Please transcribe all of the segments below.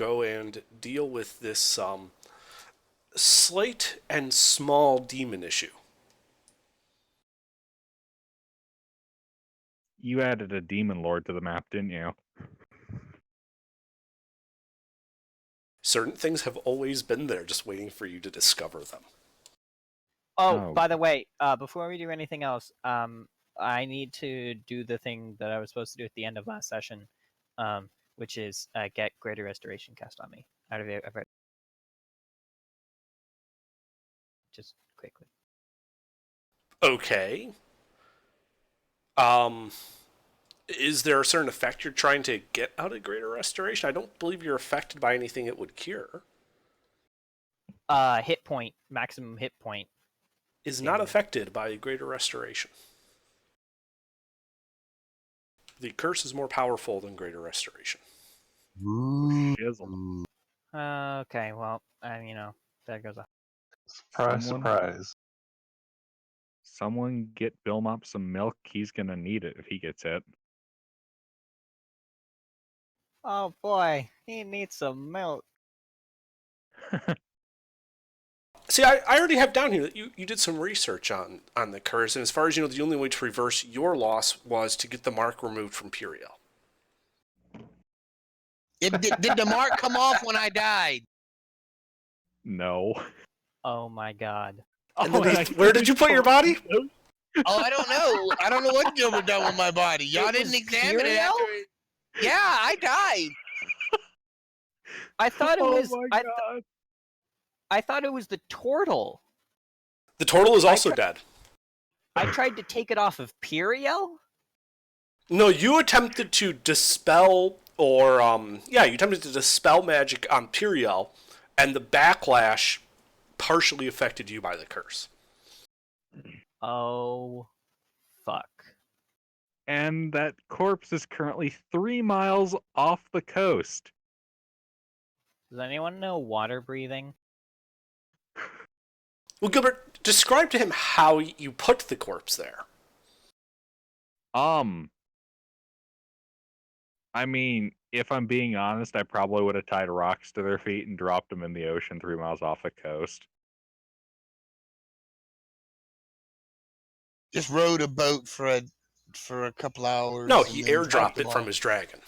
go and deal with this slight and small demon issue. You added a demon lord to the map, didn't you? Certain things have always been there, just waiting for you to discover them. Oh, Oh. by the way, before we do anything else, I need to do the thing that I was supposed to do at the end of last session, which is get Greater Restoration cast on me. Out of it, just quickly. Okay. Is there a certain effect you're trying to get out of Greater Restoration? I don't believe you're affected by anything it would cure. Hit point, maximum hit point. Is not affected by Greater Restoration. The curse is more powerful than Greater Restoration. Ooh. Shizzle. Okay, well, there goes a... Surprise, Someone- surprise. Someone get Bill Mop some milk. He's gonna need it if he gets hit. Oh boy, he needs some milk. See, I already have down here that you did some research on the curse, and as far as you know, the only way to reverse your loss was to get the mark removed from Puriel. Did the mark come off when I died? No. Oh my god. And then where did you put your body? Oh, I don't know. I don't know what Gilbert done with my body. Y'all It didn't was examine it Puriel? after it. Yeah, I died. I thought it was. Oh my god. I thought it was the turtle. The turtle is also dead. I tried to take it off of Puriel. No, you attempted to dispel, or you attempted to dispel magic on Puriel, and the backlash partially affected you by the curse. Oh, fuck. And that corpse is currently 3 miles off the coast. Does anyone know water breathing? Well, Gilbert, describe to him how you put the corpse there. I mean, if I'm being honest, I probably would have tied rocks to their feet and dropped them in the ocean 3 miles off the coast. Just rowed a boat for a couple hours. No, and he then dropped airdropped it them from off. his dragon.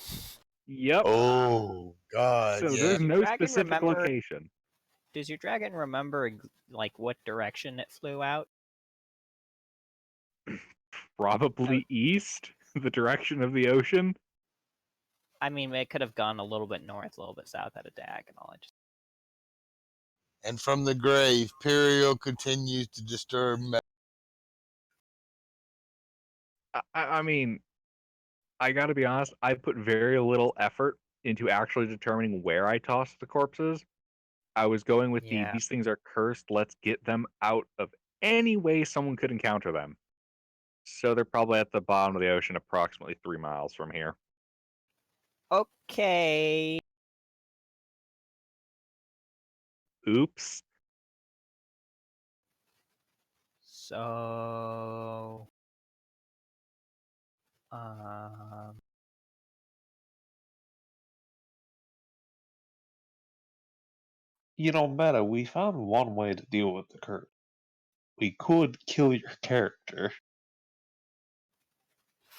Yep. Oh God! So yeah. there's no Dragon specific remember- location. Does your dragon remember like what direction it flew out? Probably east, the direction of the ocean. I mean, it could have gone a little bit north, a little bit south at a diagonal. And from the grave, Puriel continues to disturb me. I mean, I gotta be honest, I put very little effort into actually determining where I tossed the corpses. I was going with Yeah. these things are cursed, let's get them out of any way someone could encounter them. So they're probably at the bottom of the ocean, approximately 3 miles from here. Okay. Oops. So, Meta, we found one way to deal with the curse. We could kill your character.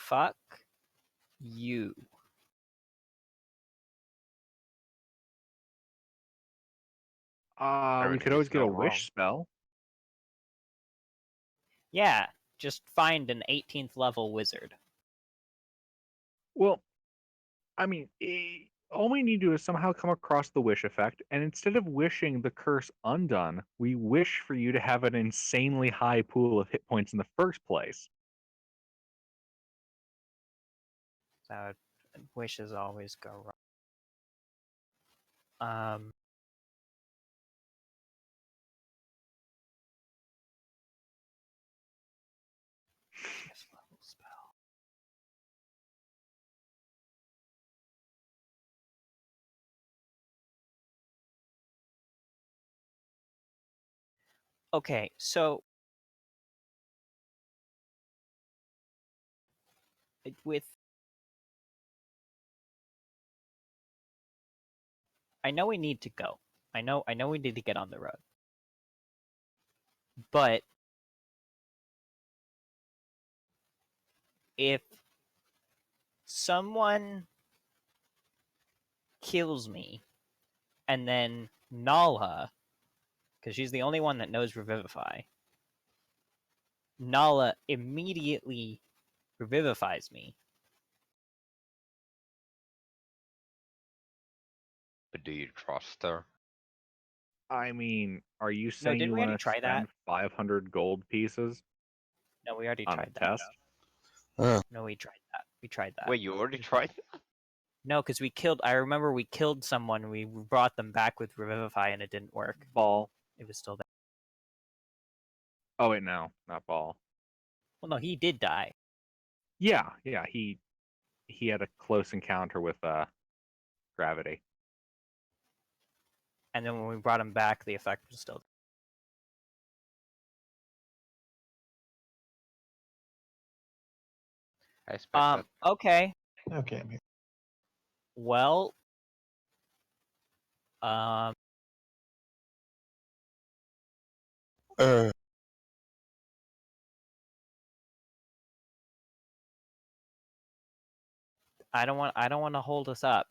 fuck you. We Everything could always could get a go wrong. wish spell. Yeah, just find an 18th level wizard. Well, I mean, all we need to do is somehow come across the wish effect, and instead of wishing the curse undone, we wish for you to have an insanely high pool of hit points in the first place. So wishes always go wrong. Fifth level spell. Okay, so with I know we need to go. I know we need to get on the road. But if someone kills me and then Nala, because she's the only one that knows Revivify, Nala immediately revivifies me. But do you trust her? I mean, are you saying didn't you we already want to try that? spend 500 gold pieces No, we already on a tried that. test? No, we tried that. We tried that. Wait, you already tried that? No, because I remember we killed someone, we brought them back with Revivify, and it didn't work. Ball. It was still there. Oh wait, no, not Ball. Well, no, he did die. Yeah, he had a close encounter with gravity. And then when we brought him back, the effect was still I expect there. that. Okay. Okay, I'm here. Well, um, I don't want to hold us up.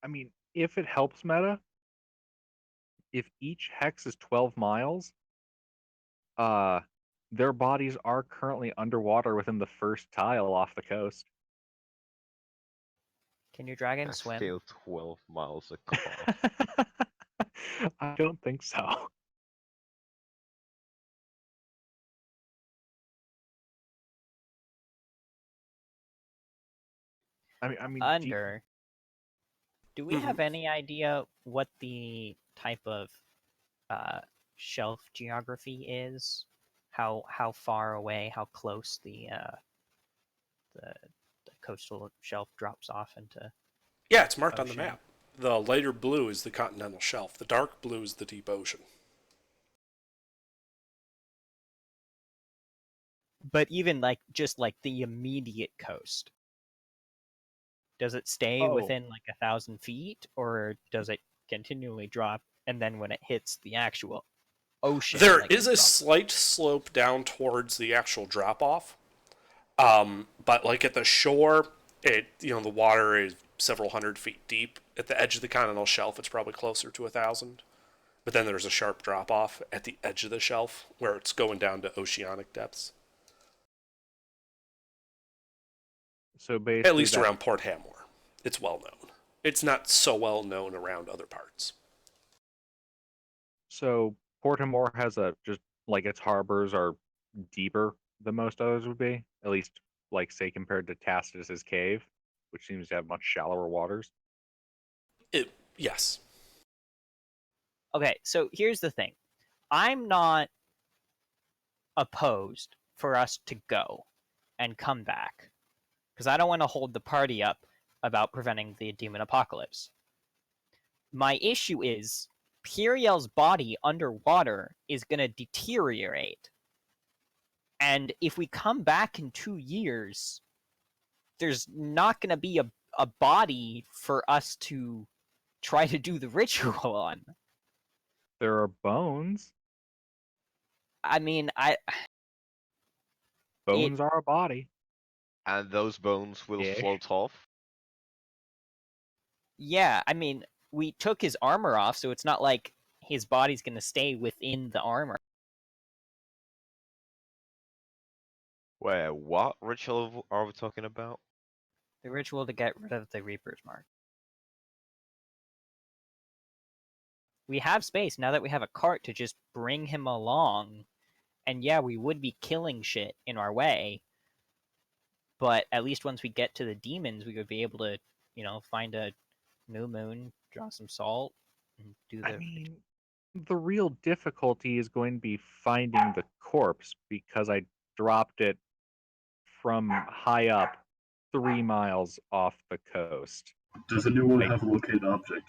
I mean, if it helps meta, if each hex is 12 miles, their bodies are currently underwater within the first tile off the coast. Can your dragon That's swim? still 12 miles across. I don't think so. I mean, Under. Do we Mhm. have any idea what the type of shelf geography is? How far away? How close the coastal shelf drops off into? Yeah, it's marked on the Ocean. map. The lighter blue is the continental shelf. The dark blue is the deep ocean. But even just the immediate coast, does it stay Oh. within 1,000 feet, or does it continually drop? And then when it hits the actual ocean, There it is a drops? slight slope down towards the actual drop off. But at the shore, the water is several hundred feet deep. At the edge of the continental shelf, it's probably closer to 1,000. But then there's a sharp drop off at the edge of the shelf where it's going down to oceanic depths. So basically, At least around Port Hamor. It's well known. It's not so well known around other parts. So Portimore has just its harbors are deeper than most others would be, at least say compared to Tacitus's cave, which seems to have much shallower waters. Yes. Okay, so here's the thing. I'm not opposed for us to go and come back, because I don't want to hold the party up about preventing the demon apocalypse. My issue is Piriel's body underwater is going to deteriorate. And if we come back in 2 years, there's not going to be a body for us to try to do the ritual on. There are bones. I mean, Bones are a body. And those bones will Ish. float off? Yeah, I mean, we took his armor off, so it's not like his body's going to stay within the armor. Wait, what ritual are we talking about? The ritual to get rid of the Reaper's Mark. We have space now that we have a cart to just bring him along. And yeah, we would be killing shit in our way. But at least once we get to the demons, we would be able to, find a new moon, draw some salt, and do the... I mean, the real difficulty is going to be finding the corpse because I dropped it from high up 3 miles off the coast. Does anyone have a located object?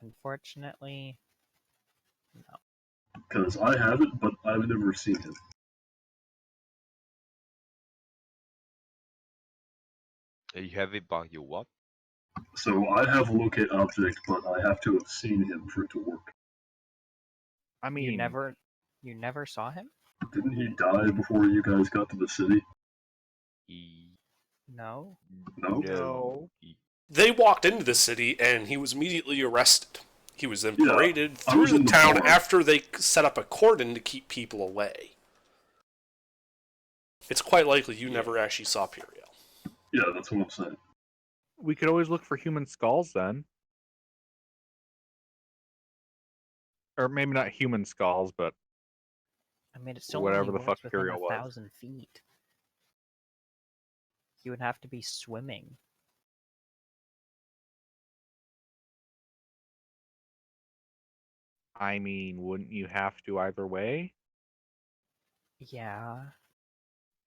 Unfortunately, no. Because I have it, but I've never seen it. You have it by your what? So I have a locate object, but I have to have seen him for it to work. I mean, You never saw him? Didn't he die before you guys got to the city? No. No? No. They walked into the city and he was immediately arrested. He was then Yeah, paraded I through was the in the town bar. after they set up a cordon to keep people away. It's quite likely you never actually saw Puriel. Yeah, that's what I'm saying. We could always look for human skulls then. Or maybe not human skulls, but I mean, it still whatever only the works fuck within Puriel was. 1,000 feet. You would have to be swimming. I mean, wouldn't you have to either way? Yeah.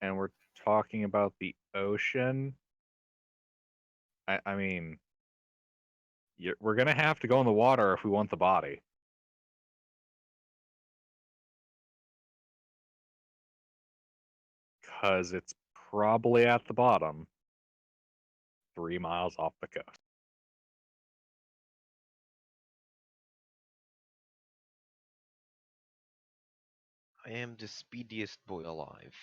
And we're talking about the ocean. I mean, we're gonna have to go in the water if we want the body. Because it's probably at the bottom, 3 miles off the coast. I am the speediest boy alive.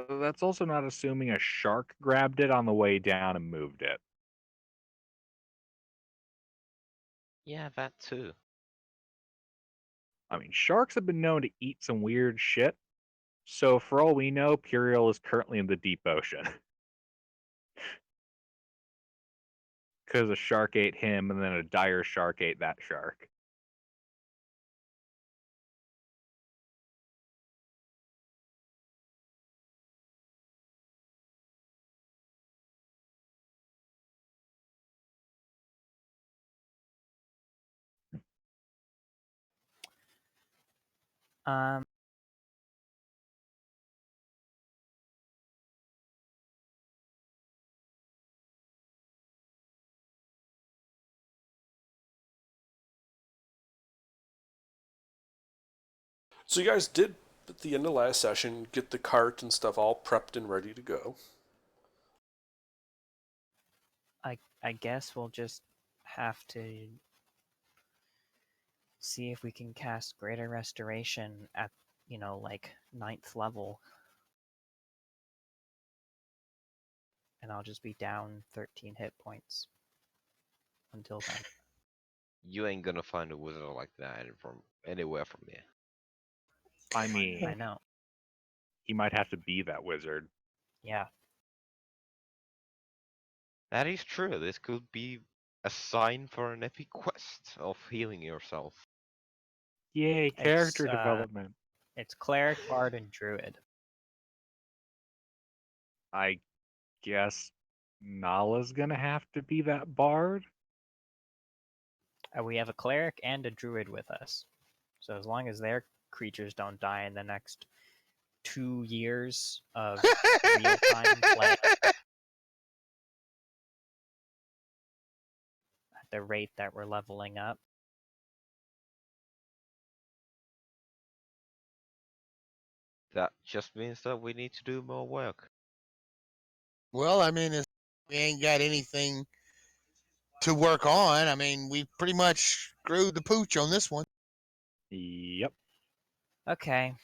That's also not assuming a shark grabbed it on the way down and moved it. Yeah, that too. I mean, sharks have been known to eat some weird shit. So for all we know, Puriel is currently in the deep ocean. Because a shark ate him, and then a dire shark ate that shark. Um. So you guys did, at the end of last session, get the cart and stuff all prepped and ready to go. I guess we'll just have to see if we can cast Greater Restoration at, like 9th level. And I'll just be down 13 hit points until then. You ain't gonna find a wizard like that from anywhere from there. I mean, I know. he might have to be that wizard. Yeah. That is true. This could be a sign for an epic quest of healing yourself. Yay, character It's, development. It's Cleric, Bard, and Druid. I guess Nala's gonna have to be that bard. We have a Cleric and a Druid with us. So as long as their creatures don't die in the next 2 years of real-time play, at the rate that we're leveling up, That just means that we need to do more work. Well, I mean, we ain't got anything to work on. I mean, we pretty much screwed the pooch on this one. Yep. okay.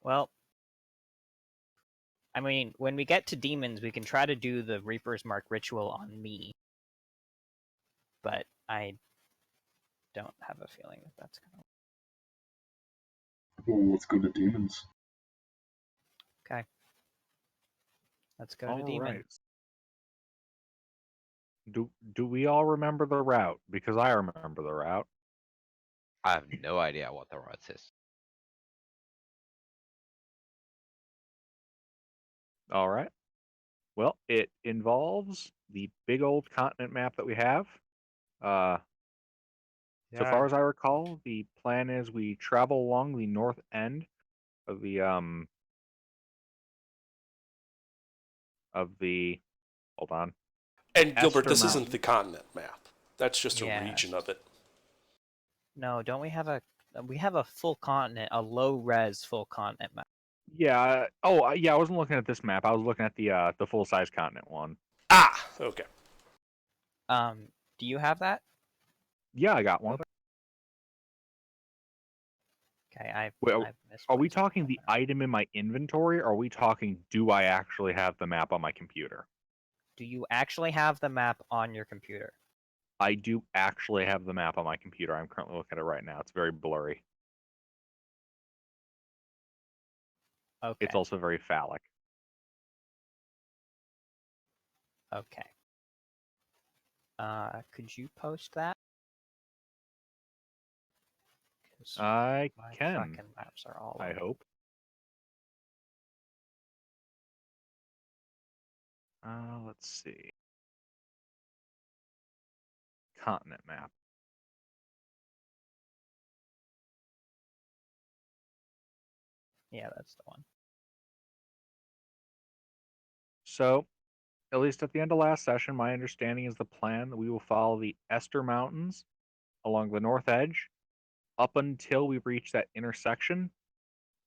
Well, I mean, when we get to demons, we can try to do the Reaper's Mark ritual on me. But I don't have a feeling that that's gonna. Well, let's go to demons. Okay. Let's go to All demon. right. Do we all remember the route? Because I remember the route. I have no idea what the route is. All right. Well, it involves the big old continent map that we have. So far as I recall, the plan is we travel along the north end of the hold on. And Gilbert, Esther this Mountain. isn't the continent map. That's just a Yeah. region of it. No, don't we have a full continent, a low res full continent map? Yeah. Oh, yeah. I wasn't looking at this map. I was looking at the full size continent one. Ah, okay. Do you have that? Yeah, I got one. Okay, I've Wait, misplaced are we it. talking the item in my inventory? Or are we talking do I actually have the map on my computer? Do you actually have the map on your computer? I do actually have the map on my computer. I'm currently looking at it right now. It's very blurry. Okay. It's also very phallic. Okay. Could you post that? 'Cause I my can. fucking maps are all I over. hope. Let's see. Continent map. Yeah, that's the one. So, at least at the end of last session, my understanding is the plan that we will follow the Ester Mountains along the north edge up until we reach that intersection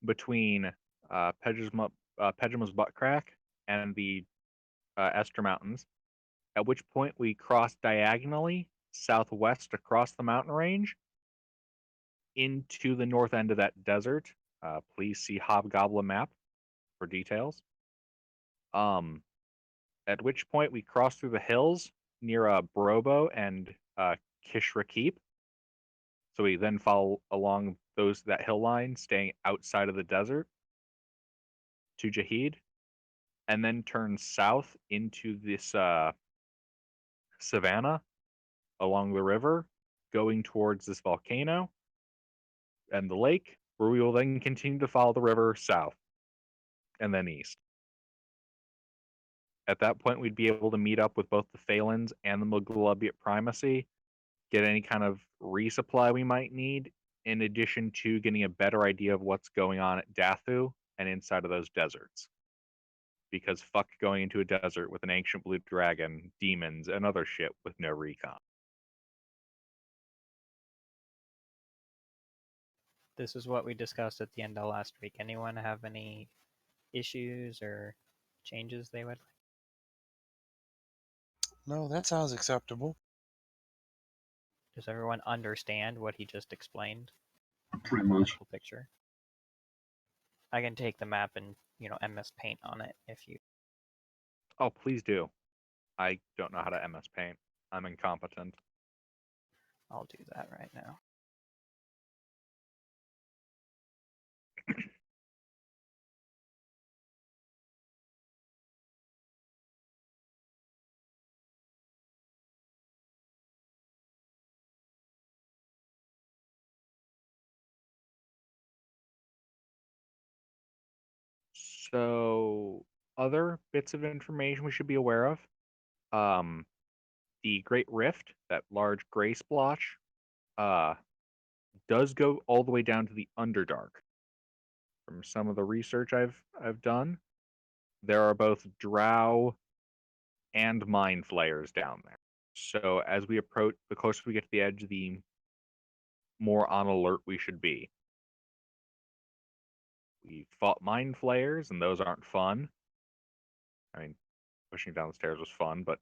between Pejim's Butt Crack and the Ester Mountains, at which point we cross diagonally southwest across the mountain range into the north end of that desert. Please see Hobgoblin map for details. At which point we cross through the hills near Brobo and Kishra Keep. So we then follow along that hill line, staying outside of the desert to Jahid, and then turn south into this savannah along the river, going towards this volcano and the lake, where we will then continue to follow the river south and then east. At that point, we'd be able to meet up with both the Phalans and the Muglubiot Primacy, get any kind of resupply we might need, in addition to getting a better idea of what's going on at Dathu and inside of those deserts. Because fuck going into a desert with an ancient blue dragon, demons, and other shit with no recon. This is what we discussed at the end of last week. Anyone have any issues or changes they would like? No, that sounds acceptable. Does everyone understand what he just explained? Pretty much. Full picture. I can take the map and, MS Paint on it if you. Oh, please do. I don't know how to MS Paint. I'm incompetent. I'll do that right now. So, other bits of information we should be aware of. The Great Rift, that large gray splotch, does go all the way down to the Underdark. From some of the research I've done, there are both drow and mind flayers down there. So as we approach, the closer we get to the edge, the more on alert we should be. We fought mind flayers, and those aren't fun. I mean, pushing down the stairs was fun, but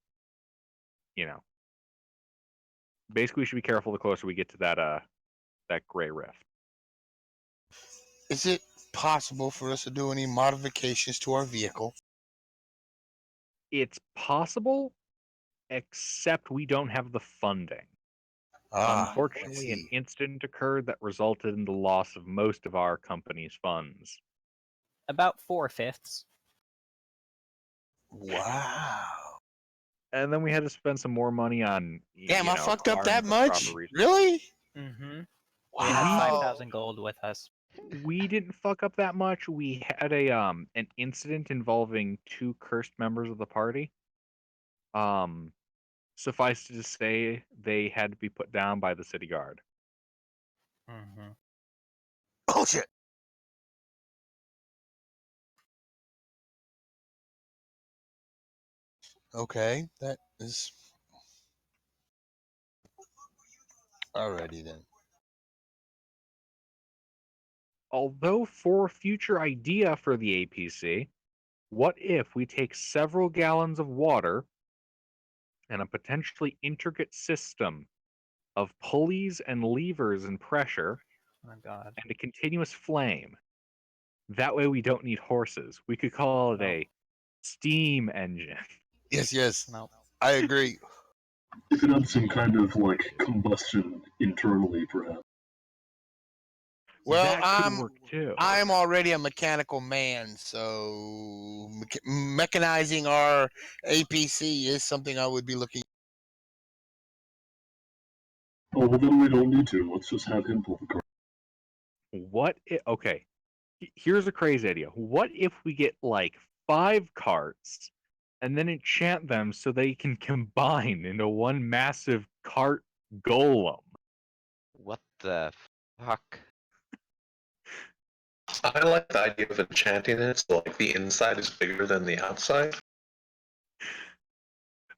basically we should be careful the closer we get to that gray rift. Is it possible for us to do any modifications to our vehicle? It's possible, except we don't have the funding. I Unfortunately, an see. incident occurred that resulted in the loss of most of our company's funds. About 4/5. Wow. And then we had to spend some more money on Damn, I fucked up that acquiring the much? proper resources. Really? Mm-hmm. Wow. We had 5,000 gold with us. We didn't fuck up that much. We had an incident involving two cursed members of the party. Suffice to say, they had to be put down by the city guard. Mm-hmm. Oh shit. Okay, that is alrighty then. although for future idea for the APC, what if we take several gallons of water and a potentially intricate system of pulleys and levers and pressure Oh my god. and a continuous flame? That way we don't need horses. We could call it No. a steam engine. Yes, yes, No. I agree. It could have some kind of like combustion internally, perhaps. Well, that could work too. I'm already a mechanical man, so mechanizing our APC is something I would be looking. Oh well, then we don't need to. Let's just have him pull the cart. What if, okay, here's a crazy idea. What if we get like 5 carts and then enchant them so they can combine into one massive cart golem? What the fuck? I like the idea of enchanting it so like the inside is bigger than the outside.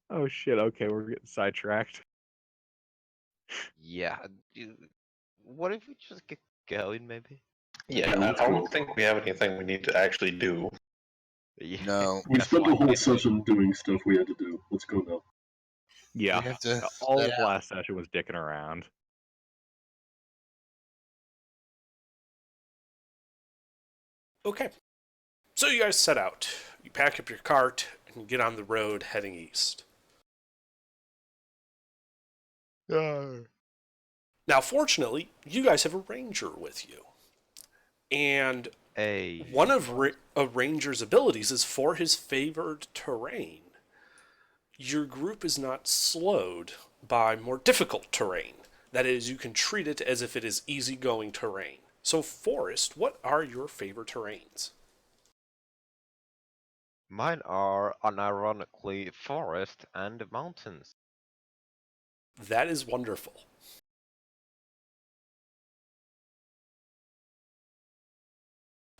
Oh shit, okay, we're getting sidetracked. Yeah. What if we just get going, maybe? Yeah, Yeah, I let's don't go. think we have anything we need to actually do. Yeah. No, We That's spent the why whole I- session doing stuff we had to do. Let's go now. Yeah, we have to. all set of out. last session was dicking around. Okay. So you guys set out. You pack up your cart and you get on the road heading east. Now, fortunately, you guys have a ranger with you. And Hey. one of a ranger's abilities is for his favored terrain. Your group is not slowed by more difficult terrain. That is, you can treat it as if it is easygoing terrain. So, Forrest, what are your favorite terrains? Mine are unironically forest and mountains. That is wonderful.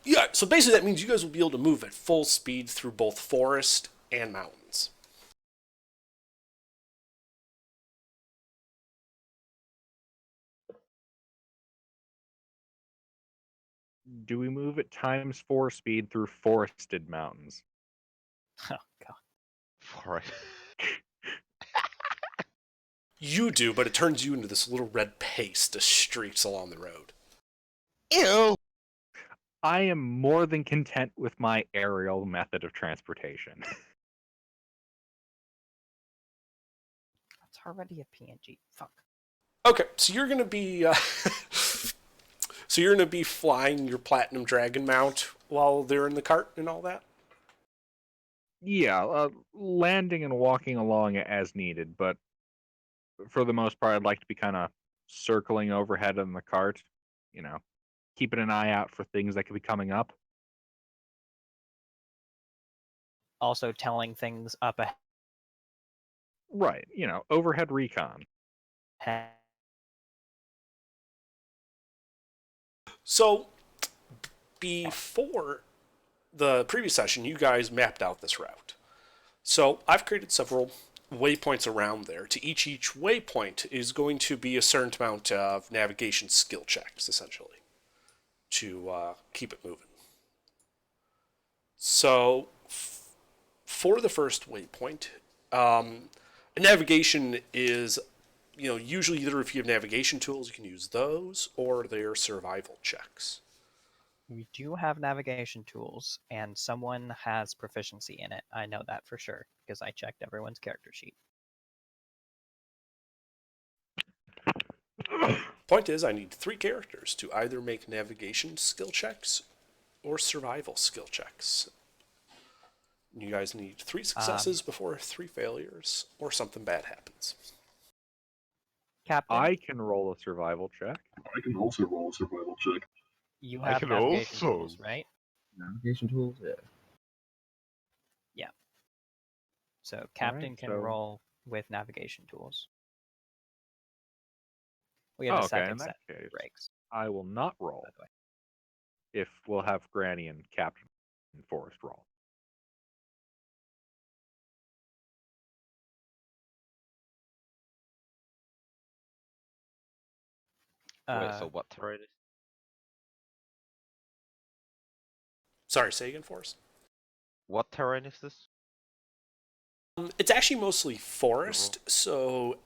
Yeah, so basically that means you guys will be able to move at full speed through both forest and mountains. Do we move at ×4 speed through forested mountains? Oh god. Forest. You do, but it turns you into this little red paste that streaks along the road. Ew. I am more than content with my aerial method of transportation. That's already a PNG. Fuck. Okay, so you're gonna be so you're gonna be flying your platinum dragon mount while they're in the cart and all that. Yeah, landing and walking along as needed, but for the most part, I'd like to be kind of circling overhead in the cart, you know, keeping an eye out for things that could be coming up. Also telling things up Right, overhead recon. ahead. So before the previous session, you guys mapped out this route. So I've created several waypoints around there. To each waypoint is going to be a certain amount of navigation skill checks, essentially, to keep it moving. So for the first waypoint, navigation is, usually either if you have navigation tools, you can use those, or they're survival checks. We do have navigation tools, and someone has proficiency in it. I know that for sure, because I checked everyone's character sheet. Point is, I need 3 characters to either make navigation skill checks or survival skill checks. You guys need 3 successes before 3 failures, or something bad happens. Captain, I can roll a survival check. I can also roll a survival check. you I have can navigation also. tools, right? Navigation tools, yeah. So Captain can so- roll with navigation tools. We have Oh, a okay, second in that set case, of breaks, I will not roll by the way. if we'll have Granny and Captain and Forrest roll. Wait, so what terrain is? Sorry, say again, Forrest. What terrain is this? It's actually mostly forest, so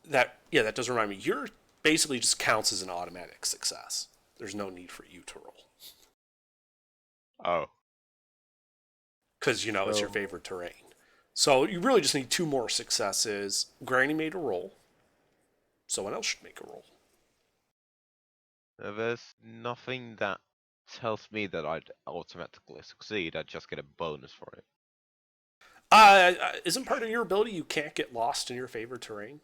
that does remind me. You're basically just counts as an automatic success. There's no need for you to roll Oh. because it's your So- favorite terrain. So you really just need 2 more successes. Granny made a roll. Someone else should make a roll. There's nothing that tells me that I'd automatically succeed. I just get a bonus for it. Isn't part of your ability you can't get lost in your favorite terrain?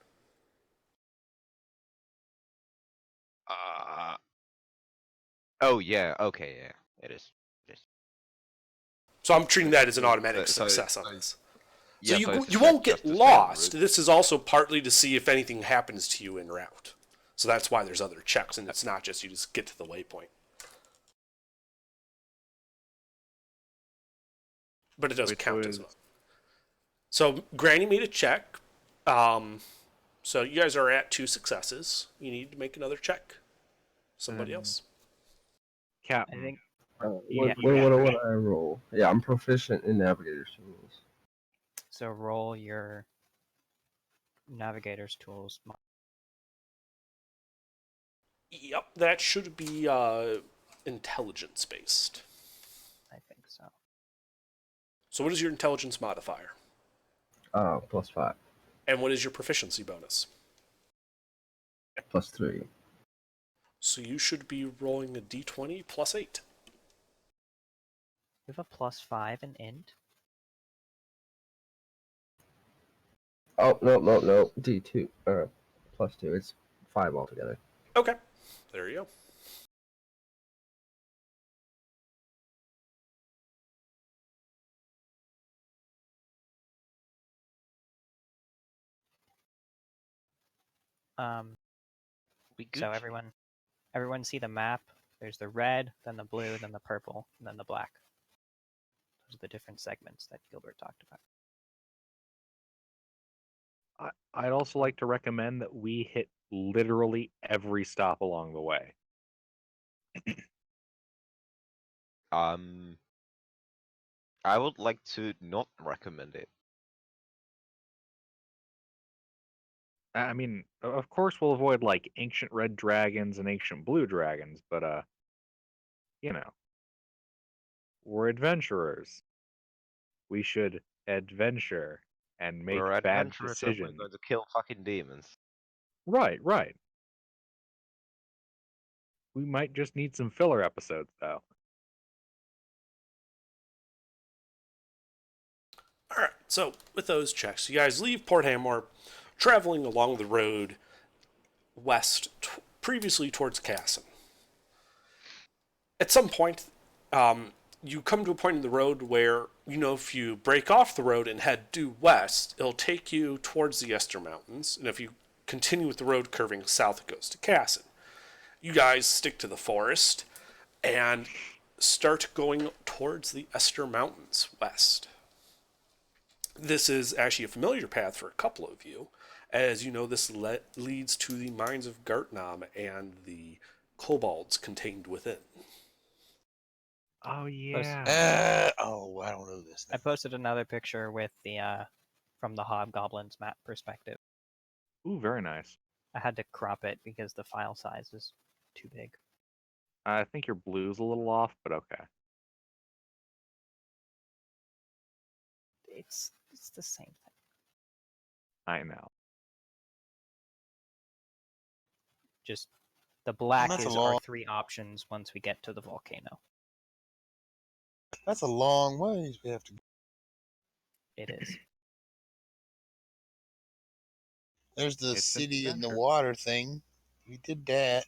Oh yeah, okay, yeah, it is. So I'm treating that as an So- automatic so- success so- on this. Yeah, So so it's a you check won't get just to stay on the lost. route. This is also partly to see if anything happens to you en route. So that's why there's other checks, and it's not just you just get to the waypoint. But it doesn't Which count as was- one. So Granny made a check. So you guys are at 2 successes. You need to make another check. Somebody else. Captain. I think What Yeah. would I roll? Yeah, I'm proficient in navigator's tools. so. Roll your navigator's tools. Yep, that should be intelligence based. I think so. So what is your intelligence modifier? +5, And what is your proficiency bonus? +3. So you should be rolling a d20 plus 8. You have a +5 in int. Oh no, D2, +2. It's 5 altogether. Okay, there you go. We good? So everyone see the map. There's the red, then the blue, then the purple, and then the black. Those are the different segments that Gilbert talked about. I'd also like to recommend that we hit literally every stop along the way. I would like to not recommend it. I mean, of course, we'll avoid like ancient red dragons and ancient blue dragons, but we're adventurers. We should adventure and make We're bad adventurers and we're decisions. going to kill fucking demons. Right. We might just need some filler episodes, though. All right, so with those checks, you guys leave Port Hamor, traveling along the road west, previously towards Casson. At some point, you come to a point in the road where, if you break off the road and head due west, it'll take you towards the Ester Mountains, and if you continue with the road curving south, it goes to Casson. You guys stick to the forest and start going towards the Ester Mountains west. This is actually a familiar path for a couple of you, as you know this leads to the mines of Gartnam and the kobolds contained within. Oh Post- yeah. I don't know this. I posted another picture with the from the Hobgoblins map perspective. Ooh, very nice. I had to crop it because the file size is too big. I think your blue's a little off, but okay. It's the same thing. I know. Just the black That's a is long- our 3 options once we get to the volcano. That's a long ways we have to go. It is. There's the It's an city in the adventure. water thing. We did that.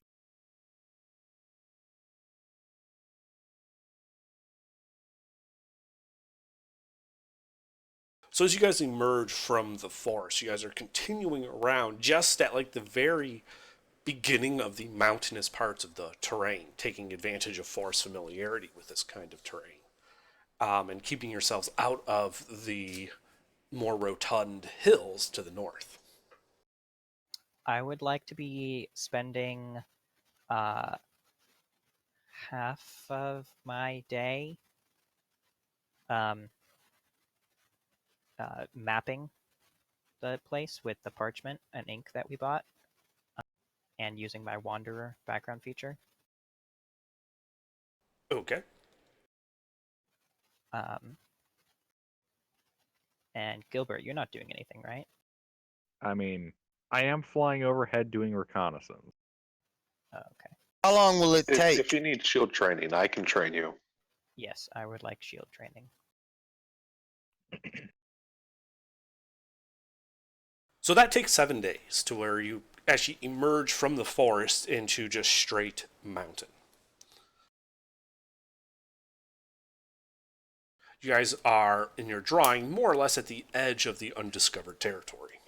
So as you guys emerge from the forest, you guys are continuing around just at like the very beginning of the mountainous parts of the terrain, taking advantage of forest familiarity with this kind of terrain, and keeping yourselves out of the more rotund hills to the north. I would like to be spending half of my day mapping the place with the parchment and ink that we bought, and using my Wanderer background feature. Okay. And Gilbert, you're not doing anything, right? I mean, I am flying overhead doing reconnaissance. Oh, okay. How long will it take? If you need shield training, I can train you. Yes, I would like shield training. So that takes 7 days to where you actually emerge from the forest into just straight mountain. You guys are, in your drawing, more or less at the edge of the undiscovered territory.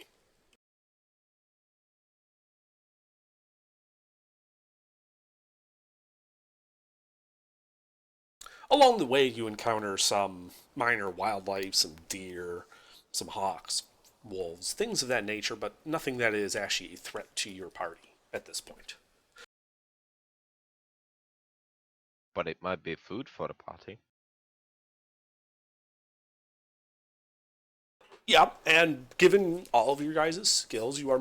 Along the way, you encounter some minor wildlife, some deer, some hawks, wolves, things of that nature, but nothing that is actually a threat to your party at this point. But it might be food for the party. Yeah, and given all of your guys' skills, you are,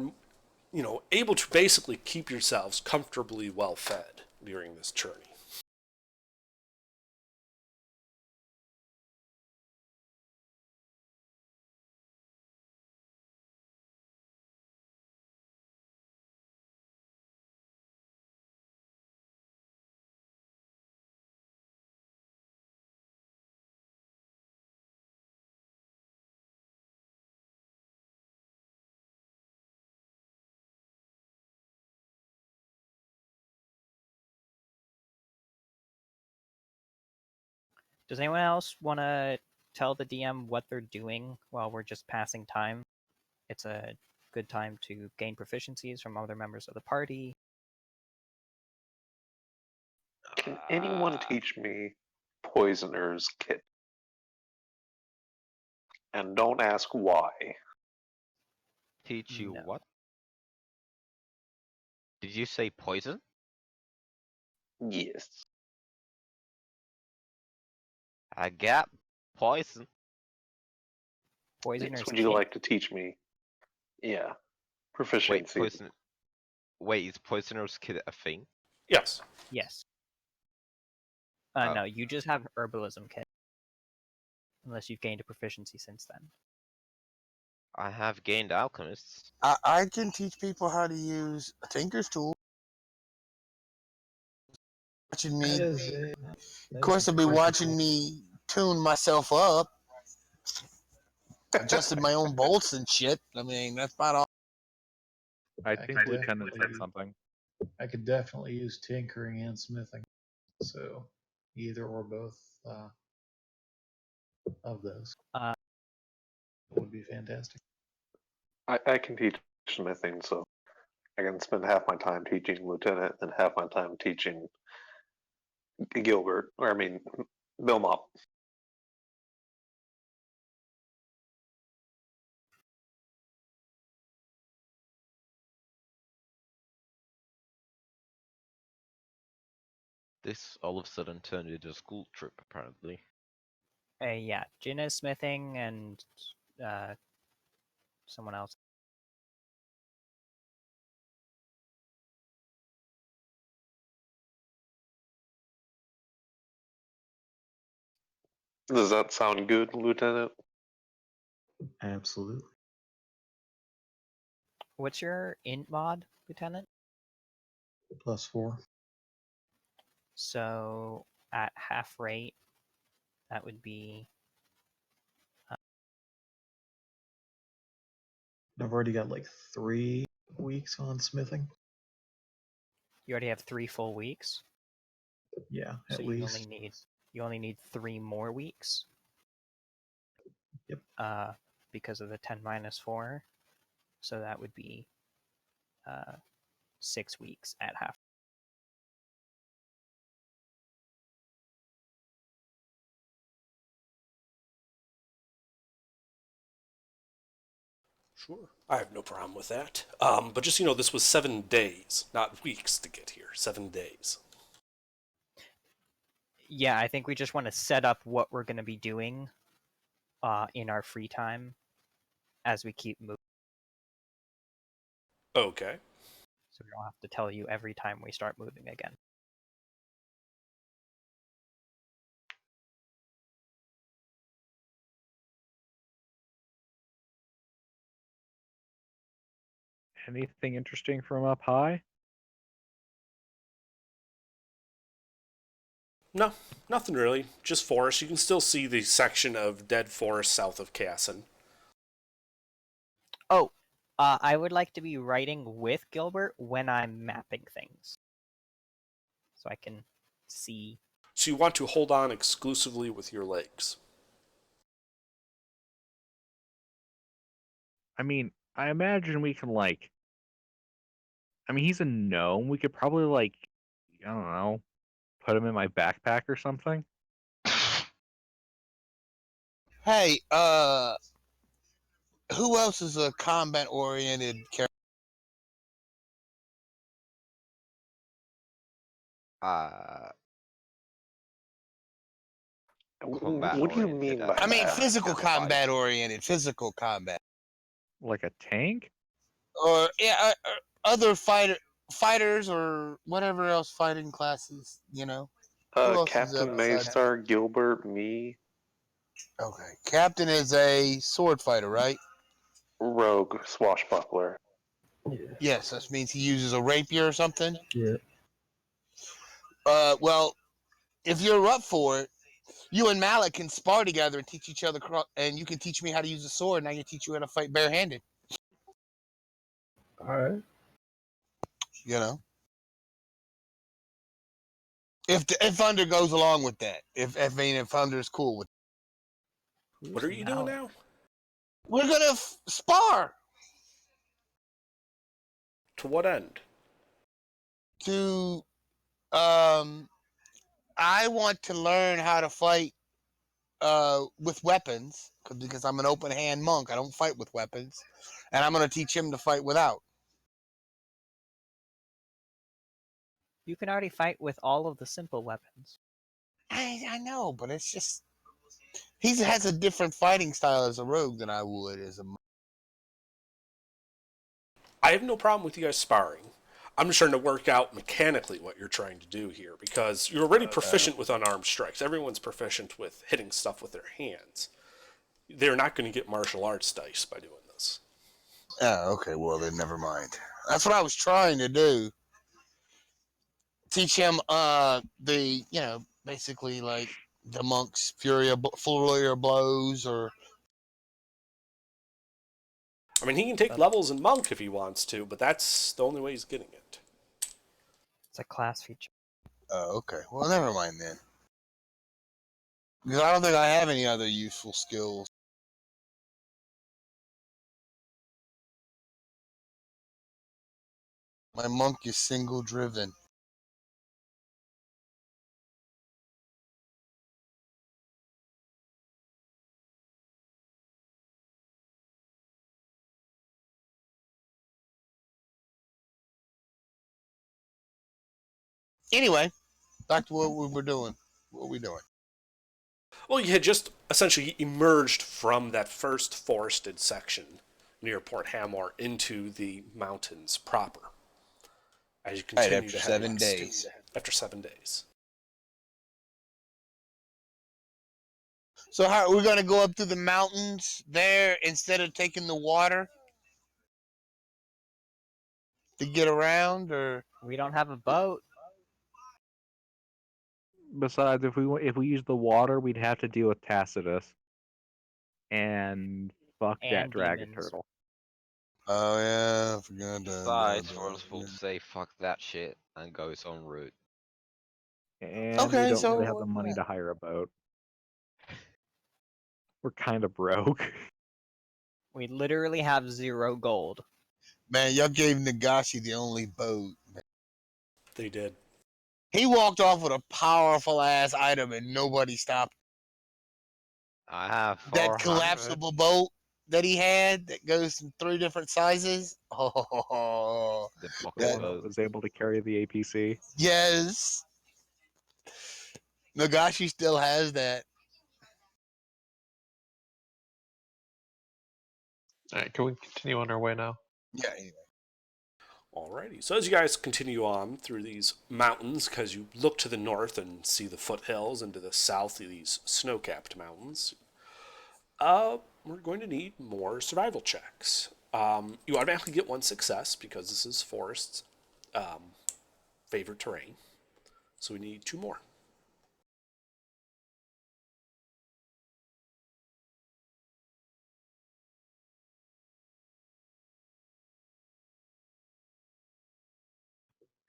able to basically keep yourselves comfortably well fed during this journey. Does anyone else want to tell the DM what they're doing while we're just passing time? It's a good time to gain proficiencies from other members of the party. Can anyone teach me Poisoner's Kit? And don't ask why. Teach you No. what? Did you say poison? Yes. I got poison. Poisoner's Yes, would you Kit? like to teach me? Yeah. Wait, Proficiency. Wait, is poisoner's kit a thing? Yes. Yes. Oh. No, you just have herbalism kit. Unless you've gained a proficiency since then. I have gained alchemists. I can teach people how to use a tinker's tool. Watching me, of course, they'll be watching me tune myself up, adjusting my own bolts and shit. I mean, that's about all. I I think could Lieutenant said definitely- something. I could definitely use tinkering and smithing. So either or both of those would be fantastic. I can teach smithing, so I can spend half my time teaching Lieutenant and half my time teaching Gilbert, Bill Mop. This all of a sudden turned into a school trip, apparently. Yeah, Jin is smithing and someone else. Does that sound good, Lieutenant? Absolutely. What's your int mod, Lieutenant? +4. So at half rate, that would be I've already got like 3 weeks on smithing. you already have 3 full weeks. Yeah, at So least. you only need 3 more weeks. Yep. Because of the 10 minus 4. So that would be 6 weeks at half. Sure. I have no problem with that. But just, this was 7 days, not weeks to get here. 7 days. Yeah, I think we just want to set up what we're going to be doing in our free time as we keep moving, Okay. so we don't have to tell you every time we start moving again. Anything interesting from up high? No, nothing really. Just forest. You can still see the section of dead forest south of Casson. Oh, I would like to be writing with Gilbert when I'm mapping things, so I can see. So you want to hold on exclusively with your legs. I mean, I imagine we can like. I mean, he's a gnome. We could probably like, I don't know, put him in my backpack or something. Hey, who else is a combat-oriented character? Combat What do you oriented mean as by I mean, that? physical as a fight. combat-oriented, physical combat, Like a tank? or yeah, other fighters or whatever else fighting classes. You know, who else is Captain up besides? Maystar, Gilbert, me, Okay, Captain is a sword fighter, right? Rogue, Swashbuckler. Yeah. Yes, that means he uses a rapier or something. Yeah. Well, if you're up for it, you and Malik can spar together and teach each other, and you can teach me how to use a sword, and I can teach you how to fight barehanded. All right. You know, if Thunder goes along with that, if Thunder is cool with, What are you doing now? we're gonna spar To what end? to. I want to learn how to fight with weapons because I'm an open hand monk. I don't fight with weapons, and I'm gonna teach him to fight without. You can already fight with all of the simple weapons. I know, but it's just he has a different fighting style as a rogue than I would as a. I have no problem with you guys sparring. I'm just trying to work out mechanically what you're trying to do here because you're already proficient with unarmed strikes. Everyone's proficient with hitting stuff with their hands. They're not going to get martial arts dice by doing this. Oh, okay. Well, then never mind. That's what I was trying to do. Teach him basically like the monk's flurry of blows, or I mean, he can take levels in monk if he wants to, but that's the only way he's getting it. It's a class feature. oh, okay. Well, never mind then. Because I don't think I have any other useful skills. My monk is single driven. Anyway, back to what we were doing. What are we doing? Well, you had just essentially emerged from that first forested section near Port Hamor into the mountains proper. As you continue after to head 7 west. days. After 7 days. So how we're gonna go up through the mountains there instead of taking the water to get around, or We don't have a boat. Besides, if we use the water, we'd have to deal with Tacitus. And fuck that And dragon demons. turtle. oh yeah, I forgot that. Bye, it's forceful to say fuck that shit and go its own route. And Okay, we don't so really have the money to hire a boat. We're kind of broke. We literally have 0 gold. Man, y'all gave Nagashi the only boat. They did. He walked off with a powerful ass item and nobody stopped. I have That 400. collapsible boat that he had that goes in 3 different sizes. Oh, The The pocket one that boat. was able to carry the APC. yes. Nagashi still has that. Alright, can we continue on our way now? Yeah. Anyway. Alrighty. So as you guys continue on through these mountains, because you look to the north and see the foothills, and to the south see these snow-capped mountains, we're going to need more survival checks. You automatically get one success because this is forest's favorite terrain. So we need 2 more.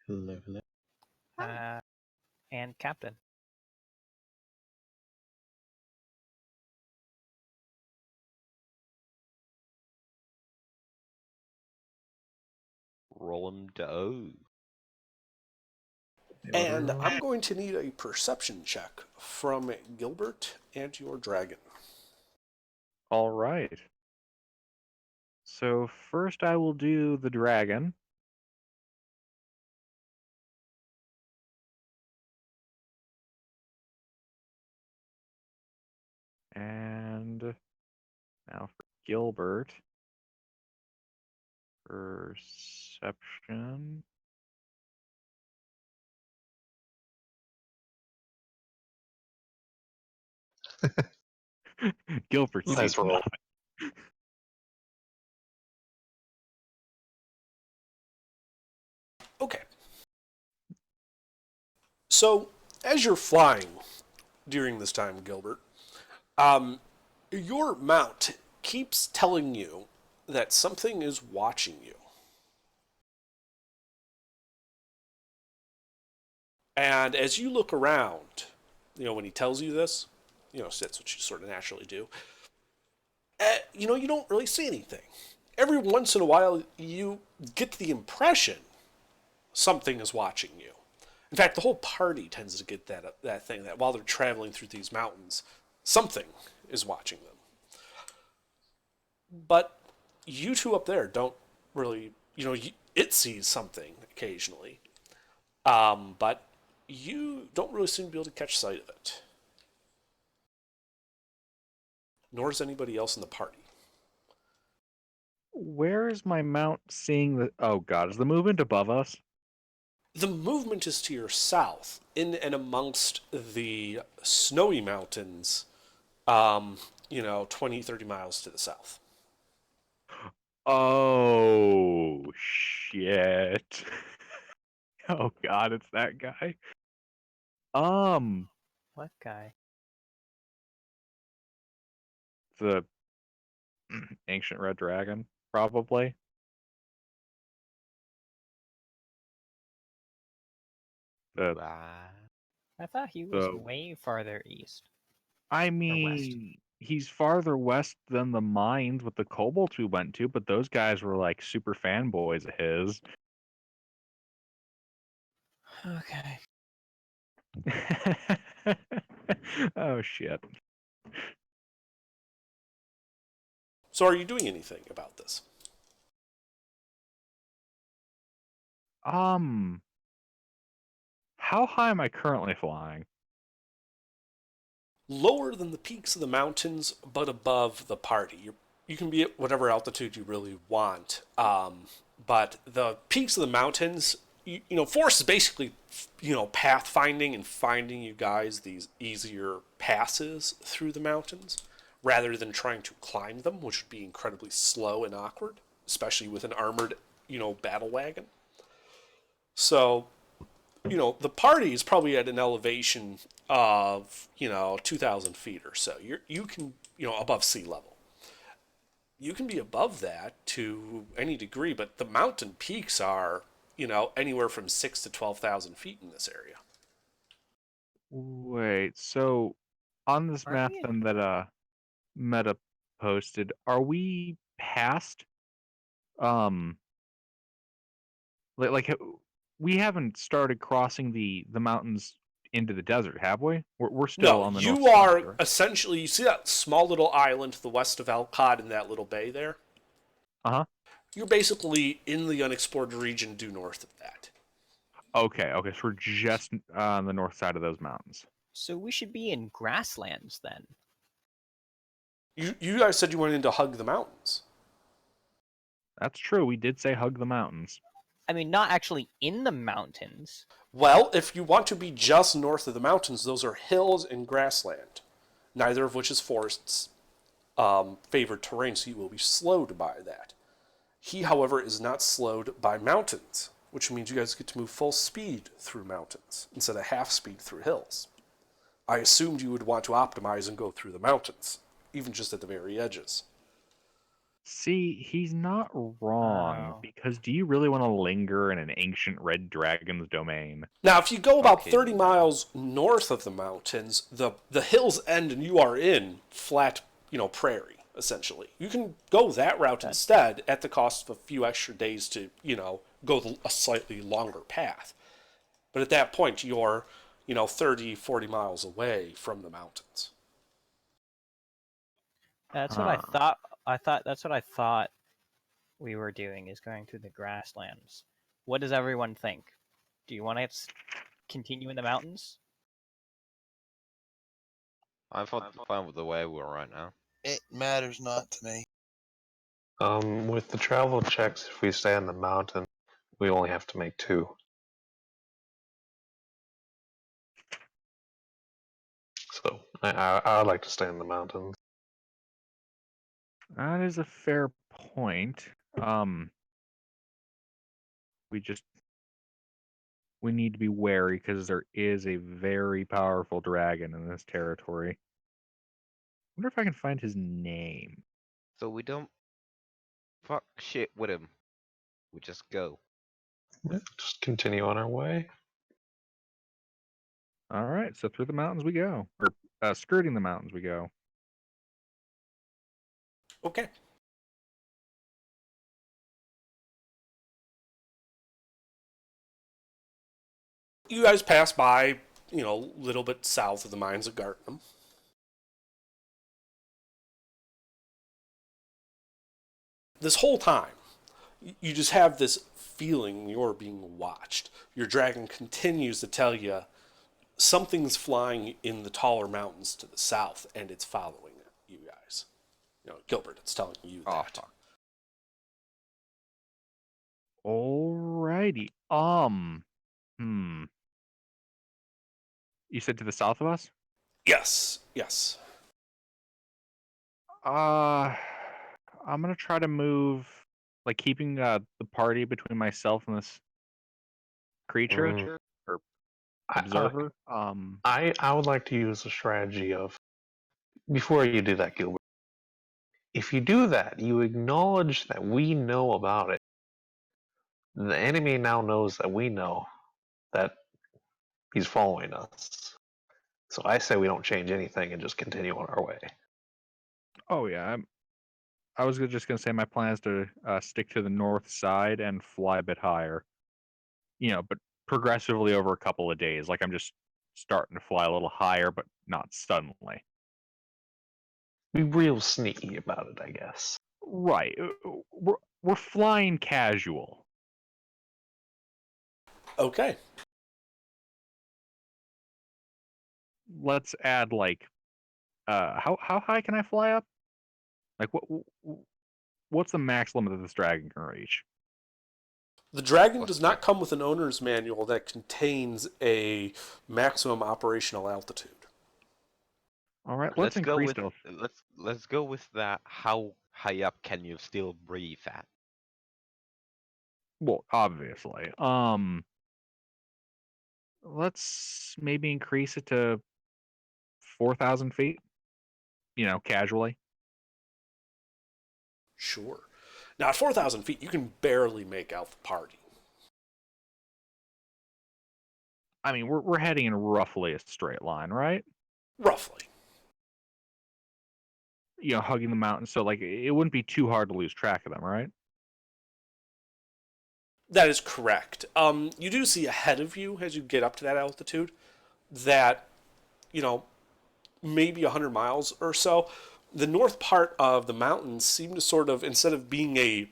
Hello, hello. And Captain. Roll 'em dough. And I'm going to need a perception check from Gilbert and your dragon. All right. So first I will do the dragon. And now for Gilbert. Perception. Gilbert Nice sees roll. nothing. Okay. So, as you're flying during this time, Gilbert, your mount keeps telling you that something is watching you. And as you look around, when he tells you this, that's what you sort of naturally do, you don't really see anything. Every once in a while, you get the impression something is watching you. In fact, the whole party tends to get that thing, that while they're traveling through these mountains, something is watching them. But you two up there don't really, it sees something occasionally, but you don't really seem to be able to catch sight of it. Nor is anybody else in the party. Where is my mount seeing the... Oh god, is the movement above us? The movement is to your south, in and amongst the snowy mountains, 20, 30 miles to the south. Oh, shit. Oh god, it's that guy. What guy? The ancient red dragon, probably. The, I thought he was the way farther east. I west. mean, he's farther west than the mines with the kobolds we went to, but those guys were like super fanboys of his. Okay. Oh shit. So are you doing anything about this? How high am I currently flying? Lower than the peaks of the mountains, but above the party. You can be at whatever altitude you really want. But the peaks of the mountains, Forest is basically, pathfinding and finding you guys these easier passes through the mountains, rather than trying to climb them, which would be incredibly slow and awkward, especially with an armored, battle wagon. So, the party is probably at an elevation of, 2,000 feet or so. You can, above sea level. You can be above that to any degree, but the mountain peaks are, anywhere from 6,000 to 12,000 feet in this area. Wait, so on this Aren't map we- then that Meta posted, are we past like we haven't started crossing the mountains into the desert, have we? We're still No, on the you north are side, right? essentially, you see that small little island to the west of Alcod in that little bay there? Uh-huh. You're basically in the unexplored region due north of that. Okay, so we're just on the north side of those mountains. So we should be in grasslands then. You guys said you wanted to hug the mountains. That's true. We did say hug the mountains. I mean, not actually in the mountains. Well, if you want to be just north of the mountains, those are hills and grassland, neither of which is forests favored terrain, so you will be slowed by that. He, however, is not slowed by mountains, which means you guys get to move full speed through mountains instead of half speed through hills. I assumed you would want to optimize and go through the mountains, even just at the very edges. See, he's not wrong, Oh. because do you really want to linger in an ancient red dragon's domain? Now, if you go about Okay. 30 miles north of the mountains, the hills end and you are in flat, prairie, essentially. You can go that route instead at the cost of a few extra days to, go a slightly longer path. But at that point, you're, 30, 40 miles away from the mountains. That's what I Huh. thought. That's what I thought we were doing, is going through the grasslands. What does everyone think? Do you want to continue in the mountains? I'm fine with the way we're right now. It matters not to me. With the travel checks, if we stay on the mountain, we only have to make 2. So I would like to stay in the mountains. That is a fair point. We need to be wary because there is a very powerful dragon in this territory. Wonder if I can find his name. So we don't fuck shit with him. We just go. Yeah, just continue on our way. All right, so through the mountains we go, or skirting the mountains we go. Okay. You guys pass by, a little bit south of the mines of Gartnam. This whole time, you just have this feeling you're being watched. Your dragon continues to tell you something's flying in the taller mountains to the south, and it's following you guys. Gilbert, it's telling you Oh, that. fuck. Alrighty. You said to the south of us? Yes, yes. I'm gonna try to move, like keeping the party between myself and this creature or observer. I would like to use the strategy of, before you do that, Gilbert, if you do that, you acknowledge that we know about it. The enemy now knows that we know that he's following us. So I say we don't change anything and just continue on our way. Oh yeah, I was just gonna say my plan is to stick to the north side and fly a bit higher. But progressively over a couple of days. Like I'm just starting to fly a little higher, but not suddenly. Be real sneaky about it, I guess. Right. We're flying casual. Okay. Let's add like how high can I fly up? Like what's the max limit that this dragon can reach? The dragon does not come with an owner's manual that contains a maximum operational altitude. All right, let's go increase with those. let's go with that. How high up can you still breathe at? Well, obviously. Let's maybe increase it to 4,000 feet. Casually. Sure. Now, at 4,000 feet, you can barely make out the party. I mean, we're heading in roughly a straight line, right? Roughly. Hugging the mountains, so like it wouldn't be too hard to lose track of them, right? That is correct. You do see ahead of you as you get up to that altitude that, maybe 100 miles or so, the north part of the mountains seem to sort of, instead of being a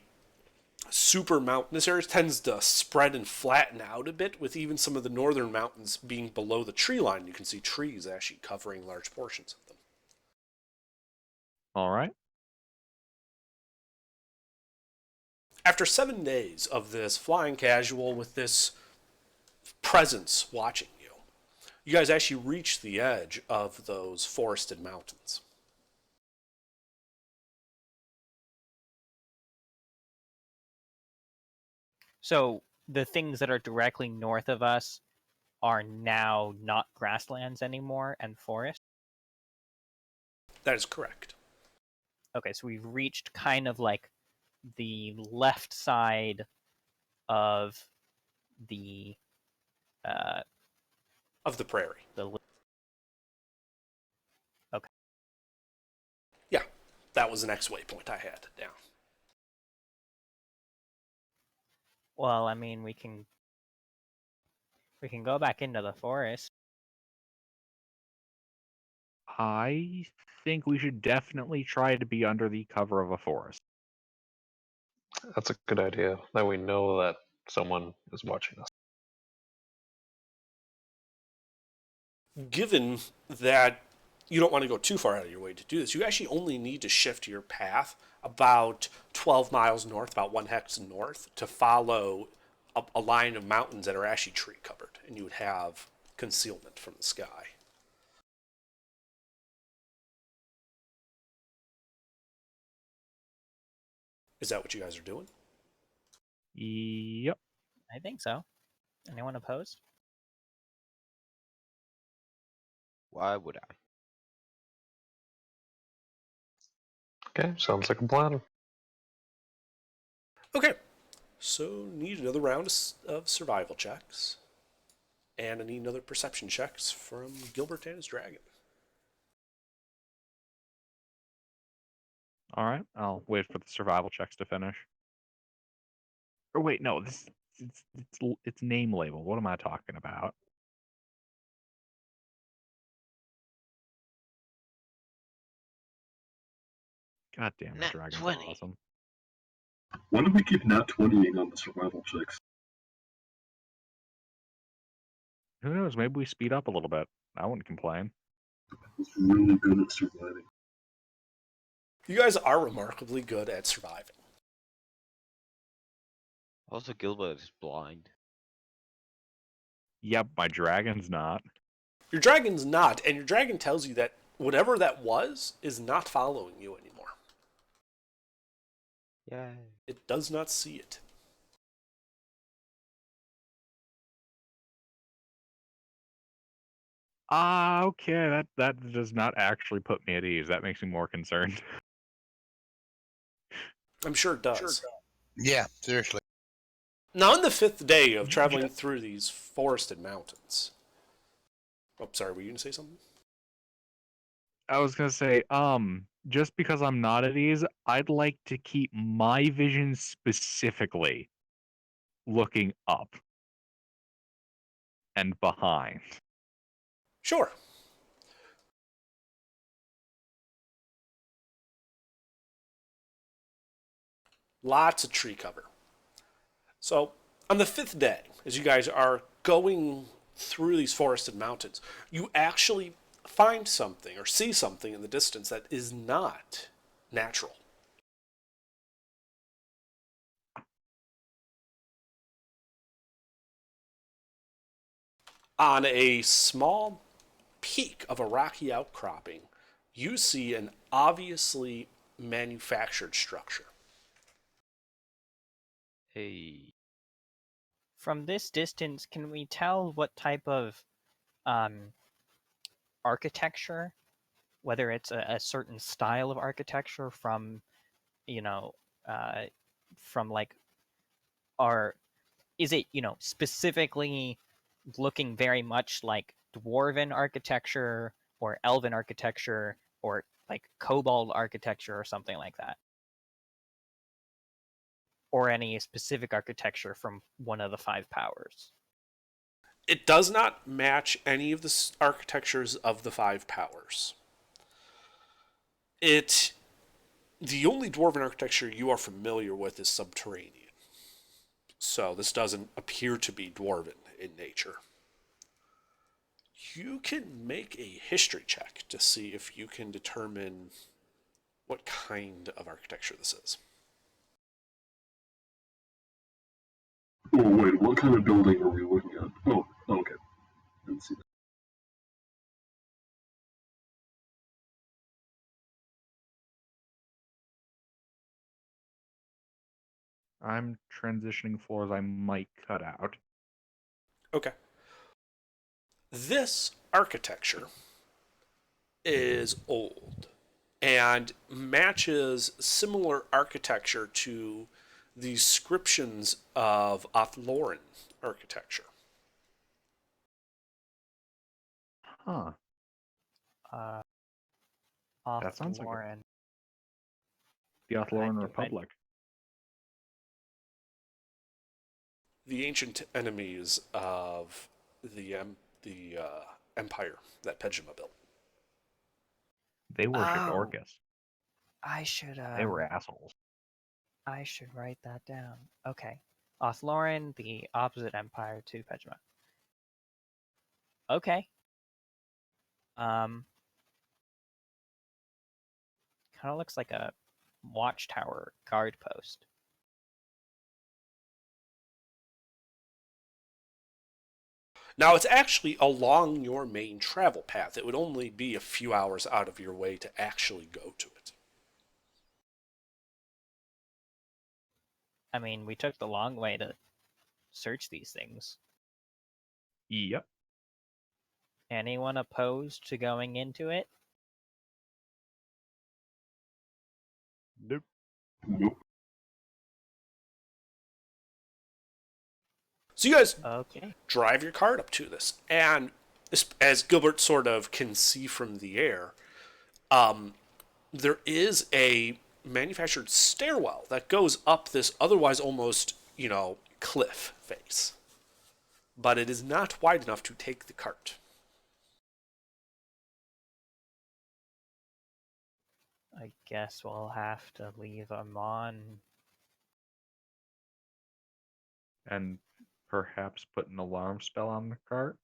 super mountainous areas tends to spread and flatten out a bit, with even some of the northern mountains being below the tree line. You can see trees actually covering large portions of them. All right. After 7 days of this flying casual with this presence watching you, you guys actually reach the edge of those forested mountains. So the things that are directly north of us are now not grasslands anymore and forest. That is correct. Okay, so we've reached kind of like the left side of the Of the prairie. Okay. Yeah, that was the next waypoint I had down. Well, I mean, we can go back into the forest. I think we should definitely try to be under the cover of a forest. That's a good idea. That we know that someone is watching us. Given that you don't want to go too far out of your way to do this, you actually only need to shift your path about 12 miles north, about 1 hex north, to follow a line of mountains that are actually tree covered, and you would have concealment from the sky. Is that what you guys are doing? Yep. I think so. Anyone opposed? Why would I? Okay, sounds like a plan. Okay, so need another round of survival checks, and I need another perception checks from Gilbert and his dragon. All right. I'll wait for the survival checks to finish. Or wait, no, this it's name label. What am I talking about? God damn, the Nat dragon's 20. awesome. Why don't we keep nat 20ing on the survival checks? Who knows? Maybe we speed up a little bit. I wouldn't complain. It's really good at surviving. You guys are remarkably good at surviving. Also, Gilbert is blind. Yep, my dragon's not. Your dragon's not, and your dragon tells you that whatever that was is not following you anymore. Yay. It does not see it. Okay, that does not actually put me at ease. That makes me more concerned. I'm sure it does. Yeah, seriously. Now, on the 5th day of traveling through these forested mountains... Oh, sorry, were you going to say something? I was gonna say, just because I'm not at ease, I'd like to keep my vision specifically looking up and behind. Sure. Lots of tree cover. So, on the 5th day, as you guys are going through these forested mountains, you actually find something or see something in the distance that is not natural. On a small peak of a rocky outcropping, you see an obviously manufactured structure. Hey. From this distance, can we tell what type of architecture, whether it's a certain style of architecture from, from like, is it, specifically looking very much like dwarven architecture or elven architecture or like kobold architecture or something like that? Or any specific architecture from one of the 5 powers? It does not match any of the architectures of the 5 powers. The only dwarven architecture you are familiar with is subterranean. So this doesn't appear to be dwarven in nature. You can make a history check to see if you can determine what kind of architecture this is. Oh wait, what kind of building are we looking at? Oh, okay. Didn't see that. I'm transitioning floors I might cut out. Okay. This architecture is old and matches similar architecture to the descriptions of Othloran architecture. Huh. Off sounds like a- Lauren. The Othloran I- Republic. The ancient enemies of the empire that Pejima built. They worshipped Oh. Orcus. I should They were assholes. I should write that down. Okay. Othloran, the opposite empire to Pejima. Okay. Kind of looks like a watchtower guard post. Now, it's actually along your main travel path. It would only be a few hours out of your way to actually go to it. I mean, we took the long way to search these things. Yep. Anyone opposed to going into it? Nope. Nope. So you guys Okay. drive your cart up to this, and as Gilbert sort of can see from the air, there is a manufactured stairwell that goes up this otherwise almost, cliff face. But it is not wide enough to take the cart. I guess we'll have to leave Amon. And perhaps put an alarm spell on the cart.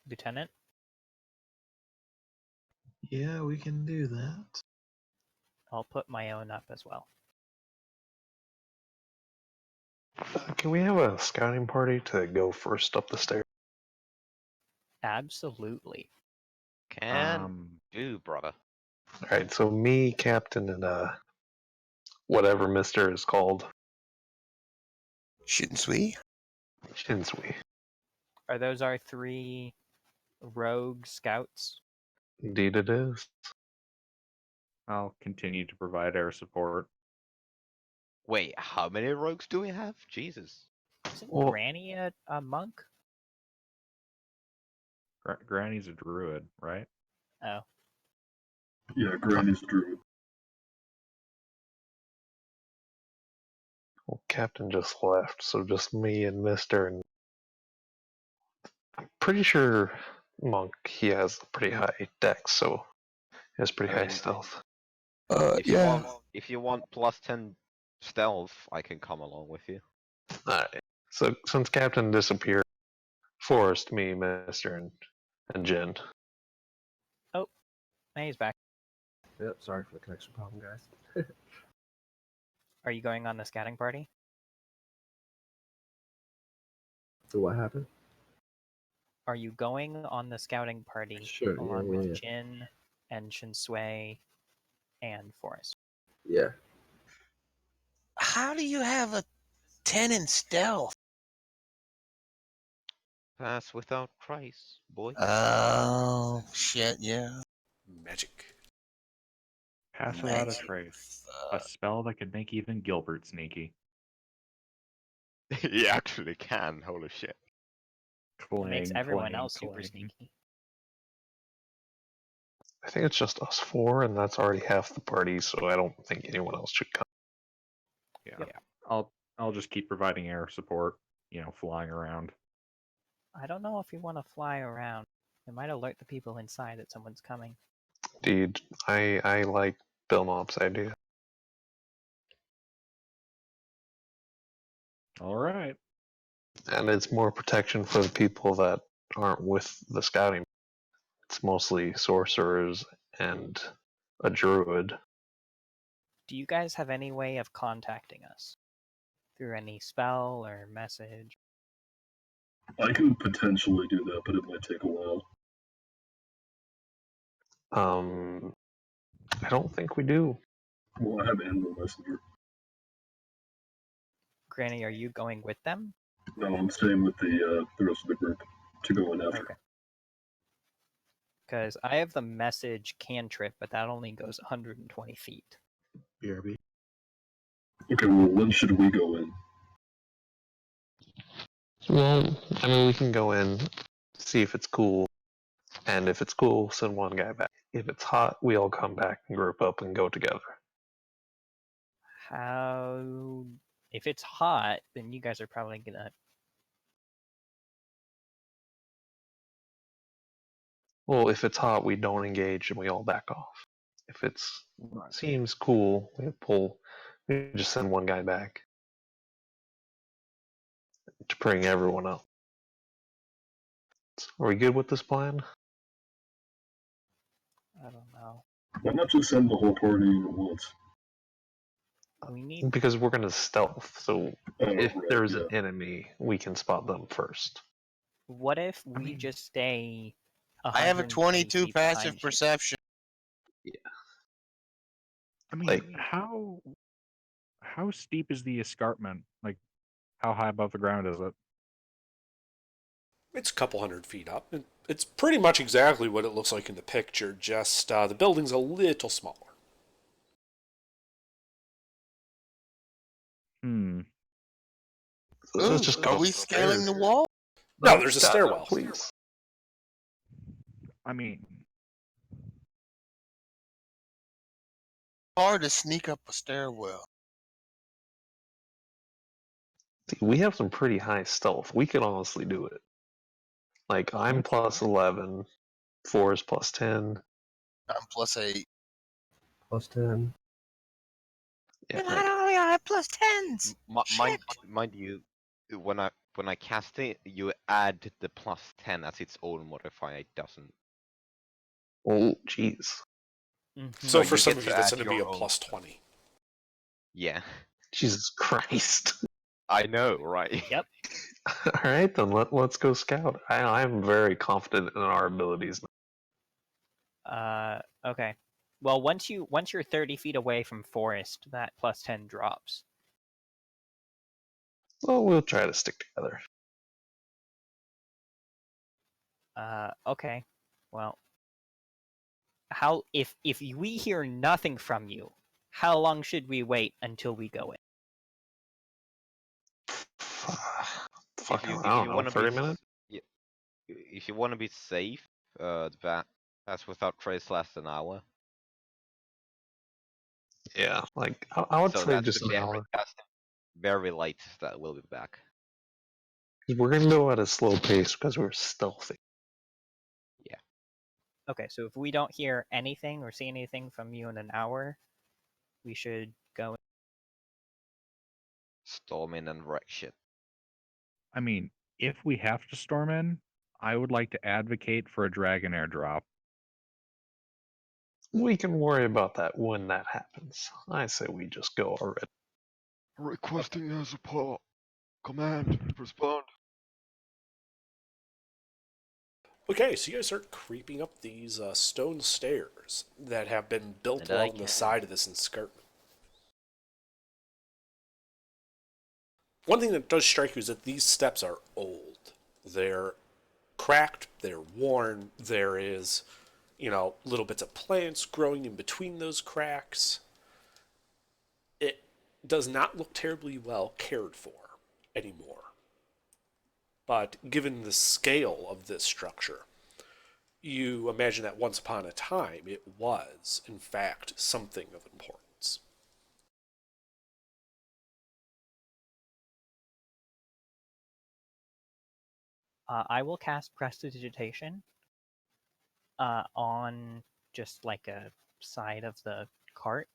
Lieutenant? Yeah, we can do that. I'll put my own up as well. Can we have a scouting party to go first up the stairs? Absolutely. Can do, brother. Alright, so me, Captain, and whatever Mister is called. Shinsui? Shinsui. Are those our 3 rogue scouts? Indeed it is. I'll continue to provide air support. Wait, how many rogues do we have? Jesus. Isn't Well- Granny a monk? Granny's a druid, right? Oh. Yeah, Granny's druid. Well, Captain just left, so just me and Mister, and I'm pretty sure Monk, he has pretty high dex, so he has pretty I high mean, stealth. If you want plus 10 stealth, I can come along with you. Alright, so since Captain disappeared, Forrest, me, Mister, and Jen. Hey, he's back. Yep, sorry for the connection problem, guys. Are you going on the scouting party? So what happened? Are you going on the scouting party Sure, yeah, along yeah, with yeah. Jin and Shinsui and Forrest? Yeah. How do you have a 10 in stealth? Pass without price, boy. Oh, shit, yeah. Magic. Pass without a Magic. trace. A spell that could make even Gilbert sneaky. You actually can, holy shit. It makes everyone clang, else super clang. sneaky. I think it's just us 4, and that's already half the party, so I don't think anyone else should come. Yeah. I'll just keep providing air support, flying around. I don't know if you want to fly around. It might alert the people inside that someone's coming. Indeed, I like Bill Mob's idea. All right. And it's more protection for the people that aren't with the scouting. It's mostly sorcerers and a druid. Do you guys have any way of contacting us? Through any spell or message? I can potentially do that, but it might take a while. I don't think we do. Well, I have Animal Messenger. Granny, are you going with them? No, I'm staying with the rest of the group to go in after. Okay. Because I have the message cantrip, but that only goes 120 feet. BRB. Okay, well, when should we go in? Well, I mean, we can go in, see if it's cool, and if it's cool, send one guy back. If it's hot, we all come back and group up and go together. How... If it's hot, then you guys are probably gonna... Well, if it's hot, we don't engage and we all back off. If it seems cool, we just send one guy back to bring everyone up. Are we good with this plan? I don't know. Why not just send the whole party in at once? We need... Because we're going to stealth, so if right, there's yeah. an enemy, we can spot them first. What if we just stay... I have a 120 22 feet passive behind you? perception. I mean, Like- how steep is the escarpment? Like, how high above the ground is it? It's a couple 100 feet up. It's pretty much exactly what it looks like in the picture, just the building's a little smaller. Hmm. So Ooh, let's just go are we scaling the wall? No, there's a stairwell. Please. I mean, Hard to sneak up a stairwell. We have some pretty high stealth. We can honestly do it. Like, I'm plus 11, 4 is plus 10. I'm +8. Plus 10. Yeah, And like, I only have +10s. Mind you, when I cast it, you add the +10 as its own modifier. It doesn't. oh, jeez. Mhm. So you for some get of to you, that's add going to be a your own plus stuff. 20. Yeah, Jesus Christ. I know, right? Yep. All right, then let's go scout. I'm very confident in our abilities. Okay. Well, once you're 30 feet away from forest, that +10 drops. Well, we'll try to stick together. Okay. Well, if we hear nothing from you, how long should we wait until we go in? Fuck, If you I don't know, wanna 30 be minutes? Yeah, if you want to be safe, that's without trace less than an hour. Yeah, like, I would So say that's just the an general hour. cast. Very light that will be back. 'Cause we're going to go at a slow pace because we're stealthy. Okay, so if we don't hear anything or see anything from you in an hour, we should go in. Storm in and wreck shit. I mean, if we have to storm in, I would like to advocate for a dragon airdrop. We can worry about that when that happens. I say we just go already. Requesting your support. Command, respond. Okay, so you guys start creeping up these stone stairs that have been built And I along the can- side of this escarpment. One thing that does strike you is that these steps are old. They're cracked, they're worn, there is, little bits of plants growing in between those cracks. It does not look terribly well cared for anymore. But given the scale of this structure, you imagine that once upon a time it was, in fact, something of importance. I will cast Prestidigitation on just like a side of the cart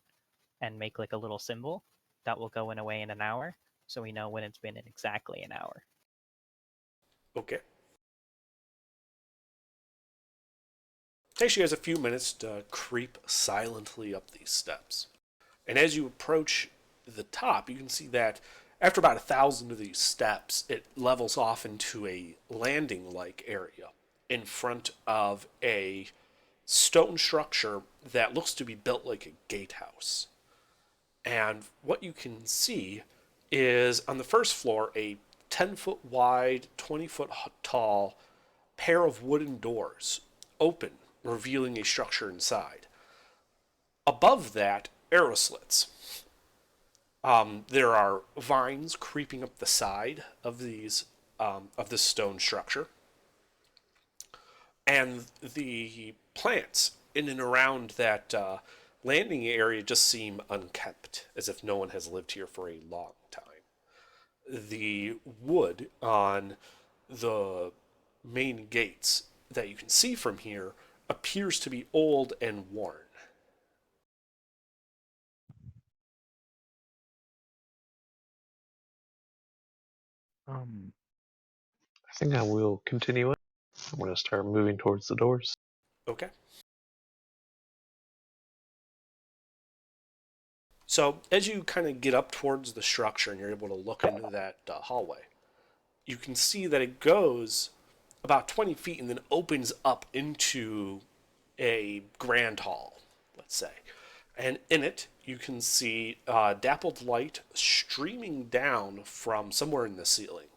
and make like a little symbol that will go away in an hour. so we know when it's been in exactly an hour. Okay. Takes you guys a few minutes to creep silently up these steps. And as you approach the top, you can see that after about 1,000 of these steps, it levels off into a landing-like area in front of a stone structure that looks to be built like a gatehouse. And what you can see is on the first floor a 10-foot wide, 20-foot tall pair of wooden doors open, revealing a structure inside. Above that, arrow slits. There are vines creeping up the side of these of this stone structure, and the plants in and around that landing area just seem unkempt, as if no one has lived here for a long time. The wood on the main gates that you can see from here appears to be old and worn. I think I will continue it. I'm going to start moving towards the doors. Okay. So as you kind of get up towards the structure and you're able to look into that hallway, you can see that it goes about 20 feet and then opens up into a grand hall, let's say. And in it, you can see dappled light streaming down from somewhere in the ceiling,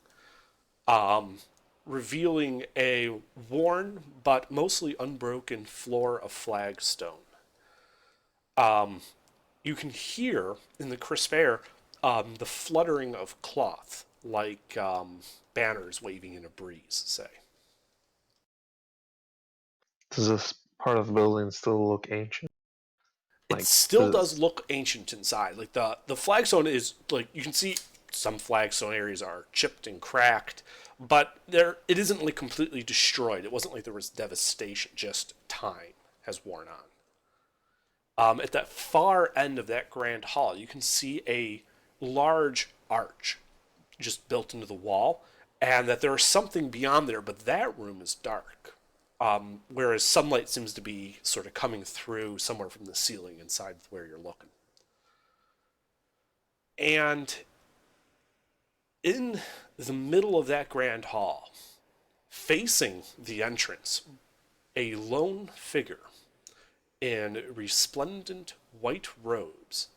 revealing a worn but mostly unbroken floor of flagstone. You can hear in the crisp air the fluttering of cloth, like banners waving in a breeze, say. Does this part of the building still look ancient? It still does look ancient inside. Like the flagstone is like you can see some flagstone areas are chipped and cracked, but it isn't like completely destroyed. It wasn't like there was devastation, just time has worn on. At that far end of that grand hall, you can see a large arch just built into the wall, and that there is something beyond there, but that room is dark. Whereas sunlight seems to be sort of coming through somewhere from the ceiling inside where you're looking. And in the middle of that grand hall, facing the entrance, a lone figure in resplendent white robes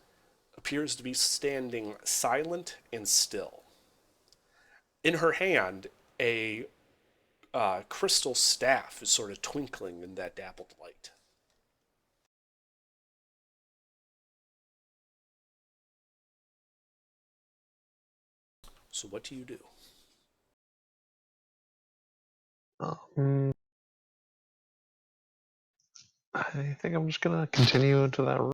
appears to be standing silent and still. In her hand, a crystal staff is sort of twinkling in that dappled light. So what do you do? I think I'm just gonna continue into that room.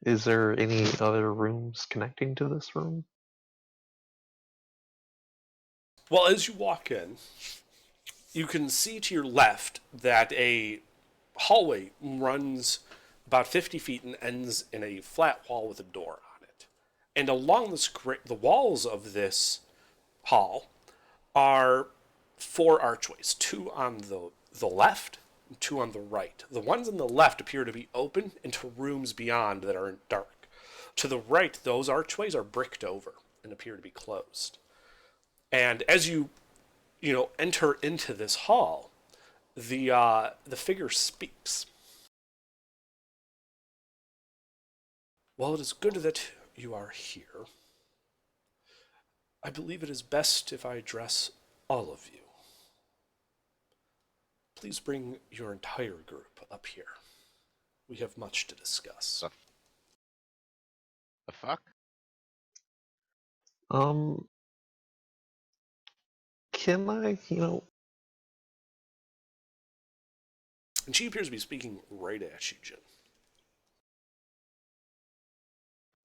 Is there any other rooms connecting to this room? Well, as you walk in, you can see to your left that a hallway runs about 50 feet and ends in a flat wall with a door on it. And along the walls of this hall are 4 archways, 2 on the left and 2 on the right. The ones on the left appear to be open into rooms beyond that are dark. To the right, those archways are bricked over and appear to be closed. And as you enter into this hall, the figure speaks. While it is good that you are here, I believe it is best if I address all of you. Please bring your entire group up here. We have much to discuss. The fuck? Can I, And she appears to be speaking right at you, Jin.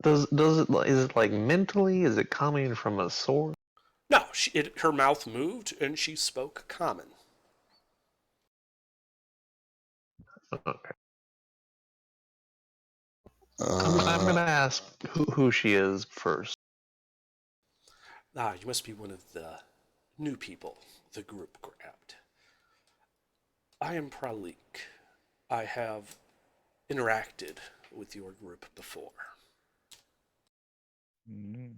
does it, is it like mentally? Is it coming from a source? No, her mouth moved and she spoke common. Okay. I'm gonna ask who she is first. Ah, you must be one of the new people the group grabbed. I am Pralik. I have interacted with your group before. Mm.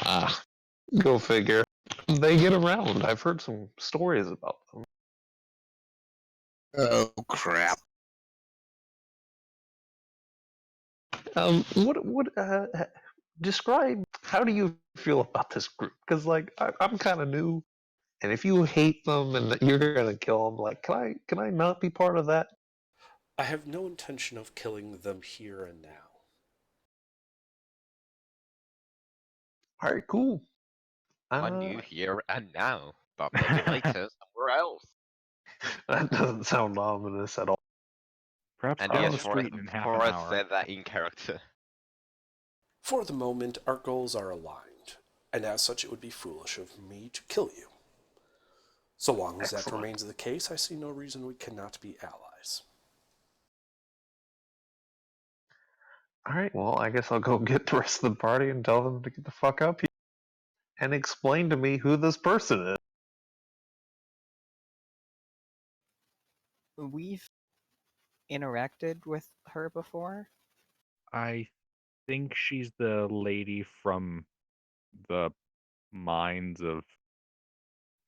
Ah, go figure. They get around. I've heard some stories about them. Oh crap! Describe, how do you feel about this group? Because like I'm kind of new, and if you hate them and that you're gonna kill them, like can I not be part of that? I have no intention of killing them here and now. All right, cool. On you here and now, but maybe later somewhere else. That doesn't sound ominous at all. Perhaps And down yes, the street in half an Forrest hour. said that in character. For the moment, our goals are aligned, and as such, it would be foolish of me to kill you. So long as that Excellent. remains the case, I see no reason we cannot be allies. All right, well, I guess I'll go get the rest of the party and tell them to get the fuck up here and explain to me who this person is. We've interacted with her before. I think she's the lady from the mines of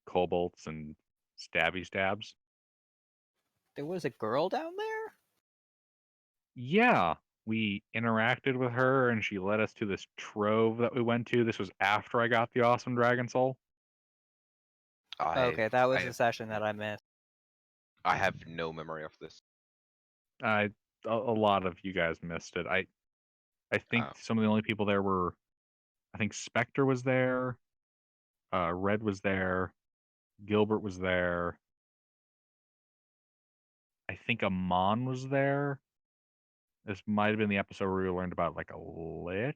kobolds and stabby stabs. There was a girl down there? Yeah, we interacted with her and she led us to this trove that we went to. This was after I got the awesome dragon soul. Okay, that was I- the session that I missed. I have no memory of this. A lot of you guys missed it. I think Oh. some of the only people there were, I think Spectre was there, Red was there, Gilbert was there. I think Amon was there. This might have been the episode where we learned about like a lich.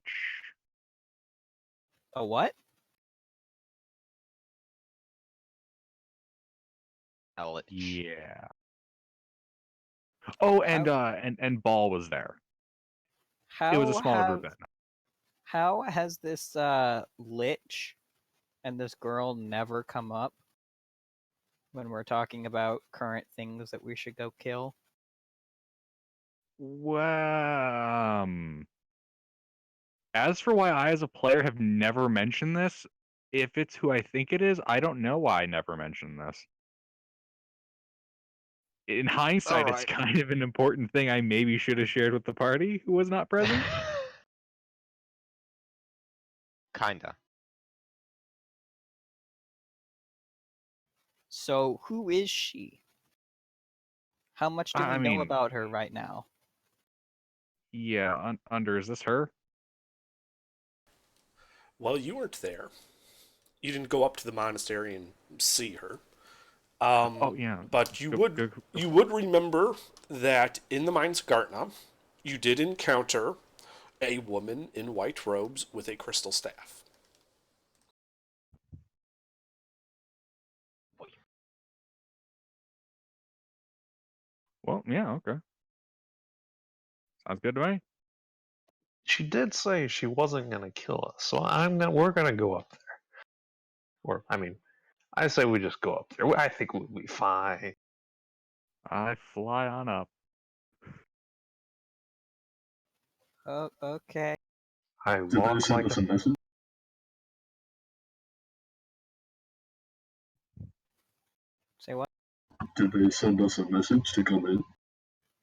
A what? A lich. Yeah. Oh, and Ball was there. How It was a smaller have, group then. How has this lich and this girl never come up when we're talking about current things that we should go kill? Well, as for why I, as a player, have never mentioned this, if it's who I think it is, I don't know why I never mentioned this. In hindsight, it's Alright. kind of an important thing I maybe should have shared with the party who was not present. Kinda. So who is she? How much do we I know mean, about her right now? yeah, Under, is this her? Well, you weren't there. You didn't go up to the monastery and see her. Oh yeah. But you Good. would remember that in the mines of Gartna, you did encounter a woman in white robes with a crystal staff. Well, yeah, okay. Sounds good to me. She did say she wasn't gonna kill us, so we're gonna go up there. Or I mean, I say we just go up there. I think we'll be fine. I fly on up. Oh, okay. I Did they walk send like us a message? Say what? Did they send us a message to come in?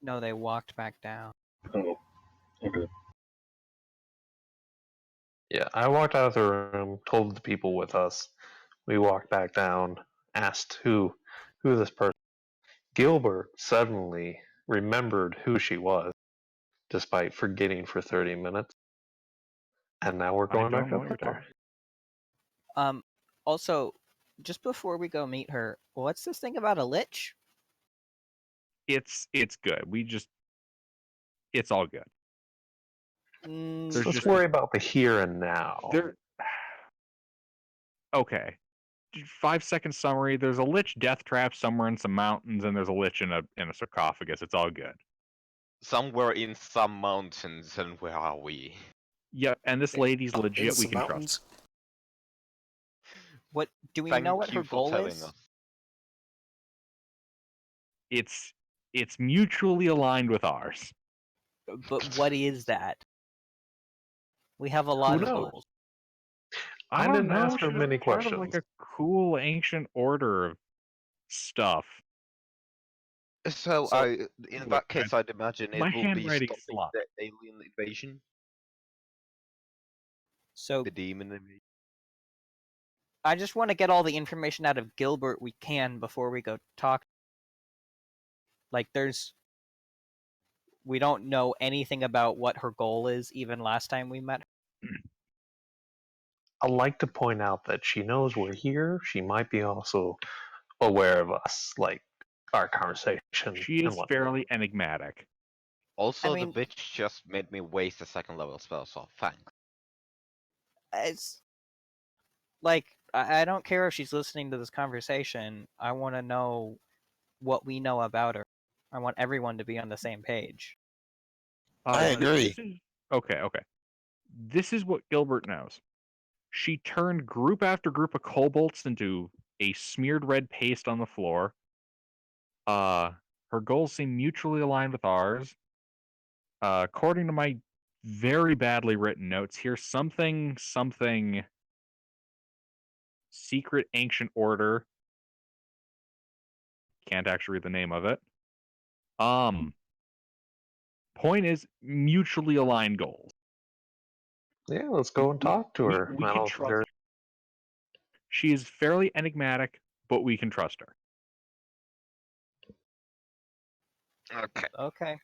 No, they walked back down. Oh, okay. Yeah, I walked out of the room, told the people with us. We walked back down, asked who this person. Gilbert suddenly remembered who she was, despite forgetting for 30 minutes. And now we're I going don't back know up what you're there. talking. Also, just before we go meet her, what's this thing about a lich? It's good. It's all good. There's Let's just worry about the here and now. there. Okay. 5-second summary. There's a lich death trap somewhere in some mountains, and there's a lich in a sarcophagus. It's all good. somewhere in some mountains, and where are we? Yep, and this lady's legit. Is We the can trust mountains? What do we Thank know what you her for goal telling is? us. her. It's mutually aligned with ours. But what is that? We have a lot of knows? goals. I don't didn't know. ask her She's many part of like questions. a cool ancient order of stuff. So, So- in Look, that case, I'd imagine my it will be handwriting's stopping sloppy. the alien invasion, So the demon invasion. I just want to get all the information out of Gilbert we can before we go talk. Like, we don't know anything about what her goal is, even last time we met. I'd like to point out that she knows we're here. She might be also aware of us, like our conversation. She and is whatnot. fairly enigmatic. Also, mean- the bitch just made me waste a second level spell, so thanks. It's like I don't care if she's listening to this conversation. I want to know what we know about her. I want everyone to be on the same page. I agree. Okay. This is what Gilbert knows. She turned group after group of kobolds into a smeared red paste on the floor. Her goals seem mutually aligned with ours. According to my very badly written notes here, something secret ancient order. Can't actually read the name of it. Point is mutually aligned goals. Yeah, let's go and talk to her. We I can don't trust think her. She is fairly enigmatic, but we can trust her. Okay. Okay.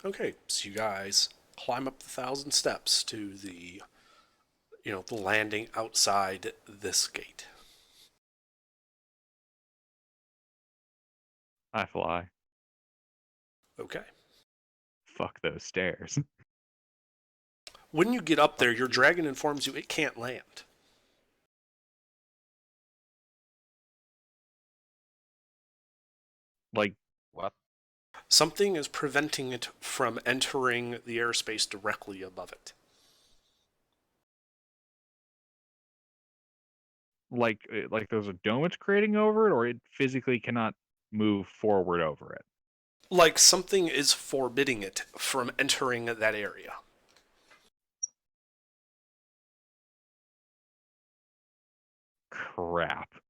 Okay, so you guys climb up the 1,000 steps to the landing outside this gate. I fly. Okay. Fuck those stairs. When you get up there, your dragon informs you it can't land. Like, What? Something is preventing it from entering the airspace directly above it. like there's a dome it's creating over it, or it physically cannot move forward over it. Like something is forbidding it from entering that area. Crap.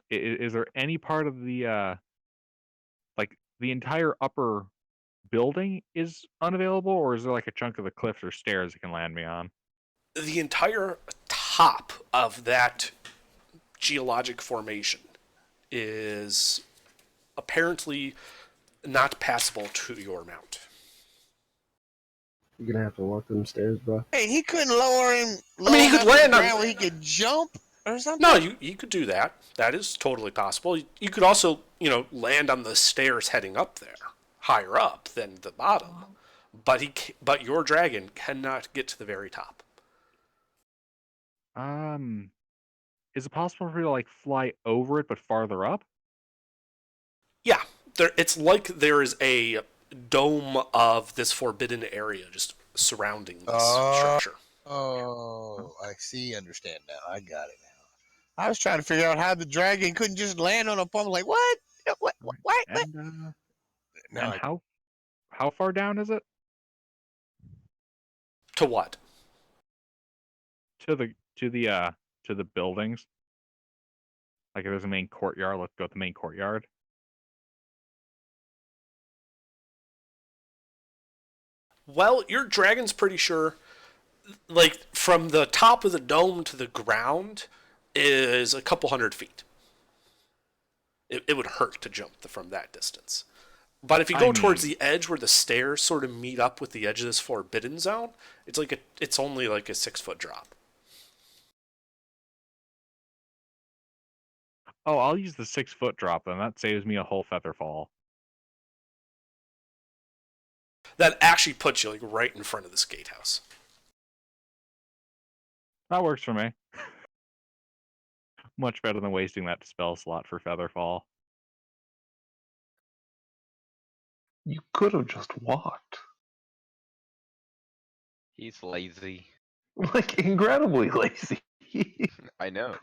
Is there any part of the like the entire upper building is unavailable, or is there like a chunk of the cliffs or stairs it can land me on? The entire top of that geologic formation is apparently not passable to your mount. You're gonna have to walk them stairs, bro. Hey, he couldn't lower him. I mean, he could land on- where he could jump or something. No, you could do that. That is totally possible. You could also, land on the stairs heading up there, higher up than the bottom. But your dragon cannot get to the very top. Is it possible for you to like fly over it but farther up? Yeah, it's like there is a dome of this forbidden area just surrounding this structure. Oh, I see. Understand now. I got it now. I was trying to figure out how the dragon couldn't just land on a pump. Like what? What? And No, and how far down is it? To what? To the buildings. Like if there's a main courtyard, let's go to the main courtyard. Well, your dragon's pretty sure, like, from the top of the dome to the ground is a couple hundred feet. It would hurt to jump from that distance. But if you go towards the edge where the stairs sort of meet up with the edge of this forbidden zone, it's only like a 6-foot drop. Oh, I'll use the 6-foot drop then. That saves me a whole feather fall. That actually puts you like right in front of this gatehouse. That works for me. Much better than wasting that spell slot for Featherfall. You could have just walked. He's lazy. Like, incredibly lazy. I know.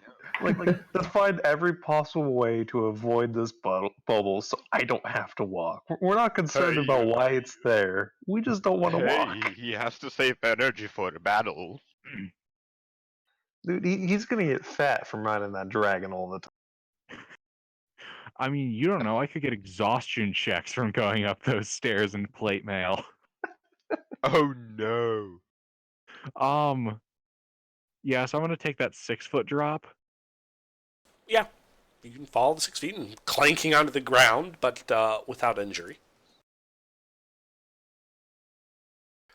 like, let's find every possible way to avoid this bubble so I don't have to walk. We're not concerned Hey. about why it's there. We just don't want to walk. he has to save energy for the battle. Dude, he's gonna get fat from riding that dragon all the time. I mean, you don't know. I could get exhaustion checks from going up those stairs in plate mail. Oh no. Yeah, so I'm gonna take that 6-foot drop. Yeah, you can fall the 6 feet and clanking onto the ground, but without injury.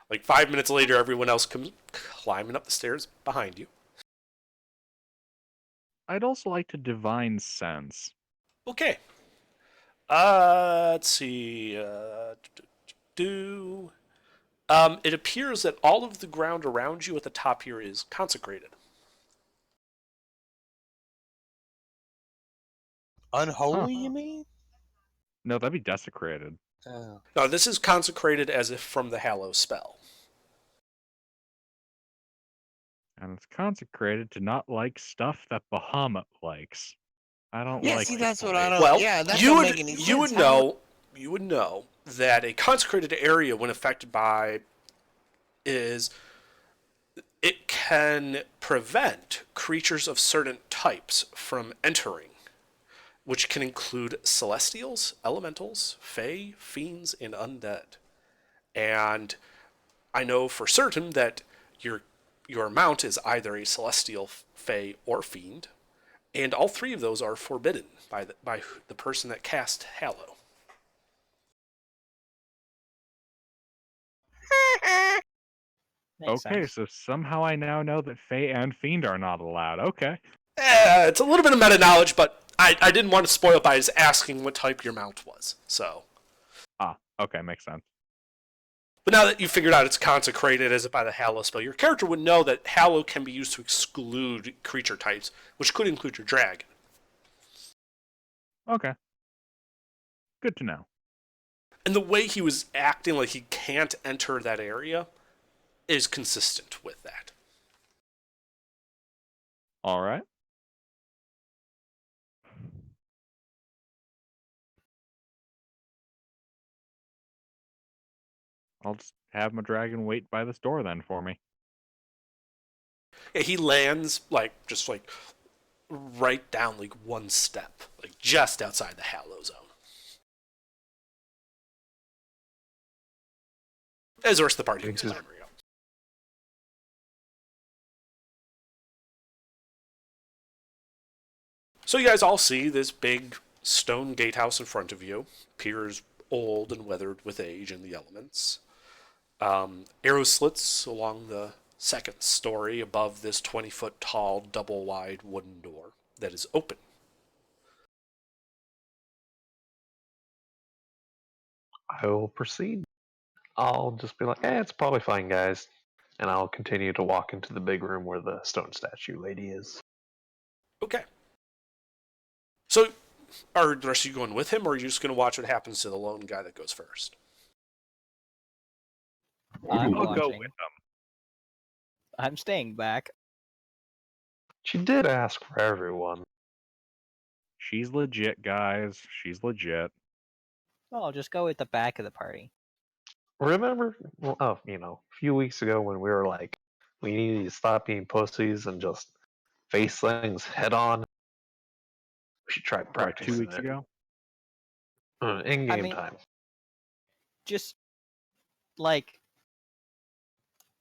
Like 5 minutes later, everyone else comes climbing up the stairs behind you. I'd also like to divine sense. Okay. Let's see. It appears that all of the ground around you at the top here is consecrated. Unholy, you mean? No, that'd be desecrated. Oh. Now, this is consecrated as if from the Hallow spell. And it's consecrated to not like stuff that Bahamut likes. I don't Yeah, like see, it. that's what I don't. Well, yeah, that you don't would make any you sense. would How- know you would know that a consecrated area, when affected by, is it can prevent creatures of certain types from entering, which can include celestials, elementals, fae, fiends, and undead. And I know for certain that your mount is either a celestial, fae, or fiend, and all three of those are forbidden by the person that cast Hallow. Makes Okay, sense. so somehow I now know that Fae and Fiend are not allowed. Okay. It's a little bit of meta knowledge, but I didn't want to spoil it by just asking what type your mount was. So, Okay, makes sense. but now that you figured out it's consecrated as by the Hallow spell, your character would know that Hallow can be used to exclude creature types, which could include your dragon. Okay. Good to know. And the way he was acting like he can't enter that area is consistent with that. All right. I'll just have my dragon wait by this door then for me. Yeah, he lands just right down one step, just outside the Hallow zone. As the rest of the party moves clamber out. So you guys all see this big stone gatehouse in front of you. Appears old and weathered with age and the elements. Arrow slits along the second story above this 20-foot tall, double-wide wooden door that is open. I will proceed. I'll just be like, it's probably fine, guys. And I'll continue to walk into the big room where the stone statue lady is. Okay. So, are the rest of you going with him, or are you just going to watch what happens to the lone guy that goes first? I'm I'll go watching. with them. I'm staying back. She did ask for everyone. She's legit, guys. She's legit. Well, I'll just go with the back of the party. Remember, a few weeks ago when we were like, we need to stop being pussies and just face things head on? We should try Right, practicing 2 weeks it. ago. In game mean- time. Just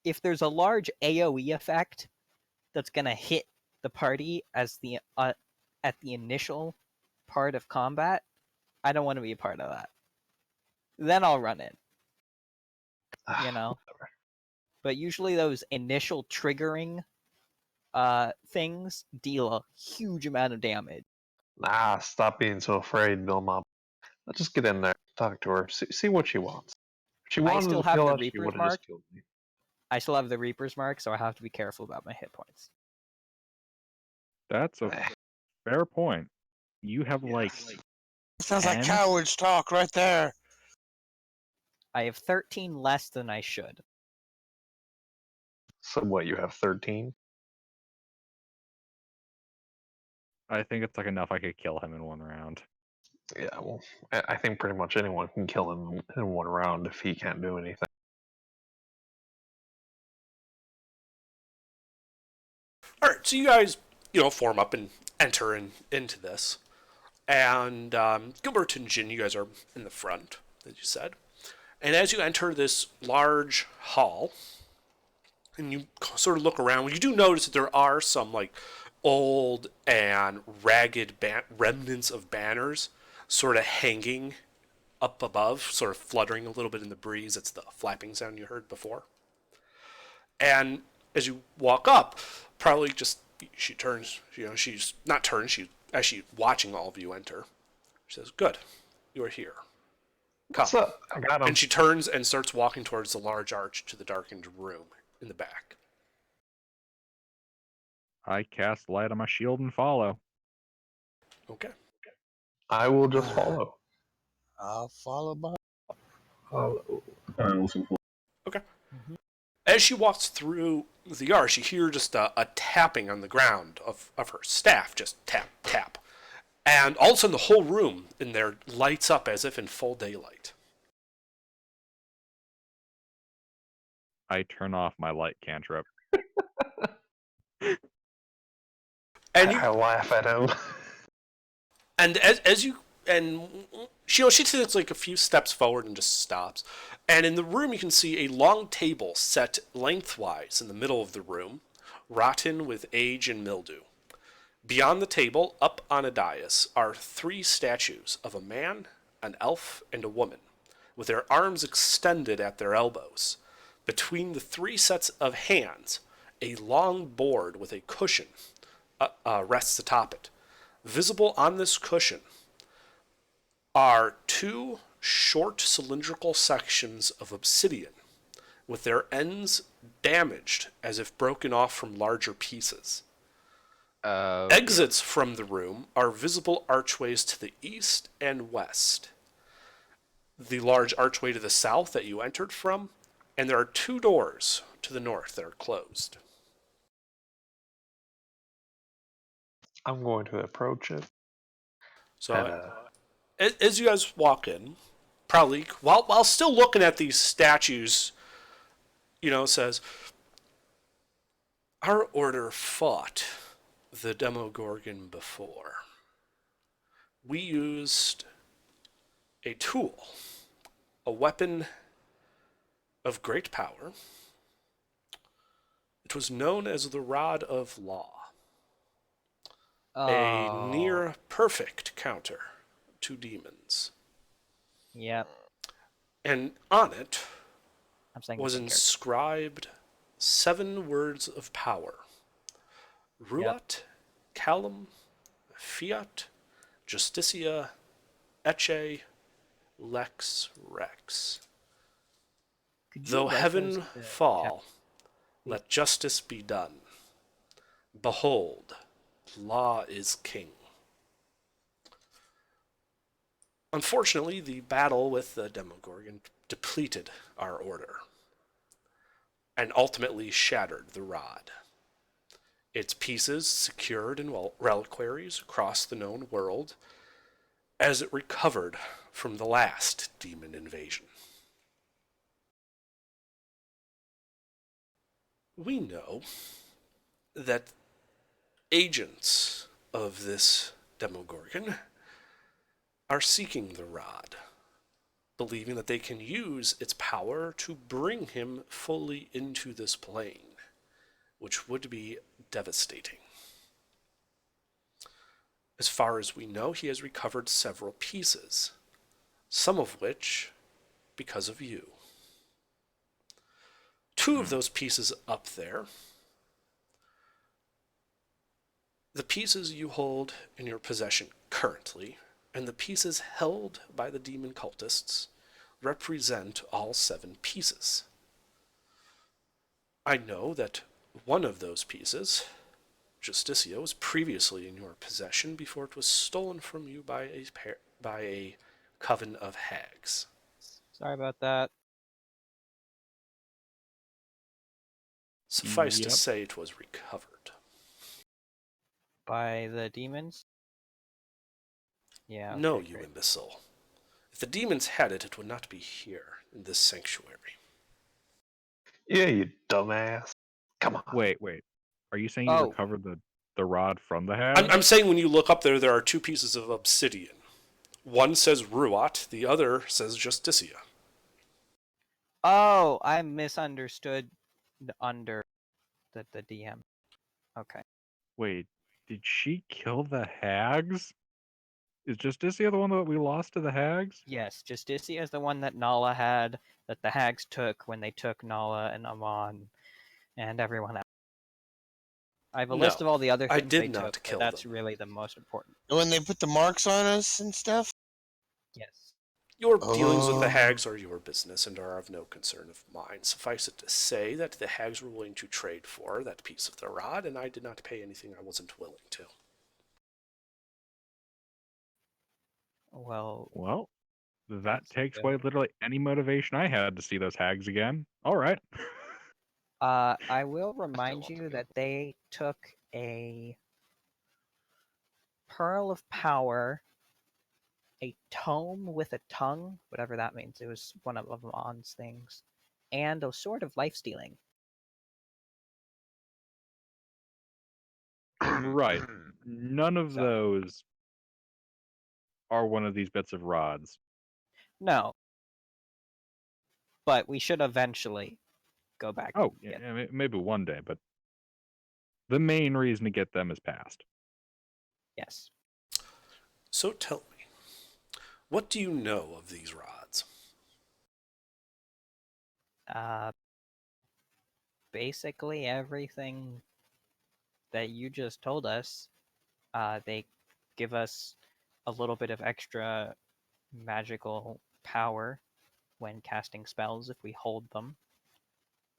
if there's a large AoE effect that's gonna hit the party as the at the initial part of combat, I don't want to be a part of that. Then I'll run it. You know. Whatever. But usually those initial triggering things deal a huge amount of damage. Nah, stop being so afraid, Bill Mom. Let's just get in there, talk to her, see what she wants. If she wanted still to have kill the us, she Reaper's would have mark. just killed me. I still have the Reaper's Mark, so I have to be careful about my hit points. That's a fair point. You have like Sounds like 10? cowards talk right there. I have 13 less than I should. So what? You have 13. I think it's like enough I could kill him in one round. Yeah. Well, I think pretty much anyone can kill him in one round if he can't do anything. All right, so you guys, form up and enter into this. And Gilbert and Jin, you guys are in the front, as you said. And as you enter this large hall, and you sort of look around, you do notice that there are some like old and ragged remnants of banners sort of hanging up above, sort of fluttering a little bit in the breeze. It's the flapping sound you heard before. And as you walk up, probably just she turns, she's not turned, she's actually watching all of you enter. She says, "Good, you are here. Come." What's up? I got him. And she turns and starts walking towards the large arch to the darkened room in the back. I cast light on my shield and follow. Okay. I will just follow. I'll follow by. Follow. I also follow. Okay. As she walks through the arch, you hear just a tapping on the ground of her staff, just tap, tap. And all of a sudden the whole room in there lights up as if in full daylight. I turn off my light cantrip. And I laugh at him. And as you she takes like a few steps forward and just stops. And in the room you can see a long table set lengthwise in the middle of the room, rotten with age and mildew. Beyond the table, up on a dais, are 3 statues of a man, an elf, and a woman, with their arms extended at their elbows. Between the 3 sets of hands, a long board with a cushion rests atop it. Visible on this cushion are 2 short cylindrical sections of obsidian, with their ends damaged as if broken off from larger pieces. Exits from the room are visible archways to the east and west. The large archway to the south that you entered from, and there are 2 doors to the north that are closed. I'm going to approach it. So as you guys walk in, probably while still looking at these statues, it says, "Our order fought the Demogorgon before. We used a tool, a weapon of great power. It was known as the Rod of Law. A near perfect counter to demons. Yep. And on it I'm saying was inscribed 7 words of power. Ruat, Calum, Fiat, Justitia, Ecce, Lex, Rex. Though heaven fall, let justice be done. Behold, law is king." Unfortunately, the battle with the Demogorgon depleted our order and ultimately shattered the rod. Its pieces secured in reliquaries across the known world as it recovered from the last demon invasion. We know that agents of this Demogorgon are seeking the rod, believing that they can use its power to bring him fully into this plane, which would be devastating. As far as we know, he has recovered several pieces, some of which because of you. 2 of those pieces up there, the pieces you hold in your possession currently, and the pieces held by the demon cultists, represent all 7 pieces. I know that one of those pieces Justicia was previously in your possession before it was stolen from you by a coven of hags. Sorry about that. Suffice to Yep. say, it was recovered. By the demons? Yeah. No, okay, you great. imbecile. If the demons had it, it would not be here, in this sanctuary. Yeah, you dumbass. Come on. Wait. Are you saying you Oh. recovered the rod from the hag? I'm saying when you look up there are two pieces of obsidian. One says Ruat, the other says Justicia. Oh, I misunderstood under the DM. Okay. Wait, did she kill the hags? Is Justicia the one that we lost to the hags? Yes, Justicia is the one that Nala had, that the hags took when they took Nala and Amon and everyone else. I have a list No, of all the other I things did they not took, kill but that's them. really the most important. When they put the marks on us and stuff. Yes. Your dealings with the Oh. hags are your business and are of no concern of mine. Suffice it to say that the hags were willing to trade for that piece of the rod, and I did not pay anything I wasn't willing to. Well, Well, that That's takes good. away literally any motivation I had to see those hags again. All right. I will remind want to you go. that they took a Pearl of Power, a tome with a tongue, whatever that means. It was one of Amon's things, and a sword of life stealing. Right. None of So- those are one of these bits of rods. No. But we should eventually go back. Oh, and get yeah, maybe one day, but the main reason to get them is past. Yes. So tell me, what do you know of these rods? Basically everything that you just told us. They give us a little bit of extra magical power when casting spells if we hold them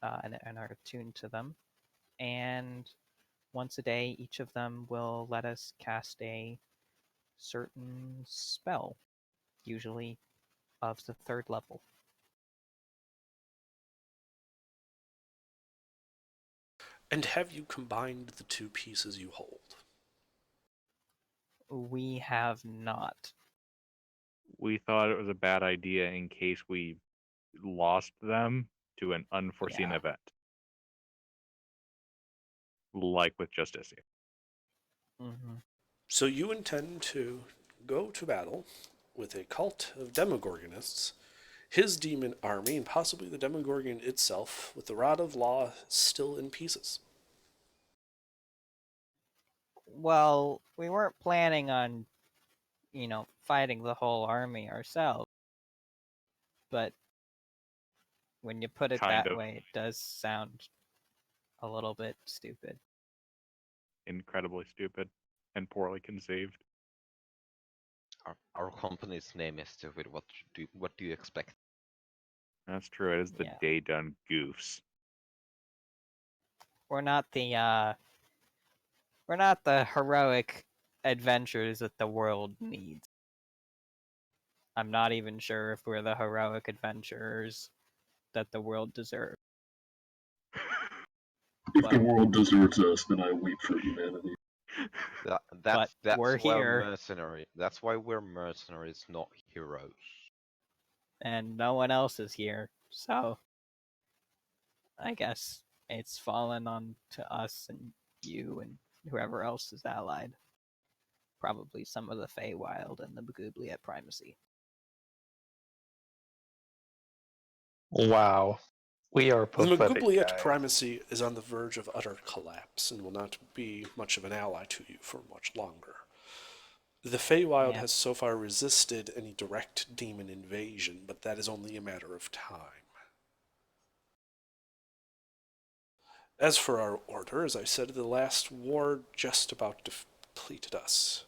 and are attuned to them. And once a day, each of them will let us cast a certain spell, usually of the 3rd level. And have you combined the two pieces you hold? We have not. We thought it was a bad idea in case we lost them to an unforeseen Yeah. event. Like with Justicia. Mm-hmm. So you intend to go to battle with a cult of Demogorgonists, his demon army, and possibly the Demogorgon itself, with the Rod of Law still in pieces. Well, we weren't planning on, fighting the whole army ourselves. But when you put it Kind that of. way, it does sound a little bit stupid. Incredibly stupid and poorly conceived. Our company's name is stupid. What do you expect? That's true. It is the Yeah. day done goofs. We're not the heroic adventures that the world needs. I'm not even sure if we're the heroic adventurers that the world deserves. If But- the world deserts us, then I weep for humanity. That's we're why here. mercenary. That's why we're mercenaries, not heroes. And no one else is here, so I guess it's fallen on to us and you and whoever else is allied. Probably some of the Feywild and the Bagoobliet primacy. Wow. We are The pathetic, Magubliet guys. primacy is on the verge of utter collapse and will not be much of an ally to you for much longer. The Feywild Yeah. has so far resisted any direct demon invasion, but that is only a matter of time. As for our order, as I said, the last war just about depleted us.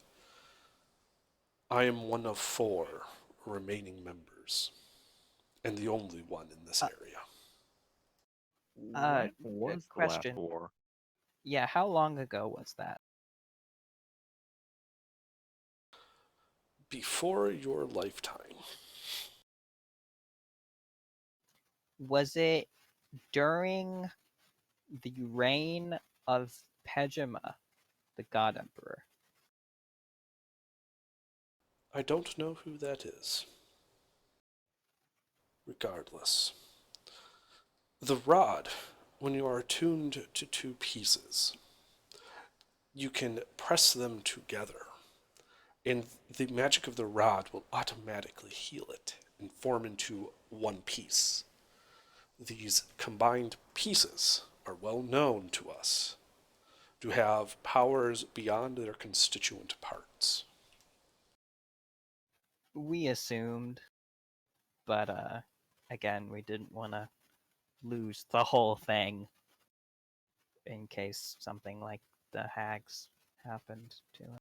I am one of 4 remaining members, and the only one in this area. What was the last question. war? Yeah, how long ago was that? Before your lifetime. Was it during the reign of Pejima, the God Emperor? I don't know who that is. Regardless. The rod, when you are attuned to two pieces, you can press them together, and the magic of the rod will automatically heal it and form into one piece. These combined pieces are well known to us to have powers beyond their constituent parts. We assumed, but again, we didn't want to lose the whole thing in case something like the hags happened to it.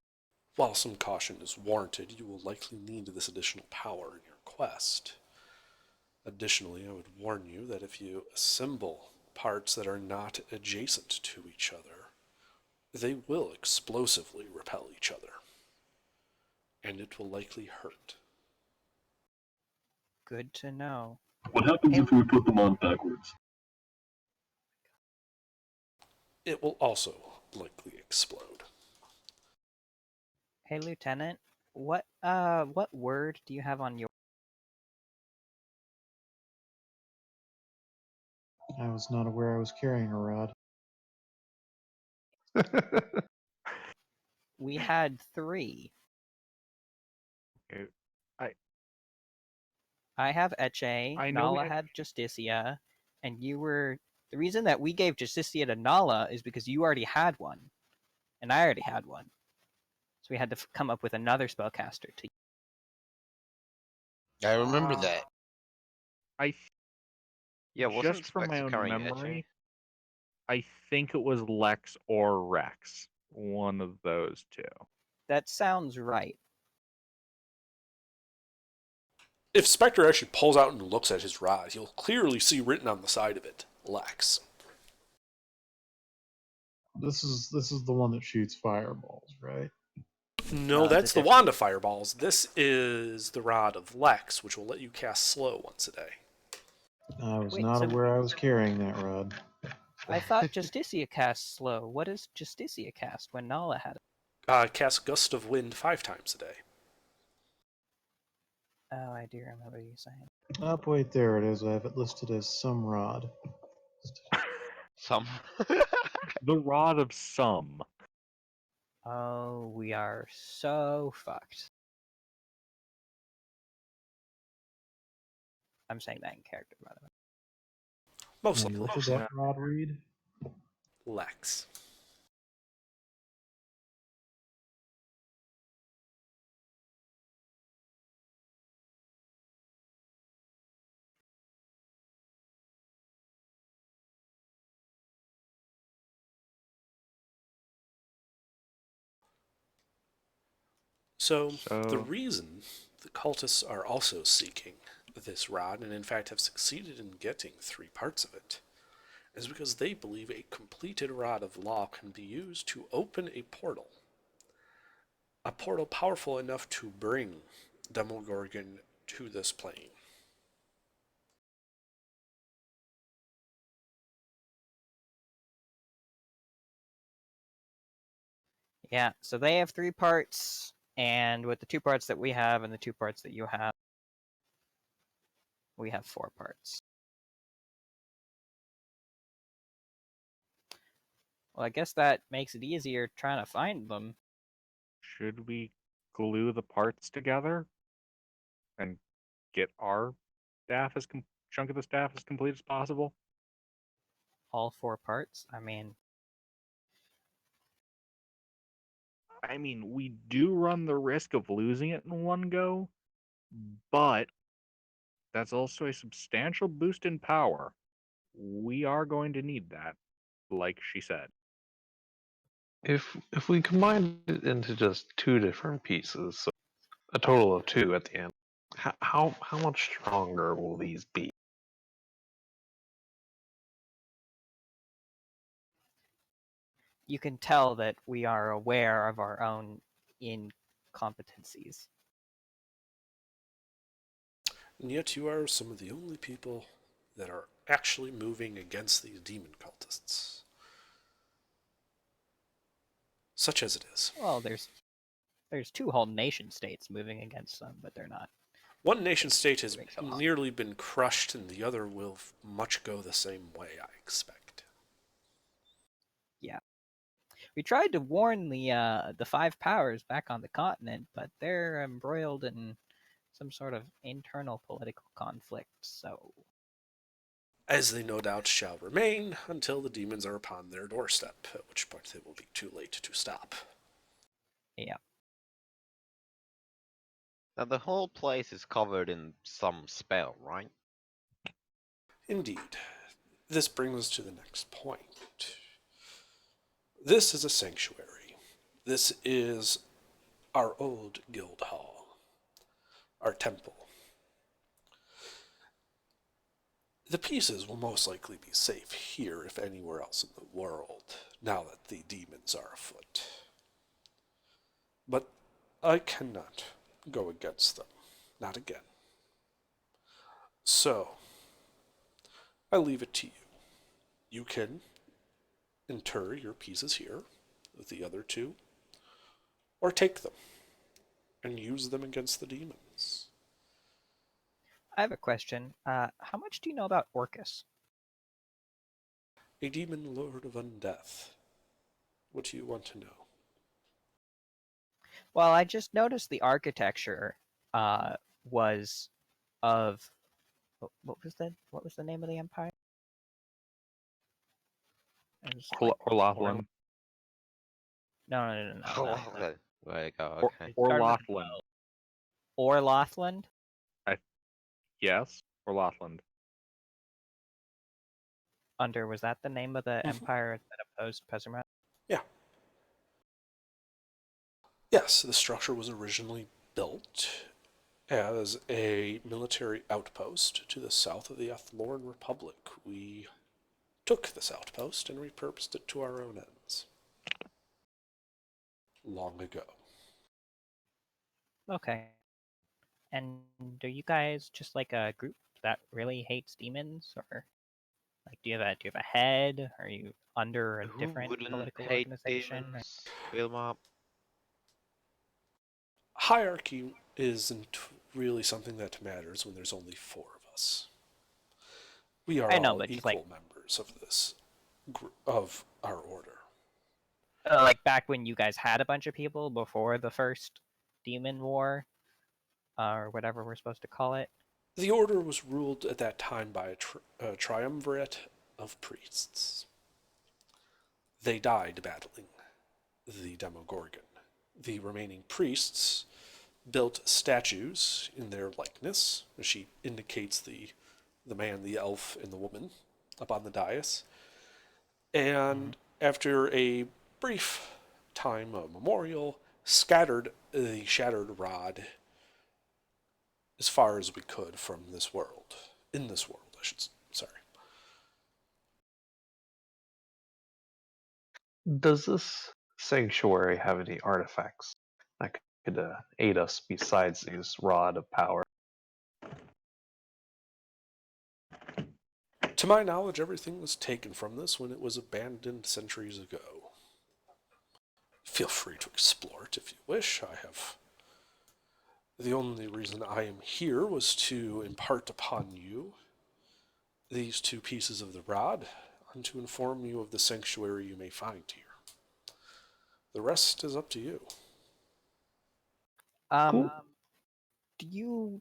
While some caution is warranted, you will likely need this additional power in your quest. Additionally, I would warn you that if you assemble parts that are not adjacent to each other, they will explosively repel each other, and it will likely hurt. Good to know. What happens if we put them on backwards? It will also likely explode. Hey, Lieutenant, what word do you have on your? I was not aware I was carrying a rod. We had 3. Okay, I have Eche, I know we Nala had Justicia, and you were... The reason that we gave Justicia to Nala is because you already had one, and I already had one. So we had to come up with another spellcaster to... I remember that. I Yeah, wasn't just from my Spectre own carrying Etche? memory, I think it was Lex or Rex. One of those two. That sounds right. If Spectre actually pulls out and looks at his rod, he'll clearly see written on the side of it, Lex. This is the one that shoots fireballs, right? No, it's a that's the different- Wand of Fireballs. This is the Rod of Lex, which will let you cast slow once a day. I was Wait, not so- aware I was carrying that rod. I thought Justicia cast slow. What does Justicia cast when Nala had it? Cast Gust of Wind 5 times a day. Oh, I do remember you saying. Up, wait, there it is. I have it listed as some rod. Some. The Rod of Some. Oh, we are so fucked. I'm saying that in character, by the way. Most Hey, likely. what did that rod read? Lex. So, the reason the cultists are also seeking this rod, and in fact have succeeded in getting 3 parts of it, is because they believe a completed Rod of Law can be used to open a portal. A portal powerful enough to bring Demogorgon to this plane. Yeah, so they have 3 parts, and with the 2 parts that we have and the 2 parts that you have, we have 4 parts. Well, I guess that makes it easier trying to find them. Should we glue the parts together and get our staff as chunk of the staff as complete as possible? All 4 parts? I mean, we do run the risk of losing it in one go, but that's also a substantial boost in power. We are going to need that, like she said. If we combine it into just 2 different pieces, so a total of 2 at the end, how much stronger will these be? you can tell that we are aware of our own incompetencies. And yet you are some of the only people that are actually moving against these demon cultists. Such as it is. Well, there's two whole nation states moving against them, but they're not. One nation state has Makes a lot. nearly been crushed, and the other will much go the same way, I expect. We tried to warn the five powers back on the continent, but they're embroiled in some sort of internal political conflict, so... As they no doubt shall remain until the demons are upon their doorstep, at which point it will be too late to stop. Yeah. Now the whole place is covered in some spell, right? Indeed. This brings us to the next point. This is a sanctuary. This is our old guild hall, our temple. The pieces will most likely be safe here, if anywhere else in the world, now that the demons are afoot. But I cannot go against them. Not again. So, I leave it to you. You can inter your pieces here with the other two, or take them and use them against the demons. I have a question. How much do you know about Orcus? A demon lord of undeath. What do you want to know? Well, I just noticed the architecture was of... What was the name of the empire? It was like- Orlothlin. No. Okay. Like, Or, okay. Orlothlin. Orlothland? Yes, Orlothlin. Was that the name of the empire that opposed Pesmerad? Yeah. Yes, the structure was originally built as a military outpost to the south of the Athlorn Republic. We took this outpost and repurposed it to our own ends. Long ago. Okay. And are you guys just like a group that really hates demons, or like do you have a head? Are you under a Who different wouldn't political hate organization? demons, Wilma? Hierarchy isn't really something that matters when there's only 4 of us. We are I know, all but just equal members of this of our order. Like back when you guys had a bunch of people before the first demon war, or whatever we're supposed to call it. The order was ruled at that time by a triumvirate of priests. They died battling the Demogorgon. The remaining priests built statues in their likeness. She indicates the man, the elf, and the woman up on the dais. And after a brief time of memorial, scattered the shattered rod as far as we could from this world. In this world, I should sorry. Does this sanctuary have any artifacts that could aid us besides this rod of power? To my knowledge, everything was taken from this when it was abandoned centuries ago. Feel free to explore it if you wish. The only reason I am here was to impart upon you these 2 pieces of the rod and to inform you of the sanctuary you may find here. The rest is up to you. Cool.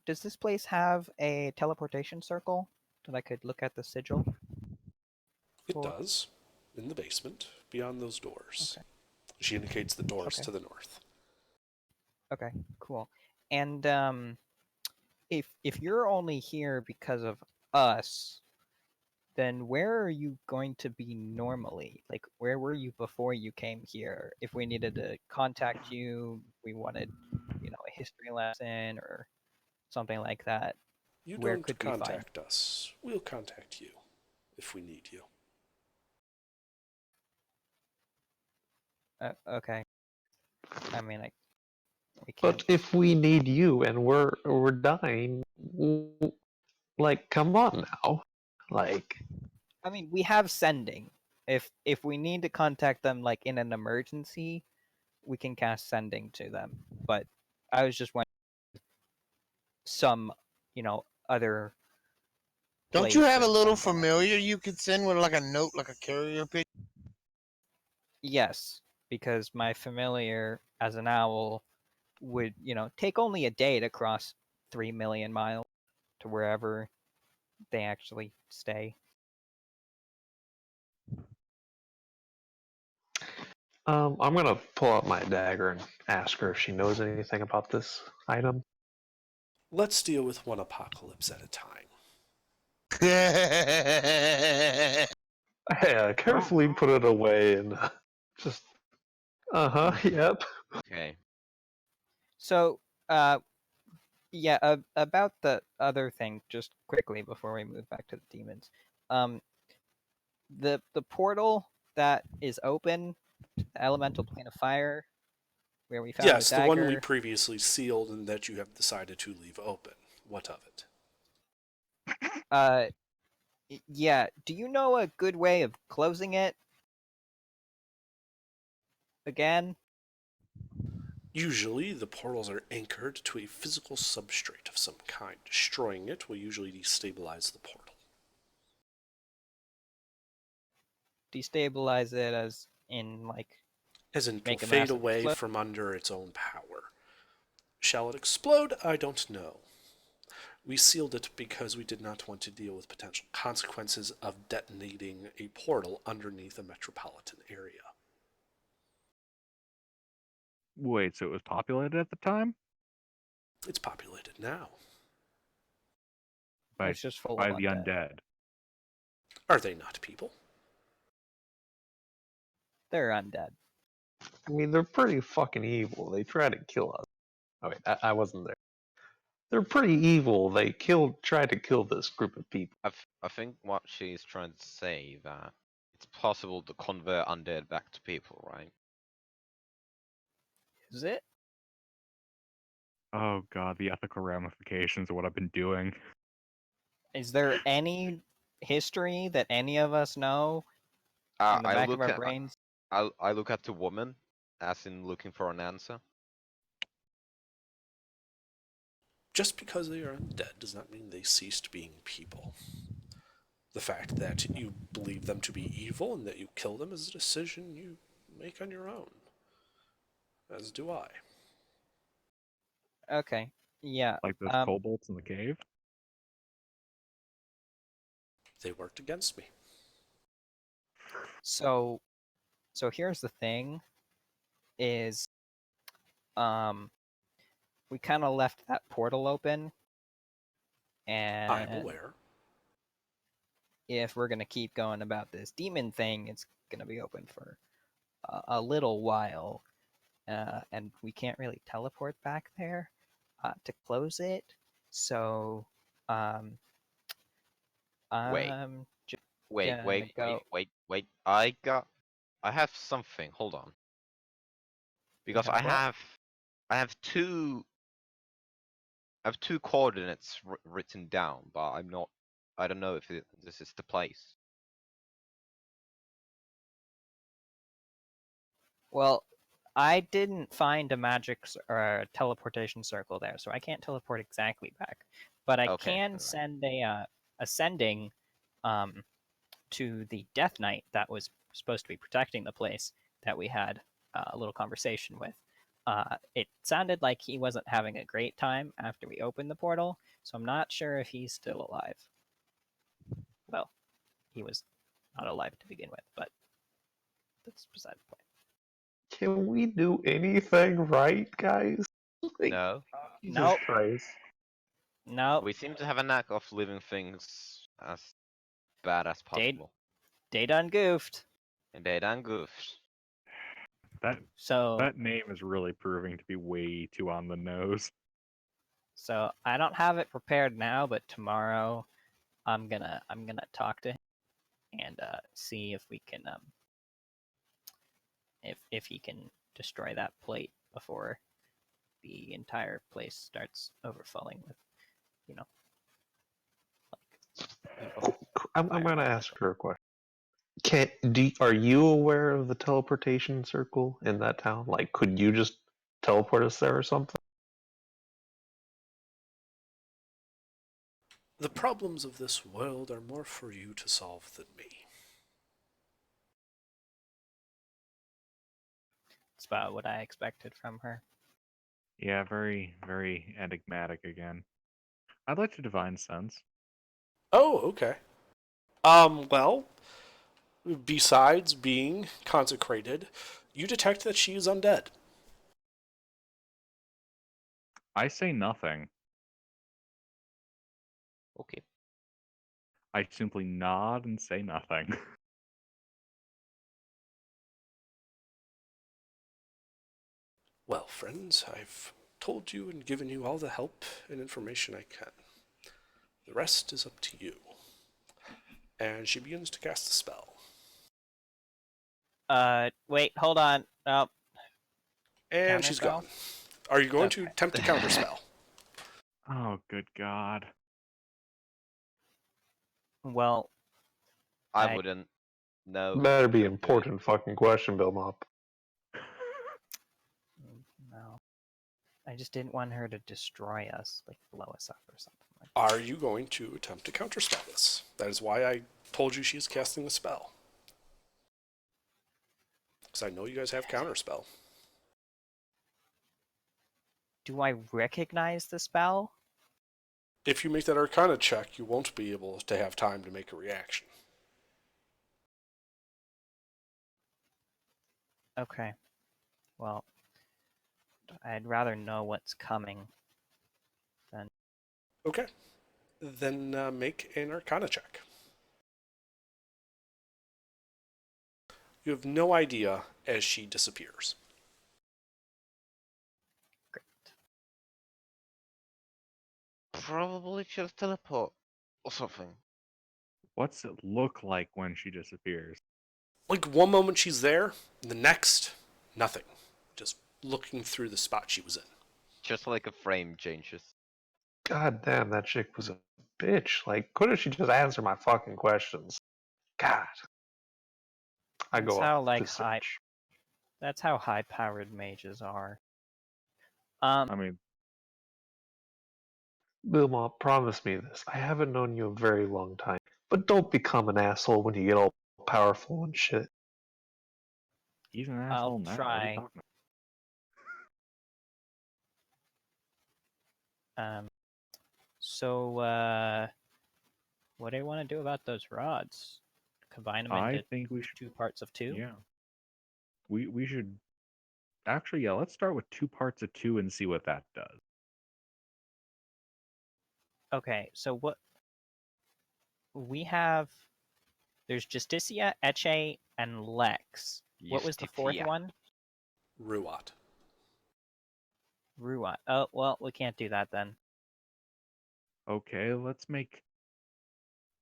Does this place have a teleportation circle that I could look at the sigil? It does, in the basement, beyond those doors. Okay. She indicates the doors Okay. to the north. Okay, cool. And if you're only here because of us, then where are you going to be normally? Like, where were you before you came here? If we needed to contact you, we wanted, a history lesson or something like that. You Where don't could we find contact us. We'll contact you if we need you. Okay. I mean, we But can't. if we need you and we're dying, like, come on now, like. I mean, we have sending. If we need to contact them like in an emergency, we can cast sending to them. But I was just wondering some, other. Don't you have a places little on the- familiar you could send with like a note, like a carrier pigeon? Yes, because my familiar as an owl would, take only a day to cross 3 million miles to wherever they actually stay. I'm gonna pull out my dagger and ask her if she knows anything about this item. Let's deal with one apocalypse at a time. Yeah, carefully put it away and just. Yep. Okay. So, yeah, about the other thing, just quickly before we move back to the demons. The portal that is open to the elemental plane of fire, where we found Yes, the the dagger. one we previously sealed and that you have decided to leave open. What of it? Yeah. Do you know a good way of closing it? Again? Usually, the portals are anchored to a physical substrate of some kind. Destroying it will usually destabilize the portal. Destabilize it as in, like, As in, it will make a fade massive away explosion? from under its own power. Shall it explode? I don't know. We sealed it because we did not want to deal with potential consequences of detonating a portal underneath a metropolitan area. Wait, so it was populated at the time? It's populated now. By, It's just full by of the undead. Are they not people? They're undead. I mean, they're pretty fucking evil. They try to kill us. Oh wait, I wasn't there. They're pretty evil. They tried to kill this group of people. I think what she's trying to say that it's possible to convert undead back to people, right? Is it? Oh god, the ethical ramifications of what I've been doing. Is there any history that any of us know in the I back of look our at brains? I look at the woman, as in looking for an answer. Just because they are undead does not mean they ceased being people. The fact that you believe them to be evil and that you kill them is a decision you make on your own. As do I. Okay. Yeah. Like those kobolds in the cave. They worked against me. So here's the thing is we kind of left that portal open, and I'm aware. if we're going to keep going about this demon thing, it's going to be open for a little while, and we can't really teleport back there to close it. So Wait. I'm just Wait, gonna wait, go. wait. I have something. Hold on. Because have what? I have two coordinates written down, but I don't know if this is the place. Well, I didn't find a magic or a teleportation circle there, so I can't teleport exactly back. But I Okay, can alright. send a sending to the Death Knight that was supposed to be protecting the place that we had a little conversation with. It sounded like he wasn't having a great time after we opened the portal, so I'm not sure if he's still alive. Well, he was not alive to begin with, but that's beside the point. Can we do anything right, guys? Like, No. Jesus Nope. Christ. No. We seem to have a knack of leaving things as bad as possible. They done goofed. And they done goofs. So That name is really proving to be way too on the nose. So I don't have it prepared now, but tomorrow I'm gonna talk to him and see if we can if he can destroy that plate before the entire place starts overflowing with, you know, like evil. I'm fire gonna elemental. ask her a question. Are you aware of the teleportation circle in that town? Like, could you just teleport us there or something? The problems of this world are more for you to solve than me. It's about what I expected from her. Yeah, very, very enigmatic again. I'd like to divine sense. Oh, okay. Well, besides being consecrated, you detect that she is undead. I say nothing. Okay. I simply nod and say nothing. Well, friends, I've told you and given you all the help and information I can. The rest is up to you. And she begins to cast a spell. Wait, hold on. Oh, And she's gone. Are you going to Okay. attempt to counterspell? Oh, good God. well, I I- wouldn't. No. Better be don't do it. important fucking question, Bill Mop. no. I just didn't want her to destroy us, like blow us up or something like Are you going to attempt to counterspell this? That is why I told you she's casting the spell. Because I know you guys have counterspell. Do I recognize the spell? If you make that Arcana check, you won't be able to have time to make a reaction. Okay. Well, I'd rather know what's coming than. Okay. Then make an Arcana check. You have no idea as she disappears. Great. Probably just teleport or something. What's it look like when she disappears? Like one moment she's there, the next, nothing. Just looking through the spot she was in. Just like a frame changes. God damn, that chick was a bitch. Like, couldn't she just answer my fucking questions? God. I That's go how, up like, to search. That's how high-powered mages are. I mean, Bill Mop, promise me this. I haven't known you a very long time. But don't become an asshole when you get all powerful and shit. he's an I'll asshole now. What are you try. talking So, what do you want to do about those rods? Combine them about? into I think we should. 2 parts of 2? Yeah. We should. Actually, yeah, let's start with 2 parts of 2 and see what that does. Okay, so what we have, there's Justicia, Eche, and Lex. What was the 4th Justitia. one? Ruat. Ruat. Oh, well, we can't do that then. Okay, let's make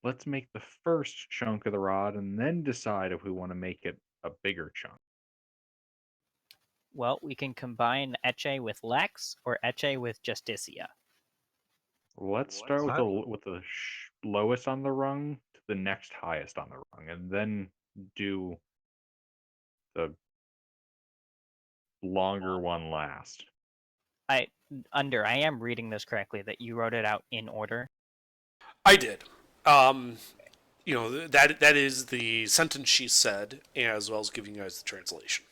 the first chunk of the rod and then decide if we want to make it a bigger chunk. Well, we can combine Eche with Lex or Eche with Justicia. Let's start with the lowest on the rung to the next highest on the rung, and then do the longer one last. I am reading this correctly that you wrote it out in order. I did. You know, that is the sentence she said, as well as giving you guys the translation.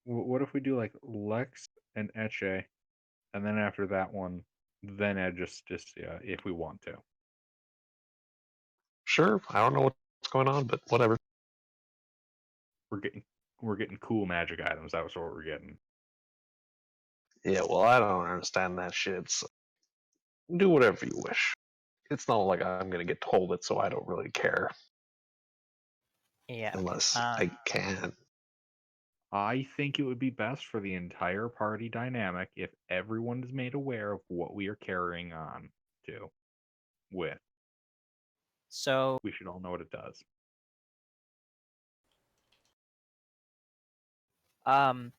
What if we do like Lex and Eche, and then after that one, then add Justicia if we want to. Sure, I don't know what's going on, but whatever. We're getting cool magic items. That was what we're getting. Yeah, well, I don't understand that shit, so do whatever you wish. It's not like I'm gonna get told it, so I don't really care. Yeah. Unless I can. I think it would be best for the entire party dynamic if everyone is made aware of what we are carrying on to with. So We should all know what it does. I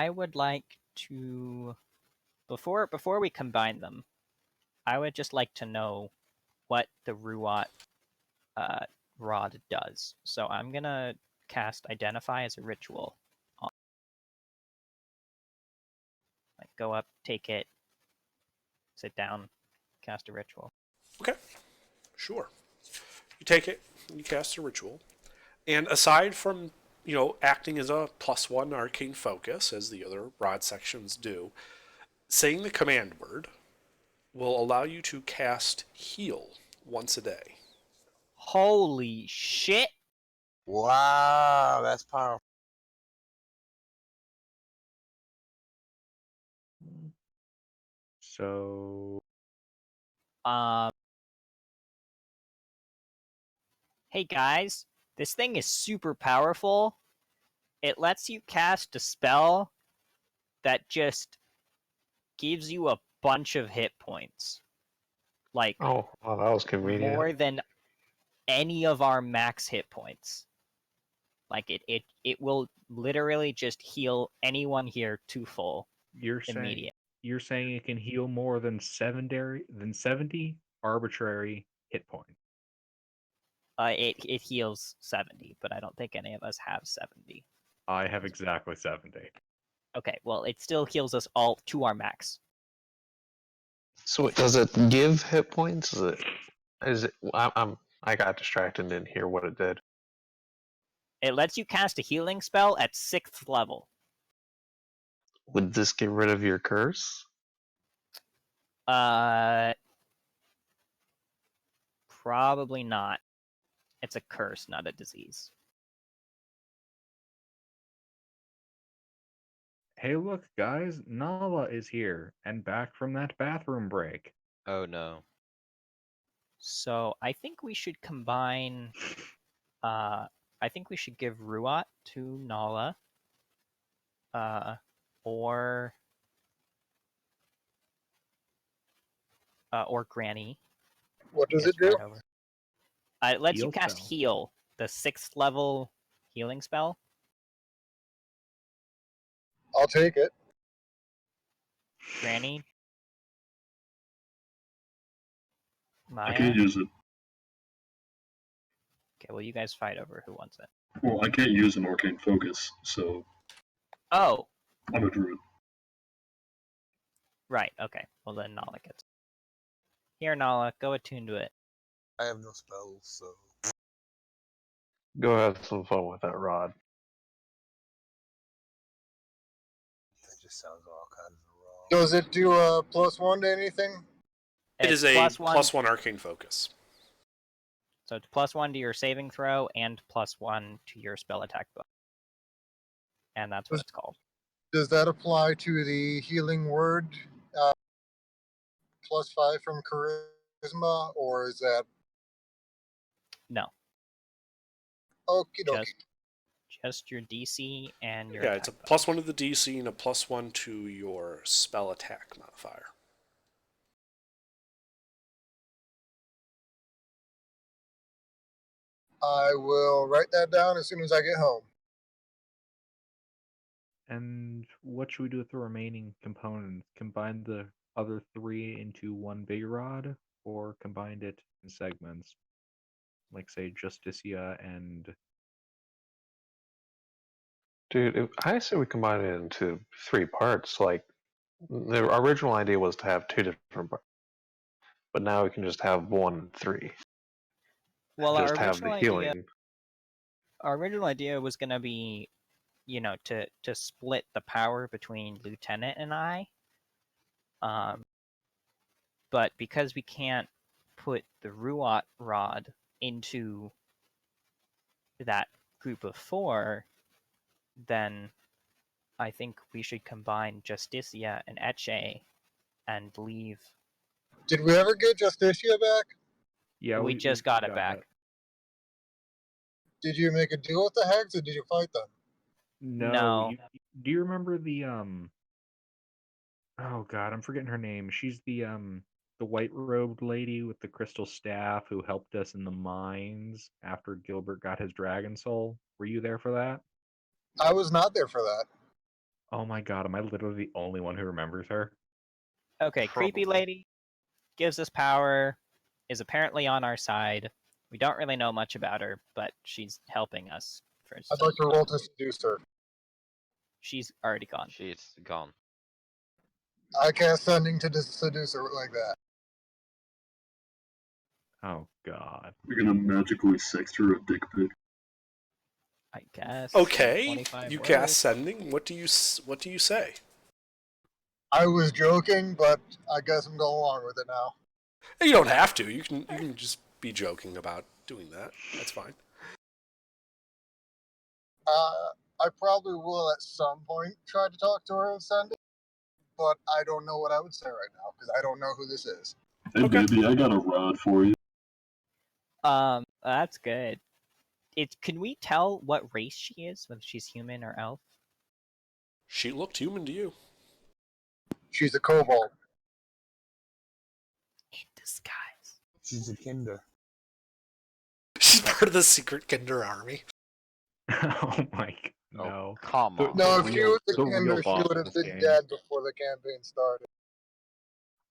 would like to before we combine them, I would just like to know what the Ruat rod does. So I'm gonna cast Identify as a ritual. Like go up, take it, sit down, cast a ritual. Okay, sure. You take it, you cast a ritual, and aside from acting as a +1 arcane focus, as the other rod sections do, saying the command word will allow you to cast Heal once a day. Holy shit! Wow, that's powerful. So Hey guys, this thing is super powerful. It lets you cast a spell that just gives you a bunch of hit points. Like Oh, wow, that was convenient. more than any of our max hit points. Like it will literally just heal anyone here to full you're saying immediate. you're saying it can heal more than 70 arbitrary hit points. It heals 70, but I don't think any of us have 70. I have exactly 70. Okay, well it still heals us all to our max. So does it give hit points? Is it? I got distracted and didn't hear what it did. It lets you cast a healing spell at 6th level. Would this get rid of your curse? Probably not. It's a curse, not a disease. Hey, look, guys, Nala is here and back from that bathroom break. Oh no. So I think we should combine. I think we should give Ruat to Nala. Or Granny. What does Yes, it do? right over. It lets you Heal cast spell. Heal, the 6th level healing spell. I'll take it. Granny. I Maya. can't use it. Okay, well you guys fight over who wants it. Well, I can't use an arcane focus, so Oh, I'm a druid. right. Okay. Well then Nala gets it. Here, Nala, go attune to it. I have no spells, so Go have some fun with that rod. that just sounds all kinds of wrong. Does it do a +1 to anything? It It's is a +1, +1 arcane focus. so it's +1 to your saving throw and +1 to your spell attack bonus. And that's what it's called. Does that apply to the healing word +5 from charisma, or is that No, okie dokie? just your DC and your Yeah, it's a attack bonus. +1 to the DC and a +1 to your spell attack modifier. I will write that down as soon as I get home. And what should we do with the remaining components? Combine the other 3 into one big rod, or combine it in segments? Like, say, Justicia and... Dude, I say we combine it into 3 parts. Like, the original idea was to have 2 different parts. But now we can just have 1, 3. Well, Just have the healing. Our original idea was going to be, to split the power between Lieutenant and I. But because we can't put the Ruat rod into that group of 4, then I think we should combine Justicia and Etche and leave. Did we ever get Justicia back? Yeah, we just got it back. Did you make a deal with the hags, or did you fight them? No. Do you remember the Oh god, I'm forgetting her name. She's the the white-robed lady with the crystal staff who helped us in the mines after Gilbert got his dragon soul? Were you there for that? I was not there for that. Oh my god, am I literally the only one who remembers her? Okay, creepy Probably. lady gives us power, is apparently on our side. We don't really know much about her, but she's helping us for I'd some. like to roll to seduce her. She's already gone. She's gone. I cast sending to seduce her like that. Oh god. You're gonna magically sex her a dick pic. I guess. Okay, 25 you words. cast sending. What do you say? I was joking, but I guess I'm going along with it now. You don't have to. You can just be joking about doing that. That's fine. I probably will at some point try to talk to her and send it, but I don't know what I would say right now because I don't know who this is. Hey Okay. baby, I got a rod for you. That's good. Can we tell what race she is, whether she's human or elf? She looked human to you. She's a kobold. In disguise. She's a kinder. She's part of the secret Kinder army. Oh my god. Oh, No. come The- on. No, the if she real- was a the real kinder, she boss would of have this been game. dead before the campaign started.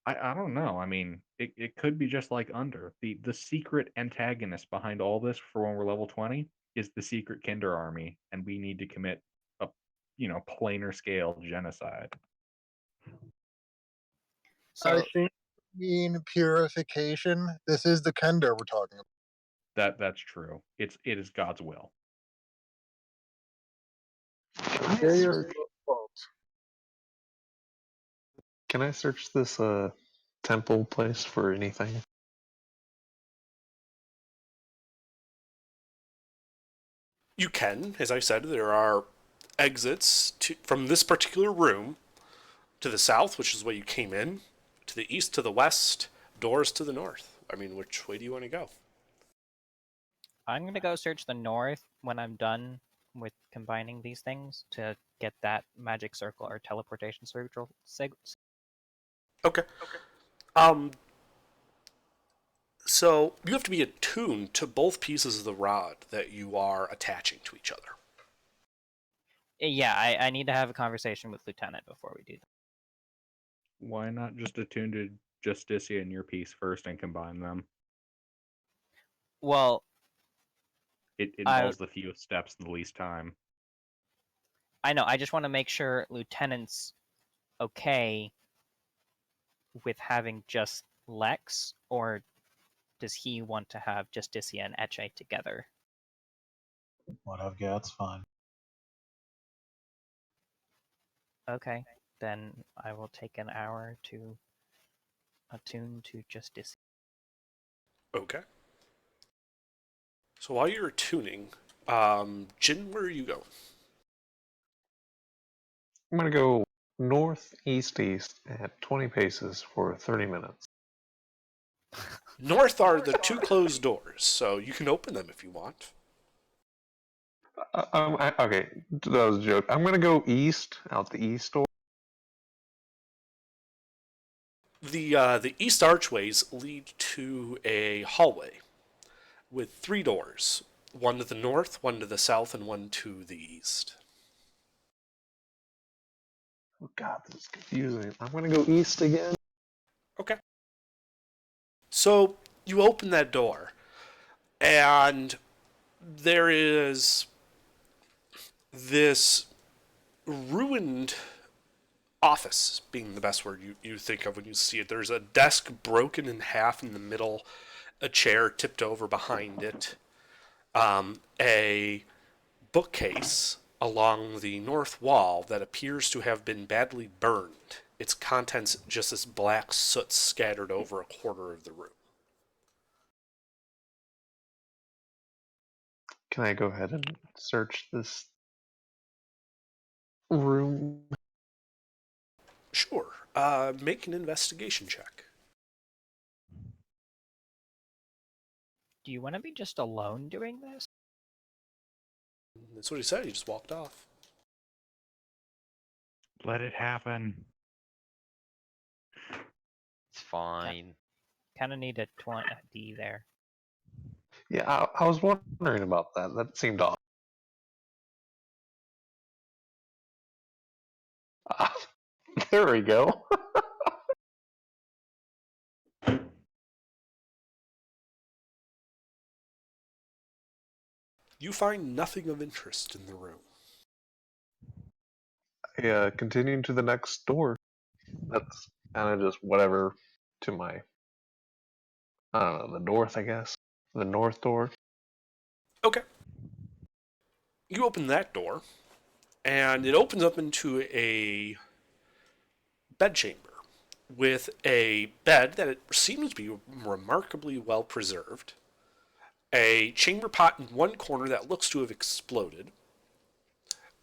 I don't know. I mean, it could be just like Under. The secret antagonist behind all this for when we're level 20 is the secret Kinder army, and we need to commit a planar scale genocide. So I think mean purification. This is the Kender we're talking about. That's true. It is God's will. Can I search this temple place for anything? You can, as I said, there are exits from this particular room to the south, which is where you came in, to the east, to the west, doors to the north. I mean, which way do you want to go? I'm gonna go search the north when I'm done with combining these things to get that magic circle or teleportation circle. Okay. So you have to be attuned to both pieces of the rod that you are attaching to each other. Yeah, I need to have a conversation with Lieutenant before we do that. Why not just attune to Justicia and your piece first and combine them? Well, It involves the fewest steps and the least time. I know. I just want to make sure Lieutenant's okay with having just Lex, or does he want to have Justicia and Eche together? What I've got's fine. Okay, then I will take an hour to attune to Justicia. Okay. So while you're tuning, Jin, where are you going? I'm gonna go north, east, east at 20 paces for 30 minutes. North are the two closed doors, so you can open them if you want. Okay, that was a joke. I'm gonna go east, out the east door. The east archways lead to a hallway with 3 doors. One to the north, one to the south, and one to the east. Oh god, this is confusing. I'm gonna go east again. Okay. So you open that door, and there is this ruined office, being the best word you think of when you see it. There's a desk broken in half in the middle, a chair tipped over behind it, a bookcase along the north wall that appears to have been badly burned. Its contents just this black soot scattered over a quarter of the room. Can I go ahead and search this room? Sure. Make an investigation check. Do you want to be just alone doing this? That's what he said. He just walked off. Let it happen. It's fine. Kind of need a 20D there. Yeah, I was wondering about that. That seemed odd. Ah, there we go. You find nothing of interest in the room. Yeah, continuing to the next door. That's kind of just whatever to my, I don't know, the north, I guess. The north door. Okay. You open that door, and it opens up into a bedchamber with a bed that it seems to be remarkably well preserved, a chamber pot in one corner that looks to have exploded,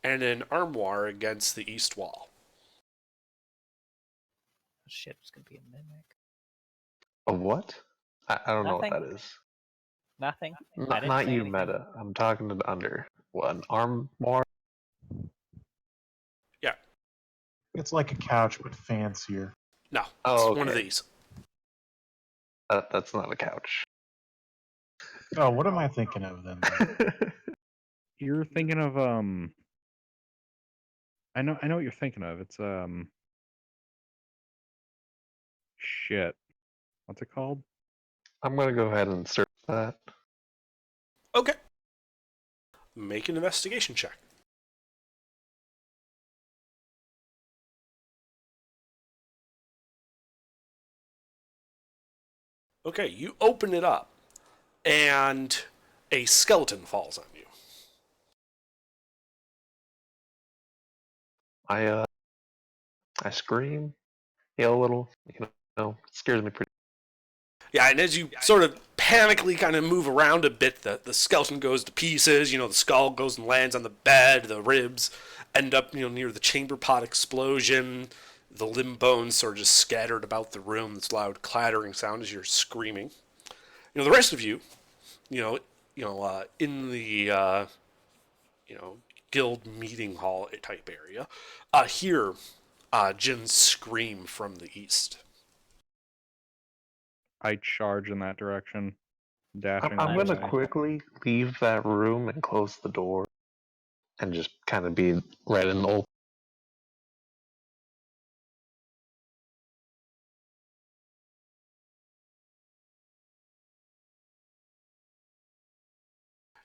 and an armoire against the east wall. Shit, it's gonna be a mimic. A what? I don't know what Nothing. that is. Nothing. I Not, didn't not say you, anything. Meta. I'm talking to the under. What, an armoire? Yeah. It's like a couch, but fancier. No, it's Oh, one of okay. these. That's not a couch. Oh, what am I thinking of then? You're thinking of I know what you're thinking of. It's shit. What's it called? I'm gonna go ahead and search that. Okay. Make an investigation check. Okay, you open it up, and a skeleton falls on you. I scream, yell a little, you know, it scares me pretty. Yeah, and as you sort of panically kind of move around a bit, the skeleton goes to pieces. You know, the skull goes and lands on the bed. The ribs end up, near the chamber pot explosion. The limb bones sort of just scattered about the room. This loud clattering sound as you're screaming. The rest of you, in the guild meeting hall type area, hear Jin scream from the east. I charge in that direction, dashing. I'm that gonna way. quickly leave that room and close the door, and just kind of be right in the old.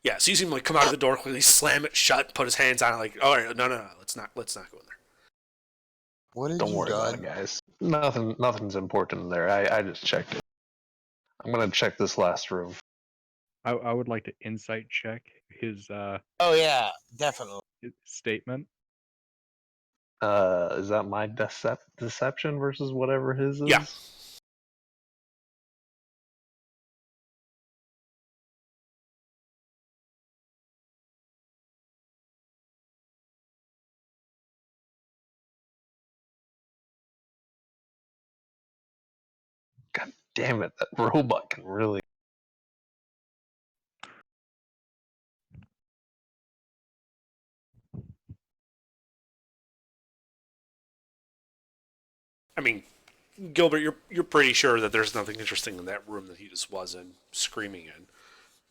Yeah, so you see him come out of the door quickly, slam it shut, put his hands on it, like, all right, no, let's not go in there. What have Don't you worry about done? it, guys. Nothing's important in there. I just checked it. I'm gonna check this last room. I would like to insight check his Oh yeah, definitely. statement. Is that my deception versus whatever his is? Yeah. God damn it, that robot can really. I mean, Gilbert, you're pretty sure that there's nothing interesting in that room that he just was in, screaming in.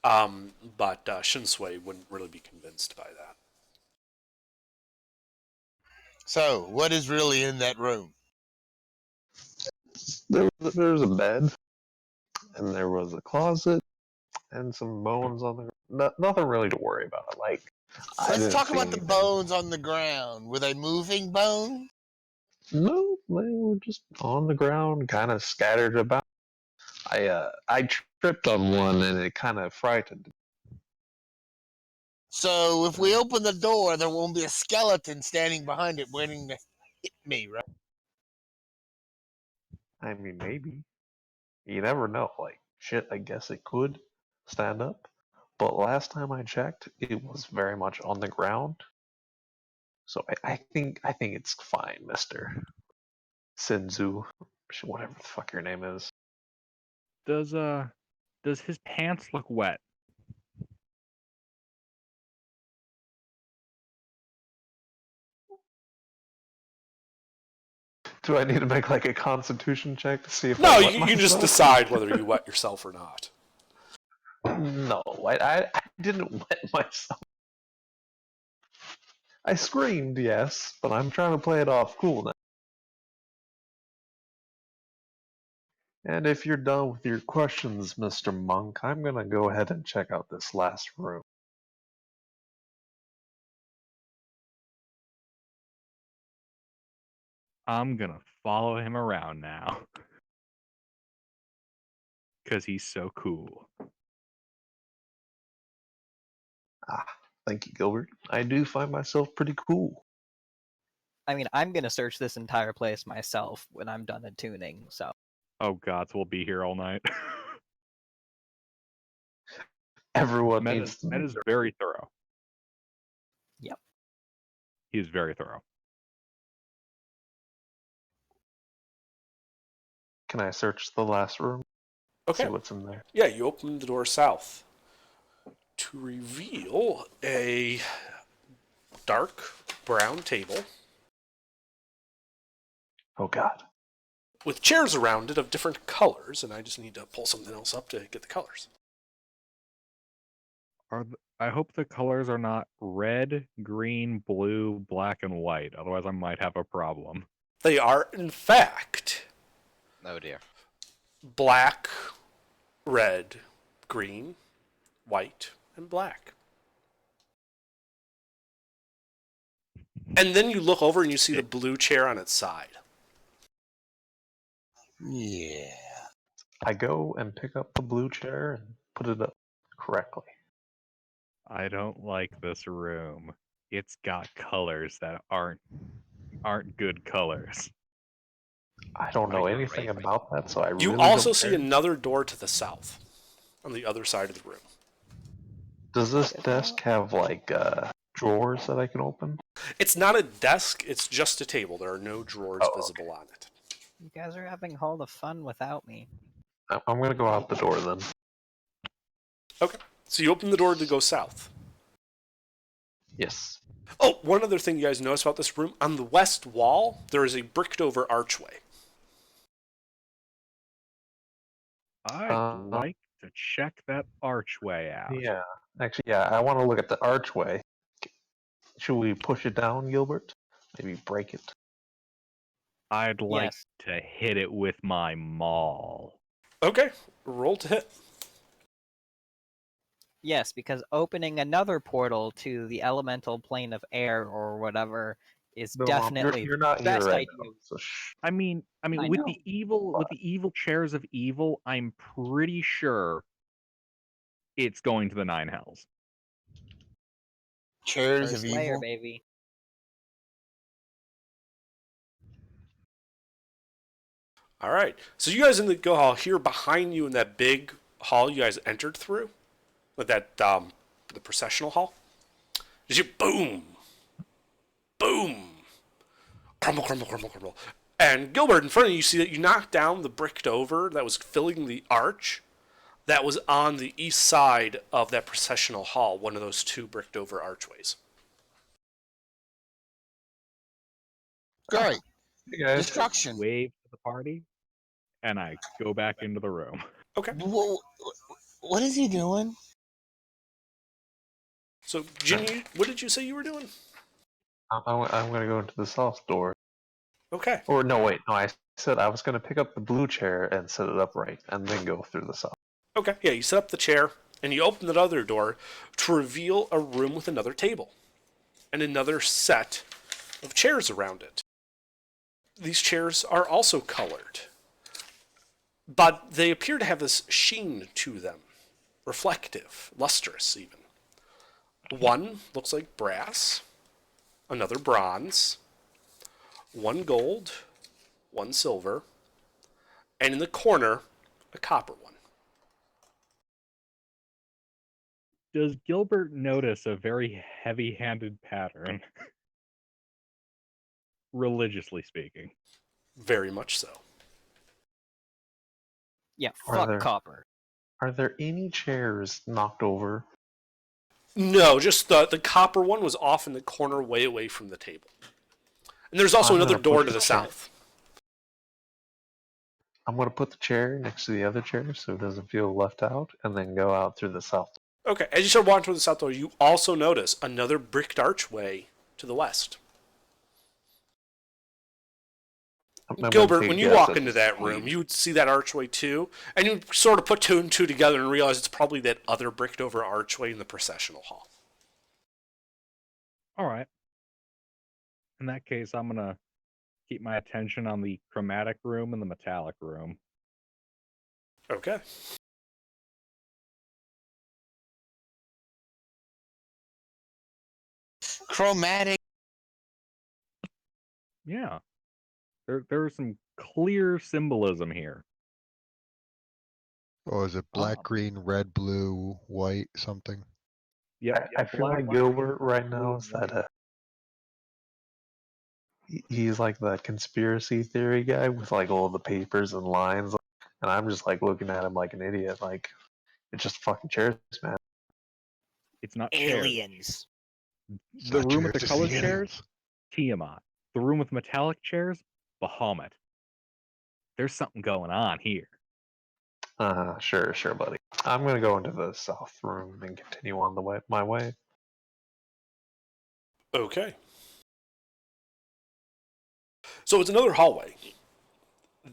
But Shinsui wouldn't really be convinced by that. So, what is really in that room? There's a bed, and there was a closet, and some bones on the. Nothing really to worry about. Like, I Let's didn't talk see about the anything. bones on the ground. Were they moving bones? No, they were just on the ground, kind of scattered about. I tripped on one, and it kind of frightened me. So, if we open the door, there won't be a skeleton standing behind it waiting to hit me, right? I mean, maybe. You never know. Like, shit, I guess it could stand up. But last time I checked, it was very much on the ground. So I think it's fine, Mister Senzu, whatever the fuck your name is. Does his pants look wet? Do I need to make like a constitution check to see if No, I wet you just myself? decide whether you wet yourself or not. No, I didn't wet myself. I screamed, yes, but I'm trying to play it off cool now. And if you're done with your questions, Mr. Monk, I'm gonna go ahead and check out this last room. I'm gonna follow him around now. Because he's so cool. Ah, thank you, Gilbert. I do find myself pretty cool. I mean, I'm gonna search this entire place myself when I'm done attuning, so. Oh gods, we'll be here all night. Everyone Matt needs to is very thorough. Yep. He is very thorough. Can I search the last room? Okay. See what's in there. Yeah, you open the door south to reveal a dark brown table Oh god. with chairs around it of different colors, and I just need to pull something else up to get the colors. I hope the colors are not red, green, blue, black, and white. Otherwise, I might have a problem. They are, in fact, Oh dear. black, red, green, white, and black. And then you look over and you see the blue chair on its side. Yeah. I go and pick up the blue chair and put it up correctly. I don't like this room. It's got colors that aren't good colors. I don't know Right, anything right. about that, so I really You don't also see care. another door to the south, on the other side of the room. Does this desk have like drawers that I can open? It's not a desk, it's just a table. There are no drawers visible on it. You guys are having all the fun without me. I'm gonna go out the door then. Okay, so you open the door to go south. Yes. Oh, one other thing you guys notice about this room, on the west wall, there is a bricked over archway. I'd like to check that archway out. Yeah. Actually, yeah, I want to look at the archway. Should we push it down, Gilbert? Maybe break it? I'd like Yes. to hit it with my maul. Okay, roll to hit. Yes, because opening another portal to the elemental plane of air or whatever is No, Mom, definitely you're not the here best right idea. now, so shh. I mean, I with know. the evil chairs of evil, I'm pretty sure it's going to the Nine Hells. Chairs First of layer, evil. baby. All right, so you guys in the go hall here behind you in that big hall you guys entered through, with that the processional hall. Did you boom, boom, crumble, crumble, crumble, crumble, and Gilbert in front of you see that you knocked down the bricked over that was filling the arch, that was on the east side of that processional hall, one of those two bricked over archways. Great. Hey guys. Destruction. Wave to the party, and I go back into the room. Okay. What is he doing? So, Ginny, what did you say you were doing? I'm gonna go into the south door. Okay. Or no, wait, no. I said I was gonna pick up the blue chair and set it upright, and then go through the south. Okay, yeah, you set up the chair, and you open the other door to reveal a room with another table, and another set of chairs around it. These chairs are also colored, but they appear to have this sheen to them, reflective, lustrous even. One looks like brass, another bronze, one gold, one silver, and in the corner, a copper one. Does Gilbert notice a very heavy-handed pattern? Religiously speaking. Very much so. Yeah, Are fuck there- copper. Are there any chairs knocked over? No, just the copper one was off in the corner way away from the table. And there's also I'm another gonna door push to the the chair. south. I'm gonna put the chair next to the other chair so it doesn't feel left out, and then go out through the south. Okay, as you start walking toward the south door, you also notice another bricked archway to the west. I'm gonna Gilbert, take when a you guess walk at into the that speed. room, you would see that archway too, and you sort of put two and two together and realize it's probably that other bricked over archway in the processional hall. All right. In that case, I'm gonna keep my attention on the chromatic room and the metallic room. Okay. Chromatic. Yeah. There's some clear symbolism here. Or is it black, Um, green, red, blue, white, something? Yep. I feel black, like white, Gilbert right now blue, is that he's like the conspiracy theory guy with like all the papers and lines, and I'm just like looking at him like an idiot. Like it's just fucking chairs, man. It's not chairs. Aliens. It's The not room with the chairs, it's colored aliens. chairs, Tiamat. The room with metallic chairs, Bahamut. There's something going on here. Sure, buddy. I'm gonna go into the south room and continue on my way. Okay. So it's another hallway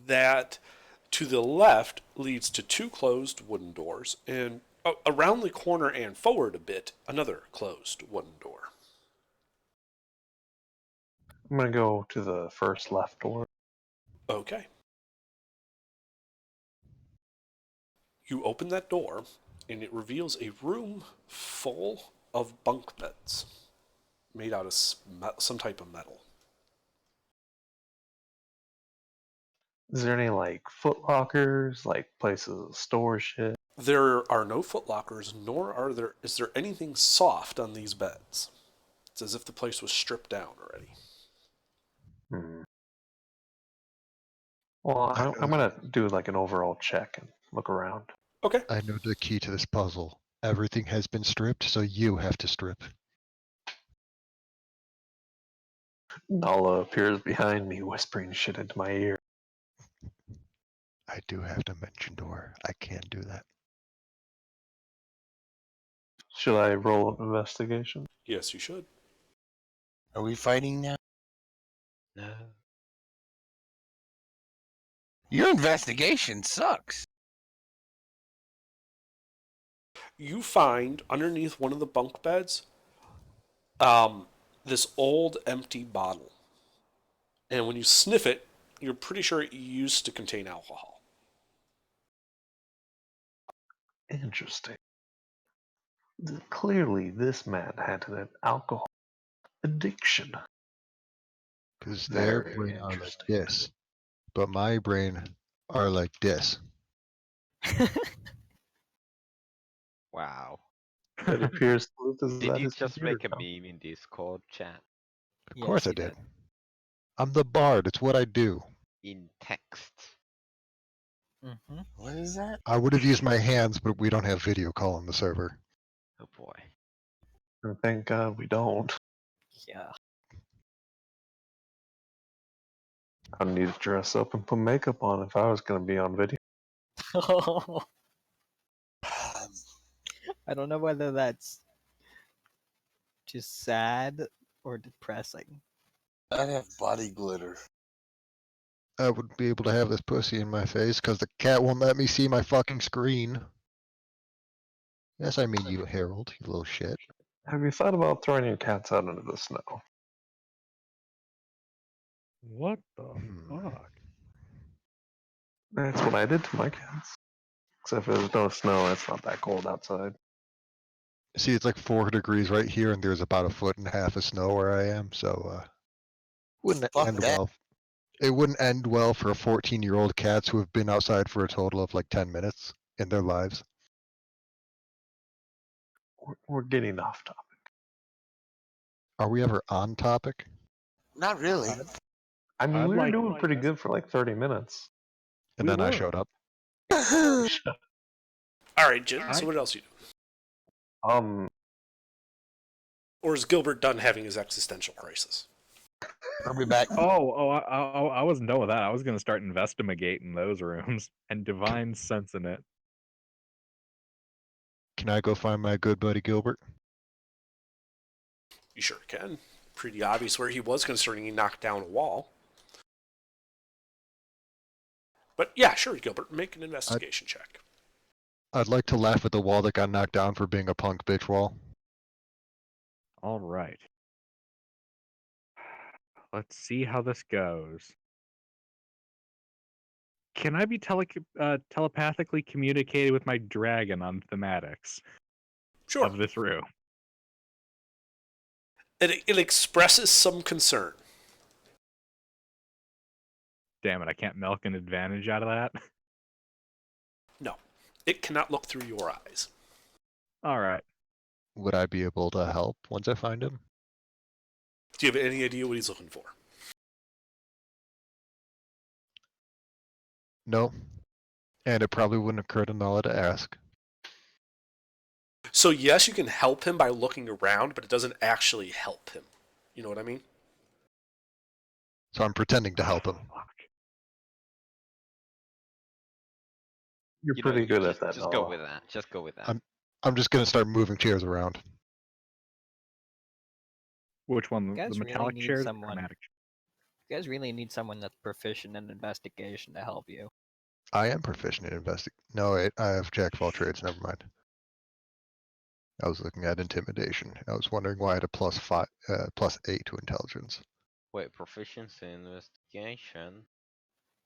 that to the left leads to two closed wooden doors, and around the corner and forward a bit, another closed wooden door. I'm gonna go to the first left door. Okay. You open that door, and it reveals a room full of bunk beds made out of some type of metal. Is there any like foot lockers, like places to store shit? There are no footlockers, nor is there anything soft on these beds. It's as if the place was stripped down already. Well, I'm gonna do like an overall check and look around. Okay. I know the key to this puzzle. Everything has been stripped, so you have to strip. Nala appears behind me, whispering shit into my ear. I do have dimension door. I can't do that. Should I roll up investigation? Yes, you should. Are we fighting now? No. Your investigation sucks. You find underneath one of the bunk beds this old empty bottle. And when you sniff it, you're pretty sure it used to contain alcohol. Interesting. Clearly, this man had an alcohol addiction. Because their Very brain are like interesting. this, but my brain are like this. Wow. It appears Luth is Did at you his just computer make a now. meme in Discord chat? Of course I he did. I'm the bard. It's what I do. In text. Mm-hmm. What is that? I would have used my hands, but we don't have video call on the server. Oh boy. And thank God we don't. Yeah. I need to dress up and put makeup on if I was going to be on video. I don't know whether that's just sad or depressing. I'd have body glitter. I would be able to have this pussy in my face because the cat won't let me see my fucking screen. Yes, I mean you, Harold, you little shit. Have you thought about throwing your cats out into the snow? What the Hmm. fuck? That's what I did to my cats. Except there's no snow, it's not that cold outside. See, it's like 4 degrees right here, and there's about 1.5 feet of snow where I am, so wouldn't Fuck end that. well. It wouldn't end well for 14-year-old cats who have been outside for a total of like 10 minutes in their lives. We're getting off topic. Are we ever on topic? Not really. I mean, I'd we were like- doing pretty good for like 30 minutes. And We then I were. showed up. All right, Jim. So what else you do? Or is Gilbert done having his existential crisis? I'll be back. I wasn't done with that. I was gonna start investigating those rooms and divine sensing it. Can I go find my good buddy Gilbert? You sure can. Pretty obvious where he was concerning he knocked down a wall. But yeah, sure, Gilbert, make an investigation check. I'd like to laugh at the wall that got knocked down for being a punk bitch wall. All right. Let's see how this goes. Can I be telepathically communicated with my dragon on thematics Sure. of this room? It expresses some concern. Damn it, I can't milk an advantage out of that. No, it cannot look through your eyes. All right. Would I be able to help once I find him? Do you have any idea what he's looking for? No. And it probably wouldn't occur to Nala to ask. So yes, you can help him by looking around, but it doesn't actually help him. You know what I mean? So I'm pretending to help him. You're You know, pretty good just, at that. Just go Nala. with that. Just go with that. I'm just gonna start moving chairs around. Which one? You guys The really metallic need chairs? or someone- chromatic? You guys really need someone that's proficient in investigation to help you. I am proficient in No, wait, I have jack of all trades. Never mind. I was looking at intimidation. I was wondering why I had a +8 to intelligence. Wait, proficiency in investigation.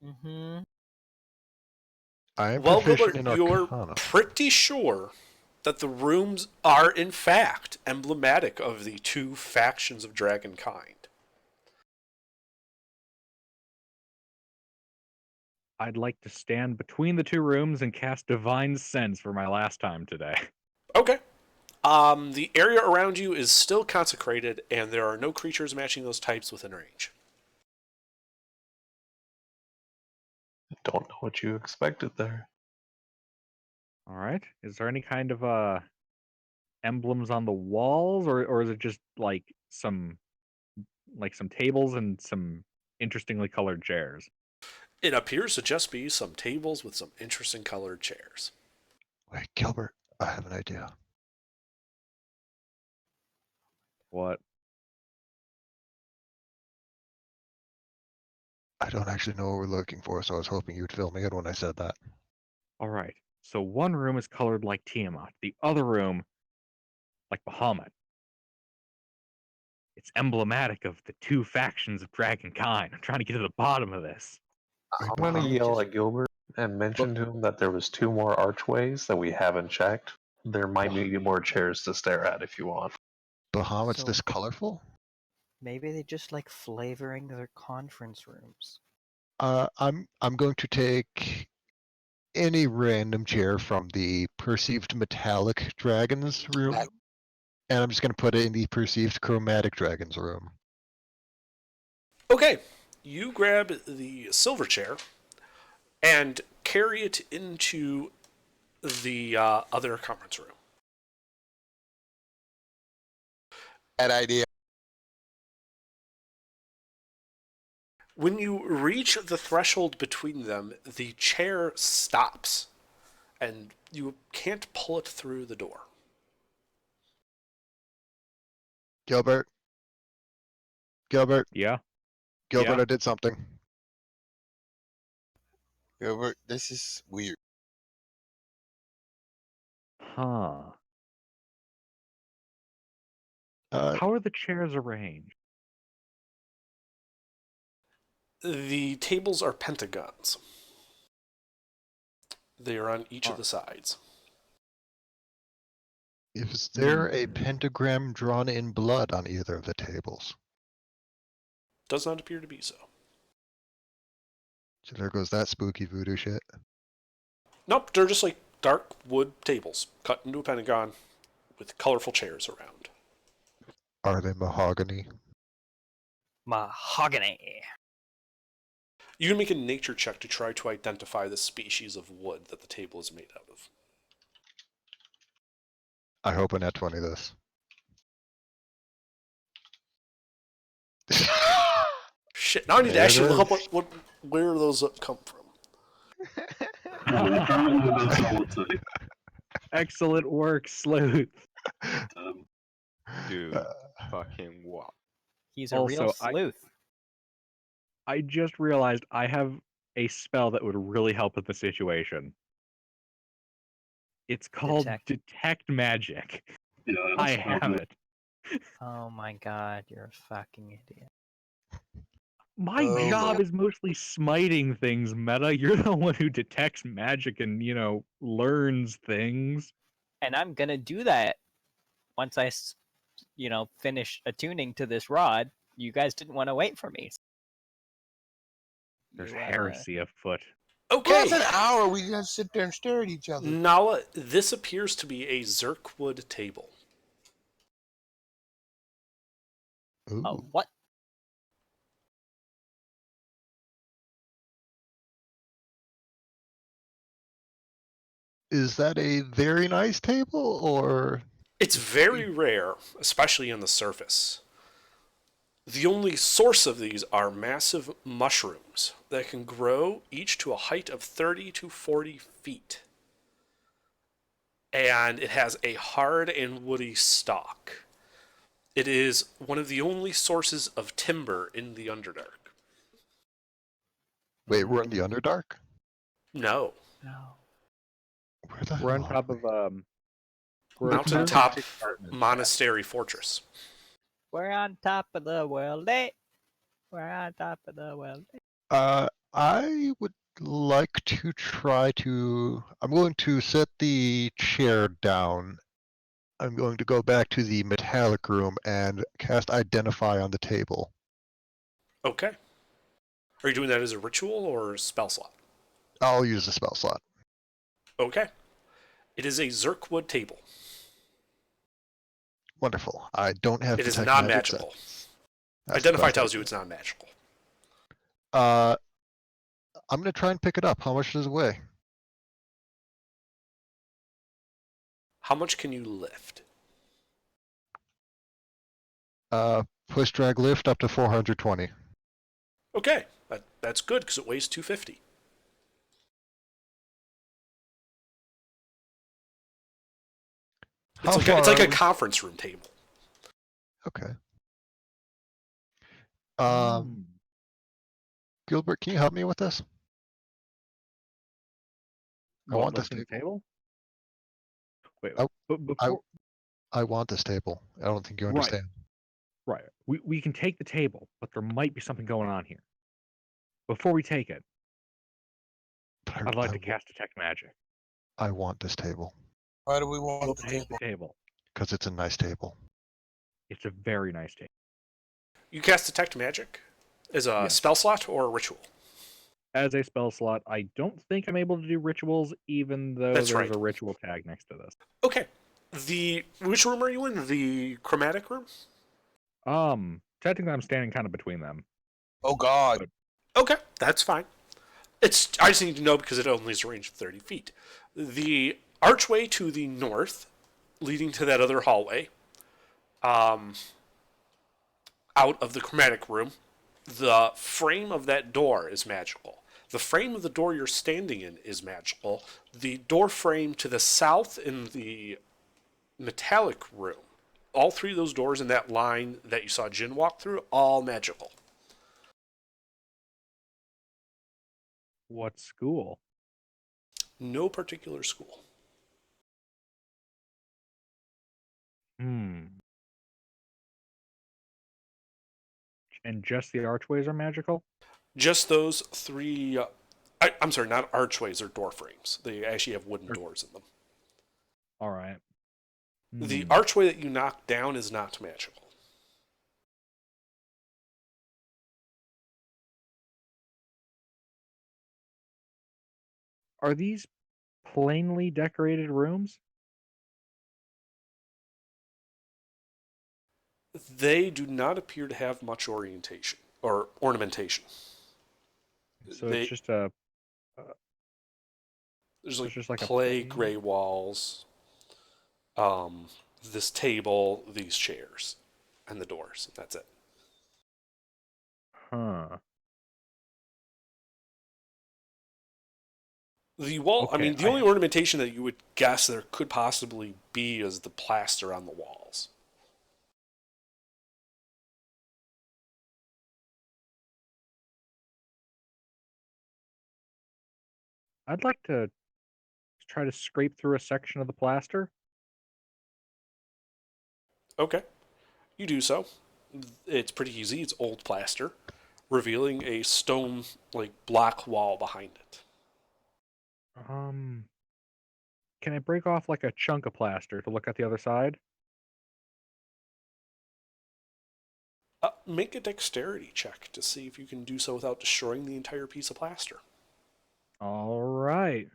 Mm-hmm. I am Well, proficient Gilbert, in you're Arcana. pretty sure that the rooms are, in fact, emblematic of the two factions of Dragonkind. I'd like to stand between the two rooms and cast Divine Sense for my last time today. Okay. The area around you is still consecrated, and there are no creatures matching those types within range. Don't know what you expected there. All right. Is there any kind of emblems on the walls, or is it just like some tables and some interestingly colored chairs? It appears to just be some tables with some interesting colored chairs. Wait, Gilbert, I have an idea. What? I don't actually know what we're looking for, so I was hoping you'd fill me in when I said that. All right. So one room is colored like Tiamat. The other room, like Bahamut. It's emblematic of the two factions of Dragonkind. I'm trying to get to the bottom of this. I'm gonna yell at Gilbert and mention to him that there was 2 more archways that we haven't checked. There might be more chairs to stare at if you want. Bahamut's So- this colorful? Maybe they just like flavoring their conference rooms. I'm going to take any random chair from the perceived metallic dragons room, and I'm just going to put it in the perceived chromatic dragons room. Okay, you grab the silver chair and carry it into the other conference room. Bad idea. When you reach the threshold between them, the chair stops, and you can't pull it through the door. Gilbert? Gilbert? Yeah? Gilbert, Yeah? I did something. Gilbert, this is weird. Huh. Uh, How are the chairs arranged? The tables are pentagons. They are on each of the sides. Is there a pentagram drawn in blood on either of the tables? Does not appear to be so. So there goes that spooky voodoo shit. Nope, they're just like dark wood tables cut into a pentagon with colorful chairs around. Are they mahogany? Mahogany. You can make a nature check to try to identify the species of wood that the table is made out of. I hope a net 20 this. Shit, now I need to There actually it look up is. where those come from. Apparently that's all it takes. Excellent work, Sleuth. Dude, Uh, fucking what? He's a real Also, sleuth. I just realized I have a spell that would really help with the situation. It's called Detect Magic. Yeah, I that's have lovely. it. Oh my god, you're a fucking idiot. My Oh, job Lord. is mostly smiting things, Meta. You're the one who detects magic and, learns things. And I'm gonna do that once I, finish attuning to this rod. You guys didn't want to wait for me. There's You, heresy afoot. Well, Okay. that's an hour. We can just sit there and stare at each other. Nala, this appears to be a Zirkwood table. ooh. Oh, what? Is that a very nice table, or It's very rare, especially in the surface. The only source of these are massive mushrooms that can grow each to a height of 30 to 40 feet. And it has a hard and woody stalk. It is one of the only sources of timber in the Underdark. wait? We're in the Underdark. No. No. Where the We're hell on are top we? of we're on top of Mountaintop Six Apartments. Monastery Fortress. We're on top of the world, eh? We're on top of the world. I would like to try to. I'm going to set the chair down. I'm going to go back to the metallic room and cast Identify on the table. Okay. Are you doing that as a ritual or spell slot? I'll use the spell slot. Okay. It is a Zirkwood table. Wonderful. I don't have It is detect magic non-magical. set. That's Identify best I tells you can. it's non-magical. I'm gonna try and pick it up. How much does it weigh? How much can you lift? Push, drag, lift up to 420. Okay. That's good because it weighs 250. How It's far like are a we? conference room table. Okay. Hmm. Gilbert, can you help me with this? I What, want this lifting the table. table? Wait, I- but before I want this table. I don't think you Right. understand. right, we can take the table, but there might be something going on here. Before we take it, But I'd like to cast Detect Magic. I want this table Why do we We'll want the take table? the table. because it's a nice table. It's a very nice table. You cast Detect Magic as a Yes. spell slot or a ritual? As a spell slot, I don't think I'm able to do rituals, even though That's there's right. a ritual tag next to this. Okay. Which room are you in? The chromatic room? Technically I'm standing kind of between them. Oh, God. Okay, that's fine. I just need to know because it only is a range of 30 feet. The archway to the north, leading to that other hallway, out of the chromatic room, the frame of that door is magical. The frame of the door you're standing in is magical. The door frame to the south in the metallic room, all three of those doors in that line that you saw Jin walk through, all magical. What school? No particular school. Hmm. And just the archways are magical? Just those three. I'm sorry, not archways or door frames. They actually have wooden doors in them. All right. The Hmm. archway that you knocked down is not magical. Are these plainly decorated rooms? They do not appear to have much orientation or ornamentation. So it's just a There's so like, it's just like a clay plain- gray walls, this table, these chairs, and the doors. That's it. Huh. The wall, I Okay, mean, the only ornamentation that you would guess there could possibly be is the plaster on the walls. I'd like to try to scrape through a section of the plaster. Okay. You do so. It's pretty easy. It's old plaster, revealing a stone, like, block wall behind it. Can I break off like a chunk of plaster to look at the other side? Make a dexterity check to see if you can do so without destroying the entire piece of plaster. All right.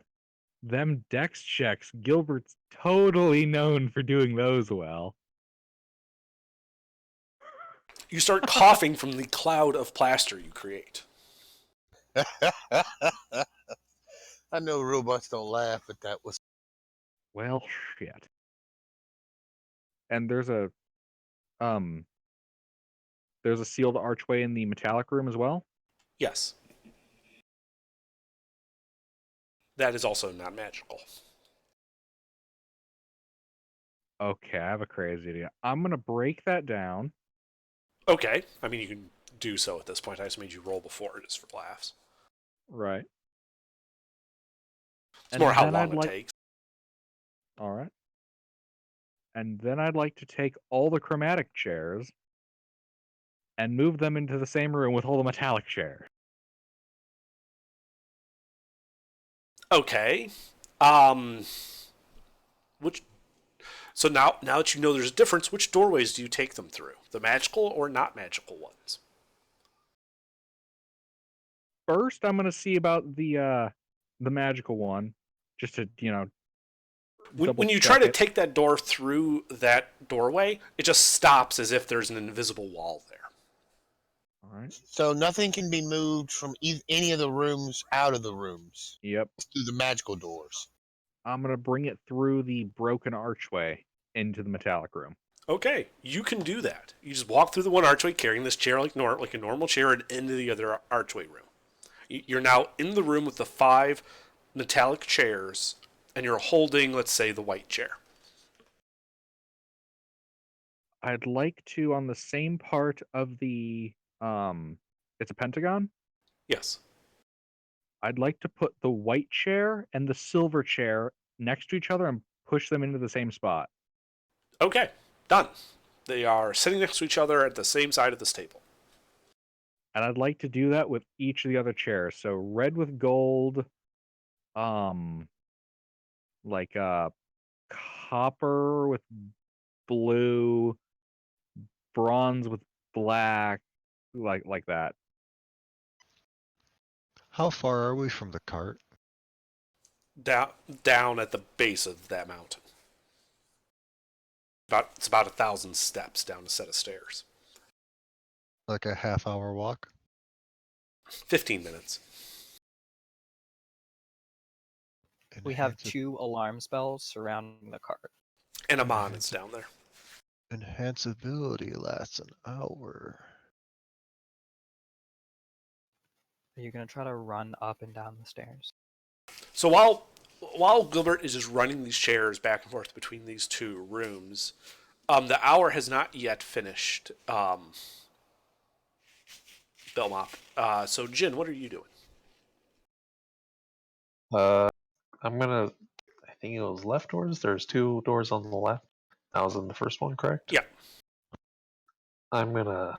Them dex checks. Gilbert's totally known for doing those well. You start coughing from the cloud of plaster you create. I know robots don't laugh, but that was. Well, shit. And there's a sealed archway in the metallic room as well. Yes. That is also not magical. Okay, I have a crazy idea. I'm gonna break that down. Okay. I mean, you can do so at this point. I just made you roll before just for laughs. Right. It's more how long it takes. All right. And then I'd like to take all the chromatic chairs and move them into the same room with all the metallic chairs. Okay. Which? So now that you know there's a difference, which doorways do you take them through? The magical or not magical ones? First, I'm gonna see about the magical one, just to When you try to take that door through that doorway, it just stops as if there's an invisible wall there. All right. So nothing can be moved from any of the rooms out of the rooms. Yep. Through the magical doors. I'm gonna bring it through the broken archway into the metallic room. Okay, you can do that. You just walk through the one archway carrying this chair like a normal chair and into the other archway room. You're now in the room with the 5 metallic chairs, and you're holding, let's say, the white chair. I'd like to, on the same part of the it's a pentagon. Yes. I'd like to put the white chair and the silver chair next to each other and push them into the same spot. Okay, done. They are sitting next to each other at the same side of this table. And I'd like to do that with each of the other chairs. So red with gold, like copper with blue, bronze with black, like that. How far are we from the cart? Down at the base of that mountain. It's about 1,000 steps down a set of stairs. Like a half-hour walk? 15 minutes. We have 2 alarm spells surrounding the cart. And Amon is down there. Enhanceability lasts an hour. Are you gonna try to run up and down the stairs? So while Gilbert is just running these chairs back and forth between these 2 rooms, the hour has not yet finished. Belmop. So Jin, what are you doing? I think it was left doors. There's 2 doors on the left. I was in the first one, correct? Yeah. I'm gonna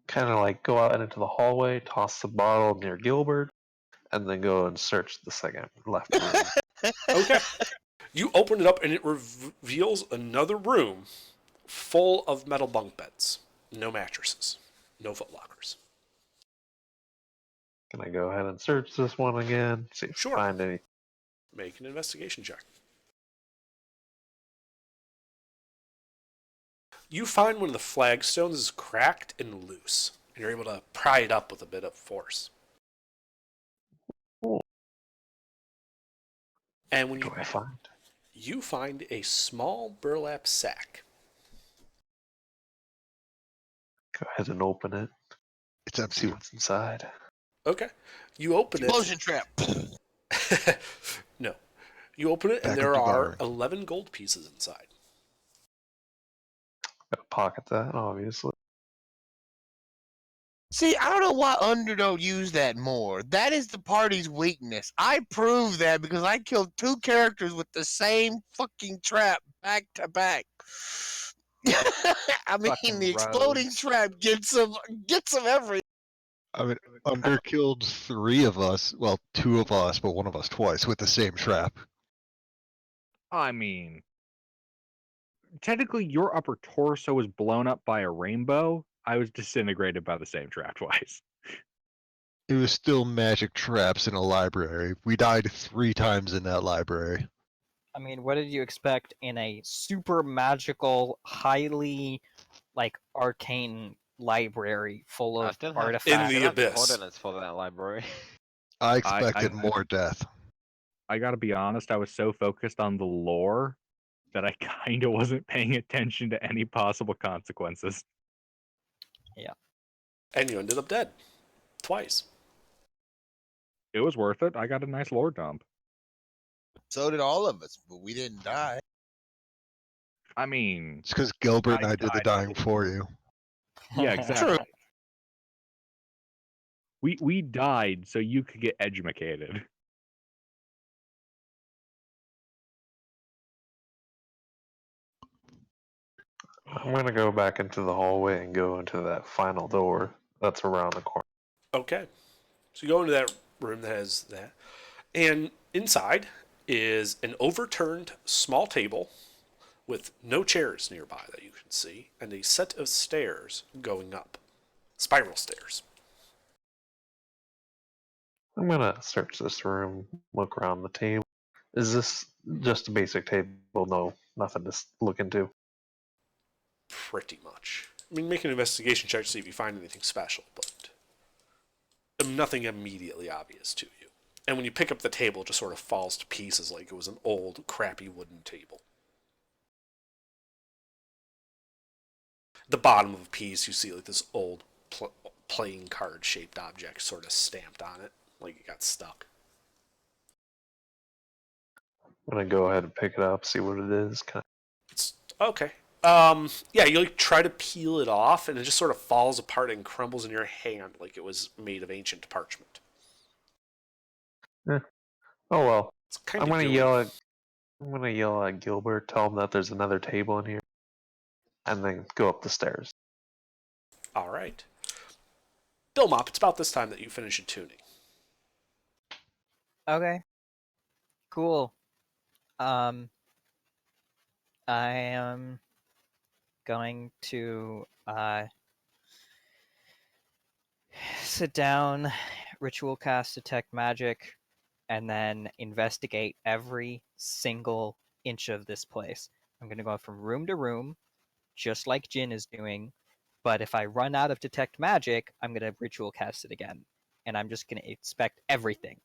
kind of like go out into the hallway, toss the bottle near Gilbert, and then go and search the second left room. Okay. You open it up and it reveals another room full of metal bunk beds. No mattresses. No footlockers. Can I go ahead and search this one again? See if I find any. Make an investigation check. You find one of the flagstones is cracked and loose, and you're able to pry it up with a bit of force. Cool. And when What do I find? You find a small burlap sack. Go ahead and open it. It's empty. See what's inside. Okay. You open Explosion trap. it. No. You open it, Back and up there to are Valorant. 11 gold pieces inside. Gotta pocket that, obviously. See, I don't know why Under don't use that more. That is the party's weakness. I proved that because I killed 2 characters with the same fucking trap back to back. I mean, Fucking the exploding rogues. trap gets them every. I mean, Under killed 3 of us. Well, 2 of us, but 1 of us twice with the same trap. I mean, technically, your upper torso was blown up by a rainbow. I was disintegrated by the same trap twice. It was still magic traps in a library. We died 3 times in that library. I mean, what did you expect in a super magical, highly like arcane library full I of still have, artifacts? In I the still have the abyss. ordinance for that library. I expected I- more death. I gotta be honest, I was so focused on the lore that I kind of wasn't paying attention to any possible consequences. And you ended up dead. Twice. It was worth it. I got a nice lore dump. So did all of us, but we didn't die. I mean, It's because Gilbert and I I did the died. dying for you. yeah, exactly. We died so you could get edumacated. I'm gonna go back into the hallway and go into that final door that's around the corner. Okay. So you go into that room that has that. And inside is an overturned small table with no chairs nearby that you can see, and a set of stairs going up. Spiral stairs. I'm gonna search this room, look around the table. Is this just a basic table? No, nothing to look into. Pretty much. I mean, make an investigation check to see if you find anything special, but nothing immediately obvious to you. And when you pick up the table, it just sort of falls to pieces like it was an old, crappy wooden table. The bottom of a piece, you see like this old playing card shaped object sort of stamped on it, like it got stuck. I'm gonna go ahead and pick it up, see what it is. It's okay. Yeah, you like try to peel it off, and it just sort of falls apart and crumbles in your hand like it was made of ancient parchment. Oh well. It's kind I'm of gonna gooey. I'm gonna yell at Gilbert, tell him that there's another table in here, and then go up the stairs. All right. Billmop, it's about this time that you finish your tuning. Okay. Cool. I am going to sit down, ritual cast detect magic, and then investigate every single inch of this place. I'm going to go from room to room, just like Jin is doing, but if I run out of detect magic, I'm going to ritual cast it again, and I'm just going to inspect everything,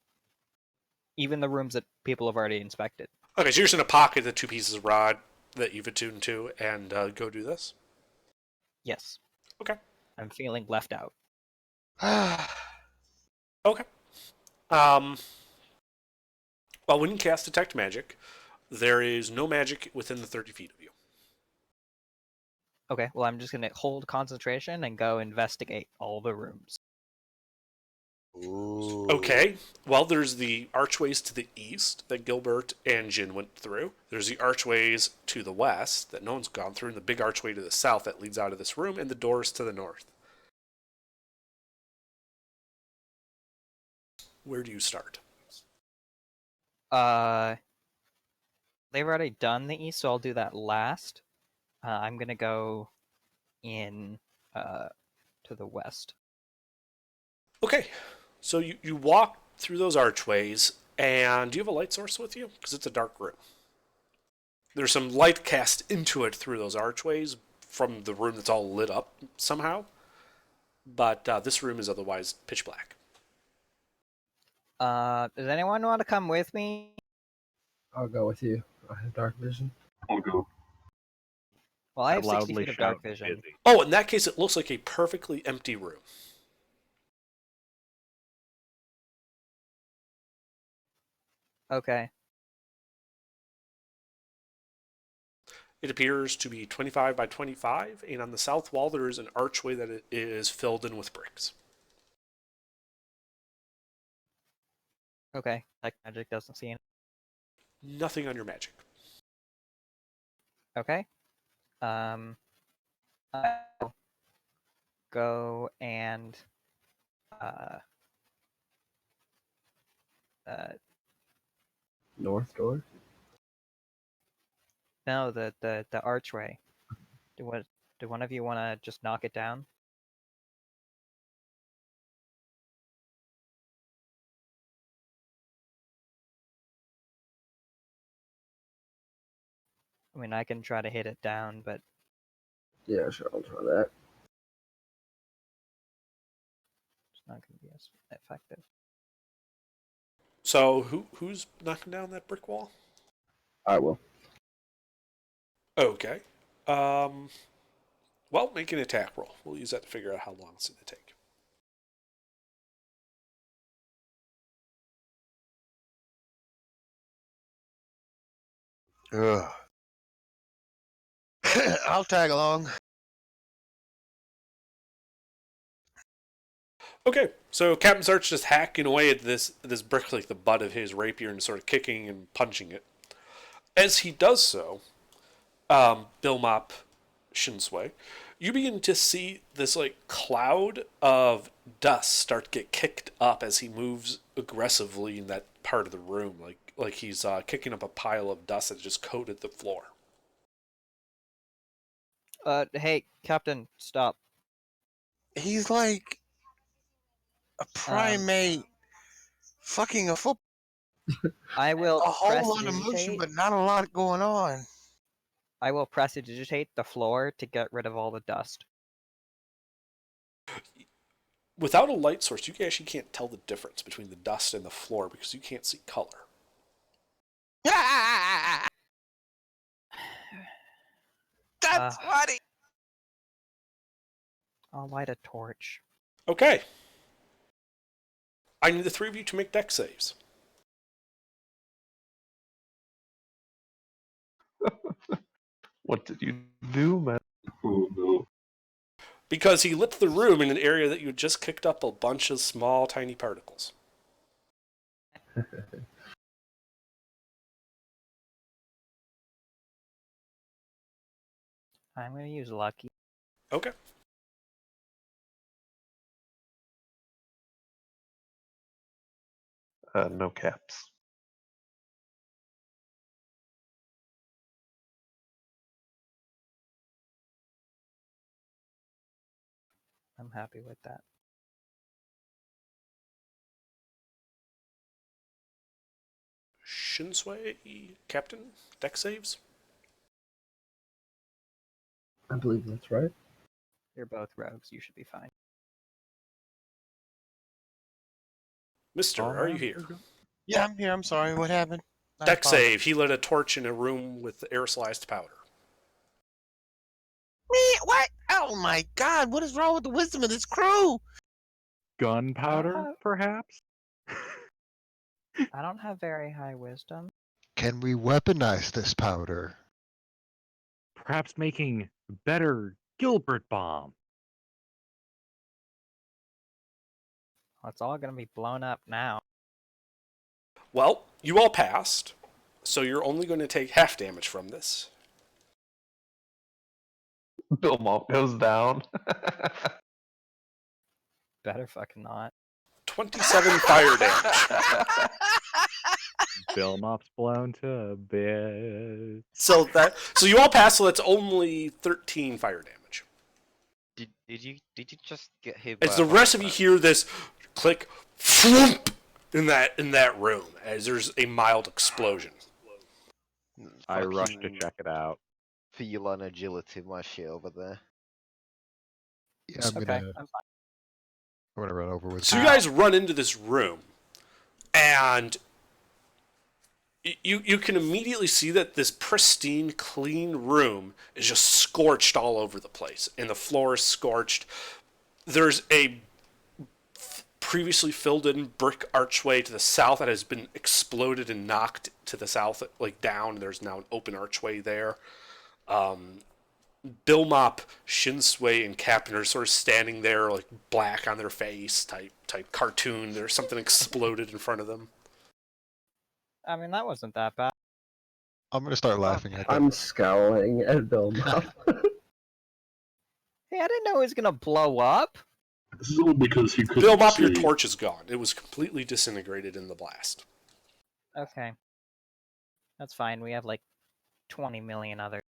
even the rooms that people have already inspected. Okay, so you're just going to pocket the 2 pieces of rod that you've attuned to and go do this? Yes. Okay. I'm feeling left out. Okay. Well, when you cast Detect Magic, there is no magic within the 30 feet of you. Okay, well, I'm just going to hold concentration and go investigate all the rooms. Ooh. Okay. Well, there's the archways to the east that Gilbert and Jin went through. There's the archways to the west that no one's gone through, and the big archway to the south that leads out of this room, and the doors to the north. Where do you start? They've already done the east, so I'll do that last. I'm going to go in to the west. Okay. So you walk through those archways, and do you have a light source with you? Because it's a dark room. There's some light cast into it through those archways from the room that's all lit up somehow. But this room is otherwise pitch black. Does anyone want to come with me? I'll go with you. I have dark vision. I'll go. Well, I have 60 loudly feet of shout dark vision. busy. Oh, in that case, it looks like a perfectly empty room. Okay. It appears to be 25 by 25, and on the south wall there is an archway that is filled in with bricks. Okay. Like magic doesn't see any. Nothing on your magic. Okay. I'll go and North door? no, the archway. Do one of you want to just knock it down? I mean, I can try to hit it down, but Yeah, sure, I'll try that. it's not going to be as effective. So who's knocking down that brick wall? I will. Okay. Well, make an attack roll. We'll use that to figure out how long it's going to take. Ugh. I'll tag along. Okay, so Captain Sarge just hacking away at this brick like the butt of his rapier and sort of kicking and punching it. As he does so, Bilmop Shinsui, you begin to see this like cloud of dust start to get kicked up as he moves aggressively in that part of the room, like he's kicking up a pile of dust that just coated the floor. Hey, Captain, stop. He's like a primate fucking a football. I will A whole lot of motion, prestidigitate. but not a lot going on. I will prestidigitate the floor to get rid of all the dust. Without a light source, you actually can't tell the difference between the dust and the floor because you can't see color. That's funny. I'll light a torch. Okay. I need the three of you to make dex saves. What did you do, man? Oh no. Because he lit the room in an area that you just kicked up a bunch of small, tiny particles. I'm going to use lucky. Okay. No caps. I'm happy with that. Shinsui, Captain, dex saves? I believe that's right. You're both rogues. You should be fine. Mister, are you here? Yeah, I'm here. I'm sorry. What happened? I Dex apologize. save. He lit a torch in a room with aerosolized powder. Me? What? Oh my God! What is wrong with the wisdom of this crew? Gunpowder, perhaps? I don't have very high wisdom. Can we weaponize this powder? Perhaps making better Gilbert bomb. Well, it's all going to be blown up now. Well, you all passed, so you're only going to take half damage from this. Bilmop goes down. Better fucking not. 27 fire damage. Bilmop's blown to bits. So you all passed, so that's only 13 fire damage. Did you just get hit by As a the rest of you hunter? hear this click, thwomp, in that room, as there's a mild explosion. I rush to Fucking check it out. Feel and agility, my shit over there. Yeah, I'm Okay, gonna I'm fine. run over with So you guys run into this room, and you can immediately see that this pristine, clean room is just scorched all over the place, and the floor is scorched. There's a previously filled in brick archway to the south that has been exploded and knocked to the south, like down. There's now an open archway there. Billmop, Shinsui, and Captain are sort of standing there, like black on their face, type cartoon. There's something exploded in front of them. I mean, that wasn't that bad. I'm gonna start laughing at that. I'm scowling at Billmop. Hey, I didn't know it was gonna blow up. This is all because he couldn't Billmop, your see. torch is gone. It was completely disintegrated in the blast. Okay. That's fine. We have like 20 million other.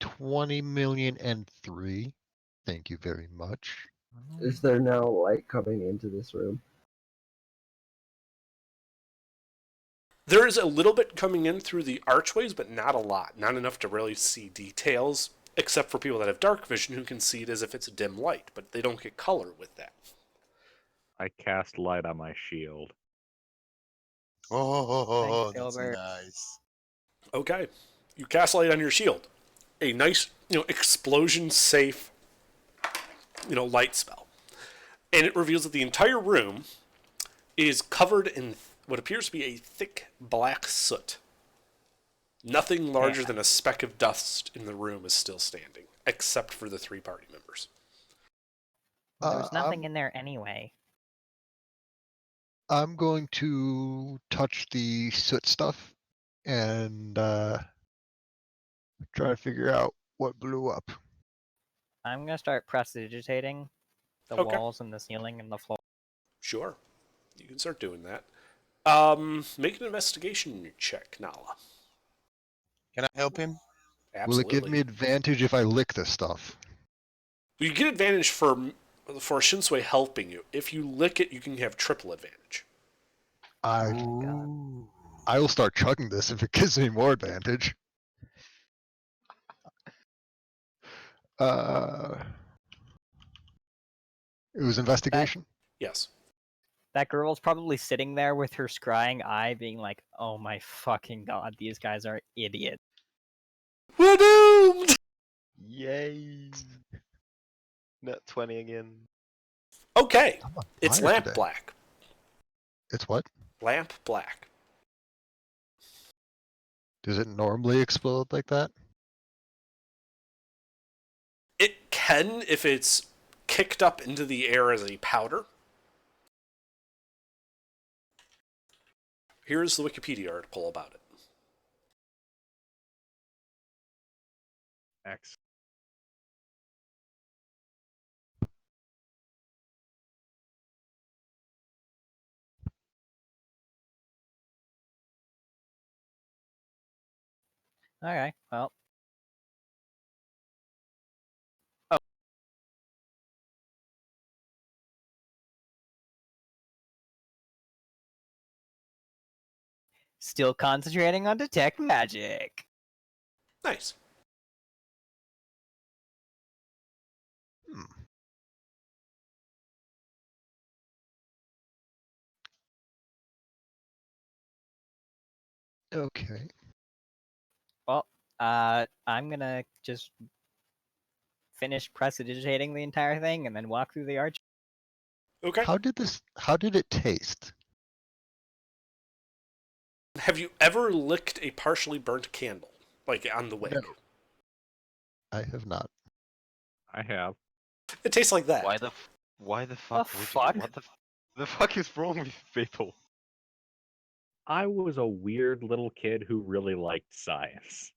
20,000,003. Thank you very much. Is there now light coming into this room? There is a little bit coming in through the archways, but not a lot. Not enough to really see details, except for people that have dark vision who can see it as if it's a dim light, but they don't get color with that. I cast light on my shield. Oh, Thanks, that's Gilbert. nice. Okay. You cast light on your shield. A nice, explosion-safe, light spell. And it reveals that the entire room is covered in what appears to be a thick black soot. Nothing larger than a speck of dust in the room is still standing, except for the 3 party members. There was nothing in there anyway. I'm going to touch the soot stuff and try to figure out what blew up. I'm gonna start prestidigitating the Okay. walls and the ceiling and the floor. Sure. You can start doing that. Make an investigation check, Nala. Can I help him? Absolutely. Will it give me advantage if I lick this stuff? You get advantage for Shinsui helping you. If you lick it, you can have triple advantage. I will start chugging this if it gives me more advantage. It was investigation. Yes. That girl's probably sitting there with her scrying eye being like, oh my fucking god, these guys are idiots. We're doomed! Yay! Net 20 again. Okay. I'm on It's fire lamp today. black. It's what? Lamp black. Does it normally explode like that? It can if it's kicked up into the air as a powder. Here's the Wikipedia article about it. X. Okay, well. Still concentrating on detect magic. Nice. Okay. Well, I'm gonna just finish prestidigitating the entire thing and then walk through the arch. Okay. How did it taste? Have you ever licked a partially burnt candle? Like on the wick? No. I have not. I have. It tastes like that. Why the fuck would fuck? you? What the fuck is wrong with people? I was a weird little kid who really liked science.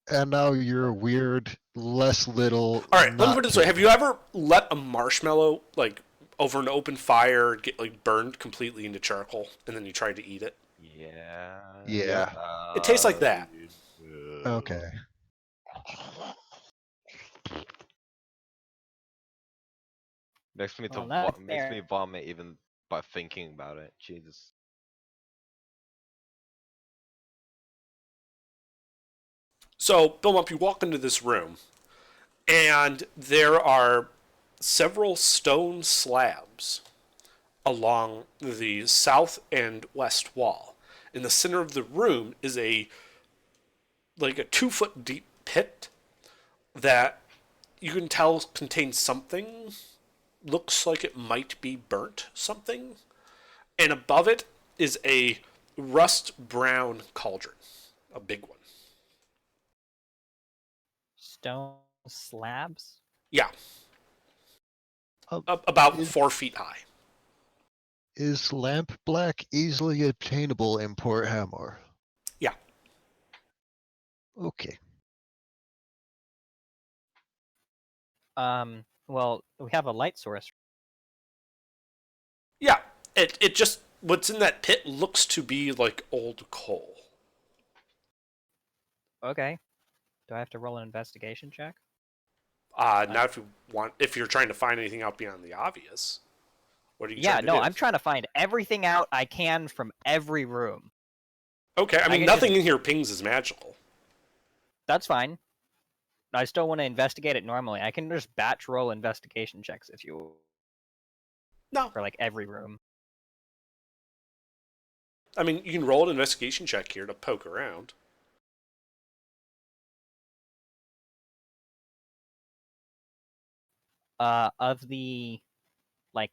And now you're a weird, less little. Alright, let me not put it this way. kid. Have you ever let a marshmallow, like, over an open fire get, like, burned completely into charcoal, and then you tried to eat it? Yeah. Yeah. It tastes like that. Okay. Makes me Well, that's makes me fair. vomit even by thinking about it. Jesus. So, Billmop, you walk into this room, and there are several stone slabs along the south and west wall. In the center of the room is a 2-foot deep pit that you can tell contains something looks like it might be burnt something. And above it is a rust brown cauldron, a big one. Stone slabs? Yeah. Uh, About is- 4 feet high. Is lamp black easily obtainable in Port Hamor? Yeah. Okay. Well, we have a light source. Yeah. It just, what's in that pit looks to be like old coal. Okay. Do I have to roll an investigation check? Now if you're trying to find anything out beyond the obvious. What are you Yeah, trying to no, do? I'm trying to find everything out I can from every room. Okay, I mean, can nothing just- in here pings as magical. That's fine. I still want to investigate it normally. I can just batch roll investigation checks if you No. for like every room. I mean, you can roll an investigation check here to poke around. Of the like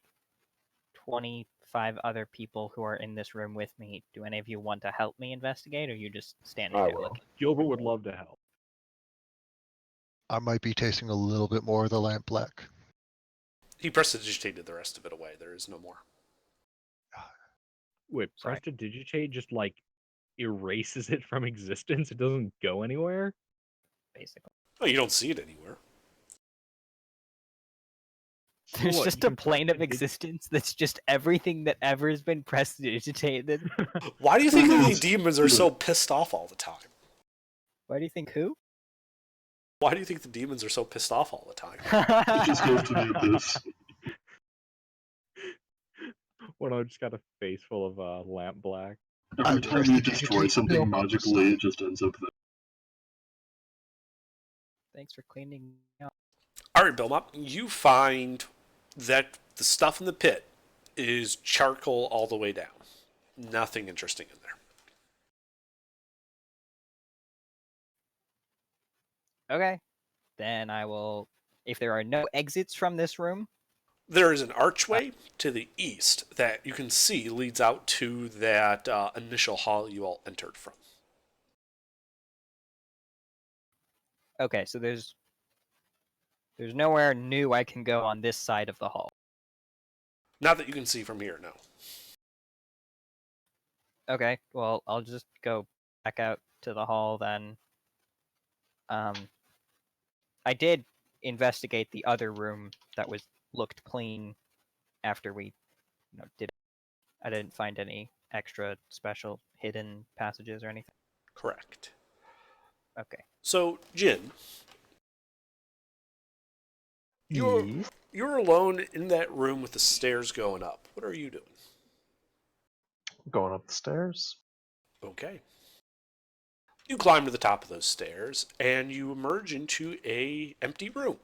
25 other people who are in this room with me, do any of you want to help me investigate, or are you just standing I there will. looking? Gilbert would love to help. I might be tasting a little bit more of the lamp black. He prestidigitated the rest of it away. There is no more. Wait, Sorry. prestidigitate just like erases it from existence? It doesn't go anywhere? Basically, Oh, you don't see it anywhere. So there's what, just you a can plane of prestidig- existence that's just everything that ever has been prestidigitated. Why do you think the demons are so pissed off all the time? Why do you think who? Why do you think the demons are so pissed off all the time? It just goes to the abyss. When I just got a face full of lamp black. Every I time you prestidigitate destroy the something Gilbert magically, it just ends up there. Thanks for cleaning up. All right, Belmont, you find that the stuff in the pit is charcoal all the way down. Nothing interesting in there. Okay, then I will. If there are no exits from this room, There is an archway to the east that you can see leads out to that initial hall you all entered from. okay, so there's nowhere new I can go on this side of the hall. Not that you can see from here, no. Okay, well, I'll just go back out to the hall then. I did investigate the other room that looked clean after we, did. I didn't find any extra special hidden passages or anything. Correct. Okay. So, Jin, you're alone in that room with the stairs going up. What are you doing? Going up the stairs. Okay. You climb to the top of those stairs, and you emerge into a empty room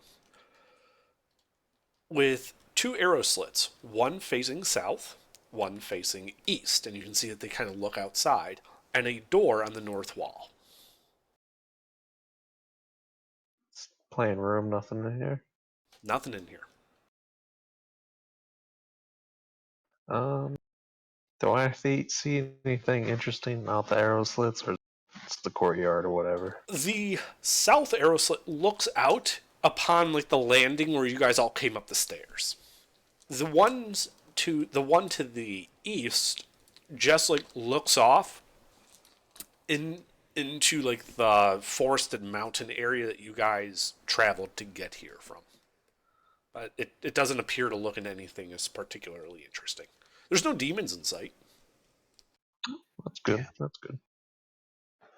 with 2 arrow slits, one facing south, one facing east, and you can see that they kind of look outside, and a door on the north wall. It's plain room, nothing in here. Nothing in here. Do I see anything interesting out the arrow slits, or it's the courtyard or whatever? The south arrow slit looks out upon like the landing where you guys all came up the stairs. The one to the east just like looks off into like the forested mountain area that you guys traveled to get here from. But it doesn't appear to look at anything as particularly interesting. There's no demons in sight. That's good. That's good.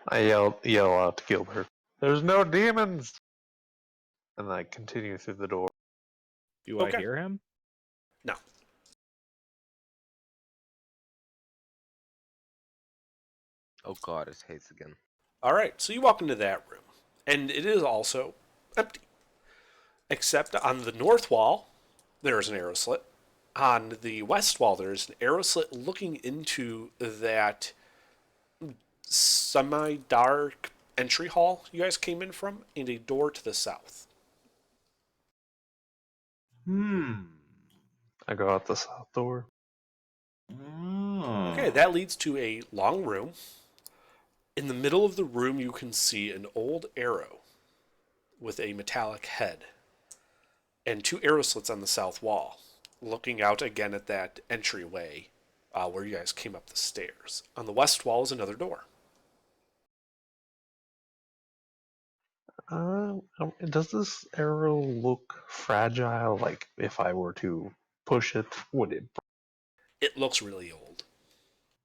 I yell out to Gilbert. There's no demons. And I continue through the door. Do Okay. I hear him? No. Oh god, it's hates again. All right, so you walk into that room, and it is also empty. Except on the north wall, there is an arrow slit. On the west wall, there is an arrow slit looking into that semi-dark entry hall you guys came in from, and a door to the south. I go out the south door. Okay, that leads to a long room. In the middle of the room, you can see an old arrow with a metallic head and 2 arrow slits on the south wall, looking out again at that entryway where you guys came up the stairs. On the west wall is another door. Does this arrow look fragile? Like, if I were to push it, would it? It looks really old.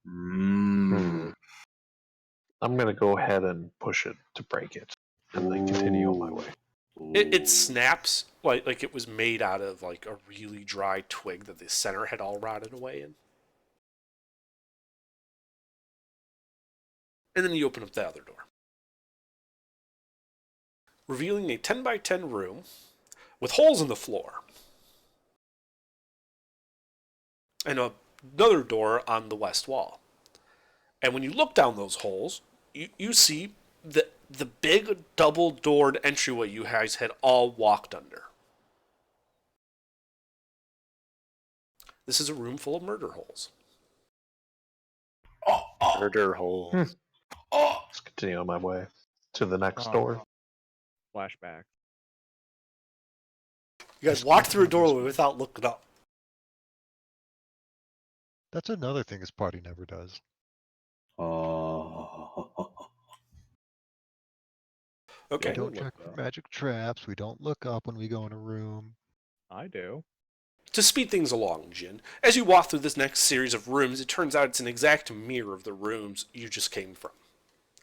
Hmm. I'm gonna go ahead and push it to break it, and then continue on my way. It snaps like it was made out of like a really dry twig that the center had all rotted away in. And then you open up the other door, revealing a 10 by 10 room with holes in the floor. And another door on the west wall. And when you look down those holes, you see the big double-doored entryway you guys had all walked under. This is a room full of murder holes. Murder hole. Let's continue on my way to the next door. Flashback. You guys walked through a doorway without looking up. That's another thing this party never does. Okay. We don't check for magic traps. We don't look up when we go in a room. I do. To speed things along, Jin, as you walk through this next series of rooms, it turns out it's an exact mirror of the rooms you just came from.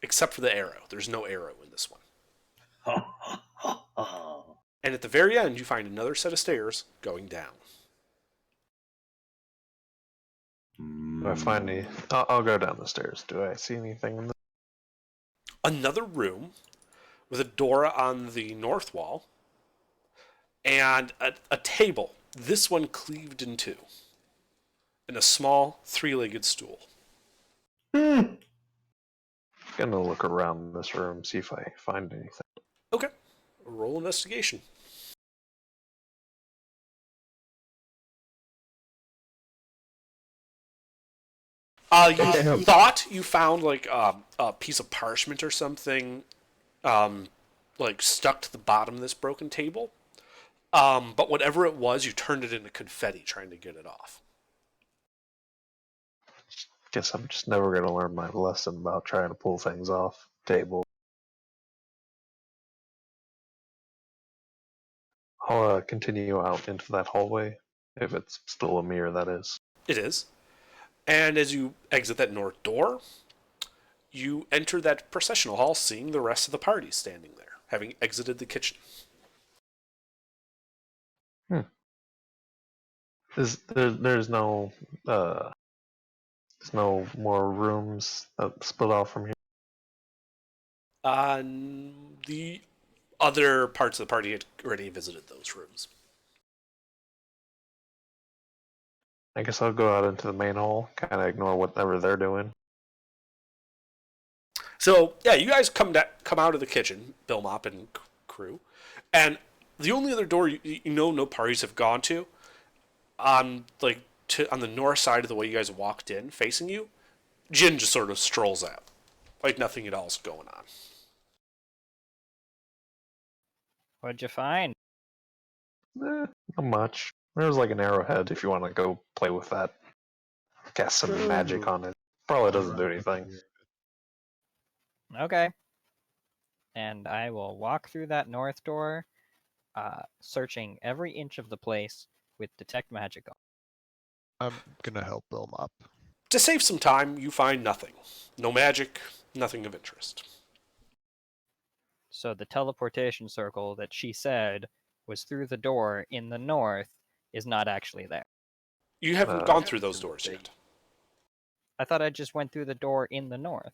Except for the arrow. There's no arrow in this one. And at the very end, you find another set of stairs going down. Do I find any? I'll go down the stairs. Do I see anything in the? Another room with a door on the north wall and a table, this one cleaved in two, and a small 3-legged stool. Gonna look around this room, see if I find anything. Okay, roll investigation. You thought you found like a piece of parchment or something, like stuck to the bottom of this broken table. But whatever it was, you turned it into confetti trying to get it off. Guess I'm just never gonna learn my lesson about trying to pull things off table. I'll continue out into that hallway, if it's still a mirror, that is. It is. And as you exit that north door, you enter that processional hall, seeing the rest of the party standing there, having exited the kitchen. There's no more rooms that split off from here. The other parts of the party had already visited those rooms. I guess I'll go out into the main hall, kind of ignore whatever they're doing. So, yeah, you guys come out of the kitchen, Bill Mop and crew, and the only other door no parties have gone to, on the north side of the way you guys walked in, facing you, Jin just sort of strolls out, like nothing at all is going on. What'd you find? Not much. There's like an arrowhead if you want to go play with that. Cast some magic on it. Probably doesn't do anything. Okay. And I will walk through that north door, searching every inch of the place with Detect Magic on. I'm gonna help Bill Mop. To save some time, you find nothing. No magic, nothing of interest. So the teleportation circle that she said was through the door in the north is not actually there. You haven't gone through those doors yet. I thought I just went through the door in the north.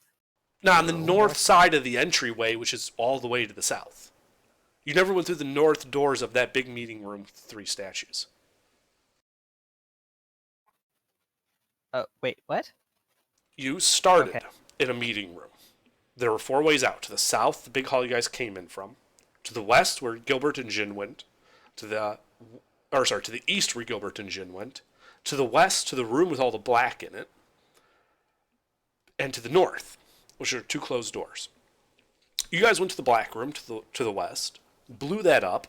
Now, on the north side of the entryway, which is all the way to the south. You never went through the north doors of that big meeting room with 3 statues. Wait, what? You started in a meeting room. There were 4 ways out. To the south, the big hall you guys came in from. To the west, where Gilbert and Jin went. To the or sorry, to the east where Gilbert and Jin went, to the west to the room with all the black in it, and to the north, which are 2 closed doors. You guys went to the black room to the west, blew that up,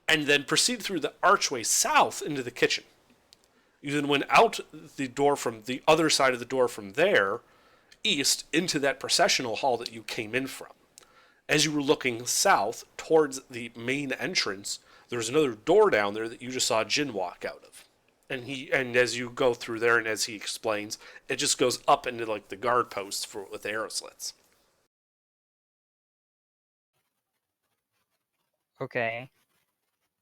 and then proceeded through the archway south into the kitchen. You then went out the door from the other side of the door from there, east, into that processional hall that you came in from. As you were looking south towards the main entrance, there was another door down there that you just saw Jin walk out of. And as you go through there and as he explains, it just goes up into like the guard posts with the arrow slits. Okay.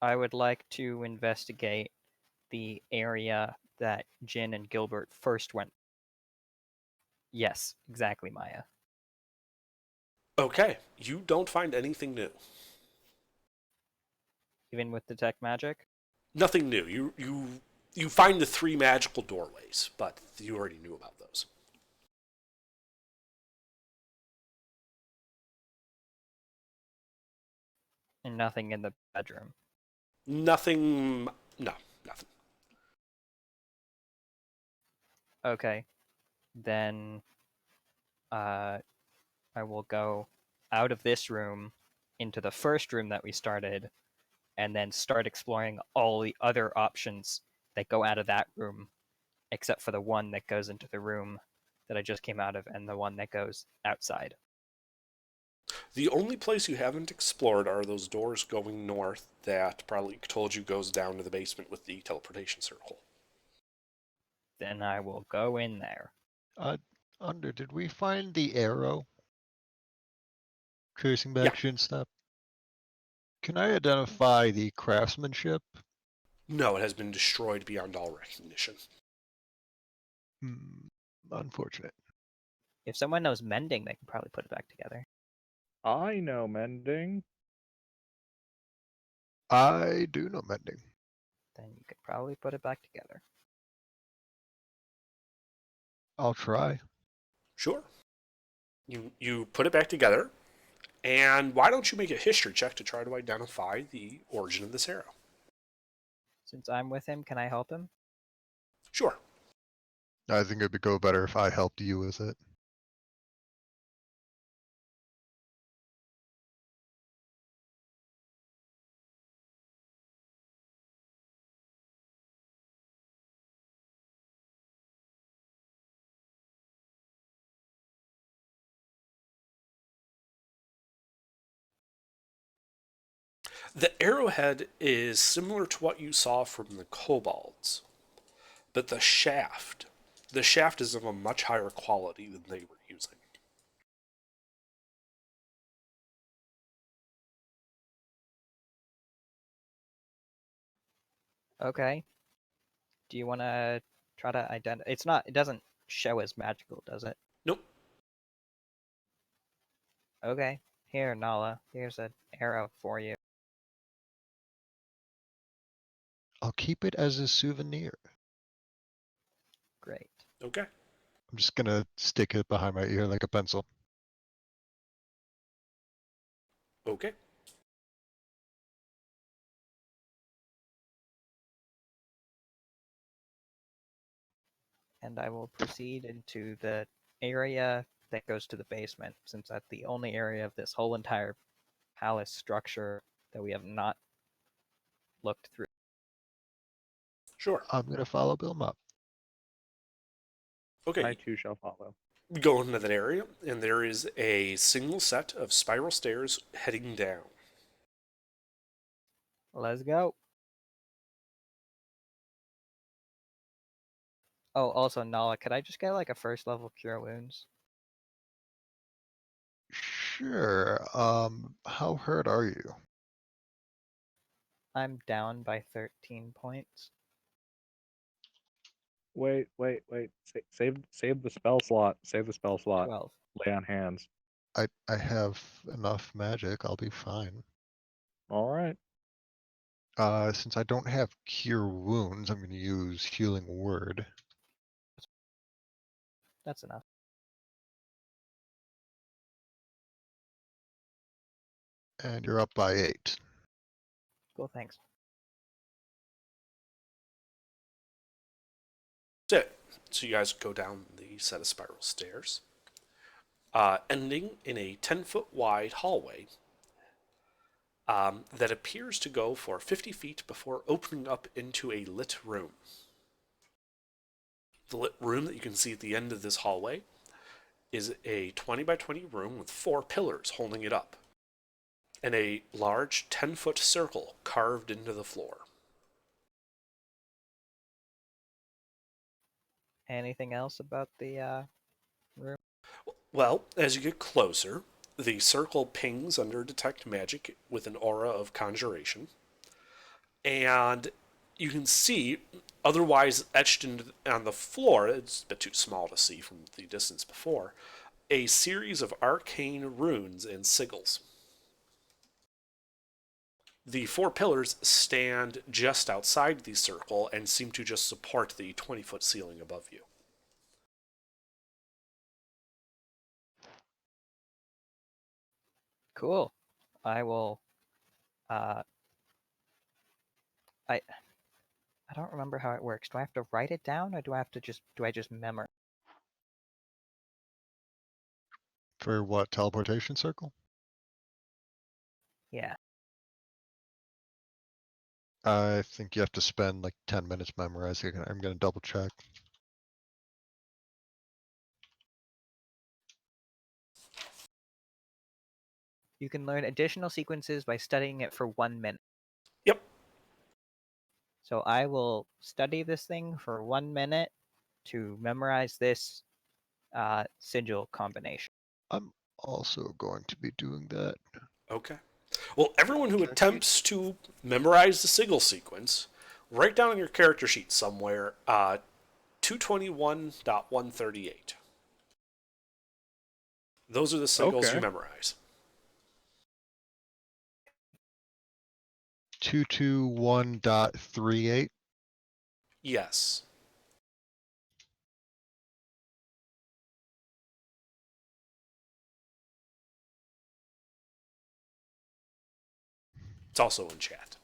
I would like to investigate the area that Jin and Gilbert first went. Yes, exactly, Maya. Okay, you don't find anything new. Even with detect magic? Nothing new. You find the 3 magical doorways, but you already knew about those. And nothing in the bedroom. Nothing. No, nothing. Okay. Then I will go out of this room into the first room that we started, and then start exploring all the other options that go out of that room, except for the one that goes into the room that I just came out of and the one that goes outside. The only place you haven't explored are those doors going north that probably told you goes down to the basement with the teleportation circle. Then I will go in there. Did we find the arrow? Cursing back Shin step. Can I identify the craftsmanship? No, it has been destroyed beyond all recognition. Unfortunate. If someone knows mending, they can probably put it back together. I know mending. I do know mending. Then you could probably put it back together. I'll try. Sure. You put it back together, and why don't you make a history check to try to identify the origin of this arrow? Since I'm with him, can I help him? Sure. I think it'd go better if I helped you with it. The arrowhead is similar to what you saw from the kobolds, but the shaft is of a much higher quality than they were using. Okay. Do you want to try to identify? It doesn't show as magical, does it? Nope. Okay. Here, Nala. Here's an arrow for you. I'll keep it as a souvenir. Great. Okay. I'm just gonna stick it behind my ear like a pencil. Okay. And I will proceed into the area that goes to the basement, since that's the only area of this whole entire palace structure that we have not looked through. Sure. I'm gonna follow Bill up. Okay. I too shall follow. We go into that area, and there is a single set of spiral stairs heading down. Let's go. Oh, also, Nala, could I just get like a first level cure wounds? Sure. How hurt are you? I'm down by 13 points. Wait. Save the spell slot. Save the spell slot. 12. Lay on hands. I have enough magic. I'll be fine. All right. Since I don't have cure wounds, I'm gonna use healing word. That's enough. And you're up by 8. Cool, thanks. So you guys go down the set of spiral stairs, ending in a 10-foot wide hallway that appears to go for 50 feet before opening up into a lit room. The lit room that you can see at the end of this hallway is a 20 by 20 room with 4 pillars holding it up, and a large 10-foot circle carved into the floor. Anything else about the room? Well, as you get closer, the circle pings under Detect Magic with an aura of conjuration, and you can see, otherwise etched on the floor, it's a bit too small to see from the distance before, a series of arcane runes and sigils. The 4 pillars stand just outside the circle and seem to just support the 20-foot ceiling above you. Cool. I will. I don't remember how it works. Do I have to write it down, or do I just memorize? For what, teleportation circle? Yeah. I think you have to spend like 10 minutes memorizing it. I'm gonna double check. You can learn additional sequences by studying it for 1 minute. Yep. So I will study this thing for 1 minute to memorize this sigil combination. I'm also going to be doing that. Okay. Well, everyone who attempts to memorize the sigil sequence, write down on your character sheet somewhere 221.138. Those are the sigils you memorize. 221.38. Yes. It's also in chat.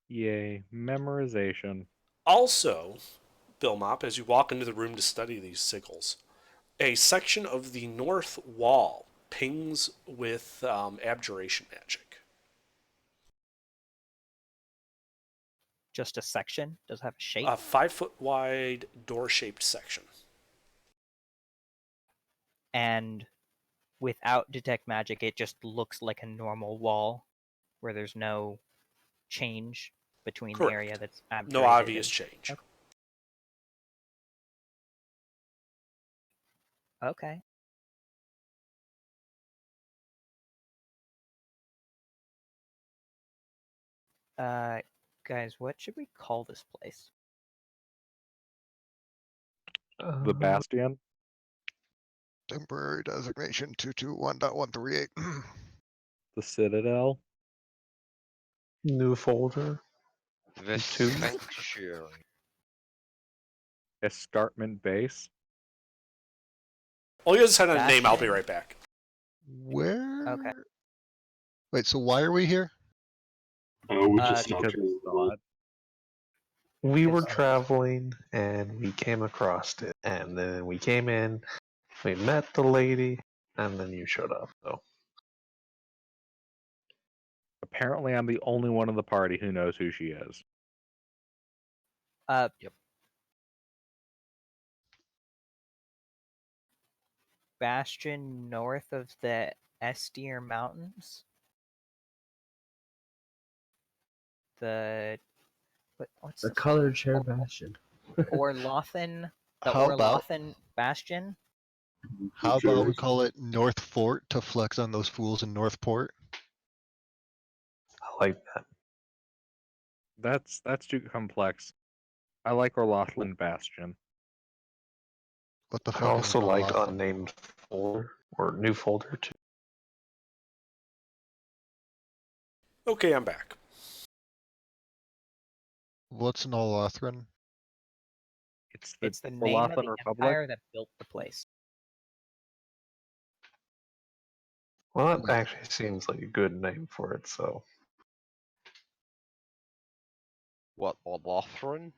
Yay, memorization. Also, Bill Mop, as you walk into the room to study these sigils, a section of the north wall pings with abjuration magic. Just a section? Does it have a shape? A 5-foot wide door-shaped section. And without Detect Magic, it just looks like a normal wall where there's no change between Correct. the area that's abjurated. No obvious change. Okay. Guys, what should we call this place? The Bastion. Temporary designation 221.138. The Citadel. New folder. The 2. sanctuary. Escarpment Base. I'll just send a name. I'll be right back. Where? Okay. Wait, so why are we here? We just Because stopped it's not. We were traveling and we came across it, and then we came in, we met the lady, and then you showed up. So Apparently, I'm the only one in the party who knows who she is. Yep. Bastion north of the Estier Mountains. What's the colored chair bastion. Orlothan? The How about- Orlothan Bastion? How about we call it North Fort to flex on those fools in Northport? I like that. That's too complex. I like Orlothan Bastion. What the I fuck? also is like Orlothan? unnamed folder or new folder too. Okay, I'm back. What's an Olothran? It's the the name of Lothan the Republic. empire that built the place. Well, that actually seems like a good name for it. So What, Orlothron?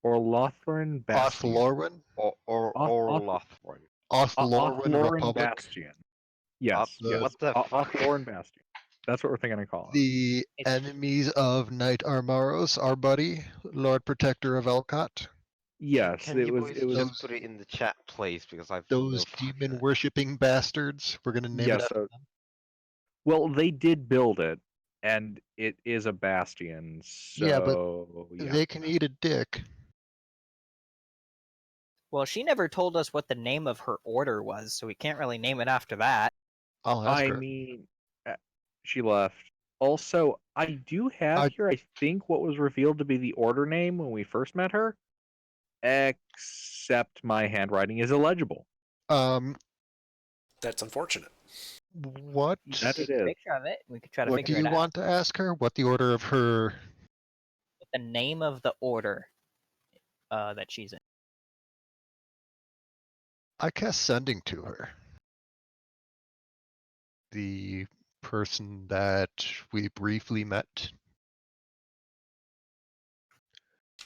Or Lothran Bastion. Othlorwin? Or Orlothron? Othlorwin Lothlorin Republic? Bastion. Yes, yes. What the fuck? Lothlorin Bastion. That's what we're thinking of calling it. The It's- enemies of Knight Armaros, our buddy, Lord Protector of Elcott. Yes, Can it you was. boys It was. just put it in the chat, please? Because I've Those no fucking demon idea. worshipping bastards. We're gonna name Yes. it after them. Well, they did build it, and it is a bastion. So Yeah, but yeah. they can eat a dick. Well, she never told us what the name of her order was, so we can't really name it after that. I'll ask I her. mean, she left. Also, I do have I- here, I think, what was revealed to be the order name when we first met her, except my handwriting is illegible. That's unfortunate. What? That Take it a is. picture of it. We could try to What do figure you it out. want to ask her? What the order of her? The name of the order that she's in. I cast sending to her. The person that we briefly met.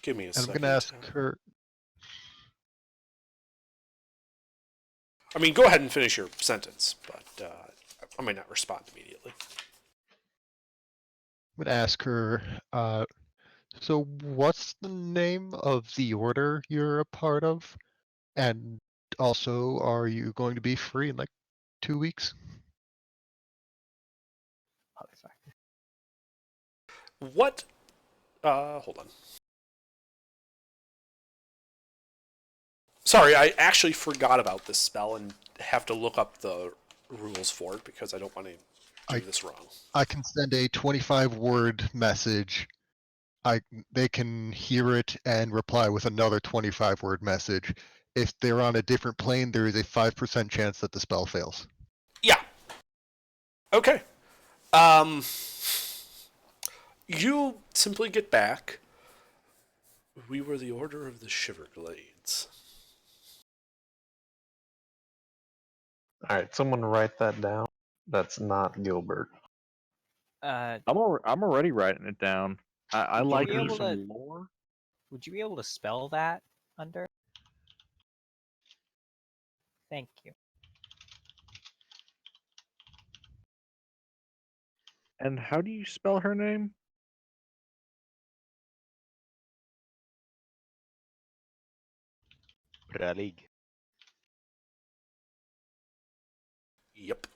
Give me a And I'm second. gonna ask her. I mean, go ahead and finish your sentence, but I might not respond immediately. I'm gonna ask her. So what's the name of the order you're a part of? And also, are you going to be free in like 2 weeks? What? Hold on. Sorry, I actually forgot about this spell and have to look up the rules for it because I don't want to do this wrong. I can send a 25-word message. They can hear it and reply with another 25-word message. If they're on a different plane, there is a 5% chance that the spell fails. Yeah. Okay. You simply get back. We were the Order of the Shiverglades. all right, someone write that down. That's not Gilbert. Uh, I'm already writing it down. I Would you like be me able some to- lore. would you be able to spell that under? Thank you. And how do you spell her name? Bralig. Yep.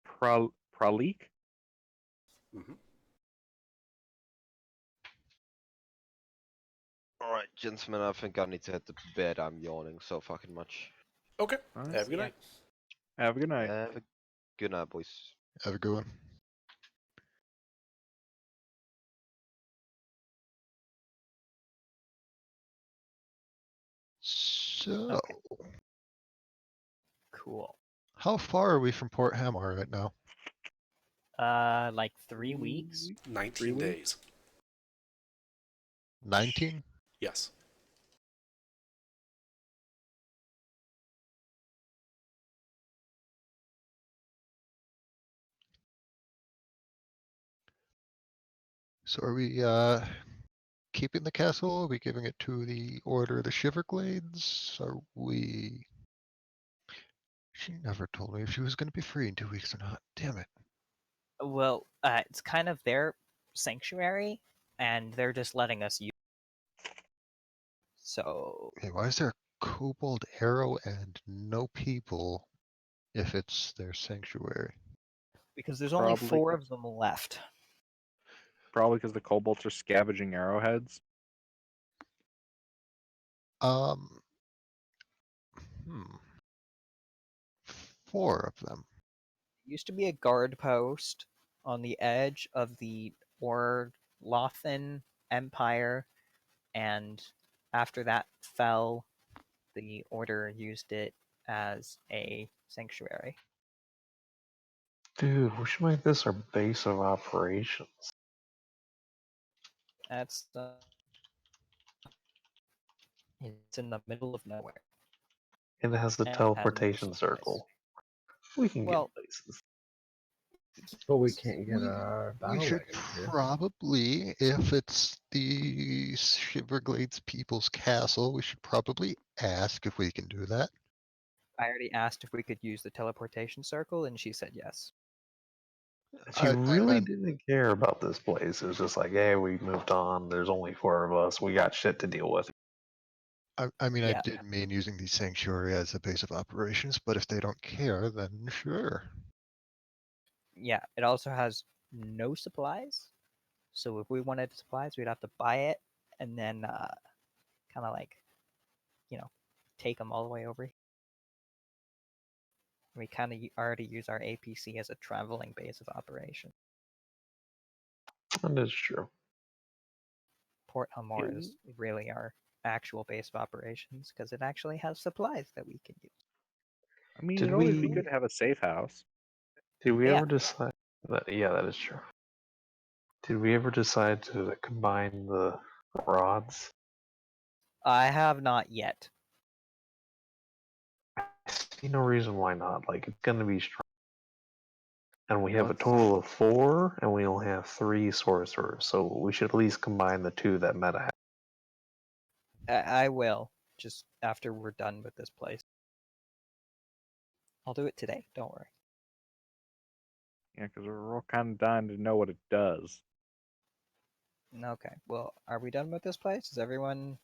Pralik? Mm-hmm. Alright, gentlemen, I think I need to head to bed. I'm yawning so fucking much. Okay. Alright. Have a good Yeah. night. Have a good night. Have a good night, boys. Have a good one. So, Okay. Cool. how far are we from Port Hamar right now? Like 3 weeks. 19 Really? days. 19? Yes. So are we keeping the castle? Are we giving it to the Order of the Shiverglades? Are we... She never told me if she was going to be free in 2 weeks or not. Damn it. Well, it's kind of their sanctuary, and they're just letting us use. So Hey, why is there a kobold arrow and no people if it's their sanctuary? because there's only Probably 4 because- of them left. Probably because the kobolds are scavenging arrowheads. Um, hmm. 4 of them. Used to be a guard post on the edge of the Orlothan Empire, and after that fell, the Order used it as a sanctuary. Dude, we should make this our base of operations. That's It's in the middle of nowhere. And it has the And it has no teleportation supplies. circle. We can Well- get places. But we can't get We- our We battle should wagons here. probably, if it's the Shiverglades People's Castle, we should probably ask if we can do that. I already asked if we could use the teleportation circle, and she said yes. She I really meant- didn't care about this place. It was just like, hey, we moved on. There's only 4 of us. We got shit to deal with. I mean, Yeah. I did mean using the sanctuary as a base of operations, but if they don't care, then sure. Yeah, it also has no supplies. So if we wanted supplies, we'd have to buy it and then kind of like, take them all the way over here. We kind of already use our APC as a traveling base of operation. That is true. Port Hamor is really our actual base of operations because it actually has supplies that we can use. I mean, Did it'd always be we- good to have a safe house. Did we Yeah. ever decide that? Yeah, that is true. Did we ever decide to combine the rods? I have not yet. I see no reason why not. Like, it's gonna be strong. And we have a What's- total of 4, and we only have 3 sorcerers, so we should at least combine the 2 that Meta has. I will, just after we're done with this place. I'll do it today, don't worry. Yeah, because we're all kind of dying to know what it does. Okay, well, are we done with this place? Is everyone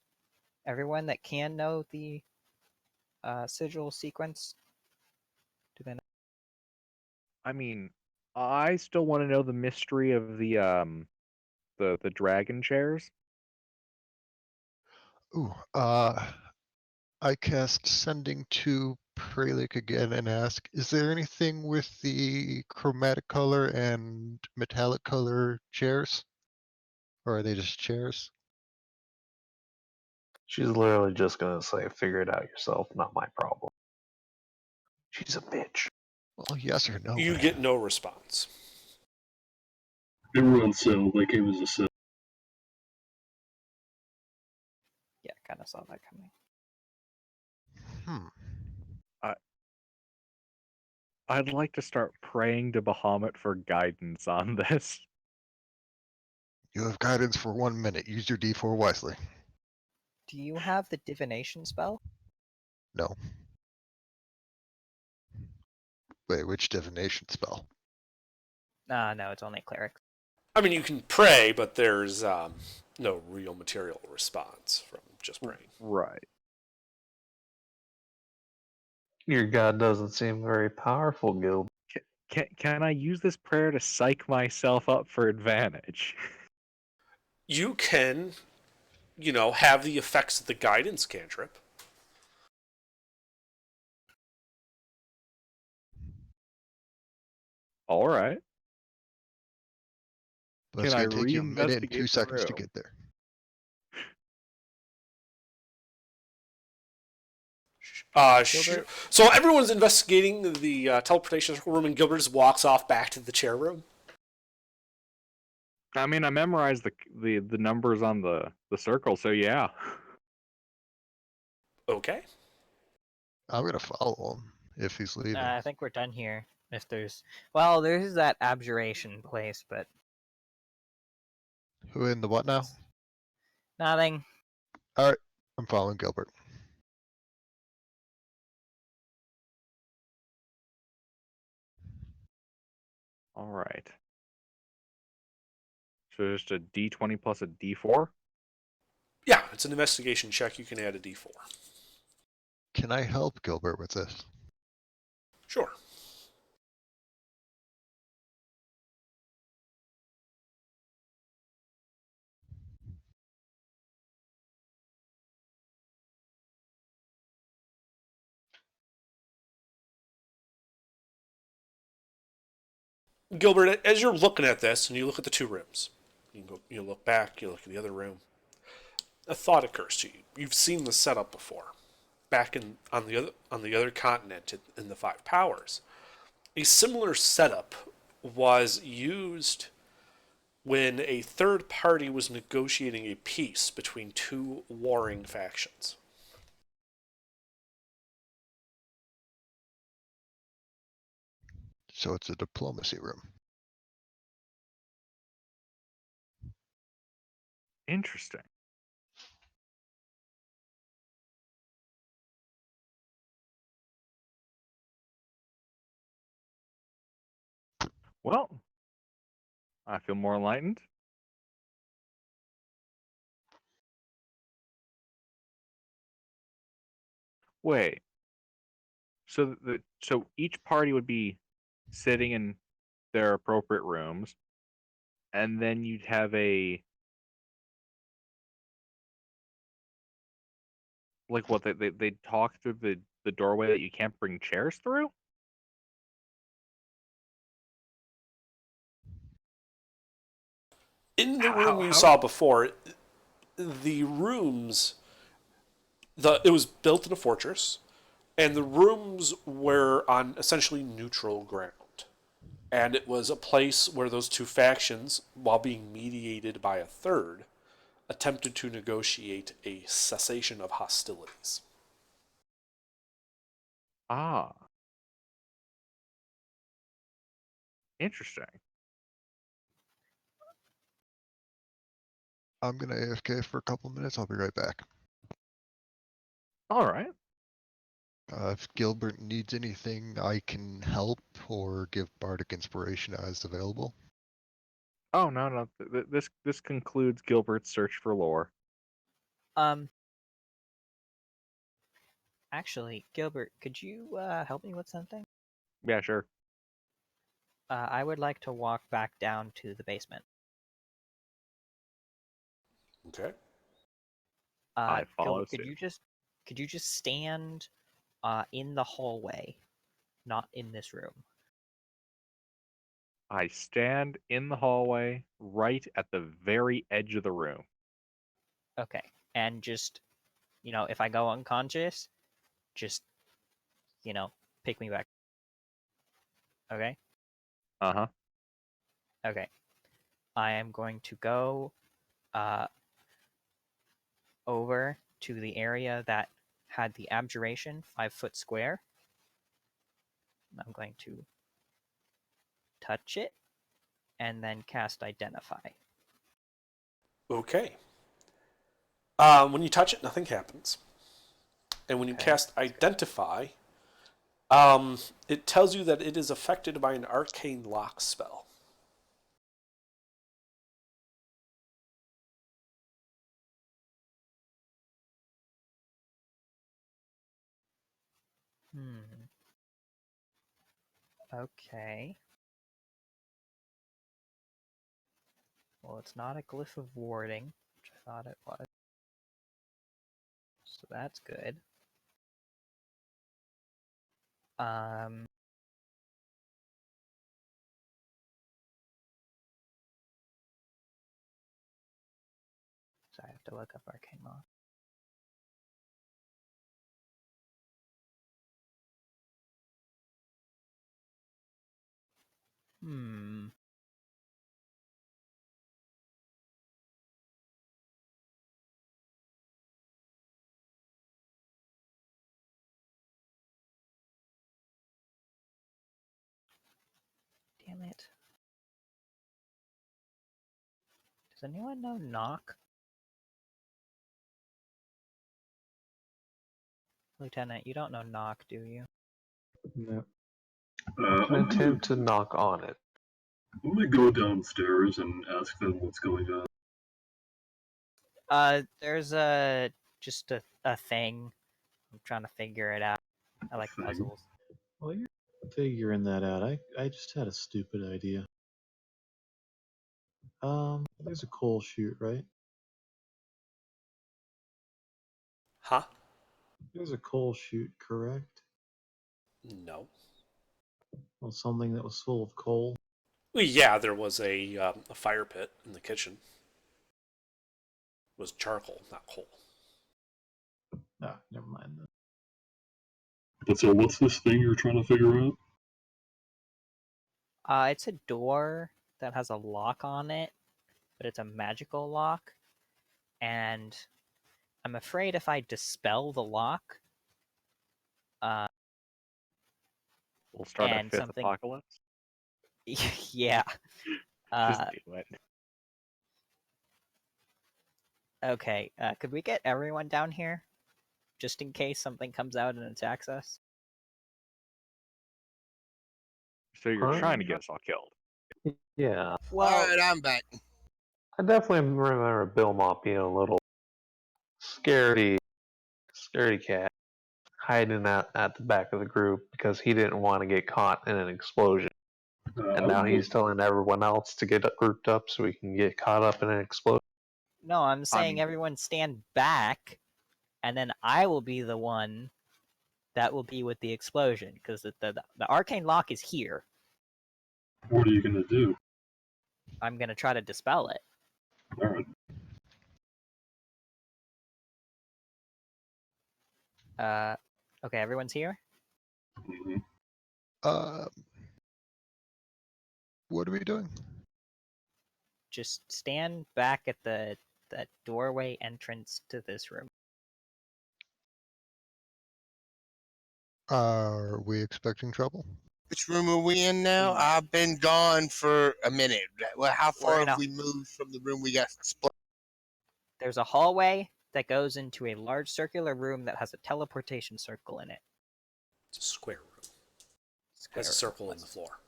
that can know the sigil sequence? Do they know? I mean, I still want to know the mystery of the dragon chairs. Ooh, I cast Sending to Pralik again and ask, is there anything with the chromatic color and metallic color chairs? Or are they just chairs? She's literally just gonna say, figure it out yourself, not my problem. She's a bitch. Well, yes or no. You man. get no response. They were on sale. They came as a set. Yeah, kind of saw that coming. Hmm. I'd like to start praying to Bahamut for guidance on this. You have guidance for 1 minute. Use your D4 wisely. Do you have the divination spell? No. Wait, which divination spell? No, it's only cleric. I mean, you can pray, but there's no real material response from just praying. Right. Your god doesn't seem very powerful, Gil. Can I use this prayer to psych myself up for advantage? You can, have the effects of the guidance cantrip. All right. But it's Can I going to take you a minute and re-investigate 2 the seconds to room? get there. Gilbert? So everyone's investigating the teleportation room, and Gilbert just walks off back to the chair room. I mean, I memorized the numbers on the circle, so yeah. Okay. I'm going to follow him if he's leaving. I think we're done here. If there's that abjuration place, but Who in the what now? nothing. Alright, I'm following Gilbert. All right. So just a D20 plus a D4? Yeah, it's an investigation check. You can add a d4. Can I help Gilbert with this? Sure. Gilbert, as you're looking at this, and you look at the 2 rooms, you look back, you look at the other room, a thought occurs to you. You've seen the setup before, back on the other continent in the 5 Powers. A similar setup was used when a third party was negotiating a peace between 2 warring factions. So it's a diplomacy room. Interesting. Well, I feel more enlightened. Wait. So each party would be sitting in their appropriate rooms, and then you'd have what they talk through the doorway that you can't bring chairs through? In the How- room how- you how- saw before, the rooms, it was built in a fortress, and the rooms were on essentially neutral ground. And it was a place where those two factions, while being mediated by a third, attempted to negotiate a cessation of hostilities. Ah. Interesting. I'm gonna AFK for a couple minutes. I'll be right back. All right. If Gilbert needs anything, I can help or give Bardic Inspiration as available. Oh no. This concludes Gilbert's search for lore. Actually, Gilbert, could you help me with something? Yeah, sure. I would like to walk back down to the basement. Okay. I follow Gilbert, suit. could you just stand in the hallway, not in this room? I stand in the hallway, right at the very edge of the room. Okay, and just, if I go unconscious, just, pick me back. Okay? Uh-huh. Okay. I am going to go over to the area that had the abjuration, 5 foot square. I'm going to touch it and then cast Identify. Okay. When you touch it, nothing happens. And when you cast Identify, it tells you that it is affected by an arcane lock spell. Okay. Well, it's not a glyph of warding, which I thought it was. So that's good. So I have to look up Arcane Lock. Damn it. Does anyone know Knock? Lieutenant, you don't know Knock, do you? No. I'm I gonna, attempt to knock on it. I'm gonna go downstairs and ask them what's going on. There's just a thing. I'm trying to figure it out. I like Thing? puzzles. Well, you're figuring that out. I just had a stupid idea. There's a coal chute, right? Huh? There's a coal chute, correct? No. Well, something that was full of coal. Well, yeah, there was a fire pit in the kitchen. It was charcoal, not coal. Ah, never mind then. But so, what's this thing you're trying to figure out? It's a door that has a lock on it, but it's a magical lock. And I'm afraid if I dispel the lock, We'll start a and fifth something- apocalypse. Yeah. Just do it. Okay. Could we get everyone down here, just in case something comes out and attacks us? So you're trying to get us all killed. Yeah. Well, All right, I'm back. I definitely remember Bill Mop being a little scaredy cat, hiding out at the back of the group because he didn't want to get caught in an explosion. And now he's telling everyone else to get grouped up so we can get caught up in an explosion. no, I'm saying mean- everyone stand back, and then I will be the one that will be with the explosion, because the arcane lock is here. What are you gonna do? I'm gonna try to dispel it. Alright. Okay, everyone's here? Mhm. What are we doing? Just stand back at the doorway entrance to this room. Are we expecting trouble? Which room are we in now? I've been gone for a minute. Well, how far in have a- we moved from the room we got split? There's a hallway that goes into a large circular room that has a teleportation circle in it. It's a square room. Square Has a circle in the floor.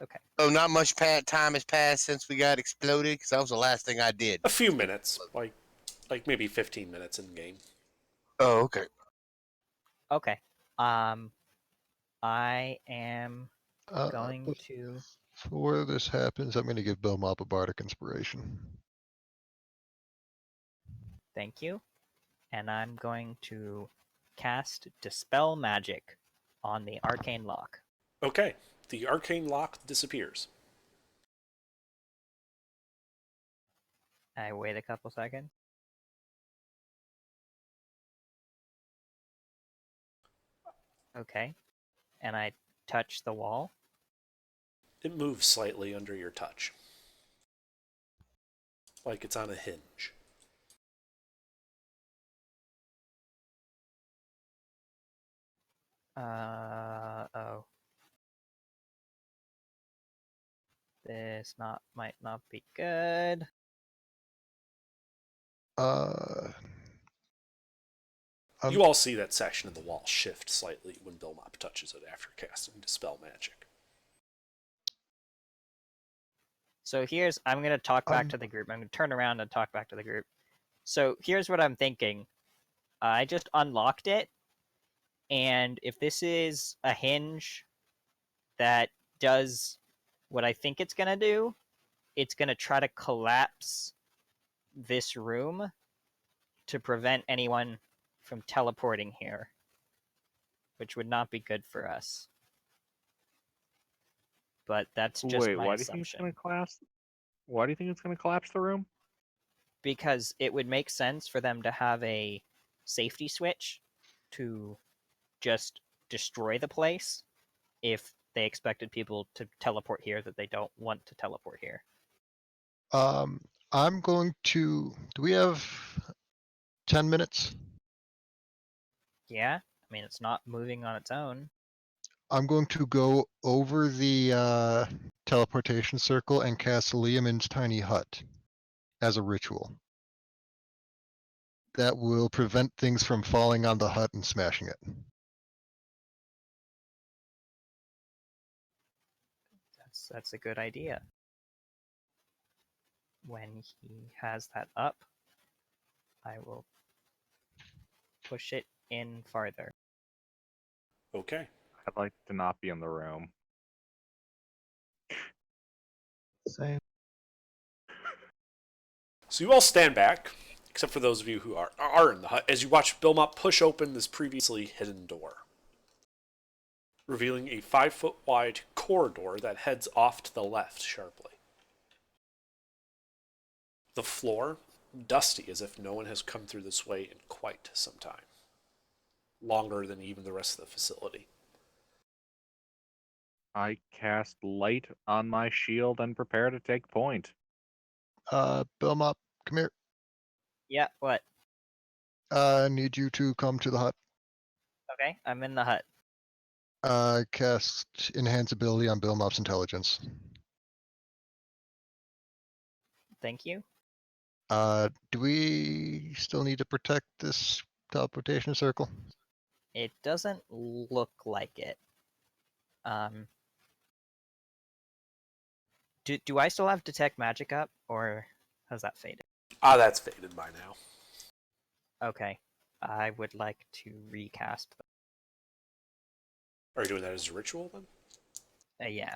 Okay. Oh, not much time has passed since we got exploded, because that was the last thing I did. A few minutes, like maybe 15 minutes in the game. Oh, okay. Okay. I am going to. Before this happens, I'm going to give Bill Mop a bardic inspiration. Thank you. And I'm going to cast Dispel Magic on the arcane lock. Okay, the arcane lock disappears. I wait a couple seconds. Okay. And I touch the wall. It moves slightly under your touch. Like it's on a hinge. Oh. This might not be good. You all see that section of the wall shift slightly when Bill Mop touches it after casting Dispel Magic. So I'm going to talk back to the group. I'm going to turn around and talk back to the group. So here's what I'm thinking. I just unlocked it. And if this is a hinge that does what I think it's going to do, it's going to try to collapse this room to prevent anyone from teleporting here, which would not be good for us. But that's just Wait, my why do you think it's assumption. going to collapse? Why do you think it's going to collapse the room? Because it would make sense for them to have a safety switch to just destroy the place if they expected people to teleport here that they don't want to teleport here. I'm going to. Do we have 10 minutes? Yeah, I mean, it's not moving on its own. I'm going to go over the teleportation circle and cast Liamon's tiny hut as a ritual. That will prevent things from falling on the hut and smashing it. That's a good idea. When he has that up, I will push it in farther. Okay. I'd like to not be in the room. Same. So you all stand back, except for those of you who are in the hut, as you watch Bill Mop push open this previously hidden door, revealing a 5-foot wide corridor that heads off to the left sharply. The floor, dusty as if no one has come through this way in quite some time. Longer than even the rest of the facility. I cast light on my shield and prepare to take point. Bill Mop, come here. Yeah, what? I need you to come to the hut. Okay, I'm in the hut. Cast Enhance ability on Bill Mop's intelligence. Thank you. Do we still need to protect this teleportation circle? It doesn't look like it. Do I still have detect magic up, or has that faded? That's faded by now. Okay, I would like to recast. Are you doing that as a ritual then? Yeah.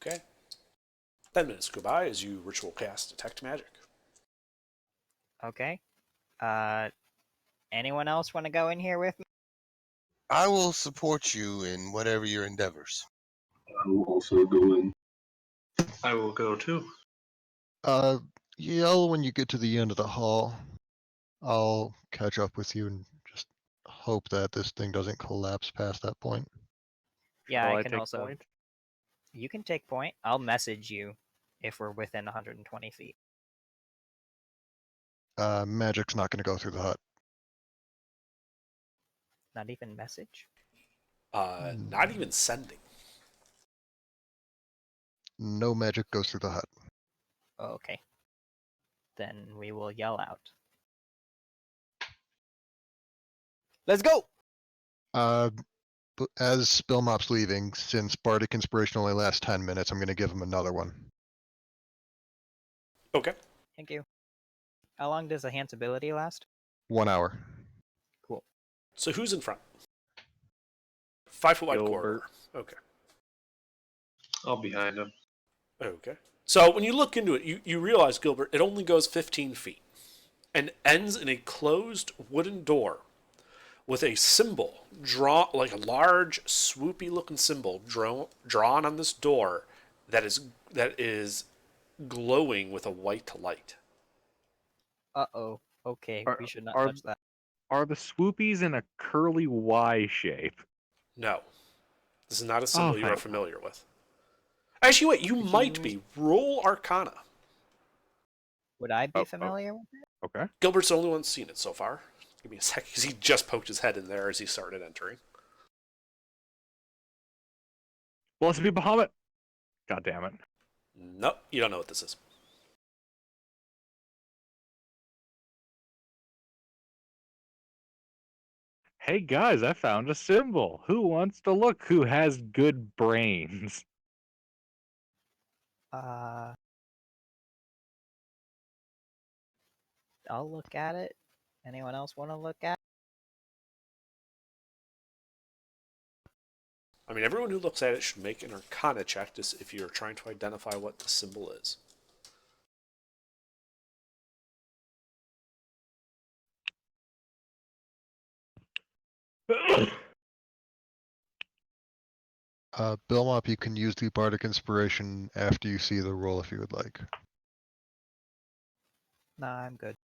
Okay. 10 minutes go by as you ritual cast Detect Magic. Okay. Anyone else want to go in here with me? I will support you in whatever your endeavors. I will also go in. I will go too. Yell when you get to the end of the hall. I'll catch up with you and just hope that this thing doesn't collapse past that point. Yeah, Shall I I can take also. point? You can take point. I'll message you if we're within 120 feet. Magic's not going to go through the hut. Not even message? Not even sending. No magic goes through the hut. Okay. Then we will yell out. Let's go! But as Bill Mop's leaving, since Bardic Inspiration only lasts 10 minutes, I'm going to give him another one. Okay. Thank you. How long does Enhance ability last? 1 hour. Cool. So who's in front? 5 foot wide Gilbert. corridor. Okay. I'll behind him. Okay. So when you look into it, you realize, Gilbert, it only goes 15 feet and ends in a closed wooden door with a symbol like a large, swoopy looking symbol drawn on this door that is glowing with a white light. Uh-oh. Okay, Are- we should not are- touch that. Are the swoopies in a curly Y shape? No. This is not a symbol you are thank familiar with. Actually, wait, you might be. Roll Arcana. Would I be familiar with it? Okay. Gilbert's the only one seen it so far. Give me a sec, because he just poked his head in there as he started entering. Blessed be Bahamut. God damn it. Nope, you don't know what this is. Hey guys, I found a symbol. Who wants to look? Who has good brains? I'll look at it. Anyone else want to look at it? I mean, everyone who looks at it should make an Arcana check if you're trying to identify what the symbol is. Bill Mop, you can use the Bardic Inspiration after you see the roll if you would like. Nah, I'm good.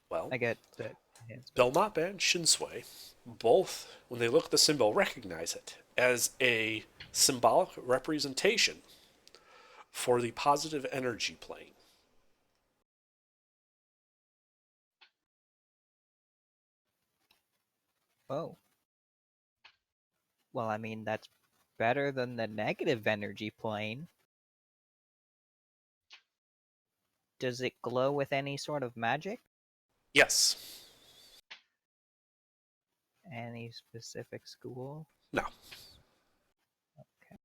Well, I get that. Belmop and Shinsui, both, when they look at the symbol, recognize it as a symbolic representation for the positive energy plane. Oh. Well, I mean, that's better than the negative energy plane. Does it glow with any sort of magic? Yes. Any specific school? No. Okay.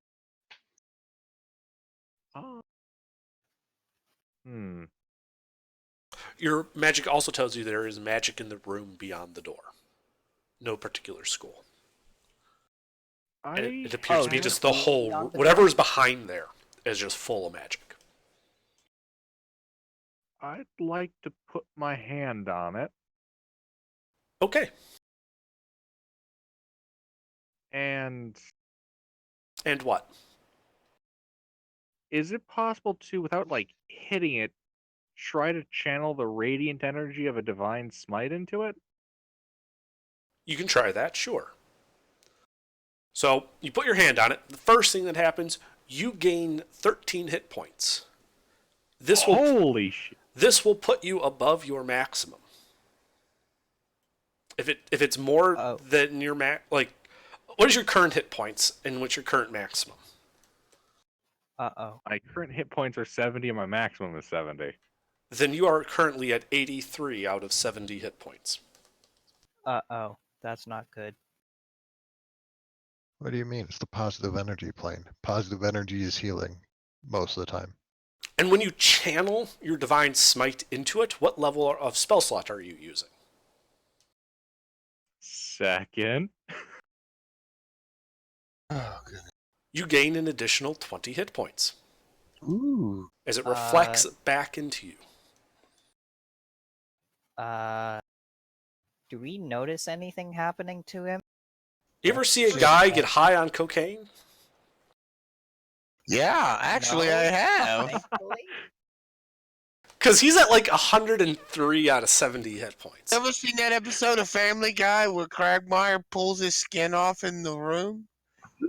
Your magic also tells you there is magic in the room beyond the door. No particular school. And it appears to be just the whole, whatever is behind there is just full of magic. I'd like to put my hand on it. Okay. And what? Is it possible to, without like hitting it, try to channel the radiant energy of a divine smite into it? You can try that, sure. So you put your hand on it. The first thing that happens, you gain 13 hit points. Holy shit! This will put you above your maximum. If it's more Oh. than your like, what is your current hit points and what's your current maximum? Uh-oh. My current hit points are 70 and my maximum is 70. Then you are currently at 83 out of 70 hit points. Uh-oh. That's not good. What do you mean? It's the positive energy plane. Positive energy is healing most of the time. And when you channel your Divine Smite into it, what level of spell slot are you using? Second. Oh, goodness. You gain an additional 20 hit points Ooh. as it reflects back into you. Do we notice anything happening to him? You ever see a guy get high on cocaine? Yeah, actually, No. I have. Thankfully. Because he's at like 103 out of 70 hit points. Ever seen that episode of Family Guy where Cragmire pulls his skin off in the room?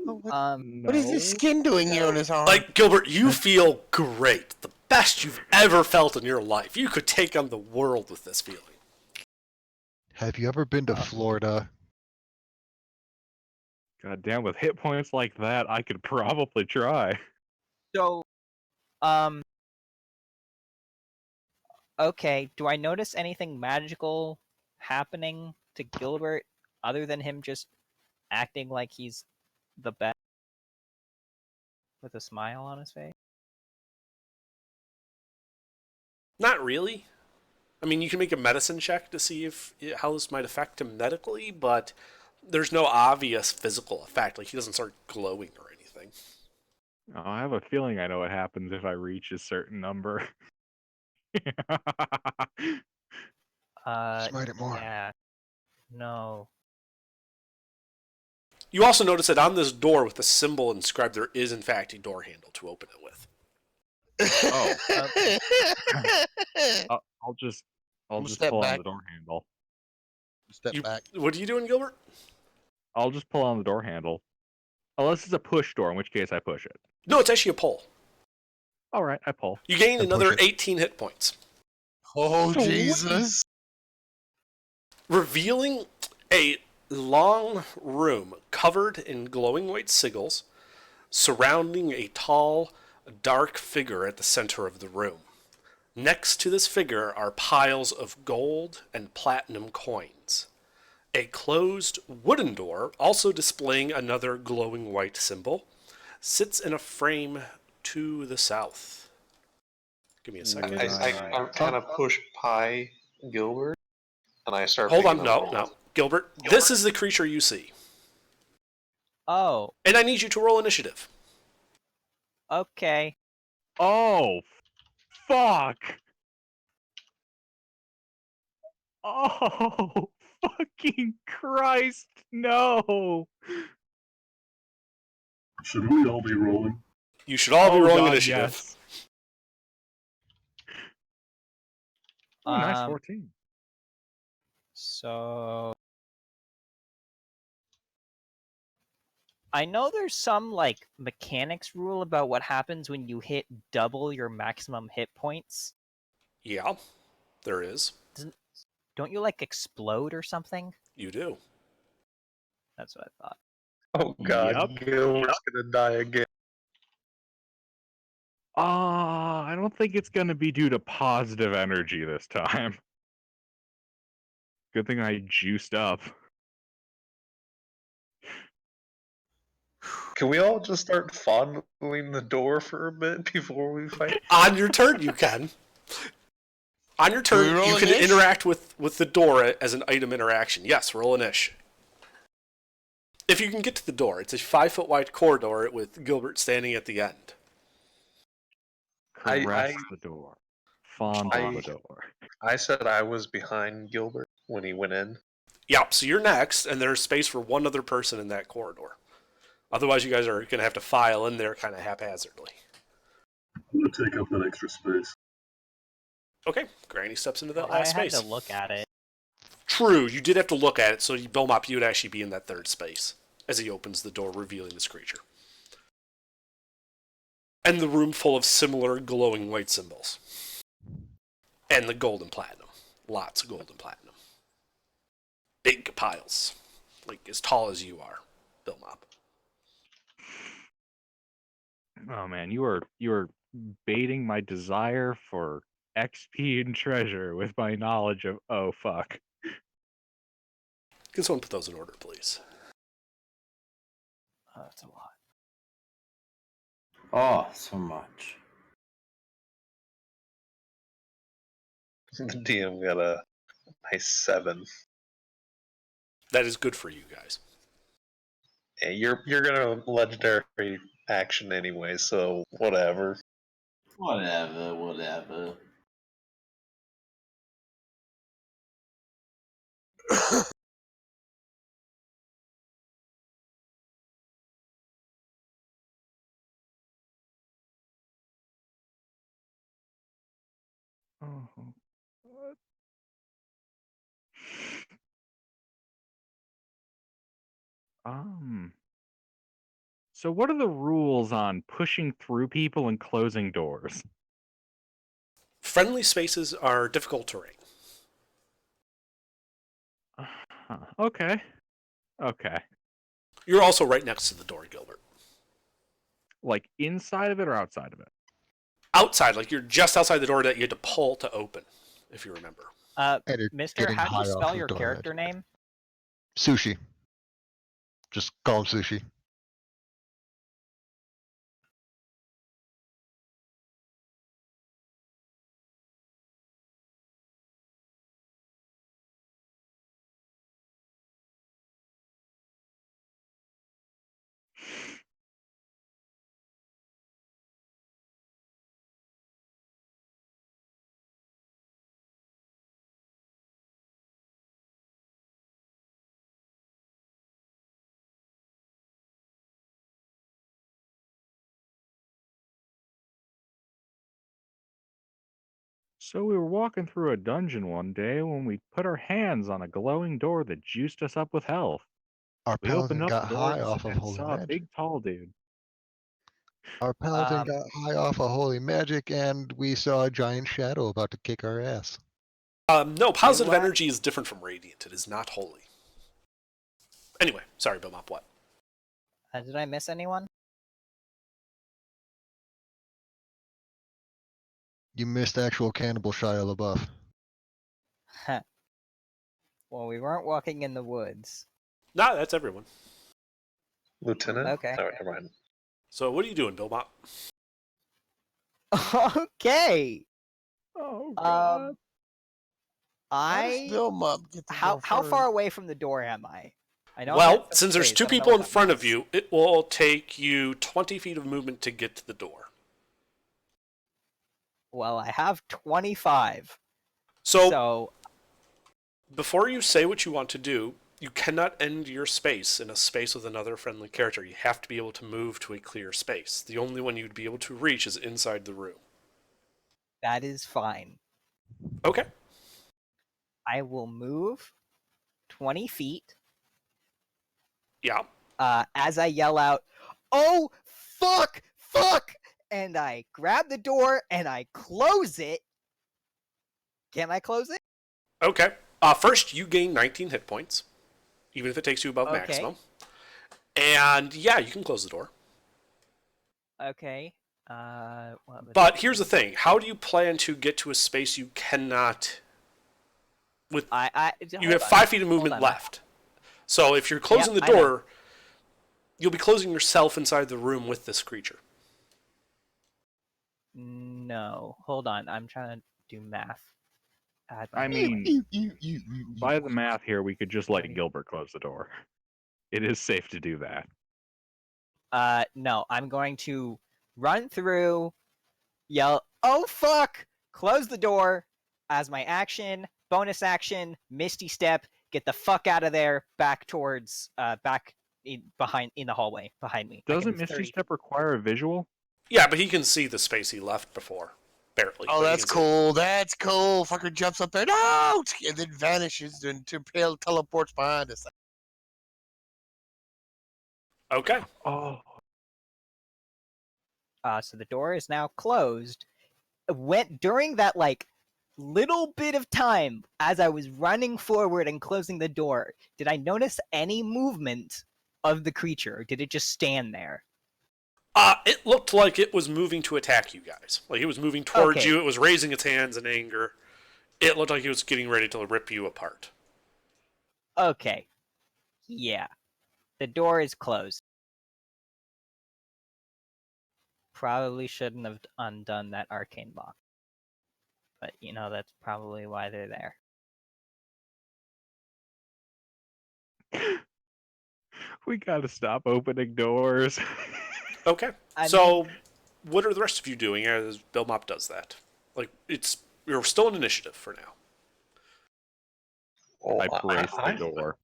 What is his skin doing here on his arm? Like, Gilbert, you feel great. The best you've ever felt in your life. You could take on the world with this feeling. Have you ever been to Florida? God damn, with hit points like that, I could probably try. So, okay, do I notice anything magical happening to Gilbert other than him just acting like he's the best with a smile on his face? Not really. I mean, you can make a medicine check to see how this might affect him medically, but there's no obvious physical effect. Like, he doesn't start glowing or anything. Oh, I have a feeling I know what happens if I reach a certain number. Smite it more. Yeah. No. You also notice that on this door with the symbol inscribed, there is in fact a door handle to open it with. Oh, okay. I'll just step pull on back. the door handle. Step back. What are you doing, Gilbert? I'll just pull on the door handle. Unless it's a push door, in which case I push it. No, it's actually a pull. All right, I pull. You gain And another push it. 18 hit points, Oh, Sweet. Jesus. revealing a long room covered in glowing white sigils, surrounding a tall, dark figure at the center of the room. Next to this figure are piles of gold and platinum coins. A closed wooden door, also displaying another glowing white symbol, sits in a frame to the south. Give me a second. I kind of push Pi Gilbert, and I start. Hold on, making a roll. no. Gilbert, this is the creature you see. Oh, And I need you to roll initiative. okay. Oh, fuck! Oh, fucking Christ, no! Should we all be rolling? You should all be Oh, rolling God, initiative. yes. Oh, nice Um, 14. So I know there's some like mechanics rule about what happens when you hit double your maximum hit points. Yeah, there is. Don't you like explode or something? You do. That's what I thought. Oh God, Yep. Gilbert's gonna die again. I don't think it's gonna be due to positive energy this time. Good thing I juiced up. Can we all just start fondling the door for a bit before we fight? On your turn, you can. On your Do we turn, roll you can initiative? interact with the door as an item interaction. Yes, roll inish. If you can get to the door, it's a 5-foot wide corridor with Gilbert standing at the end. Caress the door. Fondle I- the door. I said I was behind Gilbert when he went in. Yep, so you're next, and there's space for one other person in that corridor. Otherwise, you guys are going to have to file in there kind of haphazardly. I'm gonna take up that extra space. Okay, Granny steps into that I last had space. to look at it. True, you did have to look at it, so Belmop, you would actually be in that third space as he opens the door, revealing this creature. And the room full of similar glowing white symbols. And the gold and platinum. Lots of gold and platinum. Big piles, like as tall as you are, Bill Mop. Oh man, you are baiting my desire for XP and treasure with my knowledge of oh fuck. Can someone put those in order, please? Oh, that's a lot. Oh, so much. The DM got a nice 7. That is good for you guys. Yeah, you're gonna legendary action anyway, so whatever. Whatever. Oh, what? So what are the rules on pushing through people and closing doors? Friendly spaces are difficult terrain. Okay. Okay. You're also right next to the door, Gilbert. Like inside of it or outside of it? Outside, like you're just outside the door that you had to pull to open, if you remember. And you're Mister, getting how do you high off spell the your door character edge. name? Sushi. Just call him Sushi. So we were walking through a dungeon one day when we put our hands on a glowing door that juiced us up with health. Our We opened paladin up got the door high off of and holy saw a magic. big tall dude. Our paladin Um, got high off of holy magic, and we saw a giant shadow about to kick our ass. No, positive What? energy is different from radiant. It is not holy. Anyway, sorry, Bill Mop, what? Did I miss anyone? You missed actual cannibal Shia LaBeouf. Huh. Well, we weren't walking in the woods. Nah, that's everyone. Lieutenant? Okay. Oh, never mind. So what are you doing, Bill Mop? Okay. Oh god. How does I Bill Mupp get the how door far first? away from the door am I? I know. I'm Well, at the since there's space, two I don't know people what in that front of means. you, it will take you 20 feet of movement to get to the door. Well, I have 25. So before you say what you want to do, you cannot end your space in a space with another friendly character. You have to be able to move to a clear space. The only one you'd be able to reach is inside the room. That is fine. Okay. I will move 20 feet. Yeah. As I yell out, "Oh, fuck! Fuck!" And I grab the door and I close it. Can I close it? Okay. First, you gain 19 hit points, even if it takes you above Okay. maximum. And yeah, you can close the door. Okay. But here's the thing: how do you plan to get to a space you cannot? With you have 5 feet of movement left. So if you're closing the I know. door, you'll be closing yourself inside the room with this creature. No, hold on. I'm trying to do math. I mean, by the math here, we could just let Gilbert close the door. It is safe to do that. No, I'm going to run through, yell, "Oh fuck!" Close the door as my action, bonus action, Misty Step, get the fuck out of there, back towards, in the hallway behind me. I can Doesn't move Misty 30 Step require a visual? Yeah, but he can see the space he left before. Barely. Oh, but he that's can see. cool. That's cool. Fucker jumps up there, no, and then vanishes and teleports behind us. Okay. Oh. So the door is now closed. During that, like, little bit of time as I was running forward and closing the door, did I notice any movement of the creature? Or did it just stand there? It looked like it was moving to attack you guys. Like it was moving towards Okay. you. It was raising its hands in anger. It looked like it was getting ready to rip you apart. Okay. Yeah. The door is closed. Probably shouldn't have undone that arcane lock. But, that's probably why they're there. We gotta stop opening doors. Okay. So, what are the rest of you doing as Belmop does that? Like, you're still in initiative for now. Oh, I brace the door.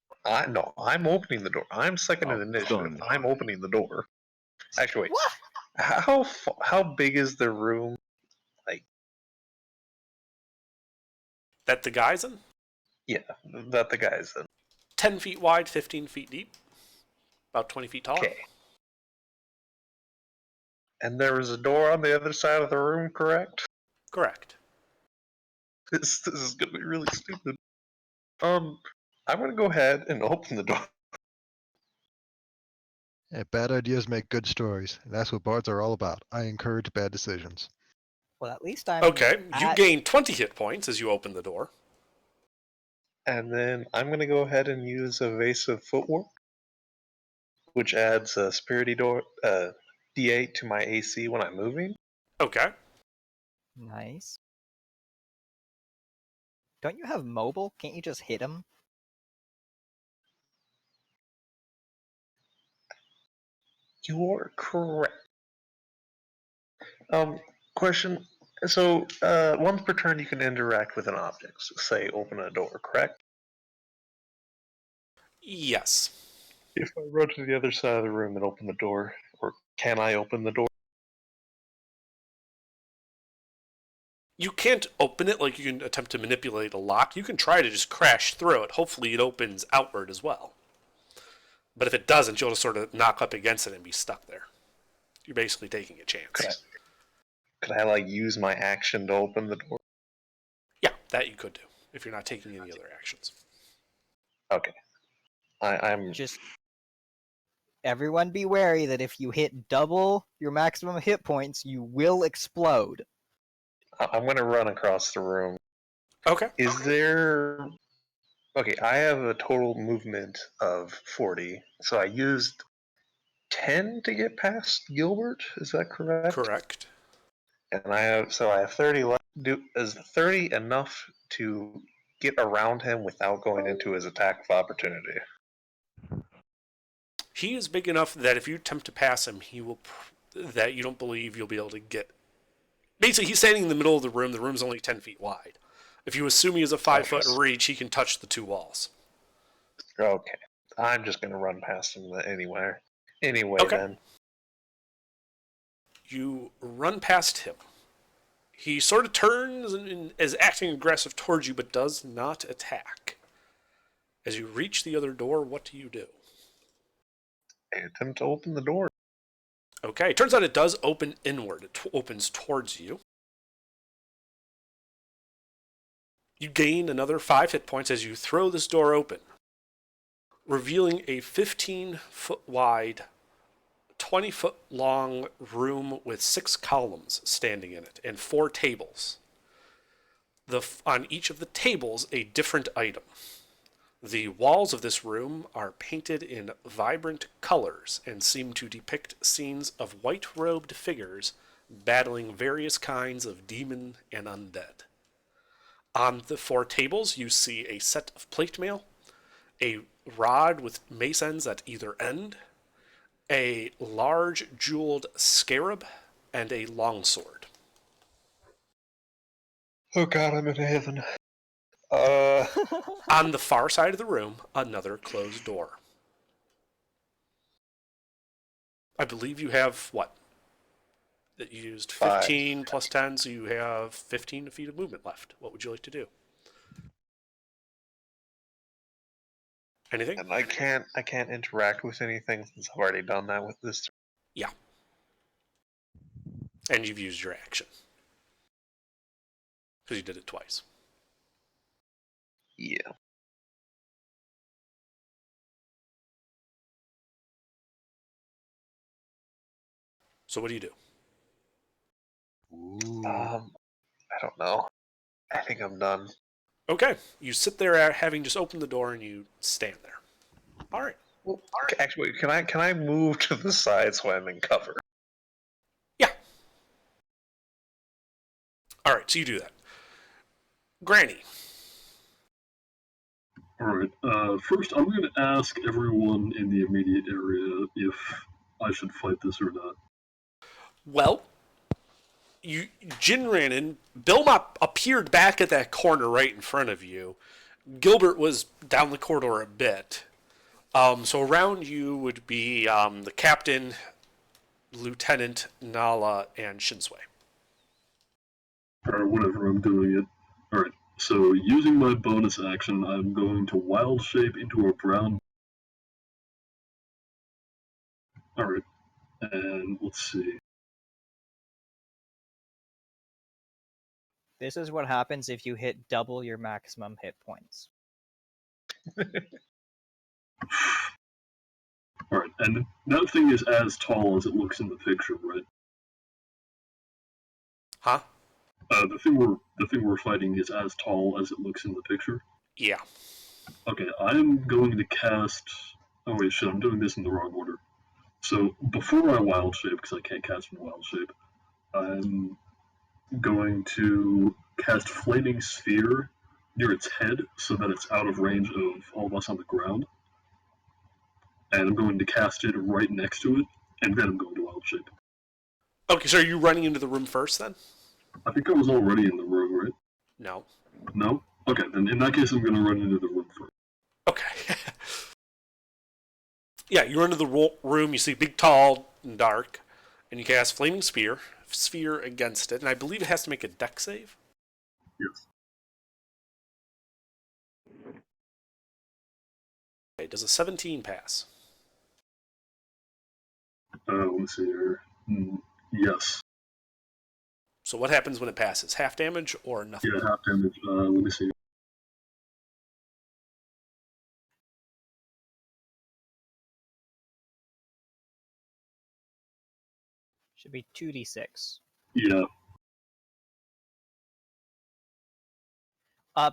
No, I'm opening the door. I'm second in Oh, initiative. done. I'm opening the door. Actually, wait. What? How big is the room? Like, That the guy's in? yeah, that the guy's in. 10 feet wide, 15 feet deep. About 20 feet tall. Okay. And there was a door on the other side of the room, correct? Correct. This is gonna be really stupid. I'm gonna go ahead and open the door. Yeah, bad ideas make good stories. And that's what bards are all about. I encourage bad decisions. Well, at least I'm Okay, you at- gain 20 hit points as you open the door. And then I'm gonna go ahead and use evasive footwork, which adds a spirity door D8 to my AC when I'm moving. Okay. Nice. Don't you have mobile? Can't you just hit him? You are correct. Question. So, once per turn, you can interact with an object. So say, open a door, correct? Yes. If I run to the other side of the room and open the door, or can I open the door? You can't open it like you can attempt to manipulate a lock. You can try to just crash through it. Hopefully it opens outward as well. But if it doesn't, you'll just sort of knock up against it and be stuck there. You're basically taking a chance. Could I like use my action to open the door? Yeah, that you could do if you're not taking any other actions. Okay. I'm Just everyone be wary that if you hit double your maximum hit points, you will explode. I'm gonna run across the room. Okay. Is there? Okay, I have a total movement of 40, so I used 10 to get past Gilbert. Is that correct? Correct. And I have 30 left. Is 30 enough to get around him without going into his attack of opportunity? He is big enough that if you attempt to pass him, he will. That you don't believe you'll be able to get. Basically, he's standing in the middle of the room. The room's only 10 feet wide. If you assume he has a 5-foot reach, he can touch the two walls. Okay. I'm just going to run past him anyway. Anyway, Okay. then. You run past him. He sort of turns and is acting aggressive towards you, but does not attack. As you reach the other door, what do you do? I attempt to open the door. Okay, it turns out it does open inward. It opens towards you. You gain another 5 hit points as you throw this door open, revealing a 15-foot wide, 20-foot long room with 6 columns standing in it and 4 tables. On each of the tables, a different item. The walls of this room are painted in vibrant colors and seem to depict scenes of white-robed figures battling various kinds of demon and undead. On the 4 tables, you see a set of plate mail, a rod with mace ends at either end, a large jeweled scarab, and a longsword. Oh god, I'm in heaven. On the far side of the room, another closed door. I believe you have, what? That you used 15 plus 10, so you have 15 feet of movement left. What would you like to do? Anything? And I can't interact with anything since I've already done that with this. Yeah. And you've used your action. Because you did it twice. Yeah. So what do you do? I don't know. I think I'm done. Okay, you sit there having just opened the door and you stand there. All right. Well, actually, can I move to the side so I'm in cover? Yeah. All right, so you do that. Granny. Alright, first I'm going to ask everyone in the immediate area if I should fight this or not. Well, Jin ran in. Belmont appeared back at that corner right in front of you. Gilbert was down the corridor a bit. So around you would be the captain, Lieutenant, Nala, and Shinsui. Or whatever, I'm doing it. Alright, so using my bonus action, I'm going to wild shape into a brown. Alright, and let's see. This is what happens if you hit double your maximum hit points. Alright, and that thing is as tall as it looks in the picture, right? Huh? The thing we're fighting is as tall as it looks in the picture? Yeah. Okay, I'm going to cast... Oh wait, shit, I'm doing this in the wrong order. So, before I wild shape, because I can't cast in wild shape, I'm going to cast Flaming Sphere near its head so that it's out of range of all of us on the ground. And I'm going to cast it right next to it, and then I'm going to wild shape. Okay, so are you running into the room first then? I think I was already in the room, right? No. No? Okay, then in that case I'm going to run into the room first. Okay. Yeah, you run into the room, you see big, tall, and dark, and you cast Flaming Sphere against it, and I believe it has to make a dex save? Yes. Okay, does a 17 pass? Let's see here. Yes. So what happens when it passes? Half damage or nothing? Yeah, half damage. Let me see. Should be 2d6. Yeah.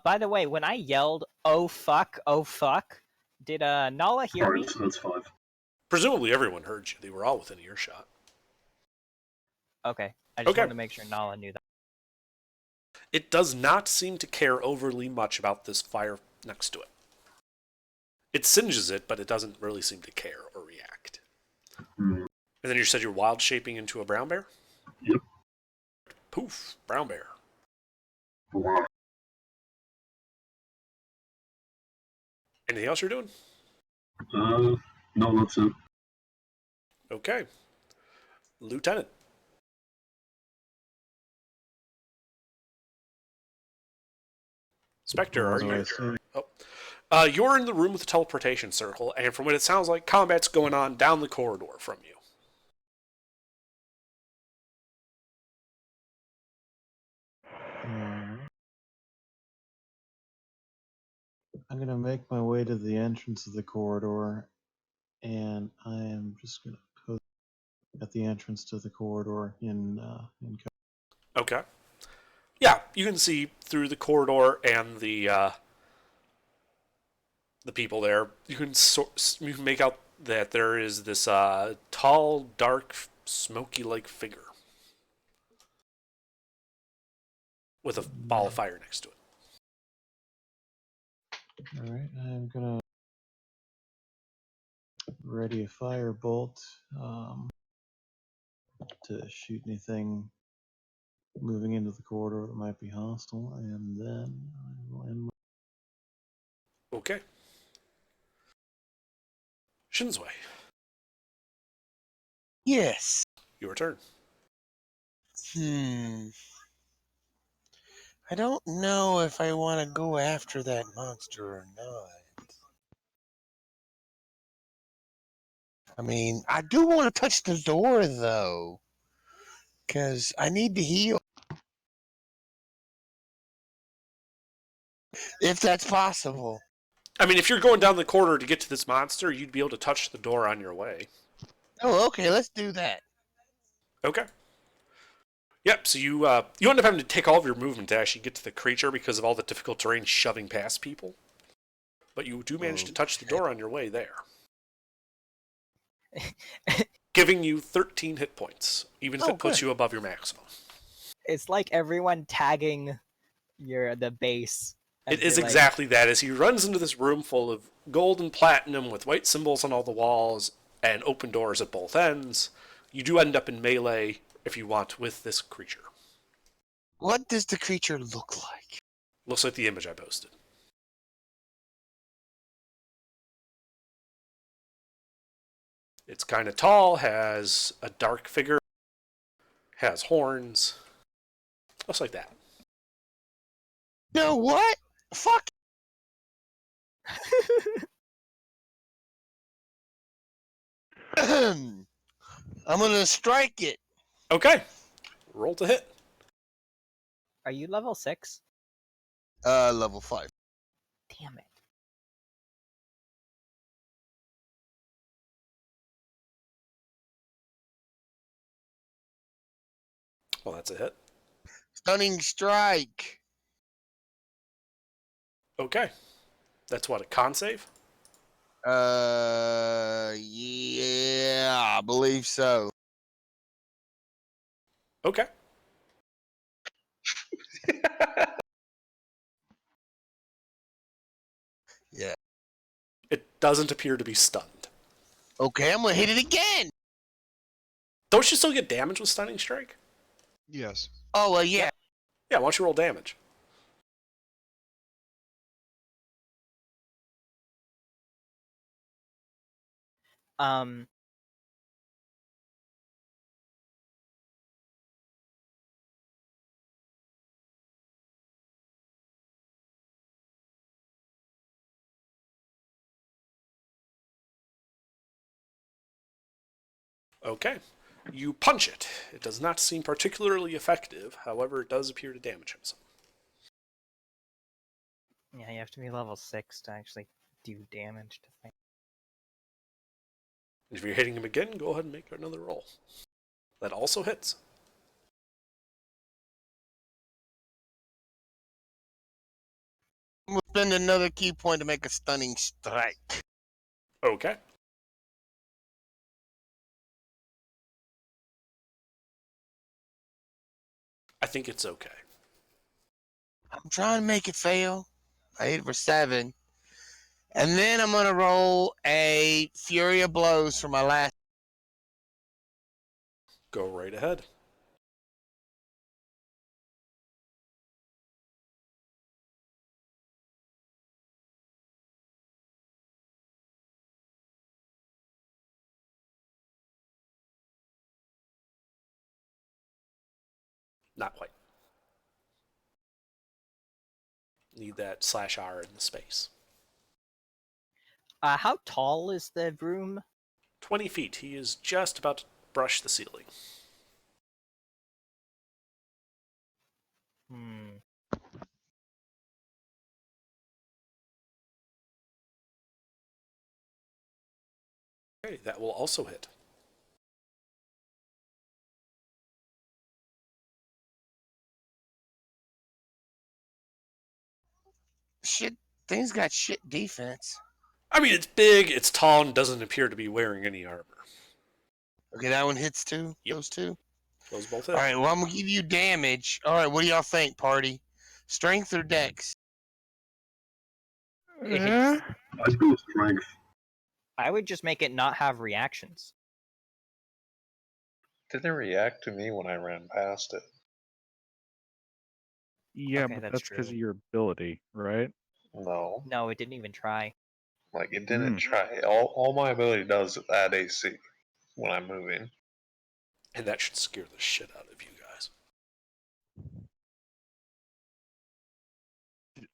By the way, when I yelled, oh fuck, did Nala hear me? Alright, so that's 5. Presumably everyone heard you. They were all within earshot. Okay, I just Okay. wanted to make sure Nala knew that. It does not seem to care overly much about this fire next to it. It singes it, but it doesn't really seem to care or react. Hmm. And then you said you're wild shaping into a brown bear? Yep. Poof, brown bear. Wow. Anything else you're doing? No, that's it. Okay. Lieutenant. Spectre, are you? Oh. You're in the room with the teleportation circle, and from what it sounds like, combat's going on down the corridor from you. I'm gonna make my way to the entrance of the corridor, and I am just gonna post at the entrance to the corridor in Okay. Yeah, you can see through the corridor and the people there. You can make out that there is this tall, dark, smoky-like figure with a ball of fire next to it. All right, I'm gonna ready a firebolt to shoot anything moving into the corridor that might be hostile, and then I will end my... Okay. Shinsui, Yes. your turn. I don't know if I want to go after that monster or not. I mean, I do want to touch the door, though, because I need to heal. If that's possible. I mean, if you're going down the corridor to get to this monster, you'd be able to touch the door on your way. Oh, okay, let's do that. Okay. Yep, so you end up having to take all of your movement to actually get to the creature because of all the difficult terrain shoving past people. But you do manage to touch the door on your way there. Giving you 13 hit points, even if it puts you above your maximum. It's like everyone tagging the base. It is exactly that, as he runs into this room full of gold and platinum with white symbols on all the walls and open doors at both ends. You do end up in melee, if you want, with this creature. What does the creature look like? Looks like the image I posted. It's kind of tall, has a dark figure, has horns. Looks like that. No, what? Fuck. I'm gonna strike it. Okay. Roll to hit. Are you level 6? Level 5. Damn it. Well, that's a hit. Stunning strike. Okay. That's what, a con save? Yeah, I believe so. Okay. Yeah. It doesn't appear to be stunned. Okay, I'm gonna hit it again. Don't you still get damage with Stunning Strike? Yes. Oh, well, yeah. Yeah, why don't you roll damage? Okay. You punch it. It does not seem particularly effective. However, it does appear to damage him some. Yeah, you have to be level 6 to actually do damage to things. If you're hitting him again, go ahead and make another roll. That also hits. I'm gonna spend another key point to make a stunning strike. Okay. I think it's okay. I'm trying to make it fail. I hit it for 7. And then I'm gonna roll a Fury of Blows for my last. Go right ahead. Not quite. Need that /R in the space. How tall is the room? 20 feet. He is just about to brush the ceiling. Okay, that will also hit. Shit, things got shit defense. I mean, it's big, it's tall, and doesn't appear to be wearing any armor. Okay, that one hits too? Yep. Those two? Those both hit. Alright, well, I'm gonna give you damage. Alright, what do y'all think, party? Strength or dex? I'd go with strength. I would just make it not have reactions. Didn't react to me when I ran past it. Yeah, Okay, but that's that's because true. of your ability, right? No, No, it didn't even try. like it didn't try. All my ability does is add AC when I'm moving. And that should scare the shit out of you guys.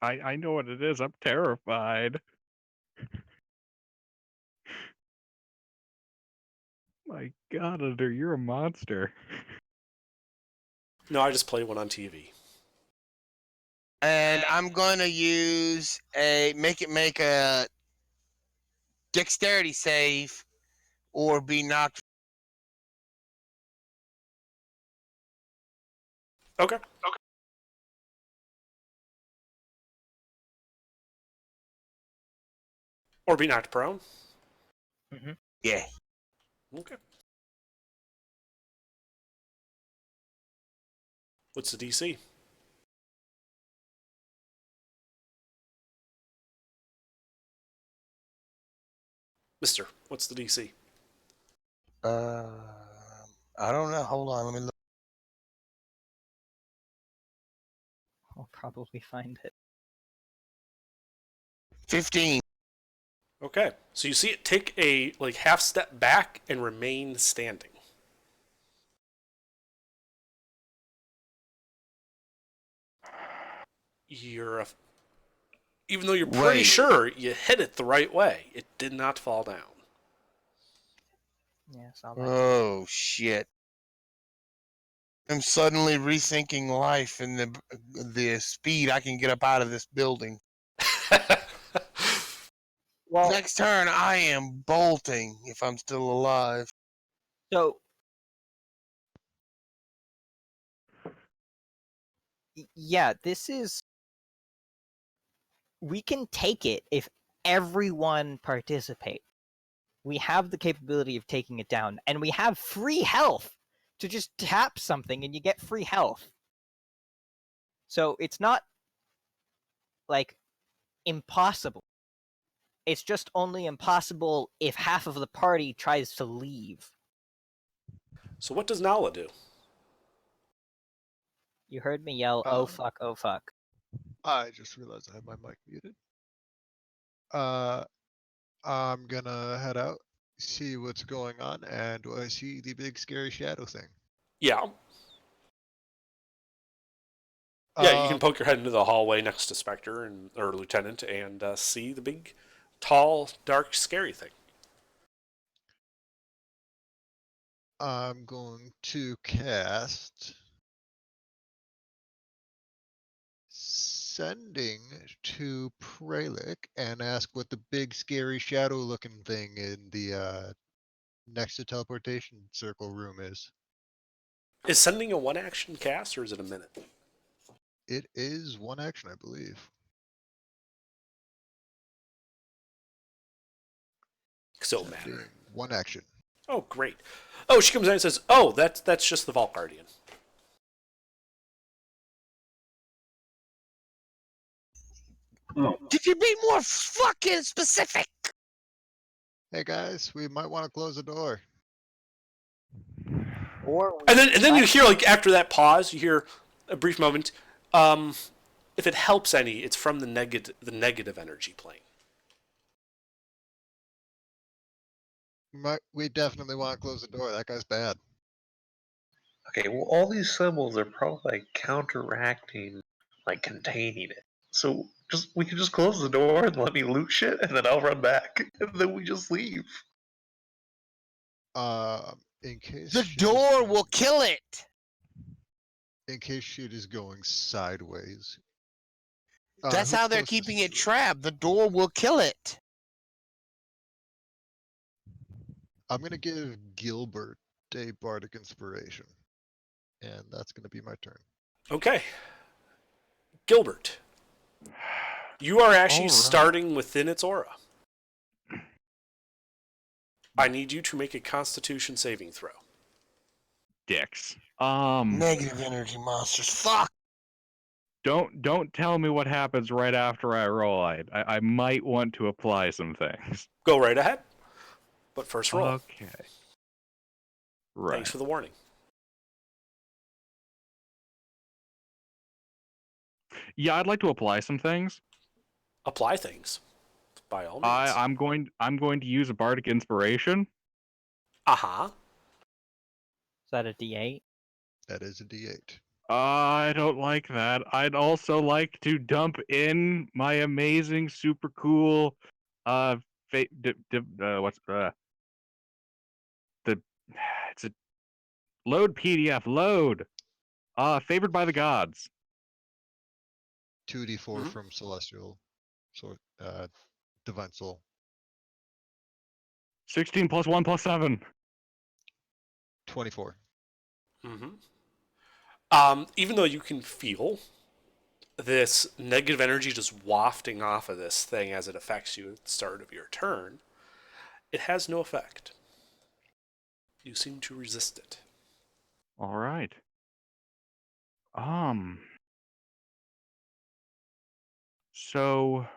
I know what it is. I'm terrified. My God, Under, you're a monster. No, I just play one on TV. And I'm going to use make a dexterity save or be knocked. Okay. Or be knocked prone. Yeah. Okay. What's the DC? Mister, what's the DC? I don't know. Hold on. Let me look. I'll probably find it. 15. Okay. So you see it take a like half step back and remain standing. Even though you're pretty Wait. sure you hit it the right way, it did not fall down. Yes, I'll Oh shit! I'm suddenly rethinking life and the speed I can get up out of this building. Well, Next turn, I am bolting if I'm still alive. so yeah, this is. We can take it if everyone participates. We have the capability of taking it down, and we have free health to just tap something and you get free health. So it's not like impossible. It's just only impossible if half of the party tries to leave. So what does Nala do? You heard me yell, "Oh fuck, oh fuck." I just realized I have my mic muted. I'm gonna head out, see what's going on, and do I see the big scary shadow thing? Yeah. Yeah, you can poke your head into the hallway next to Spectre or Lieutenant and see the big, tall, dark, scary thing. I'm going to cast Sending to Pralik and ask what the big scary shadow looking thing in the next to teleportation circle room is. Is sending a one action cast or is it a minute? It is one action, I believe. Still matter. One action. Oh, great. Oh, she comes in and says, "Oh, that's just the Vault Guardian." Oh, Did you be more fucking specific? Hey guys, we might want to close the door. Or And then you hear, like, after that pause, you hear a brief moment. If it helps any, it's from the negative energy plane. We definitely want to close the door. That guy's bad. Okay, well, all these symbols are probably like counteracting, like containing it. So we can just close the door and let me loot shit, and then I'll run back, and then we just leave. In case The door will kill it. In case shit is going sideways. That's who's how they're closest keeping to it trapped. The door will kill it. I'm gonna give Gilbert a bardic inspiration, and that's gonna be my turn. Okay. Gilbert, you are actually All right. starting within its aura. I need you to make a Constitution saving throw. Dicks. Negative energy monsters. Fuck. Don't tell me what happens right after I roll. I might want to apply some things. Go right ahead. But first roll. Okay. Right. Thanks for the warning. Yeah, I'd like to apply some things. Apply things. By all means. I'm going to use a bardic inspiration. Uh-huh. Is that a D8? That is a D8. I don't like that. I'd also like to dump in my amazing, super cool, it's a load PDF load. Favored by the gods. 2d4 Mhm. from Celestial, so Divine Soul. 16 plus 1 plus 7. 24. Even though you can feel this negative energy just wafting off of this thing as it affects you at the start of your turn, it has no effect. You seem to resist it. All right. So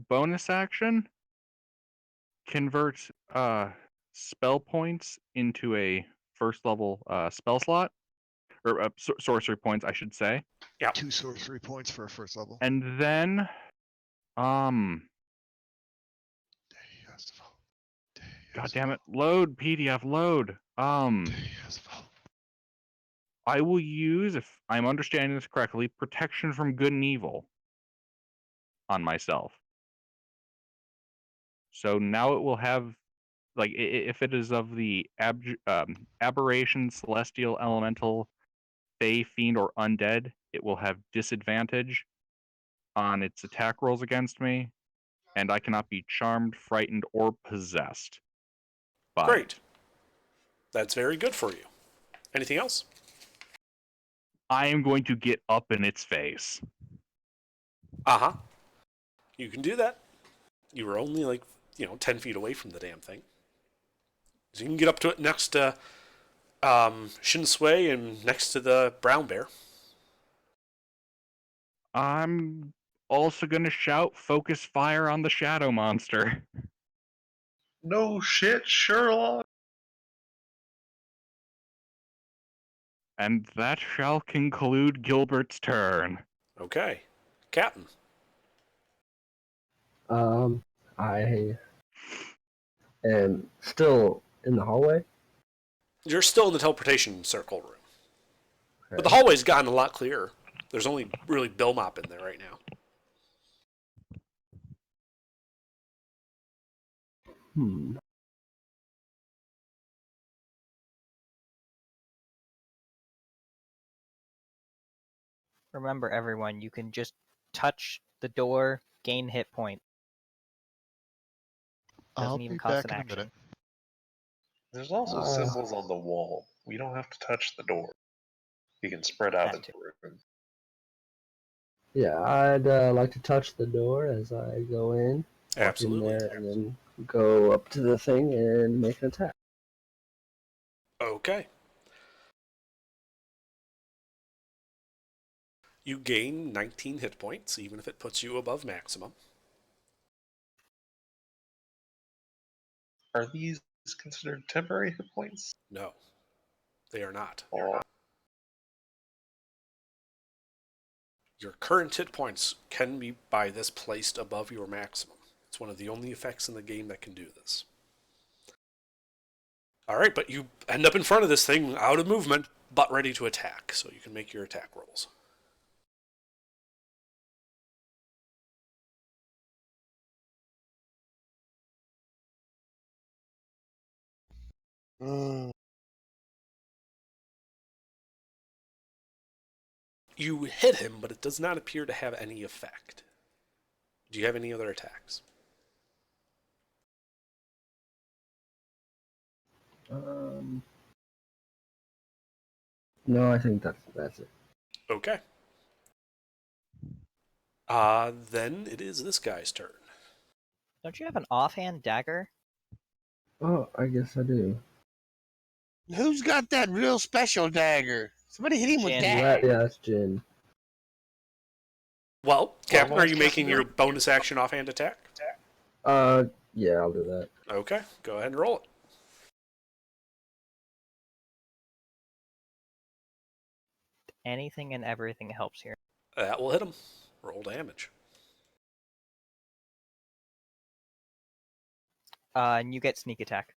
bonus action converts spell points into a first level spell slot, or sorcery points, I should say. Yeah. 2 sorcery points for a first level. And then God damn it, load PDF, load. I will use, if I'm understanding this correctly, protection from good and evil on myself. So now it will have, like, if it is of the aberration, celestial, elemental, fey, fiend, or undead, it will have disadvantage on its attack rolls against me, and I cannot be charmed, frightened, or possessed by Great. it. That's very good for you. Anything else? I am going to get up in its face. Uh-huh. You can do that. You were only, 10 feet away from the damn thing. So you can get up to it next to Shinsui and next to the brown bear. I'm also going to shout focus fire on the shadow monster. No shit, Sherlock. And that shall conclude Gilbert's turn. Okay. Captain. I am still in the hallway. You're still in the teleportation circle room. Okay. But the hallway's gotten a lot clearer. There's only really Bill Mop in there right now. Remember, everyone, you can just touch the door, gain hit point. I'll Doesn't even be cost back an in a action. minute. There's also symbols on the wall. We don't have to touch the door. You can spread out That in the room. Yeah, I'd like to touch the door as I go in. Walk Absolutely. in there and then go up to the thing and make an attack. Okay. You gain 19 hit points, even if it puts you above maximum. Are these considered temporary hit points? No, they are not. Oh. Your current hit points can be by this placed above your maximum. It's one of the only effects in the game that can do this. Alright, but you end up in front of this thing, out of movement, but ready to attack, so you can make your attack rolls. You hit him, but it does not appear to have any effect. Do you have any other attacks? No, I think that's it. Okay. Then it is this guy's turn. Don't you have an offhand dagger? Oh, I guess I do. Who's got that real special dagger? Somebody hit him with Jin. that. Yeah, that's Jin. Well, Captain, are Almost you making Captain. your bonus action offhand attack? Yeah, I'll do that. Okay, go ahead and roll it. Anything and everything helps here. That will hit him. Roll damage. And you get sneak attack.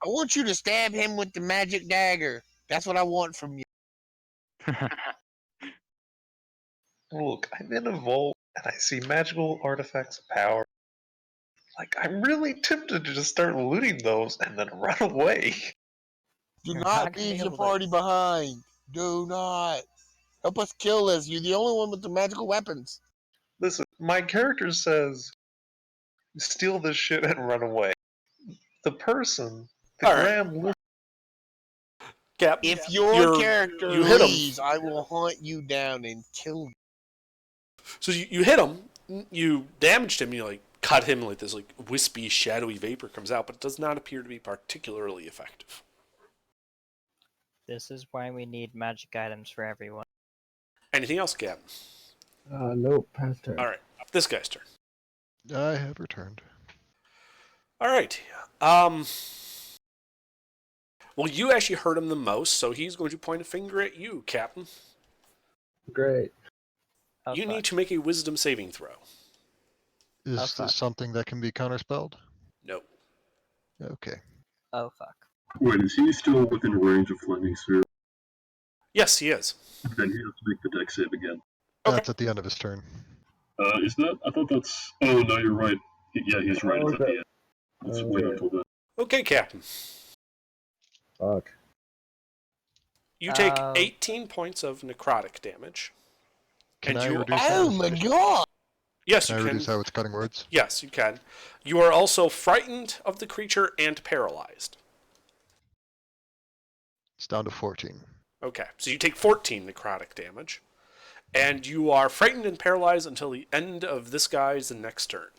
I want you to stab him with the magic dagger. That's what I want from you. Look, I'm in a vault and I see magical artifacts of power. Like, I'm really tempted to just start looting those and then run away. Do You're not not gonna be leave the able to- party behind. Do not. Help us kill this. You're the only one with the magical weapons. Listen, my character says, steal this shit and run away. The person, the All right. Graham Cap, If your you're- character you hit him. leaves, I will hunt you down and kill you. So you hit him, you damaged him, you like cut him, like this like wispy, shadowy vapor comes out, but it does not appear to be particularly effective. This is why we need magic items for everyone. Anything else, Gavin? Nope, pass turn. All right, this guy's turn. I have returned. All right. Well, you actually hurt him the most, so he's going to point a finger at you, Captain. Great. Oh, You fuck. need to make a wisdom saving throw. Is Oh, fuck. this something that can be counterspelled? No. Okay. Oh fuck. Wait, is he still within range of Flaming Sphere? Yes, he is. Then he has to make the deck save again. Okay. That's at the end of his turn. Is that? I thought that's. Oh no, you're right. Yeah, he's right. It's at the Okay. end. Let's wait Okay. until then. Okay, Captain. Fuck. You take Uh, 18 points of necrotic damage. Can And I you- reduce Oh that? my god! Yes, Can I you reduce can. that with cutting words? Yes, you can. You are also frightened of the creature and paralyzed. It's down to 14. Okay, so you take 14 necrotic damage. And you are frightened and paralyzed until the end of this guy's next turn.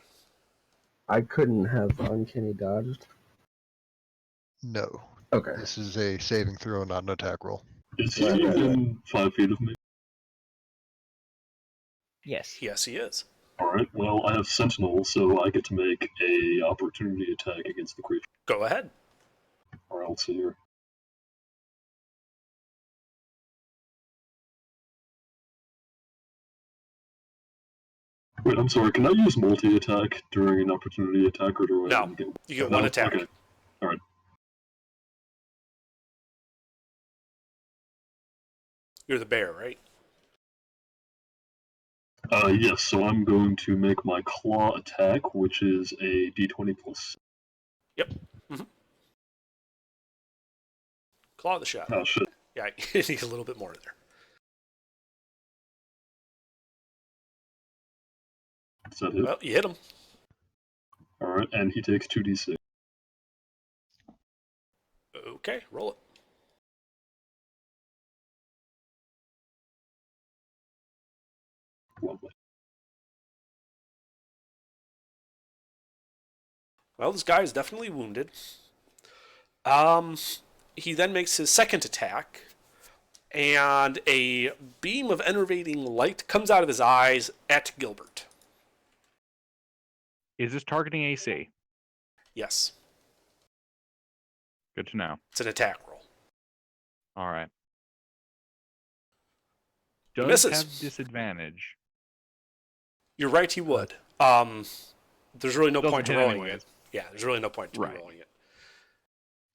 I couldn't have uncanny dodged. No. Okay. This is a saving throw, not an attack roll. Is he Right, right, within 5 feet of me? Yes. Yes, he is. Alright, well, I have Sentinel, so I get to make a opportunity attack against the creature. Go ahead. Alright, let's see here. Wait, I'm sorry, can I use multi-attack during an opportunity attack, or do I No, only get... You get No? one attack. Okay. You're the bear, right? Yes, so I'm going to make my claw attack, which is a d20 plus... Claw the shadow. Oh, shit. Yeah, you need a little bit more there. Is that it? Well, you hit him. Alright, and he takes 2d6. Okay, roll it. Lovely. Well, this guy is definitely wounded. He then makes his second attack, and a beam of enervating light comes out of his eyes at Gilbert. Is this targeting AC? Yes, Good to know. it's an attack roll. All right. He Does misses. have disadvantage. You're right, he would. There's really no Doesn't point to hit rolling anyways. it. Yeah, there's really no point to Right. rolling it.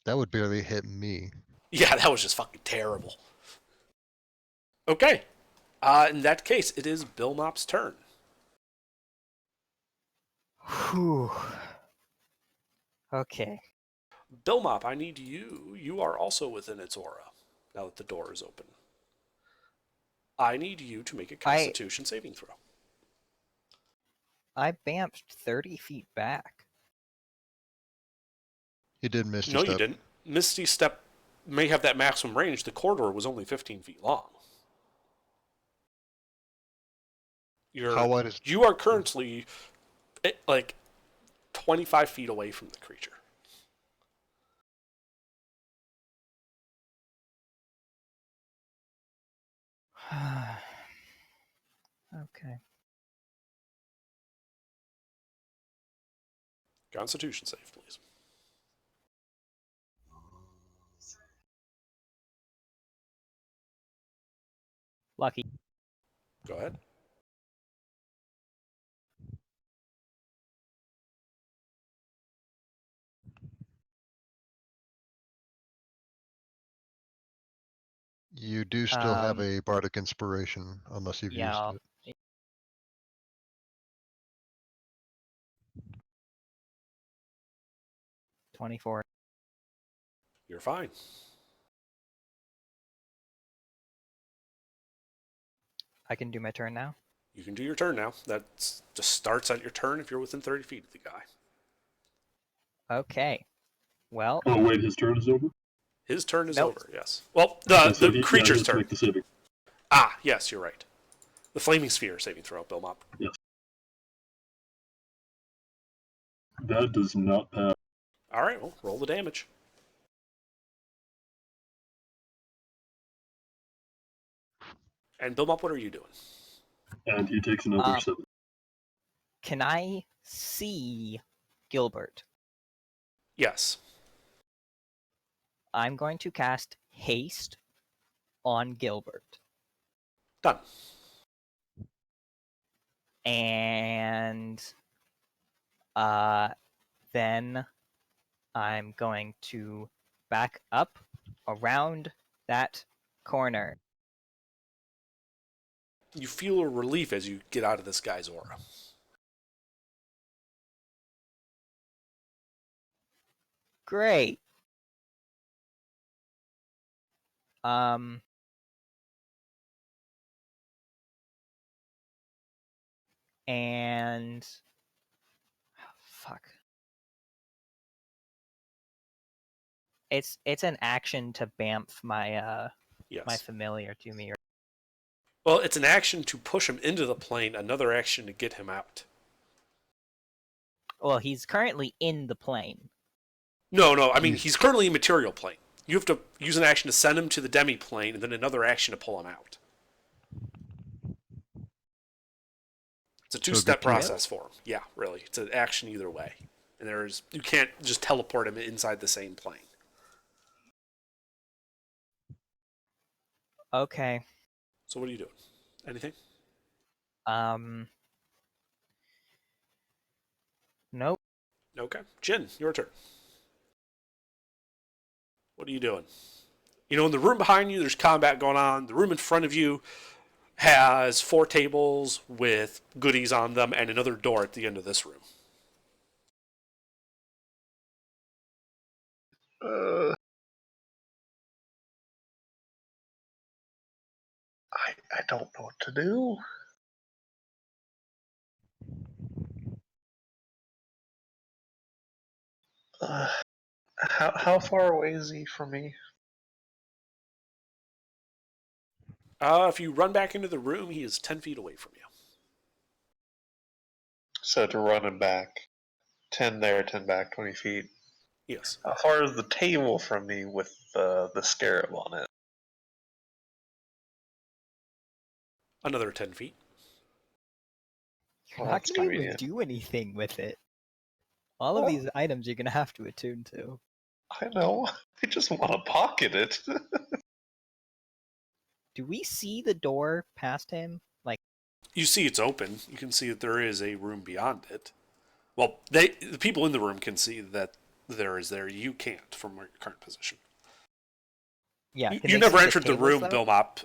That would barely hit me. Yeah, that was just fucking terrible. Okay. In that case, it is Bill Mop's turn. Whew. Okay. Bill Mop, I need you. You are also within its aura, now that the door is open. I need you to make a Constitution saving throw. I bamfed 30 feet back. He did miss No, you didn't. Misty Step may have that maximum range. The corridor was only 15 feet long. How wide is... You are currently like 25 feet away from the creature. Okay. Constitution save, please. Lucky. Go ahead. You do still have a bardic inspiration, unless you've Yeah, used it. 24. You're fine. I can do my turn now. You can do your turn now. That just starts at your turn if you're within 30 feet of the guy. Okay. Well, Oh wait, his turn is over. His turn is Nope. over, yes. Well, Okay, so the creature's to turn. make the saving. Ah, yes, you're right. The Flaming Sphere saving throw, Bill Mop. Yes. That does not pass. All right, well, roll the damage. And Bill Mop, what are you doing? And he takes another 7. can I see Gilbert? Yes. I'm going to cast Haste on Gilbert. Done. And then I'm going to back up around that corner. You feel a relief as you get out of this guy's aura. Great. And fuck. It's an action to bamf my Yes. my familiar to me. Well, it's an action to push him into the plane, another action to get him out. Well, he's currently in the plane. No, I mean, he's currently in material plane. You have to use an action to send him to the demi-plane, and then another action to pull him out. It's a two-step process for him. Yeah, really. It's an action either way. And you can't just teleport him inside the same plane. Okay. So what are you doing? Anything? Nope. Okay. Jin, your turn. What are you doing? You know, in the room behind you, there's combat going on. The room in front of you has 4 tables with goodies on them and another door at the end of this room. I don't know what to do. How far away is he from me? If you run back into the room, he is 10 feet away from you. So to run him back, 10 there, 10 back, 20 feet. Yes. How far is the table from me with the scarab on it? Another 10 feet. You're Well, not that's going to be able convenient. to do anything with it. All of these items you're going to have to attune to. I know. I just want to pocket it. Do we see the door past him? Like, You see it's open. You can see that there is a room beyond it. Well, the people in the room can see that there is there. You can't from your current position. yeah. You, can you they never see the entered the tables, room, though? Bill Mop.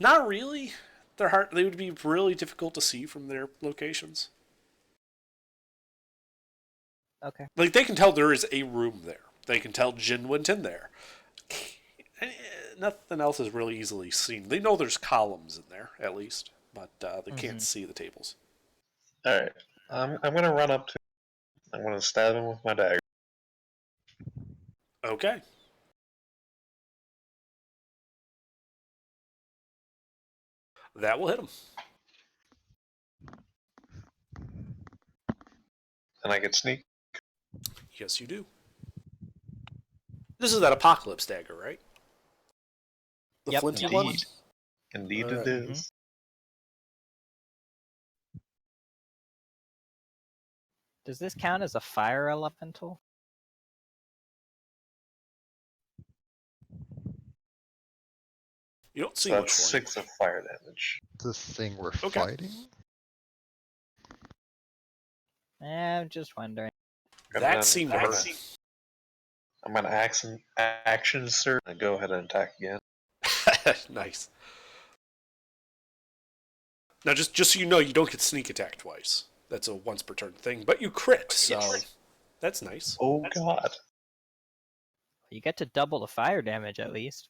Not really. They're hard. They would be really difficult to see from their locations. Okay. Like, they can tell there is a room there. They can tell Jin went in there. Nothing else is really easily seen. They know there's columns in there, at least, but they can't see the tables. Alright. I'm going to run up to him. I'm going to stab him with my dagger. Okay. That will hit him. And I get sneak. Yes, you do. This is that apocalypse dagger, right? The Yep. flinty Yep. one? Indeed Alright. it is. Does this count as a fire elemental? You don't see So much that's for him. 6 of fire damage. The thing we're Okay. fighting? I'm just wondering. And That then seemed to I'm hurt. gonna- I'm going to action sir, and go ahead and attack again. Nice. Now, just so you know, you don't get sneak attack twice. That's a once per turn thing, but you crit, so that's nice. Oh god. You get to double the fire damage at least.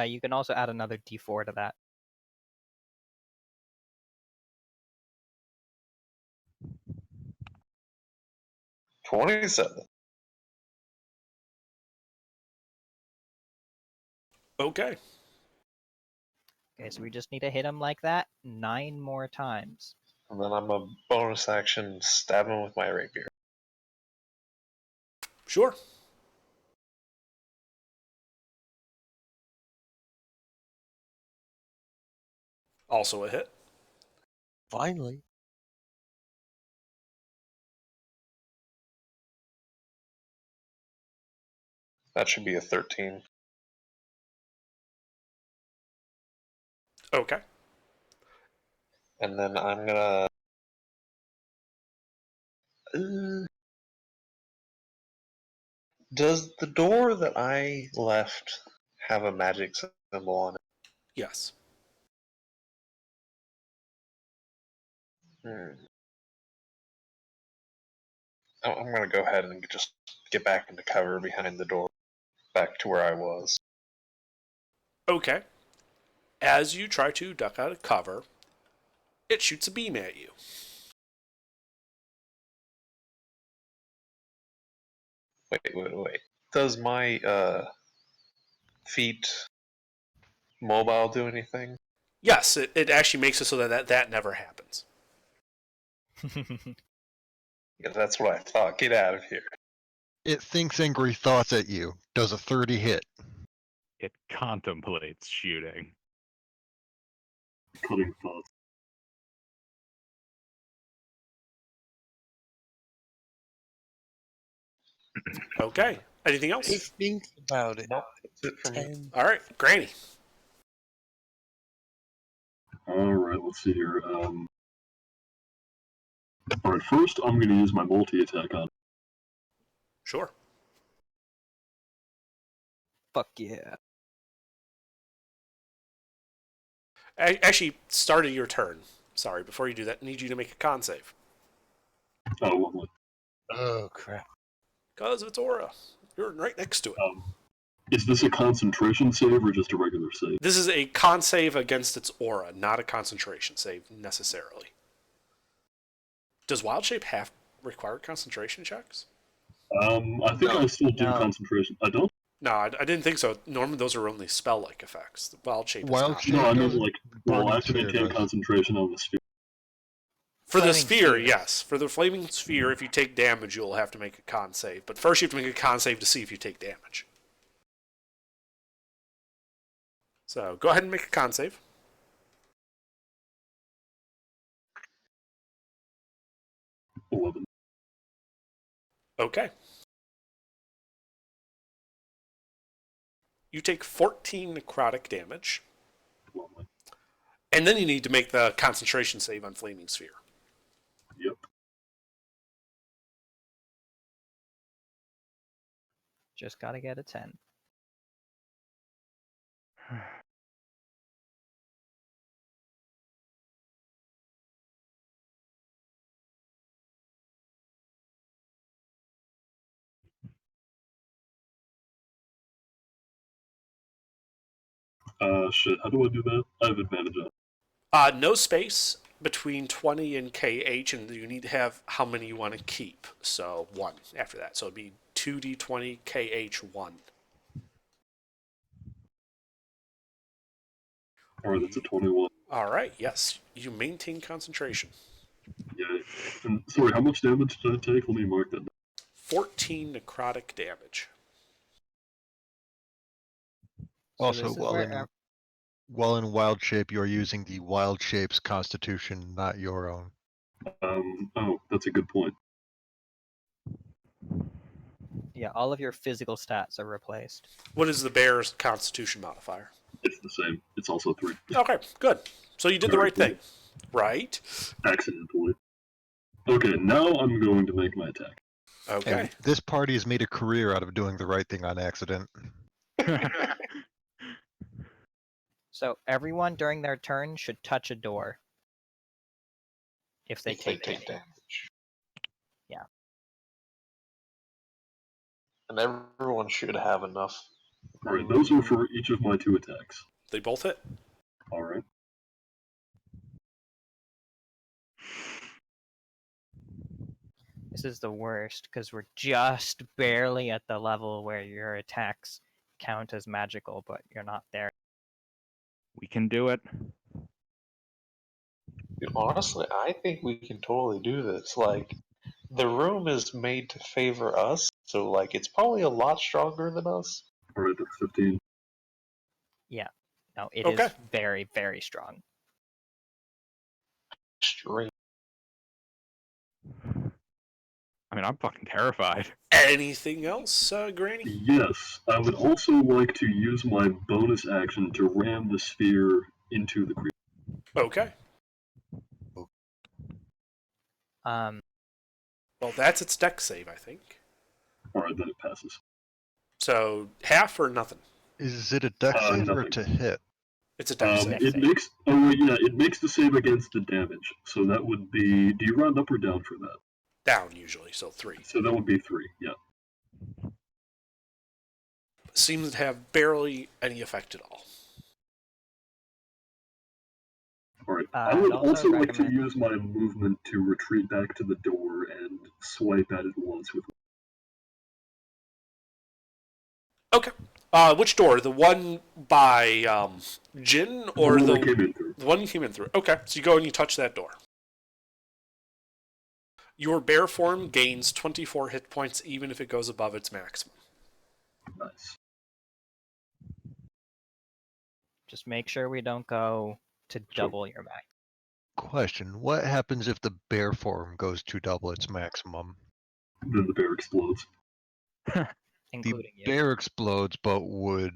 You can also add another d4 to that. 27. Okay. Okay, so we just need to hit him like that 9 more times. And then I'm a bonus action stab him with my rapier. Sure. Also a hit. Finally. That should be a 13. Okay. And then I'm gonna. Does the door that I left have a magic symbol on it? Yes. I'm gonna go ahead and just get back into cover behind the door, back to where I was. Okay. As you try to duck out of cover, it shoots a beam at you. Wait. Does my feet mobile do anything? Yes, it actually makes it so that never happens. Yeah, that's what I thought. Get out of here. It thinks angry thoughts at you. Does a 30 hit? It contemplates shooting. Cutting thoughts. Okay. Anything He else? thinks about it. Nope, that's it for me. 10. All right, Granny. Alright, let's see here. Alright, first I'm going to use my multi-attack on. Sure. Fuck yeah. Actually, start of your turn. Sorry, before you do that, I need you to make a con save. Oh, lovely. Oh, crap. Because of its aura. You're right next to it. Is this a concentration save or just a regular save? This is a con save against its aura, not a concentration save, necessarily. Does Wild Shape require concentration checks? I think I still do No. concentration. I don't? No, I didn't think so. Normally, those are only spell-like effects. The Wild Shape Wild is not. Shape No, I mean, doesn't. like, well, I have to Burning maintain Sphere does. concentration on the sphere. For the Flaming sphere, spheres. yes. For the flaming sphere, if you take damage, you'll have to make a con save. But first, you have to make a con save to see if you take damage. So go ahead and make a con save. 11. Okay. You take 14 necrotic damage, Lovely. and then you need to make the concentration save on Flaming Sphere. Yep. Just gotta get a 10. Shit, how do I do that? I have advantage on. No space between 20 and KH, and you need to have how many you want to keep. So 1 after that. So it'd be 2d20 KH1. Alright, that's a 21. All right, yes. You maintain concentration. Yeah. And, sorry, how much damage did I take? Let me mark that down. 14 necrotic damage. So Also, this is while where in Wild Shape, you're using the Wild Shape's Constitution, not your own. Oh, that's a good point. yeah, all of your physical stats are replaced. What is the bear's constitution modifier? It's the same. It's also 3. Okay, good. So you did the right thing. Right? Accidentally. Okay, now I'm going to make my attack. Okay. And this party has made a career out of doing the right thing on accident. So everyone during their turn should touch a door. If they take damage. Yeah. And everyone should have enough Alright, those are for each of my 2 attacks. They both hit. Alright. This is the worst because we're just barely at the level where your attacks count as magical, but you're not there. We can do it. Dude, honestly, I think we can totally do this. Like, the room is made to favor us, so like it's probably a lot stronger than us. Alright, that's 15. Yeah. No, it Okay. is very, very strong. Straight. I mean, I'm fucking terrified. Anything else, Granny? Yes, I would also like to use my bonus action to ram the sphere into the creature. Okay. Well, that's its deck save, I think. Alright, then it passes. So, half or nothing? Is it a deck save or nothing. to hit? It's a deck save. It makes... Oh, wait, yeah, it makes the save against the damage. So that would be... Do you round up or down for that? Down, usually, so 3. So that would be 3, yeah. Seems to have barely any effect at all. Alright, I'd I would also also like to recommend- use my movement to retreat back to the door and swipe at it once with... Okay. Which door? The one by Jin or one the I came in through. one you came in through? Okay, so you go and you touch that door. Your bear form gains 24 hit points even if it goes above its maximum. Nice. Just make sure we don't go to double your max. Question, what happens if the bear form goes to double its maximum? Then the bear explodes. Including The you. bear explodes, but would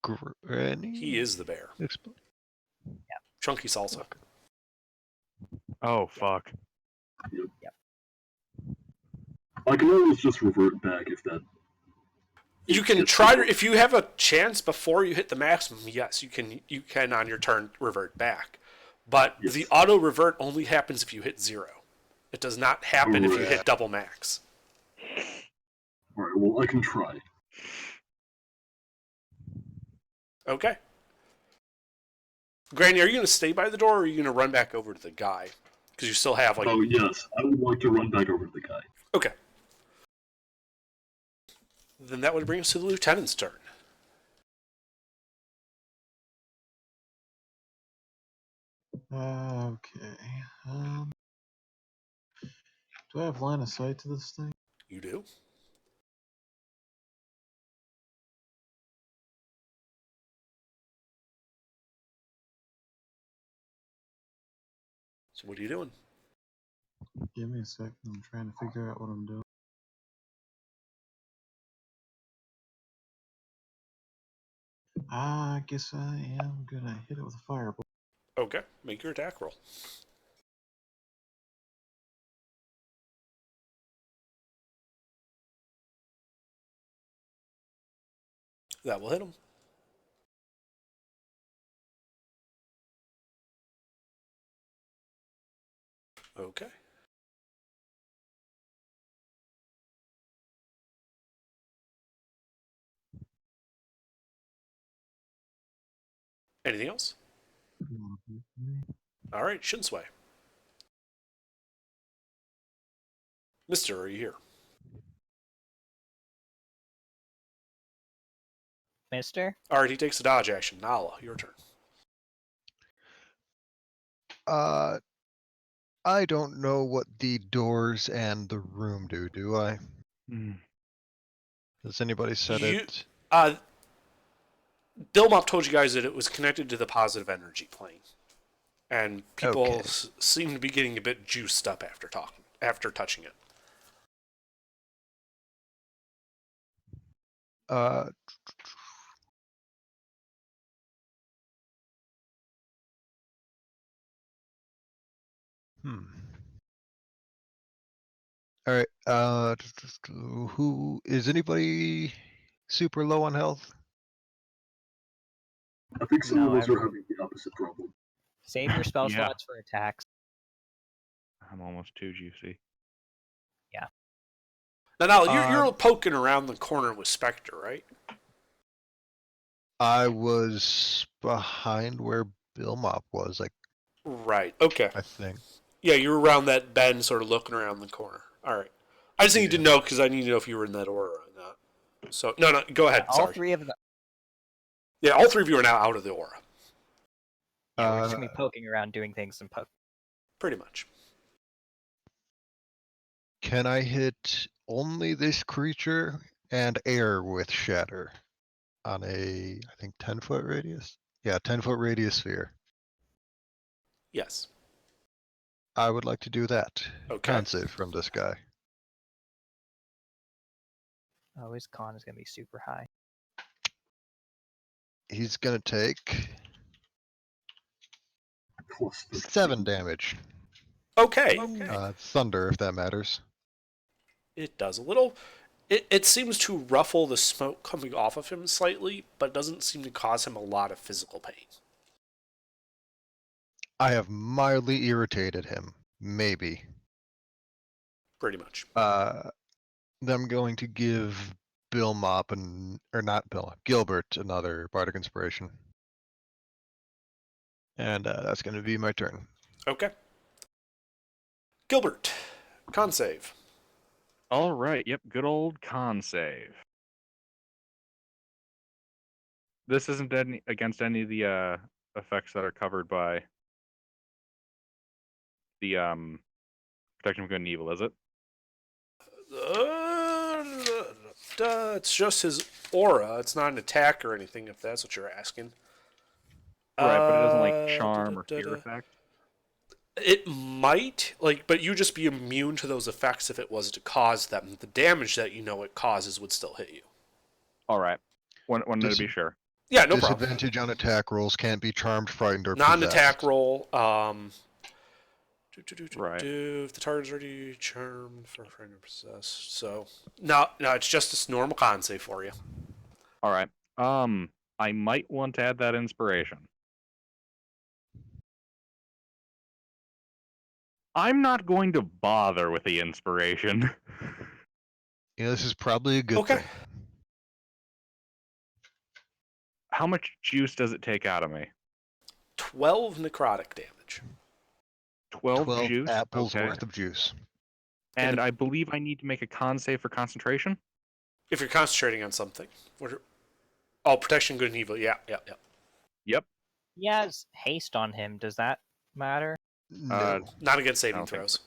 Granny He is the bear. explode? Chunky salsa. Oh, fuck. I can always just revert back if that... You can It's try to, cool. if you have a chance before you hit the maximum, yes, you can on your turn revert back. But Yes. the auto revert only happens if you hit 0. It does not happen if you Right. hit double max. Alright, well, I can try. Okay. Granny, are you going to stay by the door or are you going to run back over to the guy? Because you still have like... Oh, yes, I would like to run back over to the guy. Okay. Then that would bring us to the lieutenant's turn. Okay. Do I have line of sight to this thing? You do? So what are you doing? Give me a second. I'm trying to figure out what I'm doing. I guess I am gonna hit it with a fireball. Okay, make your attack roll. That will hit him. Okay. Anything else? All right, Shinsui. Mister, are you here? Mister? All right, he takes a dodge action. Nala, your turn. I don't know what the doors and the room do I? Has anybody said You- it? Dilmop told you guys that it was connected to the positive energy plane, and people Okay. seem to be getting a bit juiced up after touching it. Uh, All right. Who is anybody super low on health? I think some No, of us are everyone- having the opposite problem. Save your spell Yeah. slots for attacks. I'm almost too juicy. Now, Nala, you're poking around the corner with Spectre, right? I was behind where Bill Mop was, like, Right. Okay. I think. Yeah, you were around that bend, sort of looking around the corner. All right. I just need to know because I need to know if you were in that aura or not. So no, go ahead. All Sorry. three of them. Yeah, all three of you are now out of the aura. Yeah, we're just gonna be poking around, doing things, and poke. Pretty much. Can I hit only this creature and air with shatter on a, I think, 10-foot radius? Yeah, 10-foot radius sphere. Yes. I would like to do that. Okay. Con save from this guy. Oh, his con is gonna be super high. He's gonna take Plus 7 damage. Okay. Thunder, if that matters. It does a little. It seems to ruffle the smoke coming off of him slightly, but doesn't seem to cause him a lot of physical pain. I have mildly irritated him. Maybe. Pretty much. Then I'm going to give Bill Mop or not Bill, Gilbert another Bardic Inspiration. And that's going to be my turn. Okay. Gilbert, con save. All right. Yep. Good old con save. This isn't against any of the effects that are covered by the protection from good and evil, is it? It's just his aura. It's not an attack or anything, if that's what you're asking. Right, but it doesn't like charm or fear effect. It might, but you'd just be immune to those effects if it was to cause them. The damage that you know it causes would still hit you. All right. Wanted to be sure. Yeah, no problem. Disadvantage on attack rolls, can't be charmed, frightened, or Non-attack possessed. roll. Right. If the target's already charmed for frightened or possessed. So no, it's just this normal con save for you. All right. I might want to add that inspiration. I'm not going to bother with the inspiration. Yeah, this is probably a good thing. How much juice does it take out of me? 12 necrotic damage. 12 juice? apples worth of juice. And I believe I need to make a con save for concentration? If you're concentrating on something. Oh, protection, good and evil. Yeah. Yep. He has haste on him. Does that matter? No. Not against saving throws.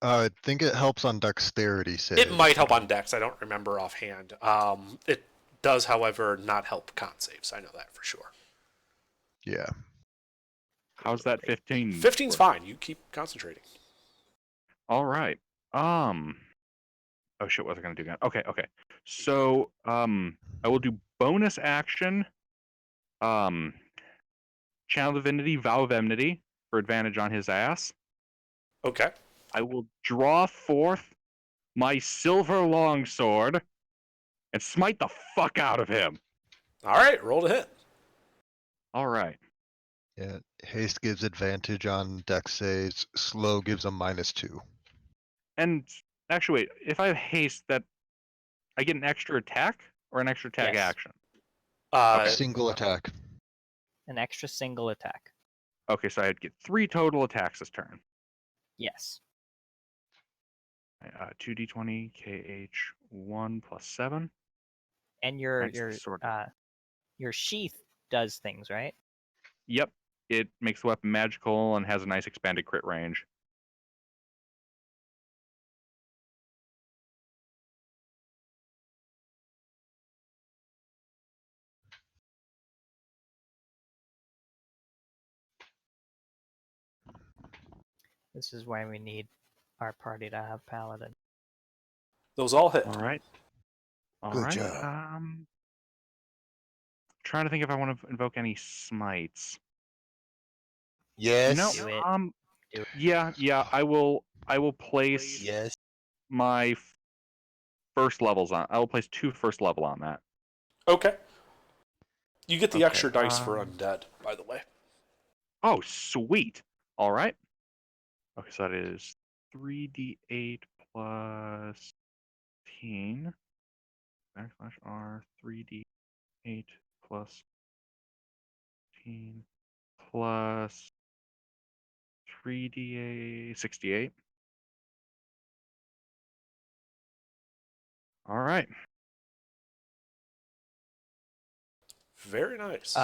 I think it helps on dexterity saves. It might help on dex. I don't remember offhand. It does, however, not help con saves. I know that for sure. Yeah. How's that 15? 15's fine. You keep concentrating. All right. Oh shit, what was I gonna do again? Okay. So, I will do bonus action. Channel Divinity, Vow of Enmity for advantage on his ass. Okay. I will draw forth my silver longsword and smite the fuck out of him. All right, roll to hit. All right. Yeah. Haste gives advantage on dex saves. Slow gives a -2. And actually, wait, if I have haste, that I get an extra attack or an extra attack Yes. action? Single attack. An extra single attack. Okay, so I'd get 3 total attacks this turn. Yes. 2d20 KH 1 plus 7. And your sword. your sheath does things, right? Yep, it makes the weapon magical and has a nice expanded crit range. This is why we need our party to have paladin. Those all hit. All right. Good job. Trying to think if I want to invoke any smites. Yes. Do it. Do it. Yeah. I will place Yes. my first levels on. I will place 2 first level on that. Okay. You get the Okay, extra dice for undead, by the way. Oh, sweet. All right. Okay, so that is 3d8 plus 10. /R 3d8 plus 15 plus 3d8, 68. All right. Very nice.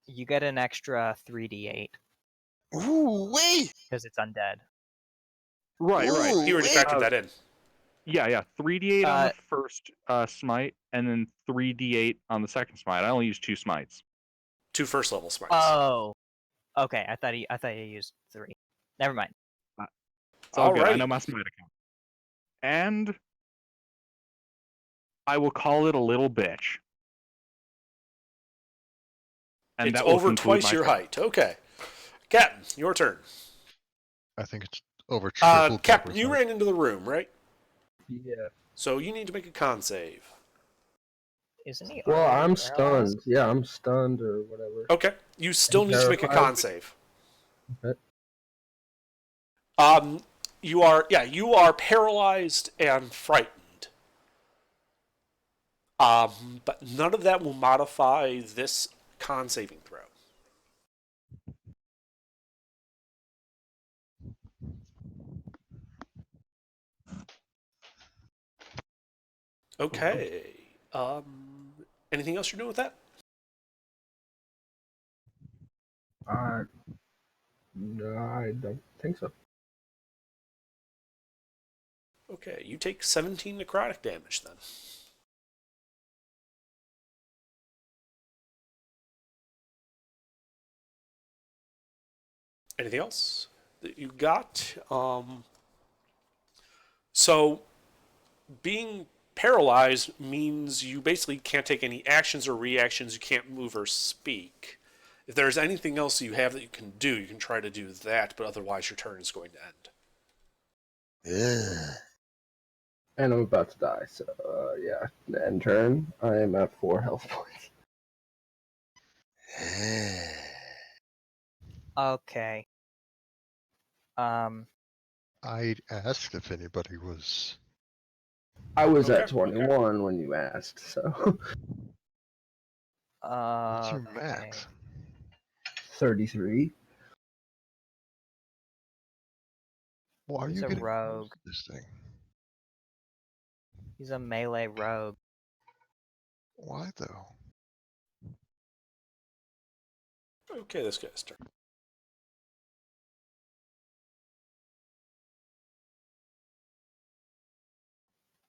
You get an extra 3d8 Ooh, wait! because it's undead. Right. Ooh, He already wait! factored that in. Yeah. 3d8 on Uh, the first smite, and then 3d8 on the second smite. I only used 2 smites. 2 first level smites. Oh, okay. I thought you used 3. Never mind. It's all good. I Alrighty. know my smite account. And I will call it a little bitch. And It's that will over conclude twice my your turn. height. Okay. Captain, your turn. I think it's over triple. Captain, Gilbert's you height. ran into the room, right? Yeah. So you need to make a con save. Isn't he? Well, already I'm paralyzed? stunned. Yeah, I'm stunned or whatever. Okay. You still need to make a terrified. con save. Okay. You are paralyzed and frightened. But none of that will modify this con saving throw. Okay. Anything else you're doing with that? No, I don't think so. Okay, you take 17 necrotic damage then. Anything else that you got? So, being paralyzed means you basically can't take any actions or reactions. You can't move or speak. If there's anything else you have that you can do, you can try to do that, but otherwise your turn is going to end. Ugh. And I'm about to die, so yeah. End turn. I am at 4 health points. Okay. I asked if anybody was. I was Okay, at 21 when you asked, so What's your Okay. max? 33. Why are He's you a getting close rogue. to this thing? He's a melee rogue. Why though? Okay, this guy's turn.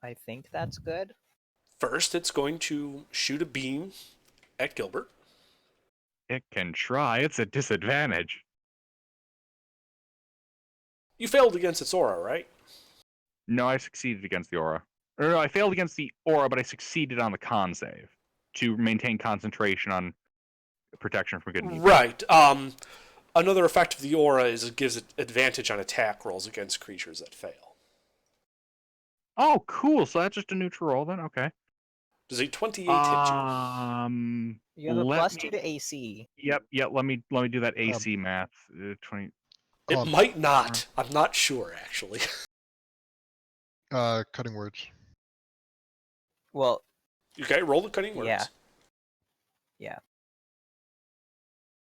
I think that's good. First, it's going to shoot a beam at Gilbert. It can try. It's a disadvantage. You failed against its aura, right? No, I succeeded against the aura. Or no, I failed against the aura, but I succeeded on the con save to maintain concentration on protection from good and evil. Right. Another effect of the aura is it gives it advantage on attack rolls against creatures that fail. Oh, cool. So that's just a neutral roll then? Okay. Does a 28 hit You have a let plus me- 2 to AC. Yep. Let me do that AC math. 20. you? It might not. I'm not sure, actually. Cutting words. Well, Okay, roll the cutting words. Yeah. Yeah.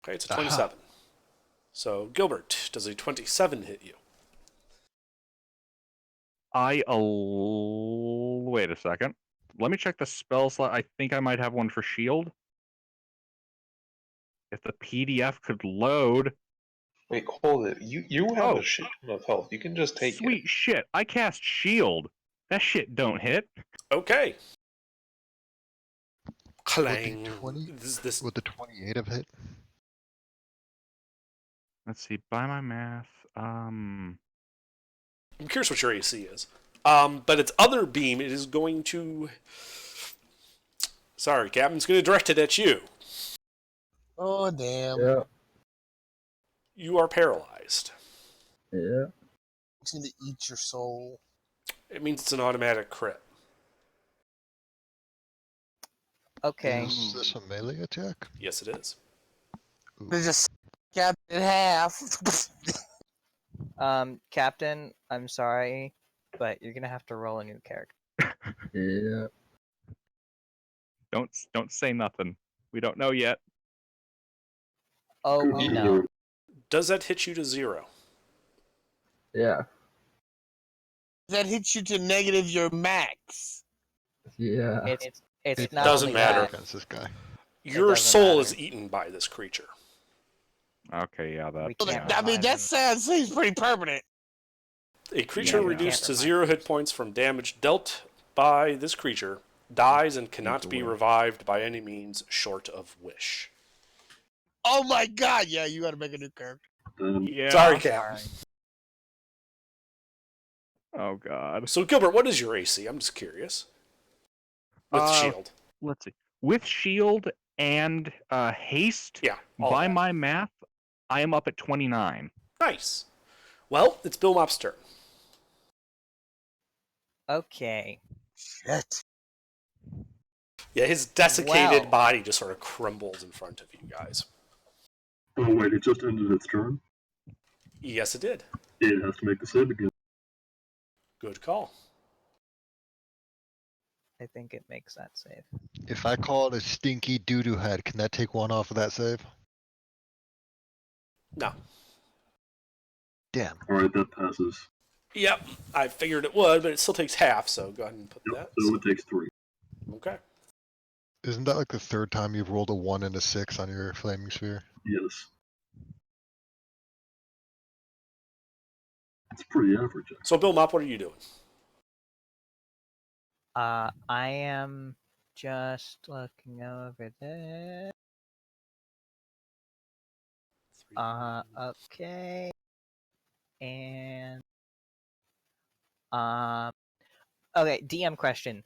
Okay, it's a 27. So, Gilbert, does a 27 hit you? Wait a second. Let me check the spell slot. I think I might have one for shield. If the PDF could load. Wait, hold it. You have a shit ton of health. You can just take Sweet shit. I cast shield. That shit don't hit. Okay. Would Clang. the 20? This Would the 28 have hit? Let's see. By my math. I'm curious what your AC is. But its other beam, it is going to... Sorry, Captain. It's going to direct it at you. Oh, damn. Yeah. You are paralyzed. Yeah. It's going to eat your soul. It means it's an automatic crit. okay. Is this a melee attack? Yes, it is. Ooh. They just got it in half. Captain, I'm sorry, but you're gonna have to roll a new character. Yeah. Don't say nothing. We don't know yet. Oh, Good we lord. know. Does that hit you to 0? Yeah. That hits you to negative your max. Yeah. It's It not doesn't only matter. that. against this guy. Your doesn't soul matter. is eaten by this creature. Okay, yeah, that. We Well, can't yeah. I mean, revive that him. seems pretty permanent. A creature Yeah. reduced to Can't 0 hit points from damage dealt by this creature dies and cannot to be wish. revived by any means short of wish. Oh my god, yeah, you gotta make a new character. Yeah. Sorry, Cam. Oh god. So, Gilbert, what is your AC? I'm just curious. With shield. Let's see. With shield and haste, Yeah, all by that. my math, I am up at 29. Nice. Well, it's Bill Mop's turn. Okay. Shit. Yeah, his desiccated Well. body just sort of crumbles in front of you guys. Oh wait, it just ended its turn. Yes, it did. It has to make the save again. Good call. I think it makes that save. If I call it a stinky doo-doo head, can that take 1 off of that save? No. Damn. Alright, that passes. Yep, I figured it would, but it still takes half, so go ahead and put Yep, that. so it takes 3. Okay. Isn't that like the 3rd time you've rolled a 1 and a 6 on your flaming sphere? Yes. It's pretty average. So, Bill Mop, what are you doing? I am just looking over there. Okay. And okay, DM question.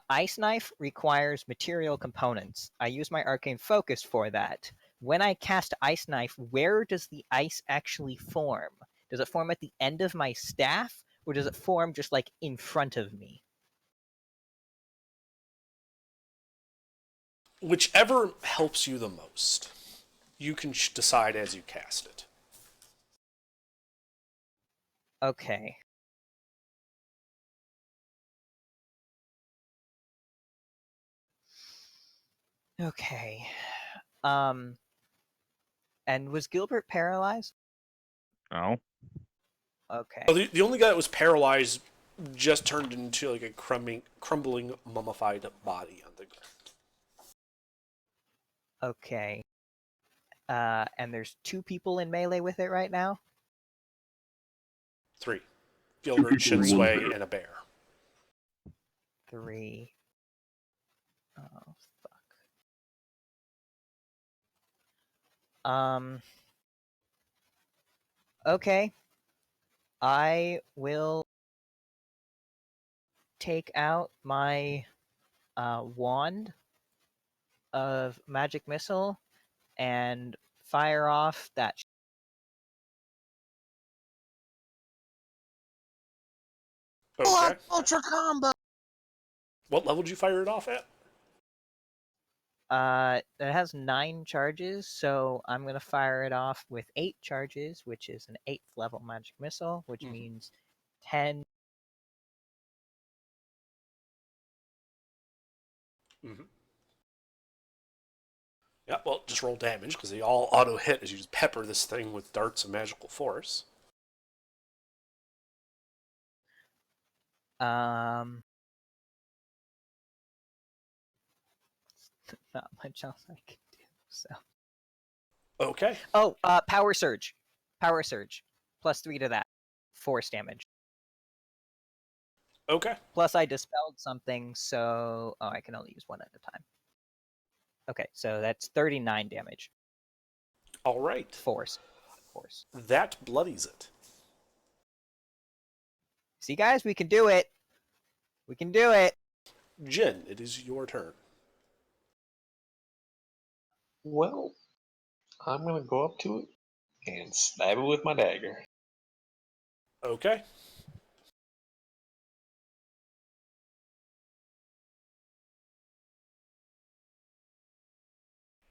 Ice Knife requires material components. I use my arcane focus for that. When I cast Ice Knife, where does the ice actually form? Does it form at the end of my staff, or does it form just like in front of me? Whichever helps you the most. You can decide as you cast it. Okay. Okay. And was Gilbert paralyzed? No. Okay. Oh, the only guy that was paralyzed just turned into like a crumbling mummified body on the ground. Okay. And there's 2 people in melee with it right now? 3. Gilbert, people and one Shinsway, bear. and a bear. 3. Oh, fuck. Okay. I will take out my wand of magic missile and fire off that. Okay. Ultra combo. What level did you fire it off at? It has 9 charges, so I'm gonna fire it off with 8 charges, which is an 8th level magic missile, which means 10. Mm-hmm. Yeah, well, just roll damage, because they all auto-hit as you just pepper this thing with darts of magical force. Not much else I can do, so. Okay. Oh, Power Surge. Power Surge. +3 to that. Force damage. Okay. Plus I dispelled something, so... Oh, I can only use 1 at a time. Okay, so that's 39 damage. All right. Force. That bloodies it. See, guys, we can do it. We can do it. Jin, it is your turn. Well, I'm gonna go up to it and stab it with my dagger. Okay.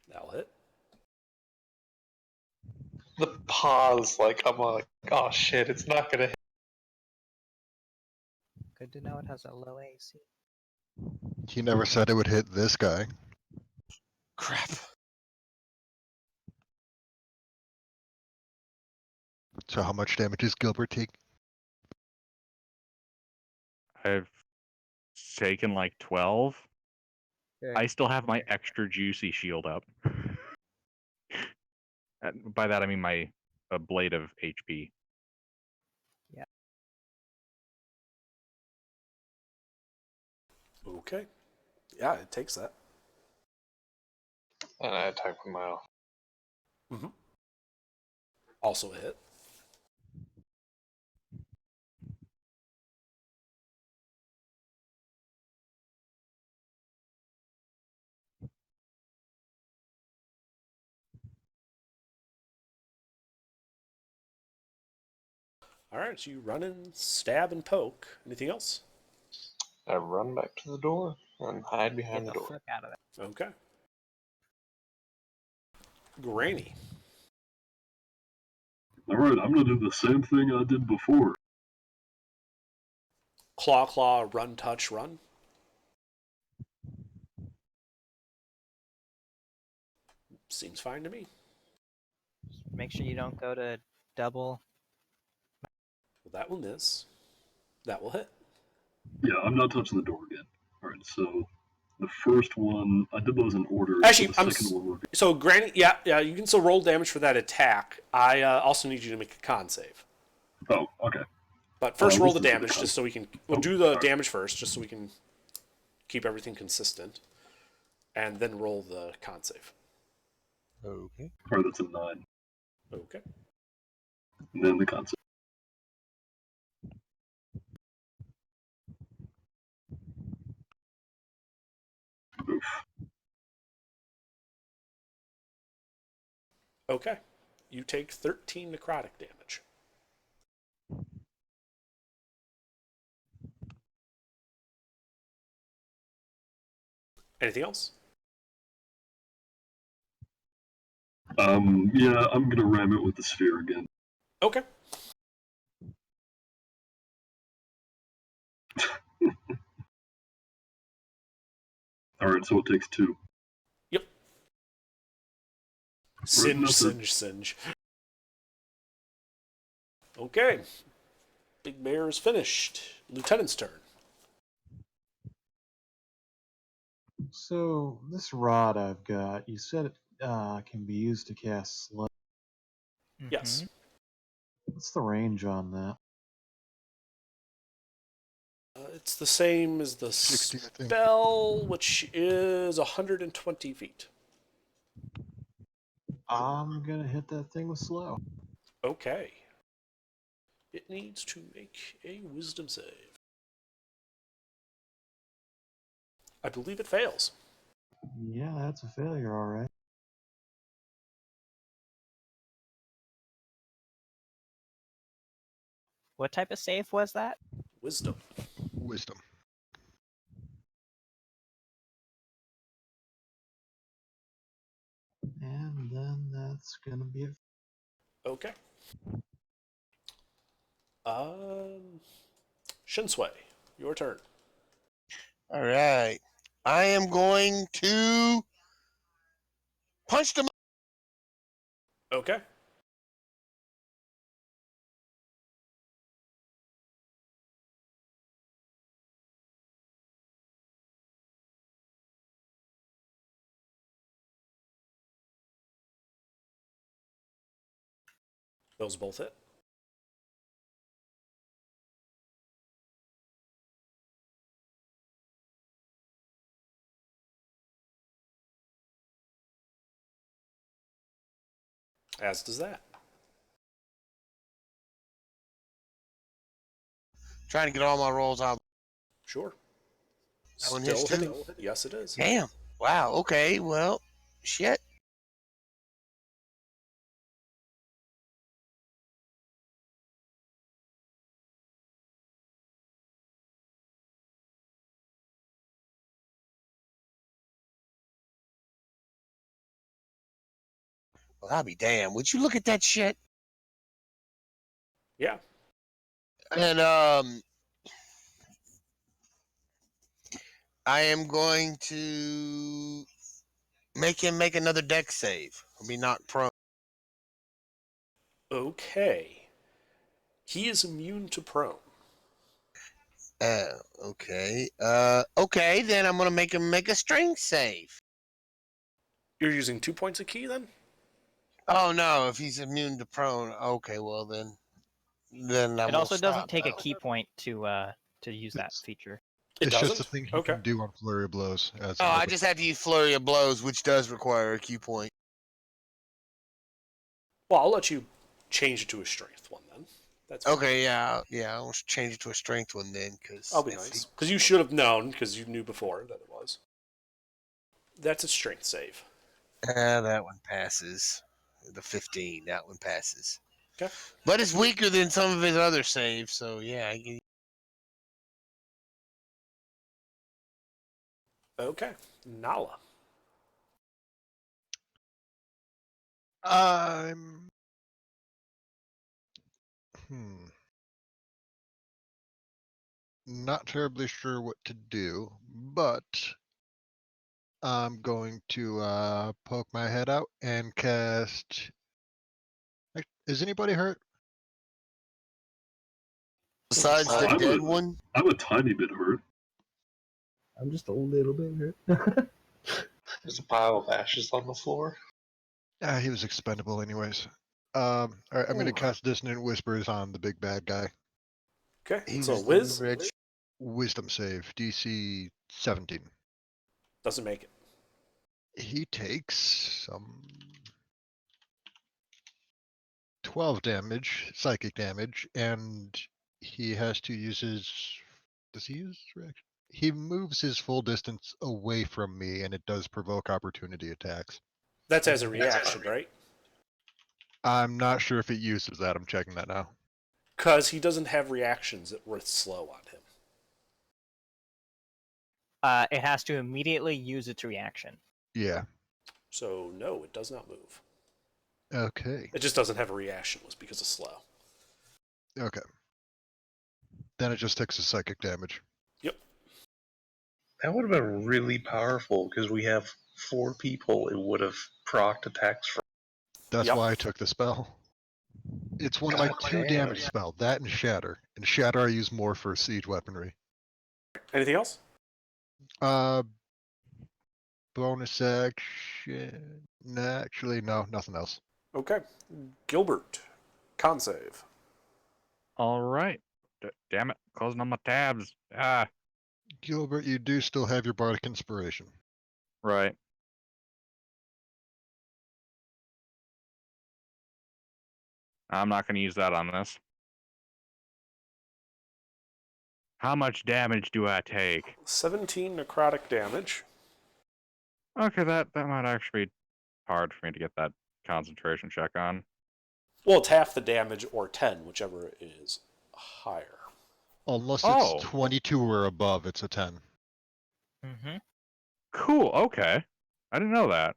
That'll hit. The pause, like I'm like, oh shit, it's not gonna hit. Good to know it has a low AC. He never said it would hit this guy. Crap. So how much damage is Gilbert taking? I've taken like 12. Okay. I still have my extra juicy shield up. And by that I mean my a blade of HP. Okay. Yeah, it takes that. And I attack with my off. Mm-hmm. Also a hit. All right, so you run and stab and poke. Anything else? I run back to the door and hide behind Get the the door. frick out of there. Okay. Granny. Alright, I'm gonna do the same thing I did before. Claw, run, touch, run. Seems fine to me. Make sure you don't go to double. Well, that will miss. That will hit. Yeah, I'm not touching the door again. Alright, so the first one, I did those in order. Actually, so the second one will be... So Granny, yeah, you can still roll damage for that attack. I also need you to make a con save. Oh, okay. But first roll the this is damage, con- just so we can... We'll Oh, do the sorry. damage first, just so we can keep everything consistent. And then roll the con save. Okay. Alright, that's a 9. Okay. And then the concept. Oof. Okay. You take 13 necrotic damage. Anything else? Yeah, I'm gonna ram it with the sphere again. Okay. Alright, so it takes 2. Yep. Singe. Okay. Big Bear is finished. Lieutenant's turn. So this rod I've got, you said it can be used to cast slow. Yes. What's the range on that? It's the same as the 60, I think. spell, which is 120 feet. I'm gonna hit that thing with slow. Okay. It needs to make a wisdom save. I believe it fails. Yeah, that's a failure, all right. What type of save was that? Wisdom. Wisdom. And then that's gonna be it. Okay. Shinsui, your turn. All right. I am going to punch them. Okay. Those both hit. As does that. Trying to get all my rolls out. Sure. That one hits Still too? hitting. Yes, it is. Damn. Wow. Okay. Well, shit. Well, I'll be damned. Would you look at that shit? Yeah. And I am going to make him make another deck save. He'll be knocked prone. Okay. He is immune to prone. Okay. Okay, then I'm gonna make him make a strength save. You're using 2 points of key then? Oh no, if he's immune to prone, okay, well then I'm It gonna also doesn't stop take a now. key point to use that feature. It It's doesn't? just a thing he Okay. can do on flurry of blows. As Oh, an I open- just have to use flurry of blows, which does require a key point. Well, I'll let you change it to a strength one then. That's fine. Okay, yeah. I'll change it to a strength one then, because That'll be nice. Because you should have known, because you knew before that it was. That's a strength save. That one passes. The 15, that one passes. Okay. But it's weaker than some of his other saves, so yeah. Okay. Nala. I'm. Not terribly sure what to do, but I'm going to poke my head out and cast. Is anybody hurt? Besides the I'm dead a- one? I'm a tiny bit hurt. I'm just a little bit hurt. There's a pile of ashes on the floor. He was expendable anyways. All right, I'm going Ooh. to cast Dissonant Whispers on the big bad guy. Okay. He So was Wiz rich. Wisdom save, DC 17. doesn't make it. He takes some 12 damage, psychic damage, and he has to use his. Does he use reaction? He moves his full distance away from me, and it does provoke opportunity attacks. That's as a reaction, right? I'm not sure if it uses that. I'm checking that now. Because he doesn't have reactions that were slow on him. It has to immediately use its reaction. Yeah. So no, it does not move. Okay. It just doesn't have a reaction. It was because of slow. Okay. Then it just takes a psychic damage. Yep. That would have been really powerful because we have 4 people. It would have procced attacks from. That's Yep. why I took the spell. It's one of my God 2 damn. damage spell. That and Shatter. And Shatter I use more for siege weaponry. Anything else? Bonus action. Nah, actually, no, nothing else. Okay. Gilbert. Con save. All right. Damn it, closing on my tabs. Ah, Gilbert, you do still have your Bardic Inspiration. right. I'm not going to use that on this. How much damage do I take? 17 necrotic damage. Okay, that might actually be hard for me to get that concentration check on. Well, it's half the damage or 10, whichever is higher. Unless Oh. it's 22 or above, it's a 10. Mm-hmm. Cool, okay. I didn't know that.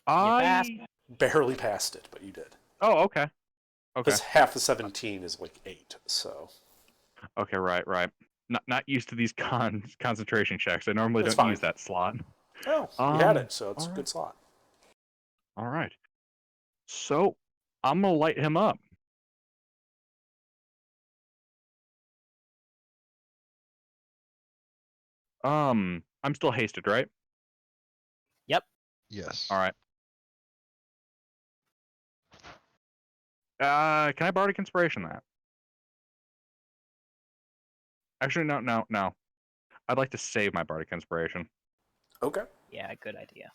passed. Barely passed it, but you did. Oh, okay. Okay. Because half the 17 is like 8, so. Okay, right. Not used to these concentration checks. I normally That's don't fine. use that slot. Oh, you had it, so it's a good slot. All right. So, I'm going to light him up. I'm still hasted, right? Yes. All right. Can I Bardic Inspiration that? Actually, no. I'd like to save my Bardic Inspiration. Okay. Yeah, good idea.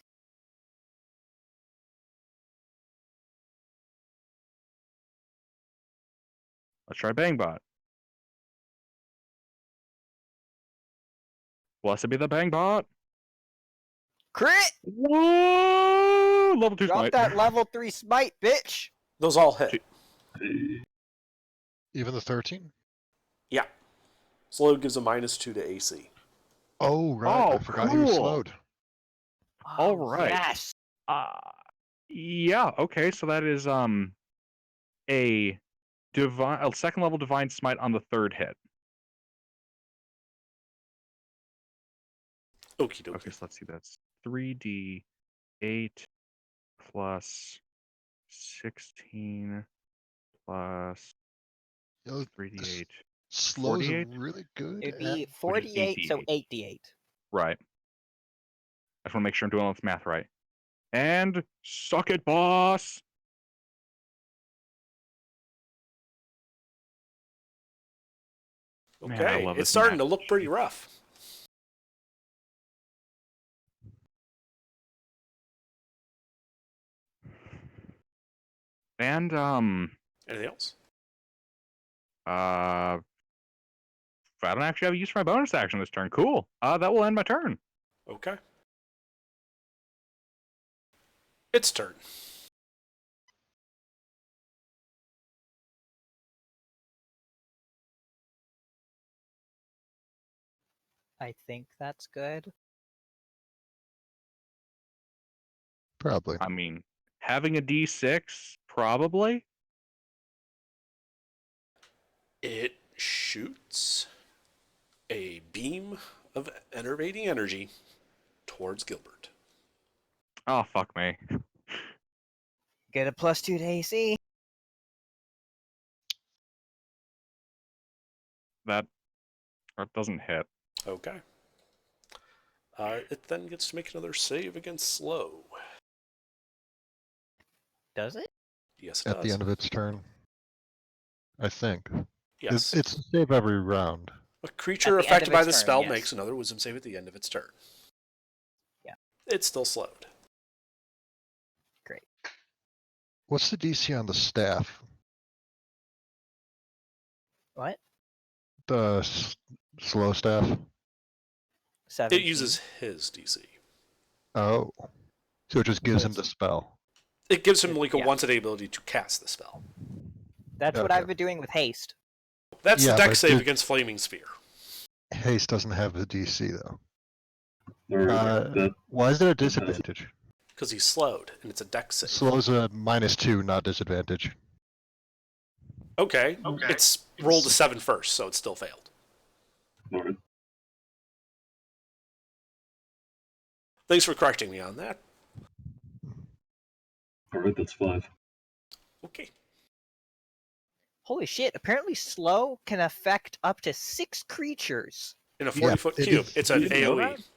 Let's try Bangbot. Blessed be the Bangbot. Crit! Whoa! Level 2 Drop smite. that level 3 smite, bitch! Those all hit. Hey, Even the 13? Yeah. Slow gives a -2 to AC. Oh, right. I Oh, forgot he was cool. slowed. All Oh, right. Yes! Yeah, okay, so that is a second level divine smite on the 3rd hit. Okie dokie. Okay, so let's see, that's 3d8 plus 16 plus Oh, 3d8. Slows are 48? really good. It'd at- be Which is 48, so 8d8. 8d8. Right. I just want to make sure I'm doing all this math right. And suck it, boss! Man, I Okay, love it's this starting map. to look pretty rough. And, Anything else? I don't actually have a use for my bonus action this turn. Cool. That will end my turn. Okay. Its turn. I think that's good. Probably. I mean, having a d6, probably. It shoots a beam of enervating energy towards Gilbert. Oh, fuck me. Get a +2 to AC. That doesn't hit. Okay. It then gets to make another save against slow. Does it? Yes, it At does. the end of its turn. I think. Yes. It's a save every round. A creature At the end affected of by its the turn, spell yes. makes another wisdom save at the end of its turn. Yeah. It's still slowed. Great. What's the DC on the staff? What? The slow staff? 17. It uses his DC. Oh. So it just gives him the It's- spell. It gives him like a Yeah. once a day ability to cast the spell. That's what Okay. I've been doing with haste. That's Yeah, the deck but save did- against Flaming Sphere. Haste doesn't have the DC though. That Why is there a has it. disadvantage? Because he's slowed, and it's a deck save. Slow's a -2, not disadvantage. Okay. It's rolled a 7 first, so it still failed. Alright. Thanks for correcting me on that. Alright, that's 5. Okay. Holy shit, apparently slow can affect up to 6 creatures. In a Yeah, 40-foot it cube, is- it's an You didn't know AoE. that?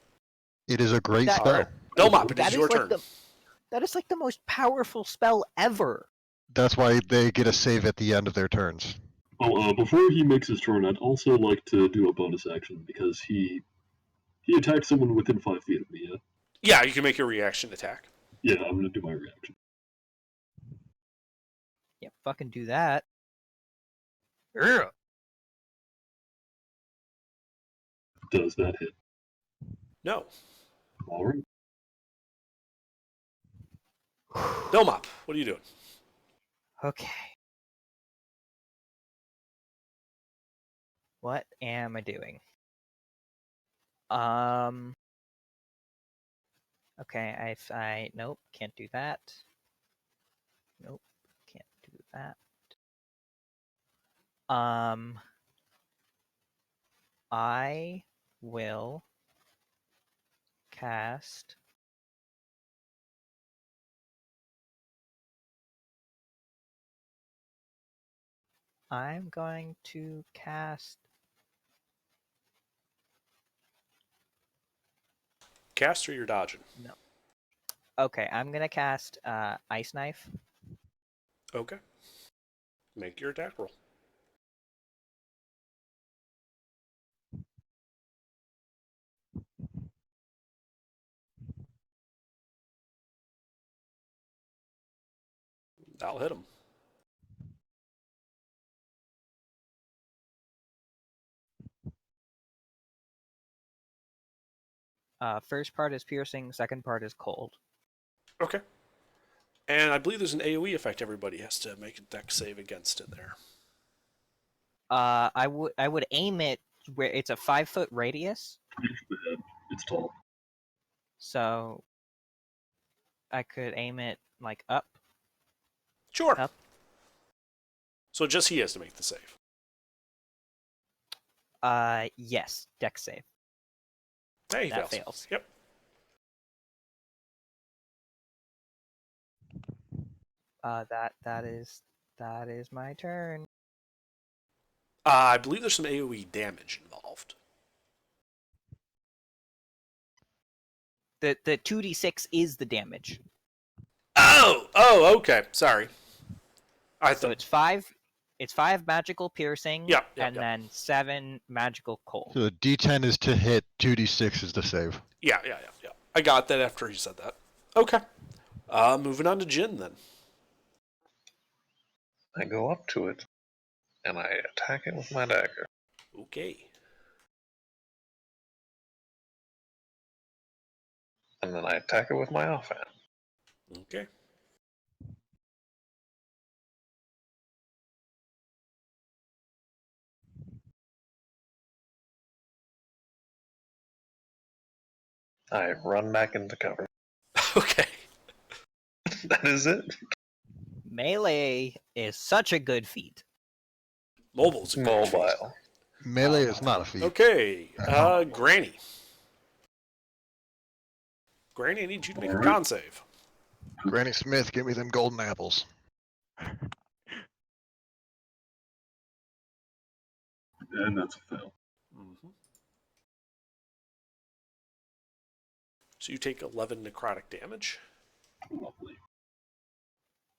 It is a great That- spell. Alright. Belmop, it That is is your like turn. that is like the most powerful spell ever. That's why they get a save at the end of their turns. Oh, before he makes his turn, I'd also like to do a bonus action because he attacked someone within 5 feet of me. Yeah, you can make your reaction attack. Yeah, I'm gonna do my reaction. Yeah, fucking do that. Ugh. Does that hit? No. Alright. Belmop, what are you doing? Okay. What am I doing? Okay, I nope, can't do that. Nope, can't do that. I will cast I'm going to cast Cast or you're dodging? no. Okay, I'm gonna cast Ice Knife. Okay. Make your attack roll. That'll hit him. First part is piercing, second part is cold. Okay. And I believe there's an AoE effect everybody has to make a deck save against it there. I would aim it where it's a 5-foot radius, It's tall. so I could aim it like up. Sure. Up. So just he has to make the save. Yes, deck save. Hey, he That fails. fails. Yep. That is my turn. I believe there's some AoE damage involved. The 2d6 is the damage. Oh, okay. Sorry. I So thought. it's 5 magical piercing, Yeah, and then 7 magical cold. So D10 is to hit, 2d6 is to save. Yeah. I got that after you said that. Okay. Moving on to Jin then. I go up to it, and I attack it with my dagger. Okay. And then I attack it with my offhand. Okay. I run back into cover. Okay. That is it. Melee is such a good feat. Mobile's a good feat. Mobile. Melee is not a feat. Okay. Granny. Granny, I need you to make a con save. Granny Smith, give me them golden apples. And that's a fail. Mm-hmm. So you take 11 necrotic damage. Lovely.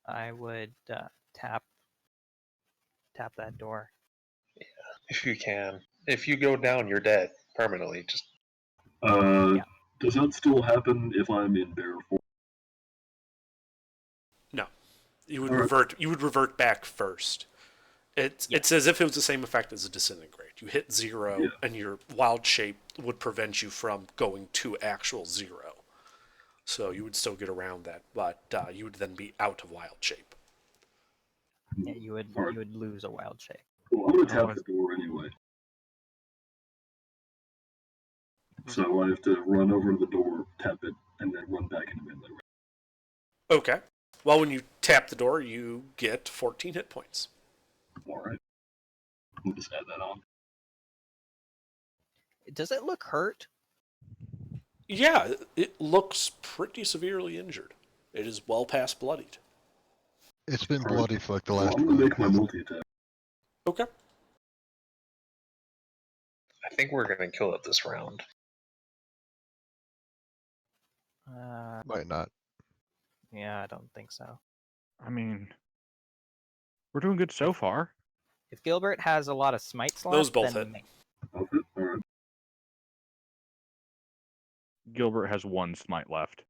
I would tap that door. If you can. If you go down, you're dead permanently. Just Yeah. Does that still happen if I'm in bear form? No. You would Alright. revert. You would revert back first. It's as if it was the same effect as a disintegrate. You hit 0, Yeah. and your wild shape would prevent you from going to actual 0. So you would still get around that, but you would then be out of wild shape. Yeah, you would Alright. you would lose a wild shape. Well, I'm gonna tap the door anyway. So I have to run over to the door, tap it, and then run back into melee. Okay. Well, when you tap the door, you get 14 hit points. Alright. We'll just add that on. Does it look hurt? Yeah, it looks pretty severely injured. It is well past bloodied. It's been bloody for like the Well, last I'm gonna week. make my multi-attack. Okay. I think we're gonna kill it this round. Might not. Yeah, I don't think so. I mean, we're doing good so far. If Gilbert has a lot of smites left, Those both then hit. Okay, alright. Gilbert has 1 smite left.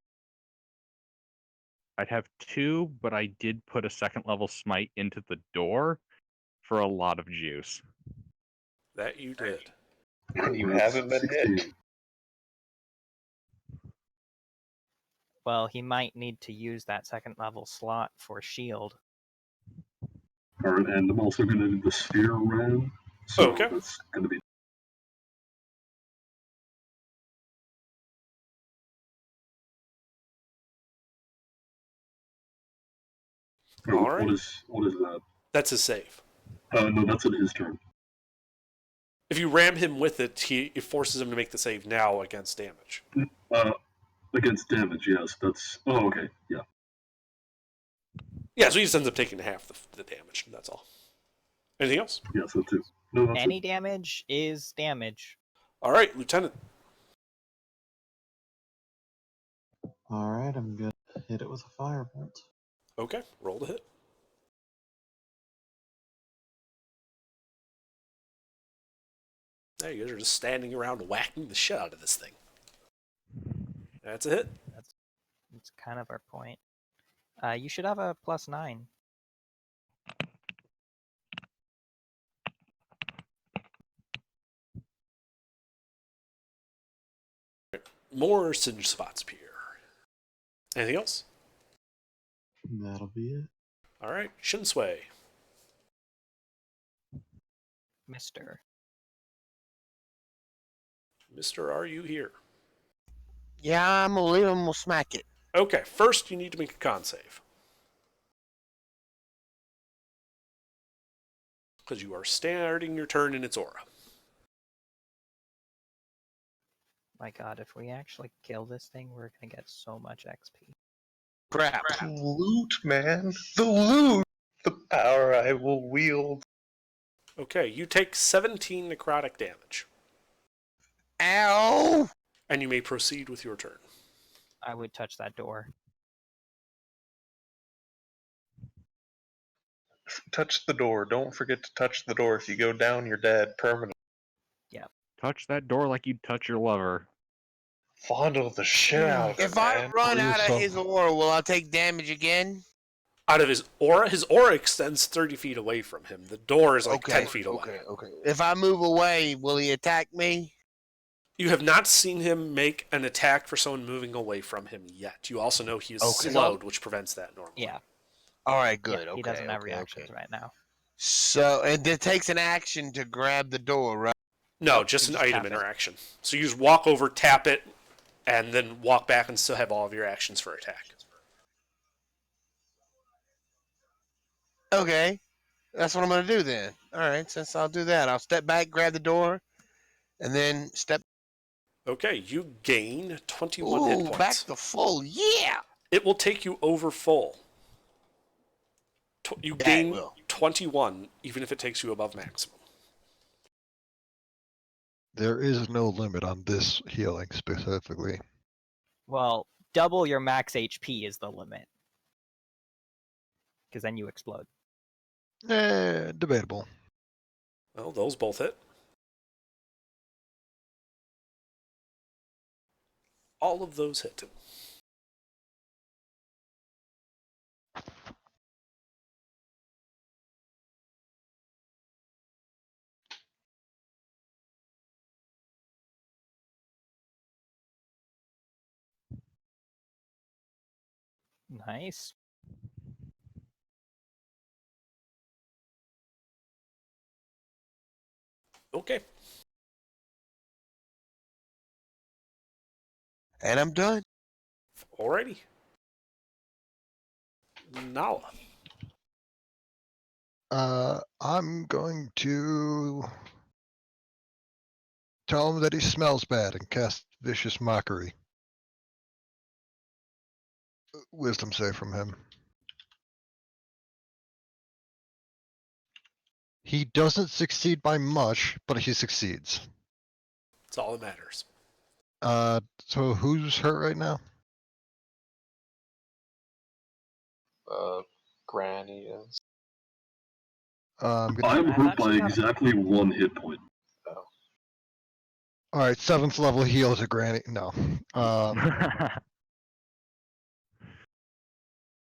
I'd have 2, but I did put a 2nd level smite into the door for a lot of juice. That you did. And you haven't been hit. 16. well, he might need to use that 2nd level slot for shield. Alright, and I'm also gonna do the sphere ram. So Okay. that's gonna be All right. What is that? That's his save. No, that's at his turn. If you ram him with it, it forces him to make the save now against damage. Against damage, yes. That's. Oh, okay. Yeah. Yeah, so he just ends up taking half the damage. That's all. Anything else? Yeah, so 2. No, that's Any damage is damage. All right, Lieutenant. Alright, I'm gonna hit it with a firebolt. Okay, roll to hit. There you guys are just standing around whacking the shit out of this thing. That's a hit. That's kind of our point. You should have a +9. More singe spots appear. Anything else? That'll be it. All right, Shinsui. Mister. Mister, are you here? Yeah, I'm gonna leave him. We'll smack it. Okay, first you need to make a con save. Because you are starting your turn in its aura. My god, if we actually kill this thing, we're gonna get so much XP. Crap. The loot, man. The loot. The power I will wield. Okay, you take 17 necrotic damage, Ow! and you may proceed with your turn. I would touch that door. Touch the door. Don't forget to touch the door. If you go down, you're dead permanently. Touch that door like you'd touch your lover. Fondle the shit out of it, If I man. run Pour out of yourself- his aura, will I take damage again? Out of his aura extends 30 feet away from him. The door is like 10 feet away. Okay. If I move away, will he attack me? You have not seen him make an attack for someone moving away from him yet. You also know he is Okay. slowed, which prevents that normally. Yeah. All right, good. Yeah, okay, he doesn't have okay, reactions okay. right now. So it takes an action to grab the door, right? No, Nope, just you an just item tap it. interaction. So you just walk over, tap it, and then walk back and still have all of your actions for attack. Okay, that's what I'm gonna do then. All right, since I'll do that, I'll step back, grab the door, and then step. Okay, you gain 21 hit Ooh, points. back to full. Yeah. It will take you over full. You Yeah, it gain will. 21, even if it takes you above maximum. There is no limit on this healing specifically. Well, double your max HP is the limit. Because then you explode. Debatable. Well, those both hit. All of those hit. Nice. Okay. And I'm done. Alrighty. Nala. I'm going to tell him that he smells bad and cast Vicious Mockery. Wisdom save from him. He doesn't succeed by much, but he succeeds. That's all that matters. So who's hurt right now? Granny is. I'm gonna, I'm I hurt thought by she got- exactly 1 hit point. all right, 7th level heal to Granny. No.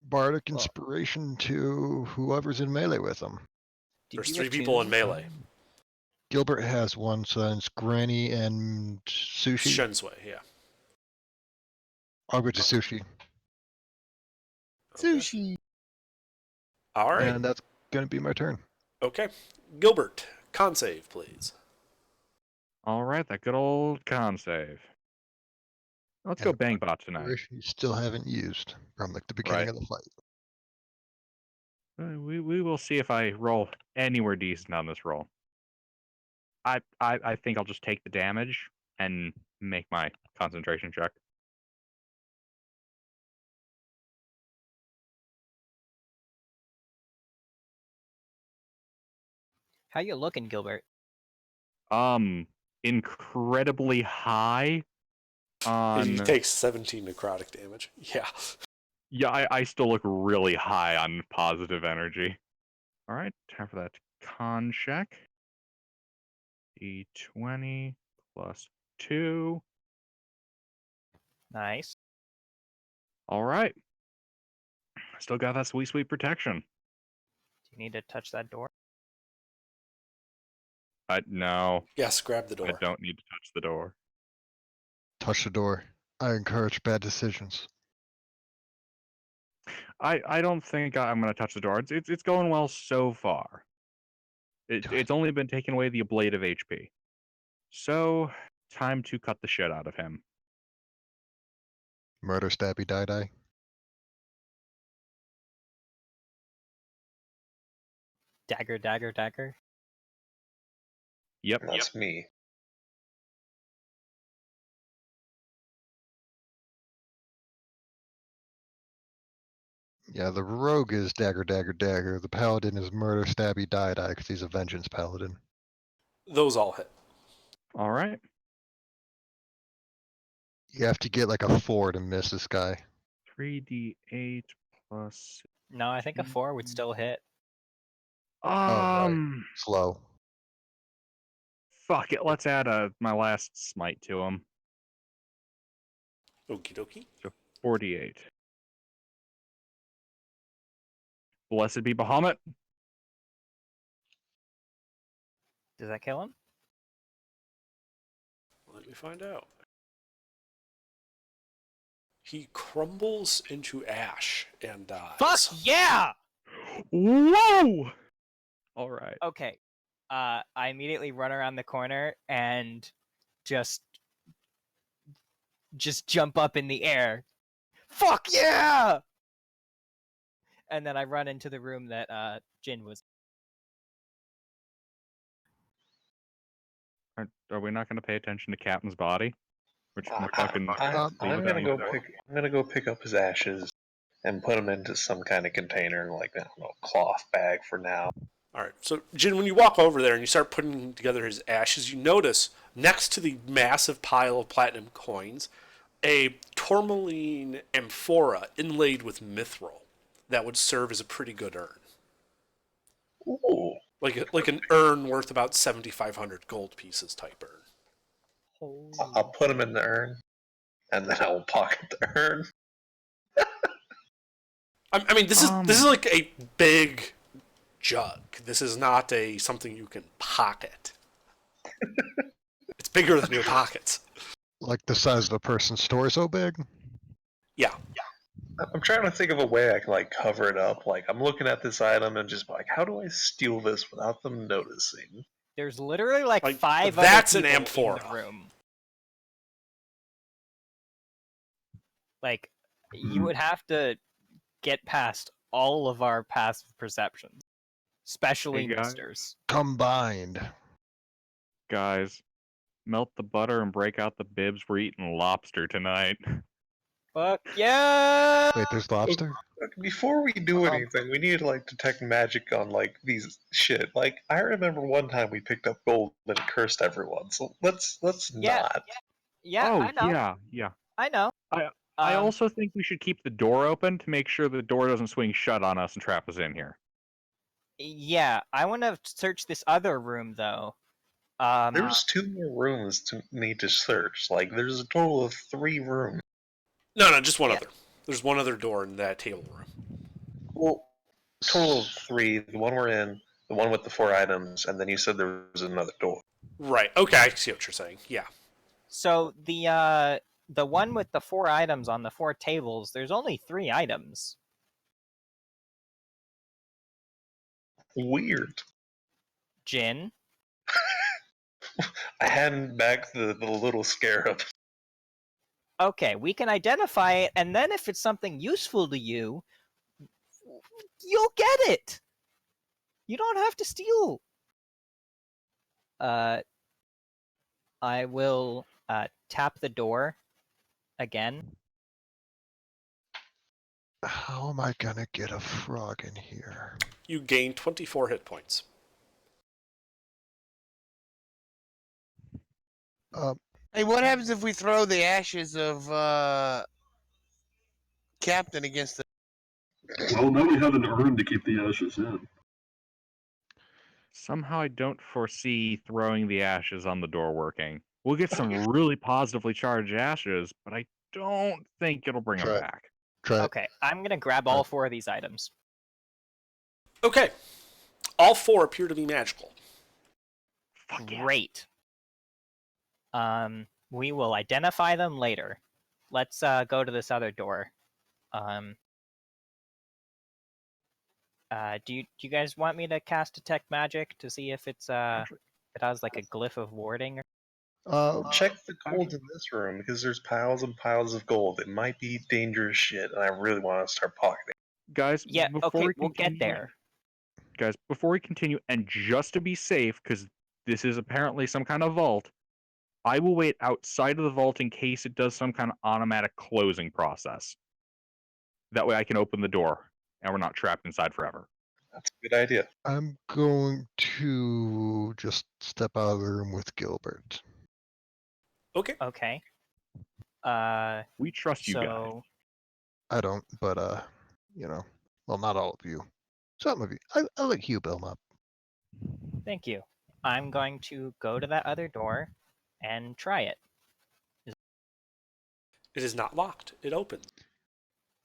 Bardic Well- Inspiration to whoever's in melee with him. Did There's you 3 people in attune- melee. Gilbert has one, so it's Granny and Sushi. Shensui, yeah. I'll go to Sushi. Sushi. Alright. And that's gonna be my turn. Okay. Gilbert, con save, please. All right, that good old con save. Let's go And bang bot tonight. Inspiration you still haven't used from like the beginning Right. of the fight. We will see if I roll anywhere decent on this roll. I think I'll just take the damage and make my concentration check. How you looking, Gilbert? Incredibly high on. He takes 17 necrotic damage. Yeah. Yeah, I still look really high on positive energy. All right, time for that con check. D20 plus 2. Nice. All right. Still got that sweet, sweet protection. Do you need to touch that door? No, Yes, grab the door. I don't need to touch the door. Touch the door. I encourage bad decisions. I don't think I'm going to touch the door. It's going well so far. It's only been taking away the ablative HP. So, time to cut the shit out of him. Murder, stabby, die. Dagger, dagger, dagger. Yep. That's me. Yeah, the rogue is dagger, dagger, dagger. The paladin is murder, stabby, die, die, because he's a vengeance paladin. Those all hit. All right. You have to get like a 4 to miss this guy. 3d8 plus. No, I think a 4 would still hit. right. Slow. Fuck it. Let's add my last smite to him. Okie dokie. So 48. Blessed be Bahamut. Does that kill him? Let me find out. He crumbles into ash and dies. Fuck yeah! Whoa! All right. Okay. I immediately run around the corner and just jump up in the air. Fuck yeah! And then I run into the room that Jin was. Are we not going to pay attention to Captain's body? Which fucking. I'm gonna go pick up his ashes and put them into some kind of container, like I don't know, cloth bag for now. All right. So, Jin, when you walk over there and you start putting together his ashes, you notice next to the massive pile of platinum coins, a tourmaline amphora inlaid with mithril that would serve as a pretty good urn. Ooh. Like an urn worth about 7,500 gold pieces type urn. I'll put them in the urn, and then I will pocket the urn. I mean, this is like a big jug. This is not something you can pocket. It's bigger than your pockets. Like the size of a person's store so big? Yeah. I'm trying to think of a way I can like cover it up. Like I'm looking at this item and just like, how do I steal this without them noticing? There's literally like 5 that's other an people amphora in the room. Like, you would have to get past all of our passive perceptions, especially Hey, guys. misters. Combined. Guys, melt the butter and break out the bibs. We're eating lobster tonight. Fuck yeah! Wait, there's lobster? Before we do anything, we need to like detect magic on like these shit. Like I remember one time we picked up gold and it cursed everyone. So let's Yeah. not. Yeah, oh, I know. yeah. I know. I also think we should keep the door open to make sure the door doesn't swing shut on us and trap us in here. Yeah, I want to search this other room though. There's 2 more rooms to need to search. Like there's a total of 3 rooms. No, just one other. There's one other door in that table room. Well, total of 3. The one we're in, the one with the 4 items, and then you said there was another door. Right. Okay, I see what you're saying. Yeah. So the one with the 4 items on the 4 tables, there's only 3 items. Weird. Jin? I hand back the little scarab. Okay, we can identify it, and then if it's something useful to you, you'll get it! You don't have to steal! I will tap the door again. How am I gonna get a frog in here? You gain 24 hit points. Hey, what happens if we throw the ashes of Captain against the... Well, now we have an urn to keep the ashes in. Somehow I don't foresee throwing the ashes on the door working. We'll get some really positively charged ashes, but I don't think it'll bring them back. Try it. Okay, I'm gonna grab all 4 of these items. Okay. All 4 appear to be magical. Great. We will identify them later. Let's go to this other door. Do you guys want me to cast detect magic to see if it's it has like a glyph of warding? Check the gold in this room because there's piles and piles of gold. It might be dangerous shit, and I really want to start pocketing. Guys, Yeah, before okay, we we'll get continue- there. Guys, before we continue, and just to be safe, because this is apparently some kind of vault, I will wait outside of the vault in case it does some kind of automatic closing process. That way I can open the door. and we're not trapped inside forever. That's a good idea. I'm going to just step out of the room with Gilbert. Okay. Okay. We trust you guys. So I don't, but well, not all of you. Some of you. I let Hugh Belmont. thank you. I'm going to go to that other door and try it. It is not locked. It opens.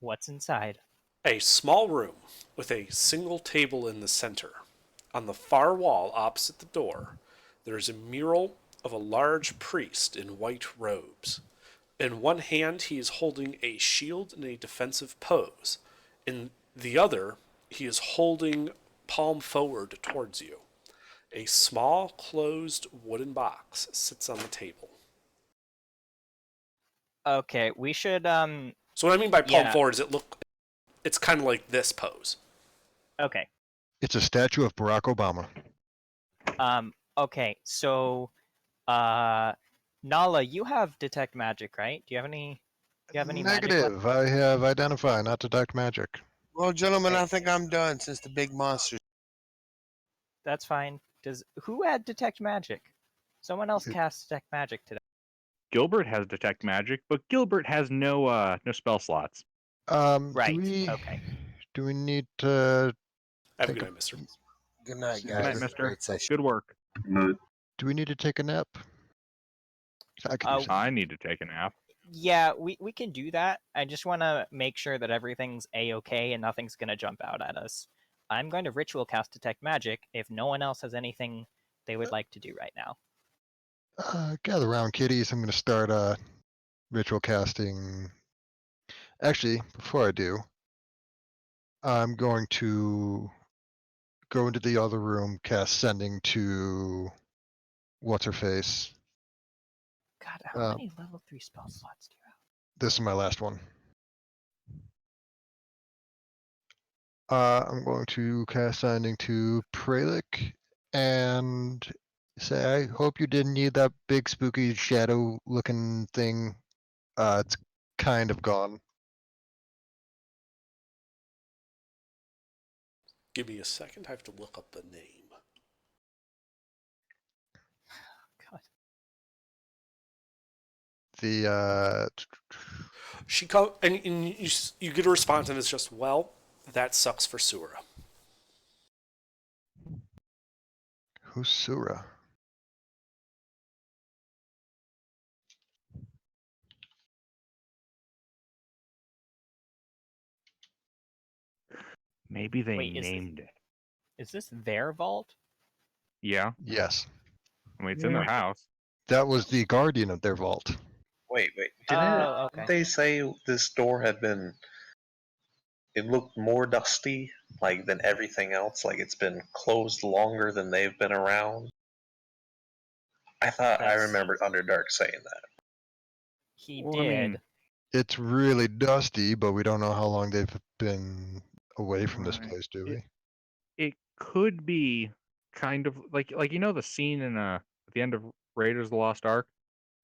What's inside? A small room with a single table in the center. On the far wall opposite the door, there is a mural of a large priest in white robes. In one hand, he is holding a shield in a defensive pose. In the other, he is holding palm forward towards you. A small, closed wooden box sits on the table. Okay, we should So what I mean by palm Yeah. forward is it's kind of like this pose. okay. It's a statue of Barack Obama. Okay, so Nala, you have detect magic, right? Do you have any magic weapons? Negative. I have identify, not detect magic. Well, gentlemen, Okay. I think I'm done since the big monster. That's fine. Who had detect magic? Someone else It- cast detect magic today. Gilbert has detect magic, but Gilbert has no spell slots. Right, Do we, okay. Do we need to? Have a Take good a- night, mister. Good night, Good Good night, guys. mister. Great session. Good work. No, Do we need to take a nap? I could use a I need to take a nap. Yeah, we can do that. I just want to make sure that everything's a-okay and nothing's going to jump out at us. I'm going to ritual cast detect magic if no one else has anything they would like to do right now. Gather round, kiddies. I'm going to start ritual casting. Actually, before I do, I'm going to go into the other room, cast sending to what's her face. God, how Uh, many level 3 spell slots do you have? This is my last one. I'm going to cast sending to Pralik and say, I hope you didn't need that big spooky shadow looking thing. It's kind of gone. Give me a second. I have to look up the name. God. The She come and you get a response, and it's just, well, that sucks for Sura. who's Sura? Maybe they Wait, named it. Is this their vault? Yeah, Yes, I mean it's in their house. that was the guardian of their vault. Wait. Oh, okay. They say this door had been? It looked more dusty, like than everything else. Like it's been closed longer than they've been around. I thought I That's- remembered Underdark saying that. He Well, I did. mean, It's really dusty, but we don't know how long they've been away from this Right. place, do we? It could be kind of like the scene in at the end of Raiders of the Lost Ark,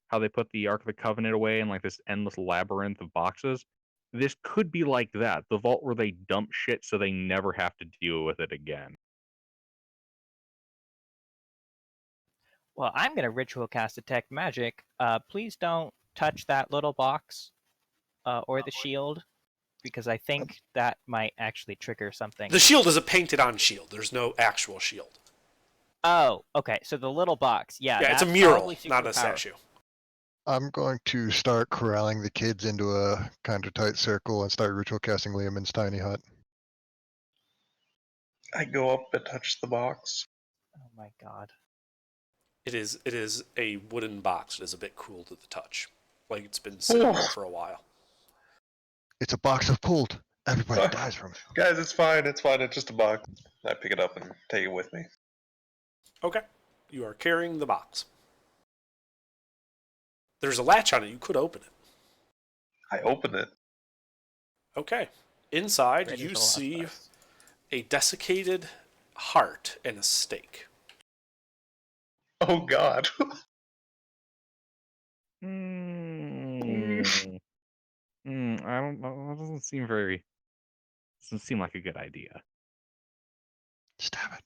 how they put the Ark of the Covenant away in like this endless labyrinth of boxes. This could be like that, the vault where they dump shit so they never have to deal with it again. Well, I'm going to ritual cast detect magic. Please don't touch that little box or the shield, because I think that might actually trigger something. The shield is a painted-on shield. There's no actual shield. Oh, okay. So the little box, yeah. Yeah, it's a that's mural, probably not super a powerful. statue. I'm going to start corralling the kids into a kind of tight circle and start ritual casting Liamon's tiny hut. I go up and touch the box. Oh my god. It is a wooden box. It is a bit cool to the touch, like it's been sitting there for a while. It's a box of pulled. Everybody Oh. dies from it. Guys, it's fine. It's fine. It's just a box. I pick it up and take it with me. Okay, you are carrying the box. There's a latch on it. You could open it. I open it. Okay, inside Raiders you of the Lost see Ark. a desiccated heart and a stake. Oh God. I don't know. That doesn't seem very Doesn't seem like a good idea. Stab it.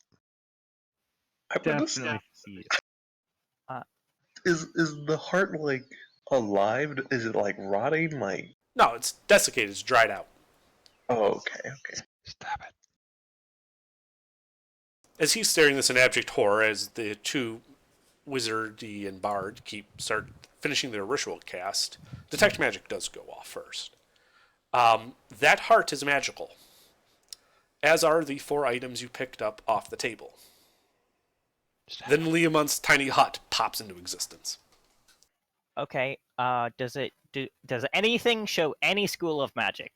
I would just Definitely feed. is the heart like alive? Is it like rotting? Like No, it's desiccated. It's dried out. oh, okay. Stab it. As he's staring this in abject horror, as the two wizardy and bard start finishing their ritual cast, detect magic does go off first. That heart is magical, as are the 4 items you picked up off the table. Then Leomont's tiny hut pops into existence. Okay. Does anything show any school of magic?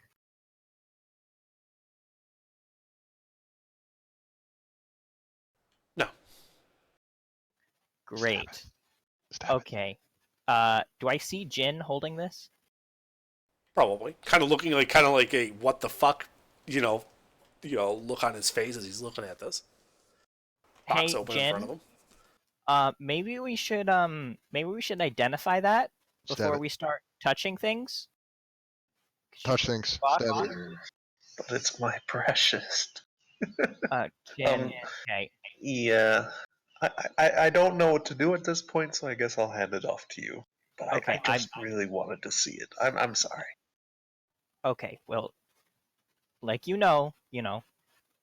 No. Great. Stab it. Okay. Do I see Jin holding this? Probably. Kind of looking like a what the fuck, look on his face as he's looking at this. Box Hey, open in front of Jin. him. Maybe we should identify that Stab before it. we start touching things. Touch things. Spot Stab on. it. But it's my precious. Jin. Okay. Yeah. I don't know what to do at this point, so I guess I'll hand it off to you. But Okay, I just really wanted to see it. I'm sorry. Okay. Well, like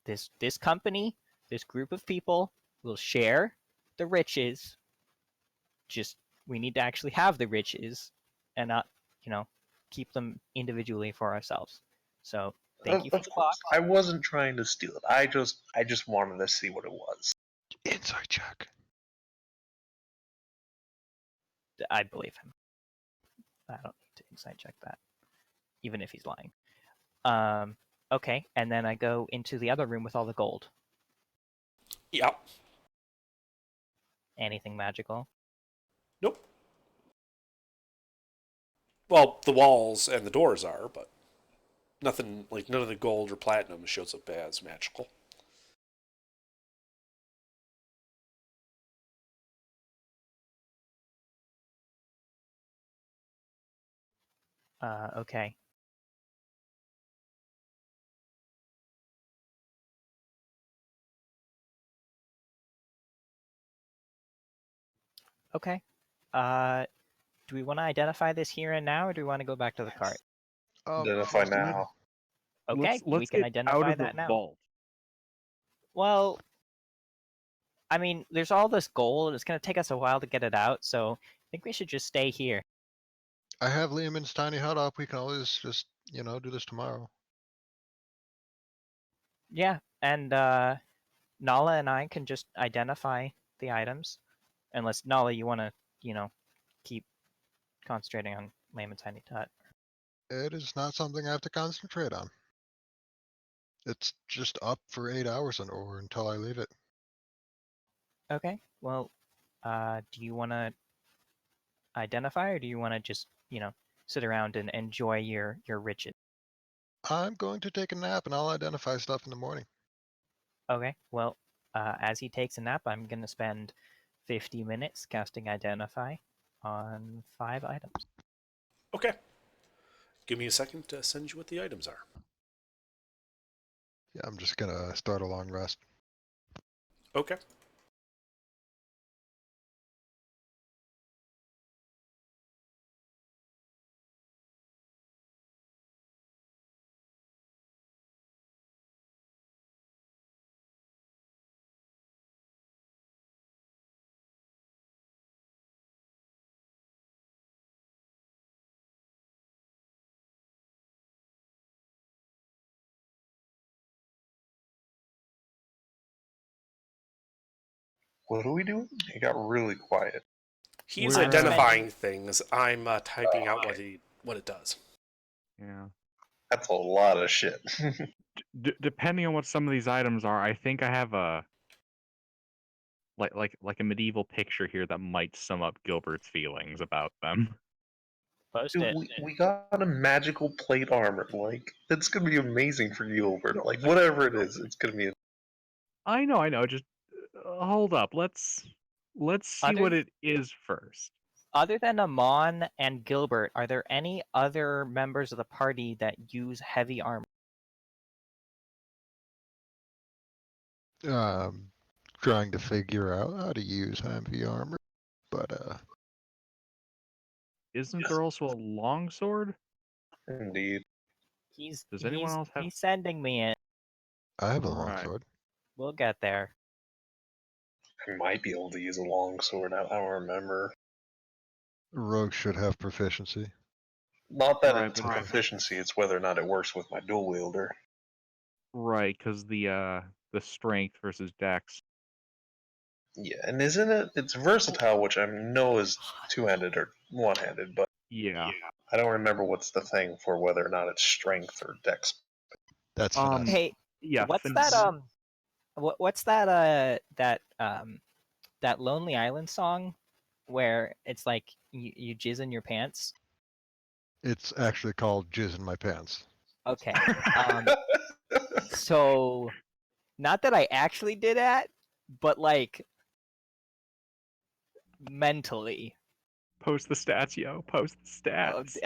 this company, this group of people will share the riches. Just we need to actually have the riches and not, keep them individually for ourselves. So thank you for Of the course, box. I wasn't trying to steal it. I just wanted to see what it was. Inside check. I believe him. I don't need to insight check that, even if he's lying. Okay, and then I go into the other room with all the gold. Yep. Anything magical? Nope. Well, the walls and the doors are, but nothing like none of the gold or platinum shows up as magical. Okay. Okay. Do we want to identify this here and now, or do we want to go back to the cart? Identify now. Okay, we let's can get identify out of that the now. vault. Well, I mean, there's all this gold, and it's going to take us a while to get it out, so I think we should just stay here. I have Liam's tiny hut up. We can always just, do this tomorrow. Yeah, and Nala and I can just identify the items. Unless, Nala, you want to, keep concentrating on Layman's Tiny Hut. It is not something I have to concentrate on. It's just up for 8 hours or until I leave it. Okay, well, do you want to identify, or do you want to just, sit around and enjoy your riches? I'm going to take a nap and I'll identify stuff in the morning. Okay, well, as he takes a nap, I'm going to spend 50 minutes casting Identify on 5 items. Okay. Give me a second to send you what the items are. Yeah, I'm just gonna start a long rest. Okay. What are we doing? It got really quiet. He's We're, identifying things. I'm typing out what it does. Yeah. That's a lot of shit. Depending on what some of these items are, I think I have a like a medieval picture here that might sum up Gilbert's feelings about them. Post Dude, it. we got a magical plate armor. Like, that's gonna be amazing for Gilbert. Like, whatever it is, it's gonna be. I know. Just hold up. Let's see Other what th- it is first. Other than Amon and Gilbert, are there any other members of the party that use heavy armor? Trying to figure out how to use heavy armor, but Isn't there also a longsword? Indeed. Does anyone else have? He's sending me it. I have a Alright. longsword. We'll get there. I might be able to use a longsword. I don't remember. Rogue should have proficiency. Not that Right, it's but- proficiency, it's whether or not it works with my dual wielder. Right, because the strength versus dex. Yeah, and isn't it? It's versatile, which I know is two-handed or one-handed, but Yeah. I don't remember what's the thing for whether or not it's strength or dex. That's Um, finesse. Hey, Yeah. what's that? What's that? That Lonely Island song, where it's like you jizz in your pants. It's actually called Jizz in My Pants. Okay. So, not that I actually did that, but like mentally. Post the stats, yo. Post the stats.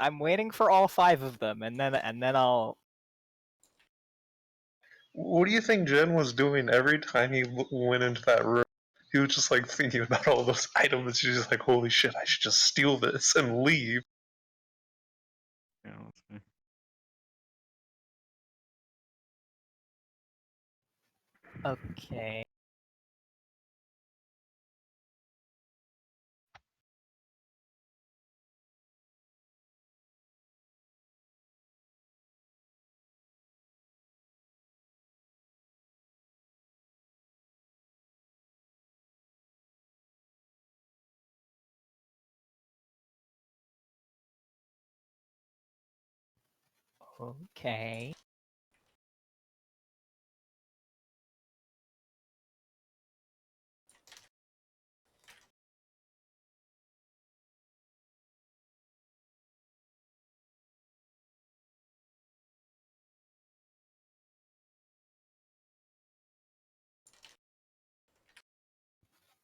I'm waiting for all 5 of them, and then I'll. What do you think Jen was doing every time he went into that room? He was just like thinking about all those items. She's just like, holy shit, I should just steal this and leave. Yeah, let's see. Okay. Okay.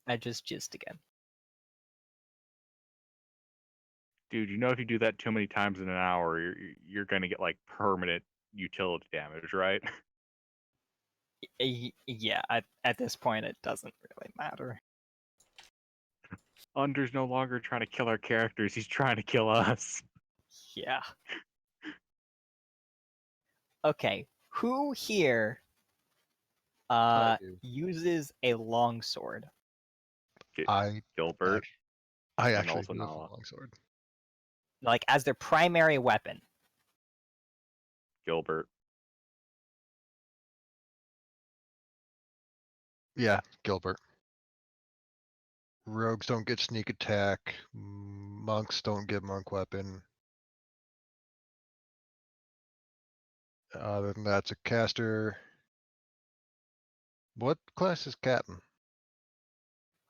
I just jizzed again. Dude, you know if you do that too many times in an hour, you're gonna get like permanent utility damage, right? Yeah, at this point it doesn't really matter. Under's no longer trying to kill our characters; he's trying to kill us. Yeah. Okay, who here I do. uses a longsword? I Gilbert. I And actually also do have a Nala. longsword. Like as their primary weapon? Gilbert. Yeah, Gilbert. Rogues don't get sneak attack. Monks don't get monk weapon. Other than that, it's a caster. What class is Captain?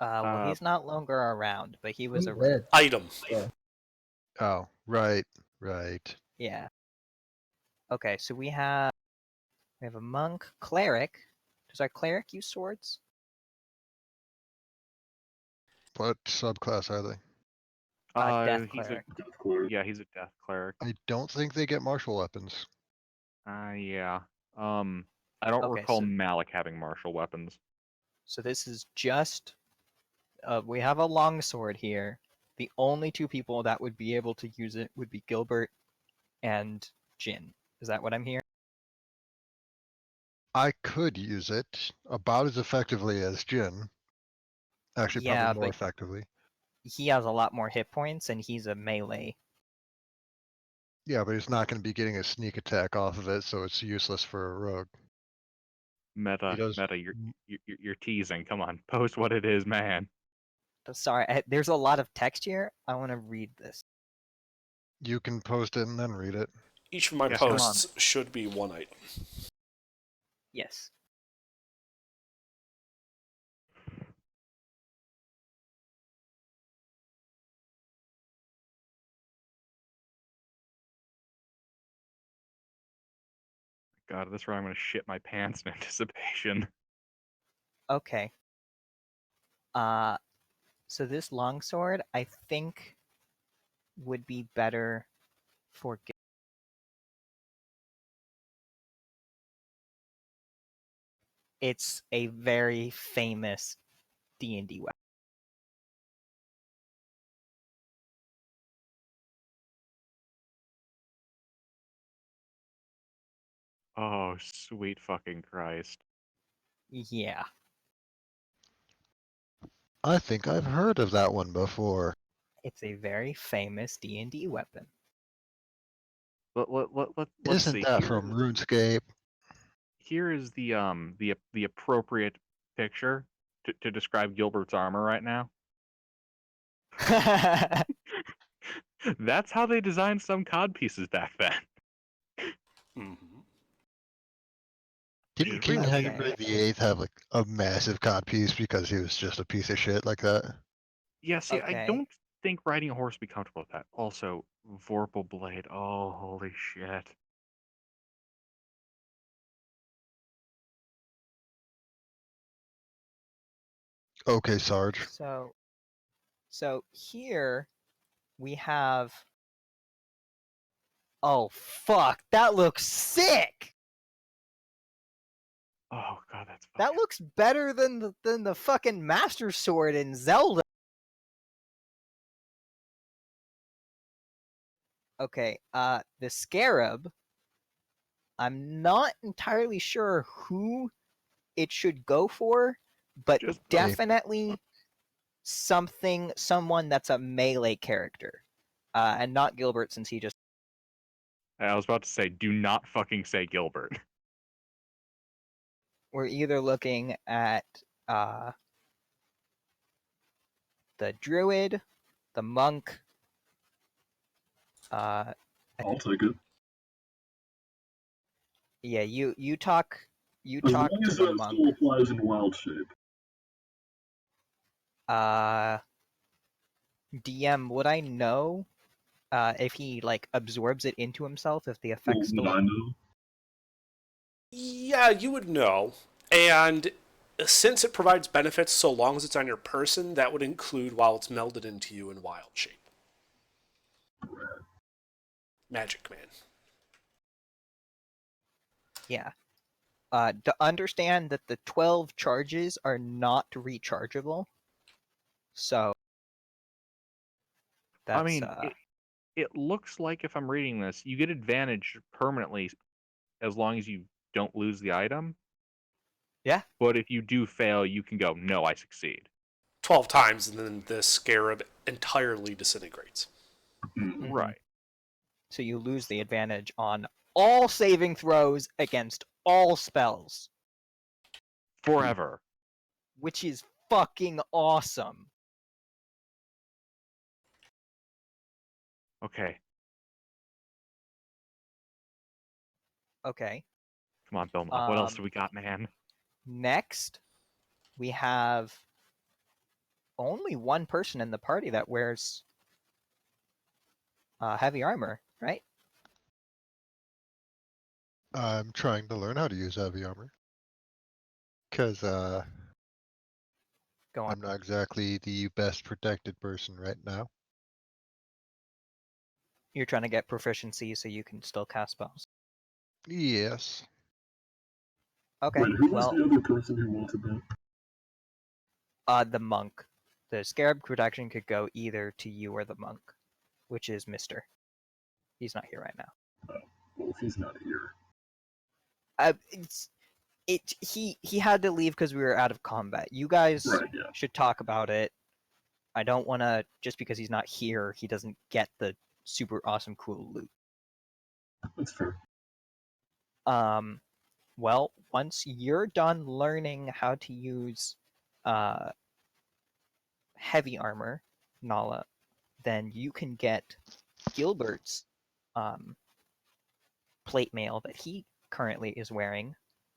Well, he's not longer around, but he was He a did. Item. Oh, right. yeah. Okay, so we have a monk, cleric. Does our cleric use swords? What subclass are they? Death He's cleric. Death cleric. yeah, he's a death cleric. I don't think they get martial weapons. Yeah. I don't Okay, recall so- Malik having martial weapons. So this is just. We have a longsword here. The only 2 people that would be able to use it would be Gilbert and Jin. Is that what I'm hearing? I could use it about as effectively as Jin. Actually, Yeah, probably more but- effectively. He has a lot more hit points, and he's a melee. Yeah, but he's not going to be getting a sneak attack off of it, so it's useless for a rogue. Meta, He does- you're teasing. Come on, post what it is, man. Sorry, there's a lot of text here. I want to read this. You can post it and then read it. Each of my Yes, come on. posts should be 1 item. Yes. God, this round I'm gonna shit my pants in anticipation. Okay. So this longsword, I think, would be better for. It's a very famous D&D weapon. Oh, sweet fucking Christ. Yeah. I think I've heard of that one before. It's a very famous D&D weapon. Let's Isn't see. that from RuneScape? Here is the appropriate picture to describe Gilbert's armor right now. That's how they designed some cod pieces back then. Mhm. Didn't King Okay. Henry VIII have like a massive codpiece because he was just a piece of shit like that? Yeah, see, I Okay. don't think riding a horse would be comfortable with that. Also, Vorpal Blade. Oh, holy shit. Okay, Sarge. So here we have. Oh fuck! That looks sick. Oh god, that's That fucking... looks better than the fucking Master Sword in Zelda. Okay, the Scarab. I'm not entirely sure who it should go for, but Just definitely someone that's a melee character, and not Gilbert since he just. I was about to say, do not fucking say Gilbert. We're either looking at the druid, the monk. I'll take it. Yeah, you talk As to long as the that monk. still applies in wild shape. DM, would I know if he like absorbs it into himself, if the Well, effect's still. would I know? Yeah, you would know. And since it provides benefits so long as it's on your person, that would include while it's melded into you in wild shape. Magic Man. Yeah. To understand that the 12 charges are not rechargeable. So that's I mean, it looks like, if I'm reading this, you get advantage permanently as long as you don't lose the item. Yeah. But if you do fail, you can go, no, I succeed. 12 times, and then the Scarab entirely disintegrates. Mhm. Right. So you lose the advantage on all saving throws against all spells, Forever. which is fucking awesome. Okay. Okay. Come on, Belmont. What else do we got, man? Next, we have only one person in the party that wears heavy armor, right? I'm trying to learn how to use heavy armor. Because Go on. I'm not exactly the best protected person right now. You're trying to get proficiency so you can still cast spells. Yes. Okay. Wait, who was Well, the other person who wanted that? the monk. The scarab protection could go either to you or the monk, which is Mister. He's not here right now. Well, if he's not here. He had to leave because we were out of combat. You guys Right, yeah. should talk about it. I don't want to, just because he's not here, he doesn't get the super awesome cool loot. That's fair. Well, once you're done learning how to use heavy armor, Nala, then you can get Gilbert's plate mail that he currently is wearing.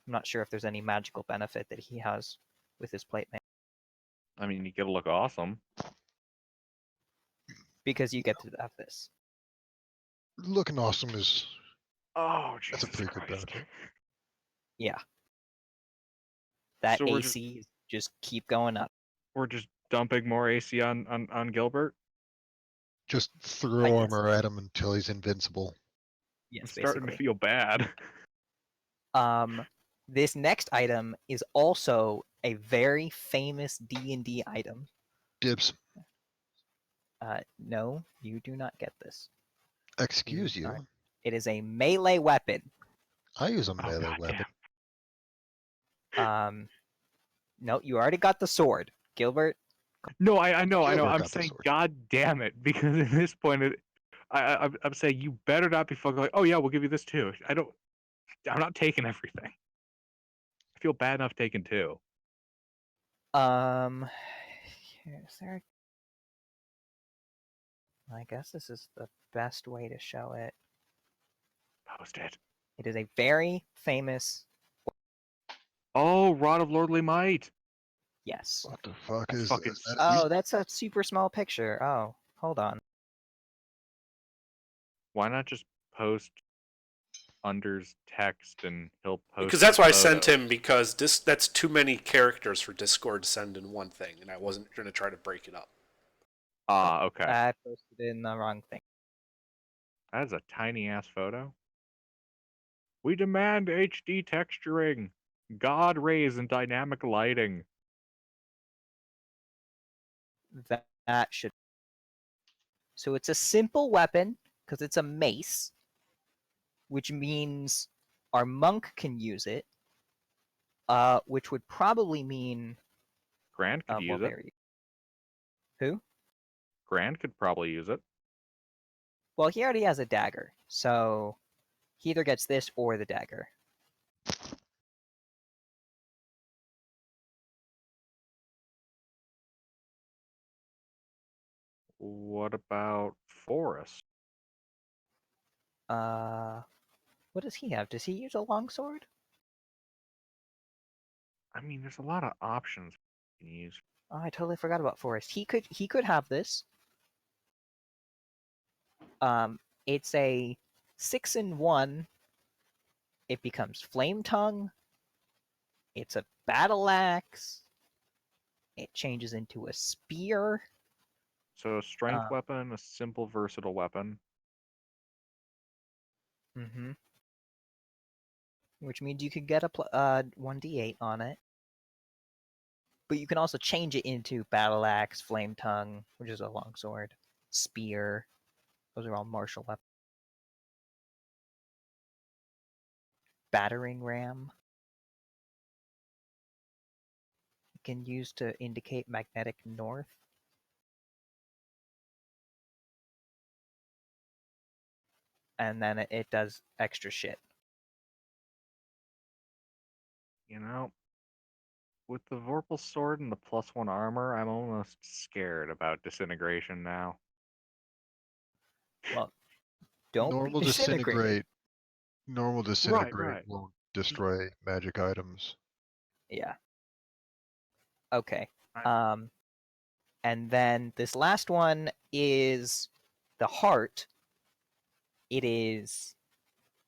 I'm not sure if there's any magical benefit that he has with his plate mail. I mean, you get to look awesome. Because you get to have this. Looking awesome is... Oh, that's a Jesus pretty good Christ. benefit. Yeah. That So we're AC just keep going up. We're just dumping more AC on Gilbert? Just I throw guess. armor at him until he's invincible. Yes, I'm starting to basically. feel bad. This next item is also a very famous D&D item. Dibs. No, you do not get this. Excuse you. Sorry. It is a melee weapon. I use a Oh, melee goddamn. weapon. No, you already got the sword, Gilbert. No, I know. Gilbert I'm got the saying, sword. God damn it, because at this point, I'm saying you better not be fucking like, oh yeah, we'll give you this too. I'm not taking everything. I feel bad enough taking two. Is there? I guess this is the best way to show it. Post it. It is a very famous. Oh, Rod of Lordly Might. Yes. What the fuck That's is fucking this? That- Oh, that's a super small picture. Oh, hold on. Why not just post Under's text and he'll post? Because that's why I sent photo? him, because that's too many characters for Discord to send in one thing, and I wasn't going to try to break it up. Ah, okay. I posted in the wrong thing. That is a tiny ass photo. We demand HD texturing, God rays, and dynamic lighting. That should. So it's a simple weapon because it's a mace, which means our monk can use it. Which would probably mean Grand could use it. Who? Grand could probably use it. Well, he already has a dagger, so he either gets this or the dagger. What about Forrest? What does he have? Does he use a longsword? I mean, there's a lot of options you can use. Oh, I totally forgot about Forrest. He could have this. It's a 6-in-1. It becomes Flame Tongue. It's a battle axe. It changes into a spear. So a strength weapon, a simple versatile weapon. Mm-hmm. Which means you could get a 1d8 on it. But you can also change it into battle axe, flame tongue, which is a longsword, spear. Those are all martial weapons. Battering ram. You can use to indicate magnetic north. And then it does extra shit. You know, with the Vorpal sword and the +1 armor, I'm almost scared about disintegration now. Well, don't Normal be disintegrated. Normal disintegrate right. won't destroy magic items. Yeah. Okay. I- And then this last one is the heart. It is.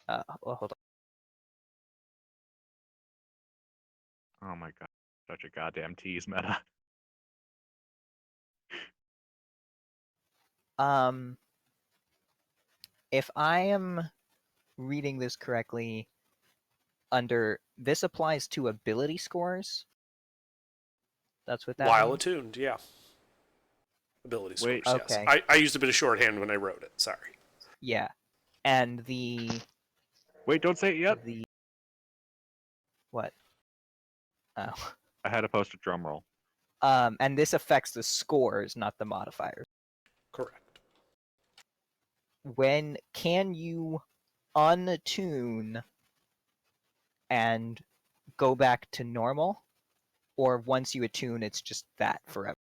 Well, hold on. Oh my god, such a goddamn tease meta. If I am reading this correctly, under this applies to ability scores. That's what that While means? attuned, yeah. Ability Wait, scores, yes. okay. I used a bit of shorthand when I wrote it, sorry. Yeah. And the Wait, don't say it yet. What? Oh. I had to post a drum roll. And this affects the scores, not the modifiers. Correct. When can you unattune and go back to normal? Or once you attune, it's just that forever?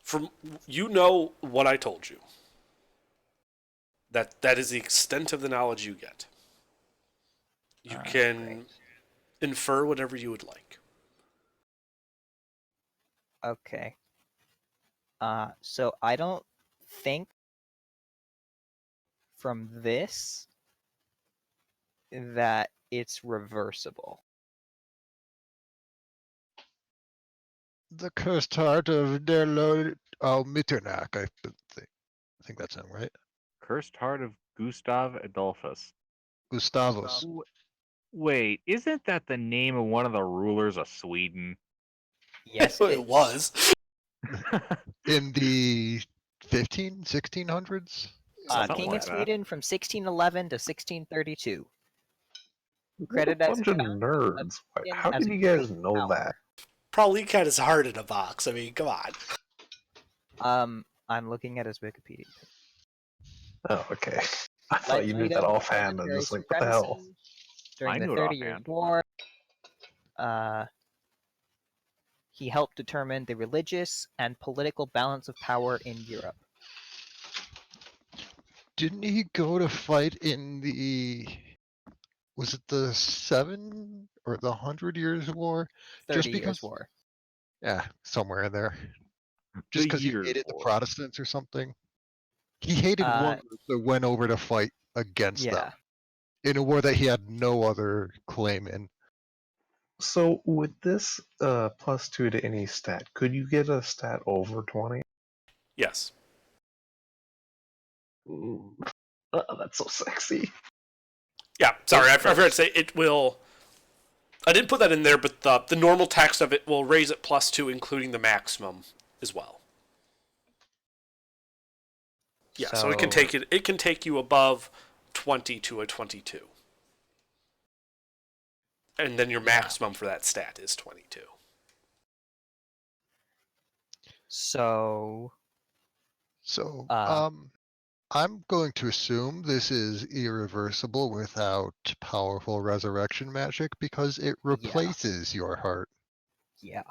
From you know what I told you. That is the extent of the knowledge you get. You can Great. infer whatever you would like. Okay. So I don't think from this that it's reversible. The cursed heart of their Lord Mitternack, I think that's him, right? Cursed Heart of Gustav Adolphus. Gustavus. Wait, isn't that the name of one of the rulers of Sweden? Yes, it is. It was. In the 1600s? Something King like of that. Sweden from 1611 to 1632. What a Credited as bunch of founding nerds. Sweden How as did a you guys great know power. that? Probably got his heart in a box. I mean, come on. I'm looking at his Wikipedia. Oh, okay. I Led thought you knew that freedom, offhand. I'm military just like, what the hell? supremacy during I the knew it 30 Years' offhand. War. He helped determine the religious and political balance of power in Europe. Didn't he go to fight in the... Was it the 7 or the 100 Years War? 30 Just Years because... War. Yeah, somewhere in there. Just because he Years' hated the War. Protestants or something? He hated one group that went over to fight against them. In a war that he had no other claim in. So with this +2 to any stat, could you get a stat over 20? Yes. Ooh. That's so sexy. Yeah, sorry, I forgot to say it will. I didn't put that in there, but the normal text of it will raise it +2, including the maximum as well. Yeah, so it can take it. It can take you above 20 to a 22, and then your maximum for that stat is 22. So, I'm going to assume this is irreversible without powerful resurrection magic because it replaces your heart. yeah.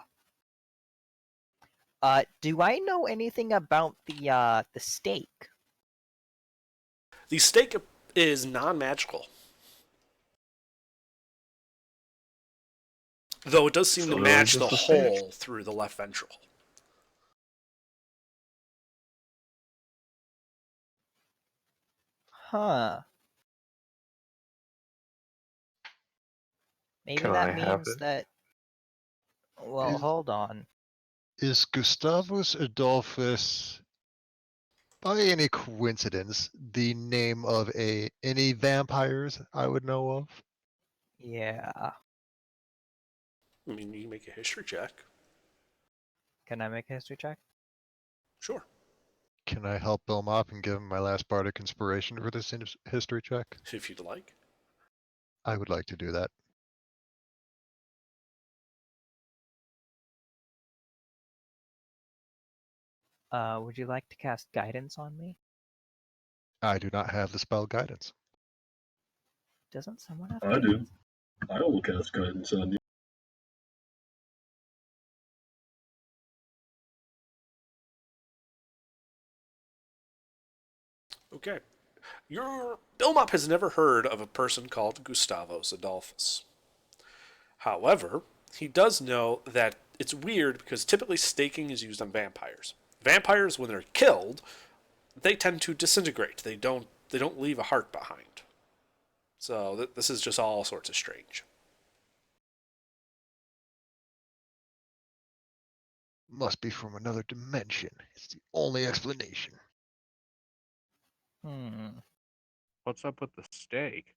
Do I know anything about the stake? The stake is non-magical, though it does seem to match the hole through the left ventricle. Huh. Maybe Can that I have means it? that. Well, hold on. Is Gustavus Adolphus, by any coincidence, the name of any vampires I would know of? Yeah. I mean, you can make a history check. Can I make a history check? Sure. Can I help Bill Mop and give him my last bardic inspiration for this history check? If you'd like. I would like to do that. Would you like to cast guidance on me? I do not have the spell guidance. Doesn't someone have I do. guidance? I will cast guidance on you. Okay. Bill Mop has never heard of a person called Gustavus Adolphus. However, he does know that it's weird because typically staking is used on vampires. Vampires, when they're killed, they tend to disintegrate. They don't leave a heart behind. So this is just all sorts of strange. Must be from another dimension. It's the only explanation. What's up with the stake?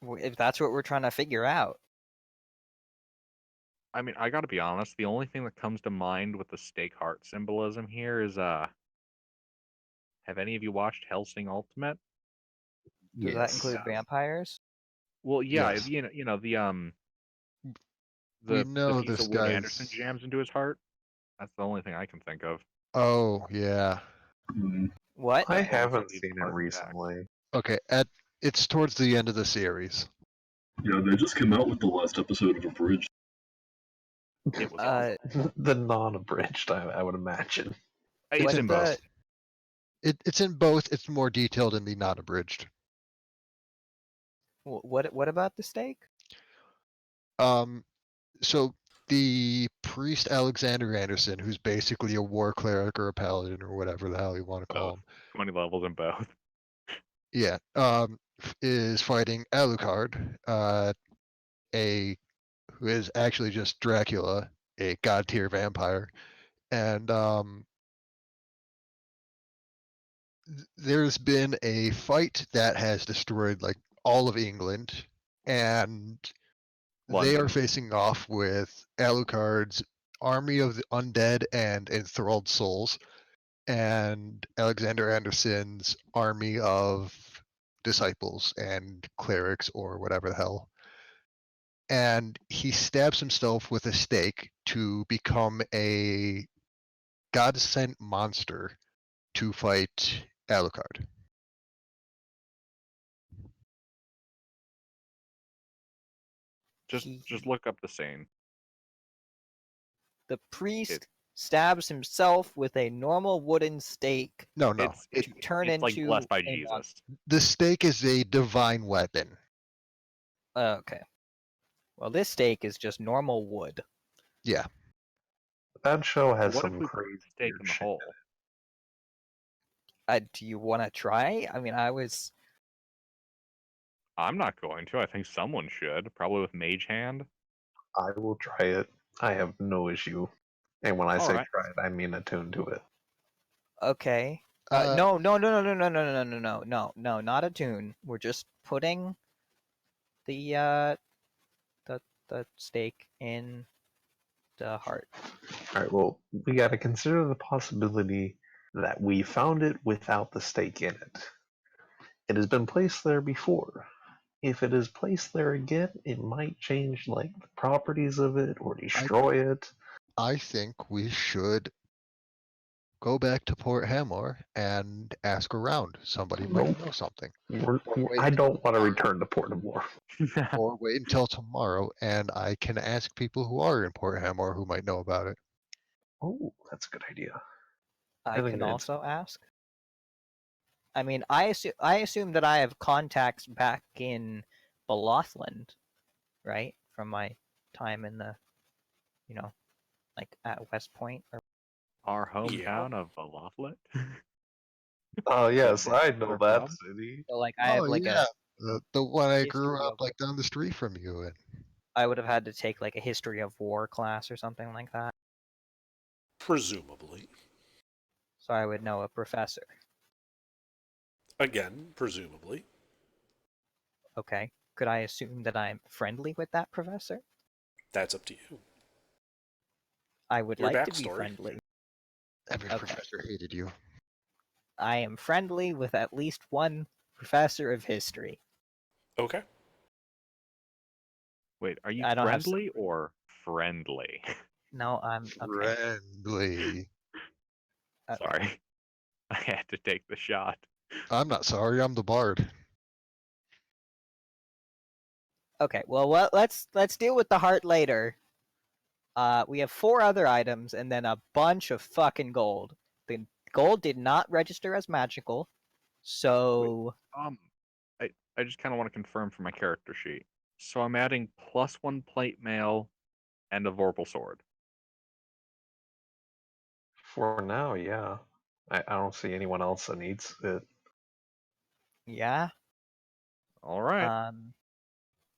If that's what we're trying to figure out. I mean, I gotta be honest, the only thing that comes to mind with the stake heart symbolism here is, have any of you watched Hellsing Ultimate? Does that include vampires? Well, yeah, Yes. you know, We the know piece this of wood guy's... Anderson jams into his heart. That's the only thing I can think of. Oh, yeah. What? I That's the only haven't thing seen that's it hard to recently. Okay, it's towards the end of the series. Yeah, they just came out with the last episode of Abridged. It was awesome. The non-abridged, I would imagine. It's in both. It's in both. It's more detailed in the not abridged. What about the stake? So the priest Alexander Anderson, who's basically a war cleric or a paladin or whatever the hell you want to call him. 20 levels in both. Yeah. Is fighting Alucard, who is actually just Dracula, a god tier vampire, and there's been a fight that has destroyed like all of England, and they London. are facing off with Alucard's army of the undead and enthralled souls, and Alexander Anderson's army of disciples and clerics or whatever the hell. And he stabs himself with a stake to become a god-sent monster to fight Alucard. Just look up the scene. The priest stabs himself with a normal wooden stake No, It's to turn it's like into blessed by a Jesus. monster. the stake is a divine weapon. Okay. Well, this stake is just normal wood. Yeah. That show has What if some we put crazy the stake weird in the shit. hole? Do you want to try? I mean, I'm not going to. I think someone should. Probably with Mage Hand. I will try it. I have no issue. And when I say Alright. try it, I mean attune to it. okay. No, not a tune. We're just putting the stake in the heart. All right, well, we got to consider the possibility that we found it without the stake in it. It has been placed there before. If it is placed there again, it might change like the properties of it or destroy it. I think we should go back to Port Hamor and ask around. Somebody might know something. I don't want to return to Portimore. Or wait until tomorrow and I can ask people who are in Port Hamor who might know about it. Oh, that's a good idea. I think can that's- also ask. I mean, I assume that I have contacts back in Balothland, right? From my time in the, like at West Point or Our hometown of Valaflet. Oh, yes, Where I they're know that from? city. so like I have like yeah. The one I history grew up of- like down the street from you in. I would have had to take like a history of war class or something like that, Presumably. so I would know a professor. Again, presumably. Okay, could I assume that I'm friendly with that professor? That's up to you. I would Your like to be backstory. friendly. Every Okay. professor hated you. I am friendly with at least one professor of history. Okay. Wait, are you I don't have friendly or friendly? No, I'm okay. Friendly. Okay. Sorry. I had to take the shot. I'm not sorry, I'm the bard. Okay, well, let's deal with the heart later. We have 4 other items and then a bunch of fucking gold. The gold did not register as magical, so I just kind of want to confirm for my character sheet. So I'm adding +1 plate mail and a Vorpal sword. For now, yeah. I don't see anyone else that needs it. yeah. All right, Um,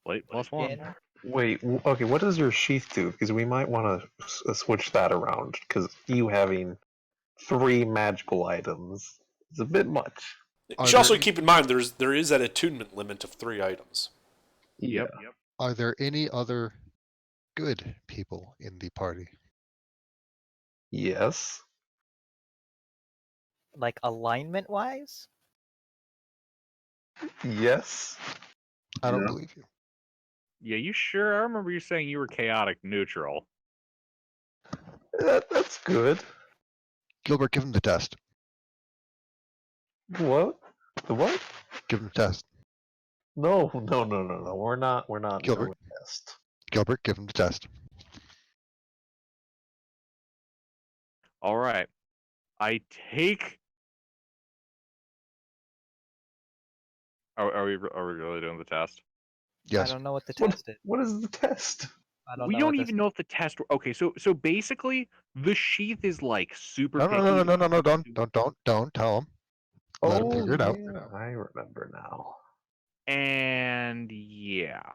plate +1. again, Wait, okay, what does your sheath do? Because we might want to switch that around. Because you having 3 magical items is a bit much. You Are should also there- keep in mind there is an attunement limit of 3 items. Yep. Are there any other good people in the party? Yes. like alignment wise. Yes. I don't Yeah. believe you. Yeah, you sure? I remember you saying you were chaotic neutral. That's good. Gilbert, give him the test. What? The what? Give him the test. No. We're not Gilbert. doing test. Gilbert, give him the test. All right, I take. Are we really doing the test? Yes. I don't know what the What- test is. What is the test? I don't We know don't what even know if the test. Okay, so basically, the sheath is like super. No, picky. no, don't tell him. Let him Oh, figure it out. yeah, I remember now. And yeah.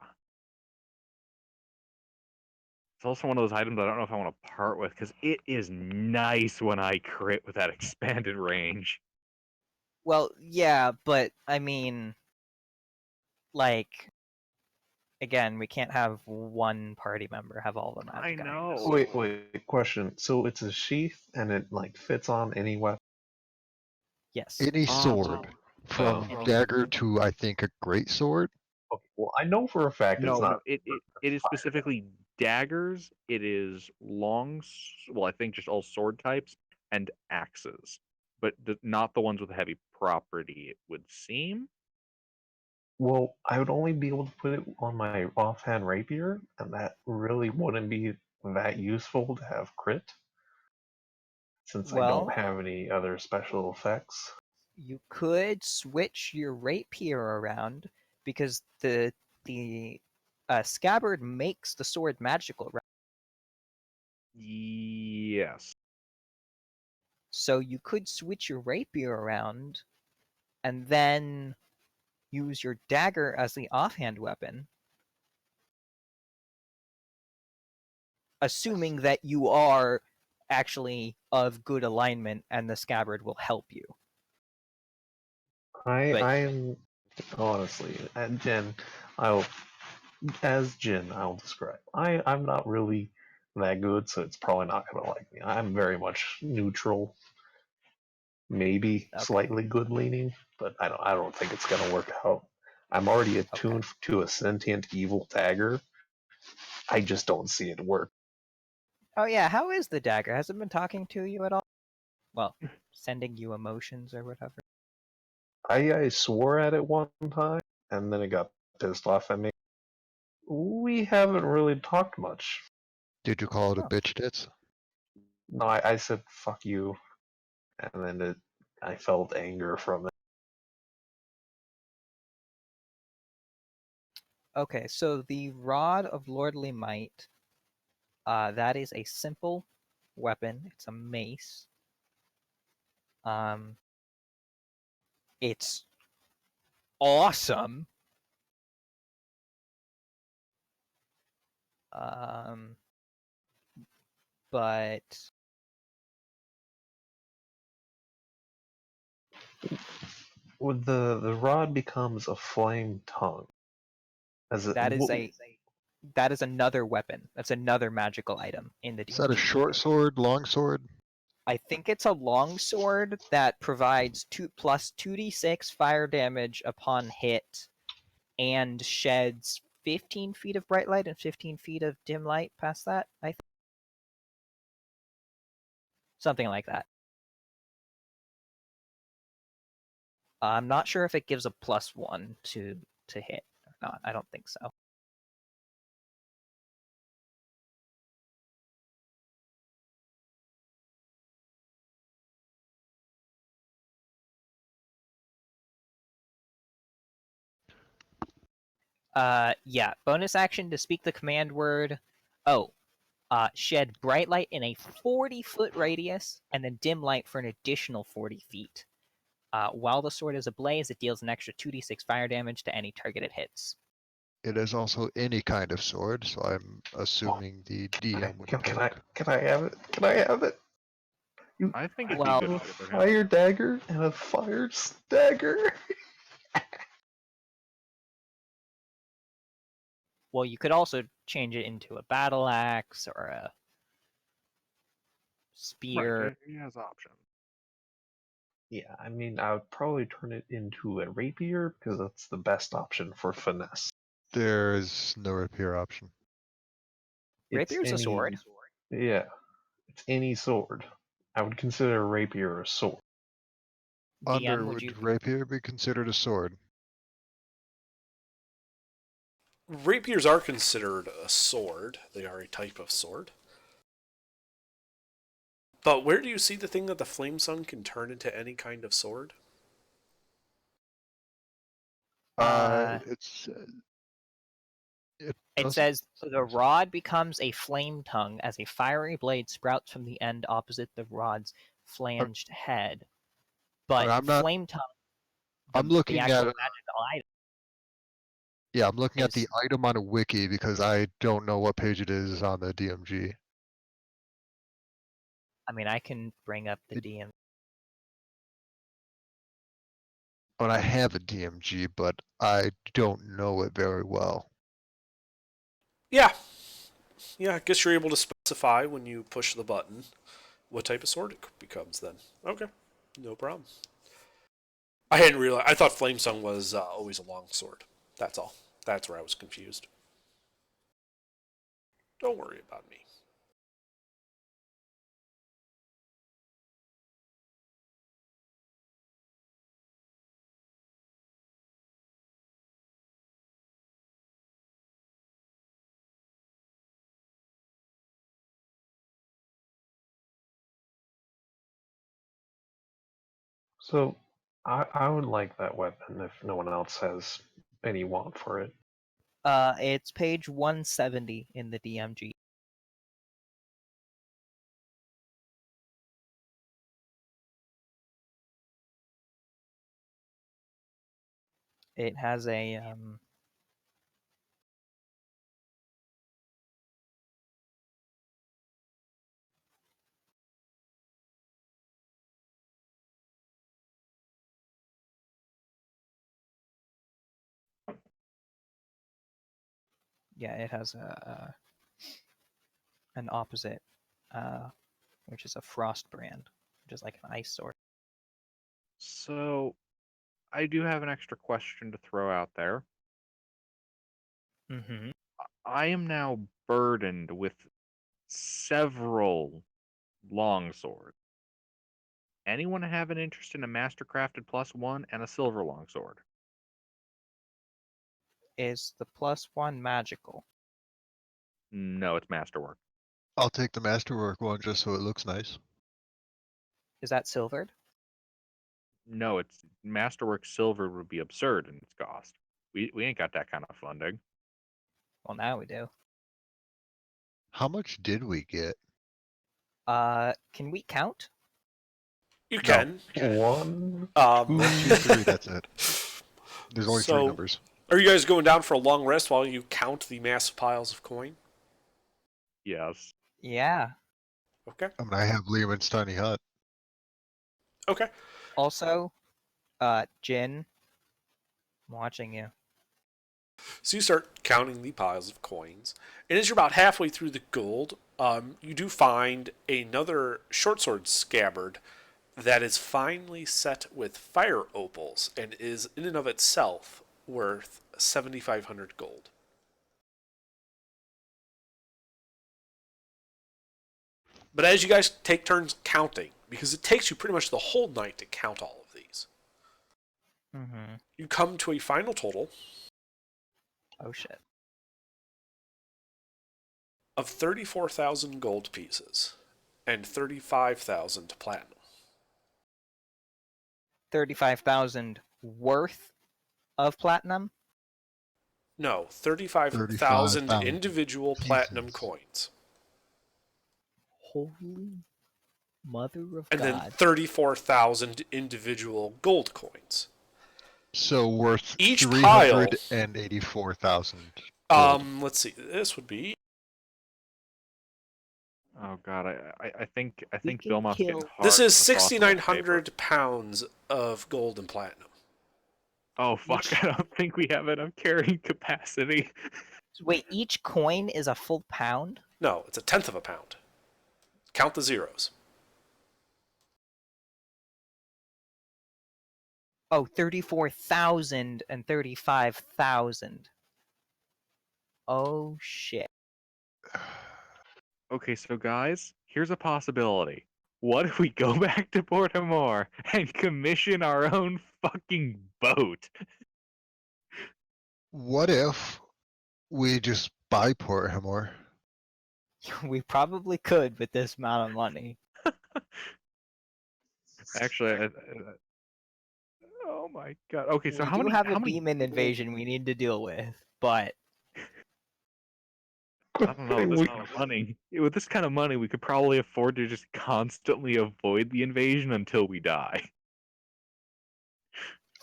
It's also one of those items I don't know if I want to part with because it is nice when I crit with that expanded range. Well, yeah, but I mean, like, again, we can't have one party member have all the magic I items. know. Wait, question. So it's a sheath and it like fits on any weapon? Yes. Any sword, from Any- dagger to I think a great sword. Okay, well, I know for a fact it's No, not. no, it is specifically daggers. It is well, I think just all sword types and axes, but not the ones with heavy property. It would seem. Well, I would only be able to put it on my offhand rapier, and that really wouldn't be that useful to have crit, since I Well, don't have any other special effects. you could switch your rapier around because the scabbard makes the sword magical, right? Yes. So you could switch your rapier around and then use your dagger as the offhand weapon, assuming that you are actually of good alignment and the scabbard will help you. But- I am honestly, and Jin, I'll describe. I'm not really that good, so it's probably not gonna like me. I'm very much neutral, maybe Okay. slightly good leaning, but I don't think it's gonna work out. I'm already attuned to a sentient evil dagger. I just don't see it work. Oh yeah, how is the dagger? Has it been talking to you at all? Well, sending you emotions or whatever. I swore at it one time, and then it got pissed off at me. We haven't really talked much. Did you call it a Oh. bitch tits? No, I said fuck you, and then I felt anger from it. Okay, so the Rod of Lordly Might, that is a simple weapon. It's a mace. It's awesome. But When the rod becomes a flame tongue, as it, that is another weapon. That's another magical item in the Is that a DMG. short sword, long sword? I think it's a long sword that provides 2d6 fire damage upon hit and sheds 15 feet of bright light and 15 feet of dim light past that, I think. Something like that. I'm not sure if it gives a +1 to hit or not. I don't think so. Yeah. Bonus action to speak the command word. Oh, shed bright light in a 40-foot radius, and then dim light for an additional 40 feet. While the sword is ablaze, it deals an extra 2d6 fire damage to any target it hits. It is also any kind of sword, so I'm assuming the DM would pick. Can I have it? Can I have it? I think it'd Well, be A good for him. fire dagger and a fire dagger. Well, you could also change it into a battle axe or a spear. Right, he has options. Yeah, I mean, I would probably turn it into a rapier because that's the best option for finesse. There's no rapier option. It's Rapier's a sword. Yeah, it's any sword. I would consider a rapier a sword. Under would would you? rapier be considered a sword? Rapiers are considered a sword. They are a type of sword. But where do you see the thing that the Flame Sun can turn into any kind of sword? It's It doesn't- says the rod becomes a flame tongue as a fiery blade sprouts from the end opposite the rod's flanged head. But I'm not- flame tongue. I'm the looking actual at magical item. Yeah, I'm looking at the is- item on a wiki because I don't know what page it is on the DMG. I mean, I can bring up the It- DM. But I have a DMG, but I don't know it very well. Yeah. Yeah, I guess you're able to specify when you push the button what type of sword it becomes then. Okay. No problem. I hadn't realized. I thought Flamesong was always a long sword. That's all. That's where I was confused. Don't worry about me. So I would like that weapon if no one else has any want for it. It's page 170 in the DMG. It has a yeah, it has an opposite, which is a frost brand, which is like an ice sword. So, I do have an extra question to throw out there. Mm-hmm. I am now burdened with several longswords. Anyone have an interest in a Mastercrafted +1 and a silver longsword? Is the +1 magical? No, it's masterwork. I'll take the masterwork one just so it looks nice. Is that silvered? No, it's masterwork silver would be absurd in its cost. We ain't got that kind of funding. Well, now we do. How much did we get? Can we count? You No. can. One, Um, 1, 2, 3, that's it. There's only 3 So- numbers. Are you guys going down for a long rest while you count the massive piles of coin? Yes. Yeah. Okay. I mean, I have Lehman's tiny hut. Okay. Also, Jin, I'm watching you. So you start counting the piles of coins, and as you're about halfway through the gold, you do find another short sword scabbard that is finely set with fire opals and is in and of itself worth 7,500 gold. But as you guys take turns counting, because it takes you pretty much the whole night to count all of these, Mm-hmm. you come to a final total Oh shit. of 34,000 gold pieces and 35,000 platinum. 35,000 worth of platinum? No, 35,000 35,000 individual platinum pieces. coins. Holy mother of And then God. 34,000 individual gold coins. So worth Each pile- 384,000. Let's see. This would be Oh god, I think can Vilmos getting kill- hard. this on is the sauce on the paper. 6,900 pounds of gold and platinum. Oh fuck! Which- I don't think we have enough carrying capacity. Wait, each coin is a full pound? No, it's a tenth of a pound. Count the zeros. Oh, 34,000 and 35,000. Oh shit. Okay, so guys, here's a possibility. What if we go back to Portimore and commission our own fucking boat? What if we just buy Port Hamor? We probably could with this amount of money. Actually, oh my god. Okay, so we how do many? have how a many demon gold- invasion we need to deal with, but I don't know. With this kind of money, with this kind of money, we could probably afford to just constantly avoid the invasion until we die.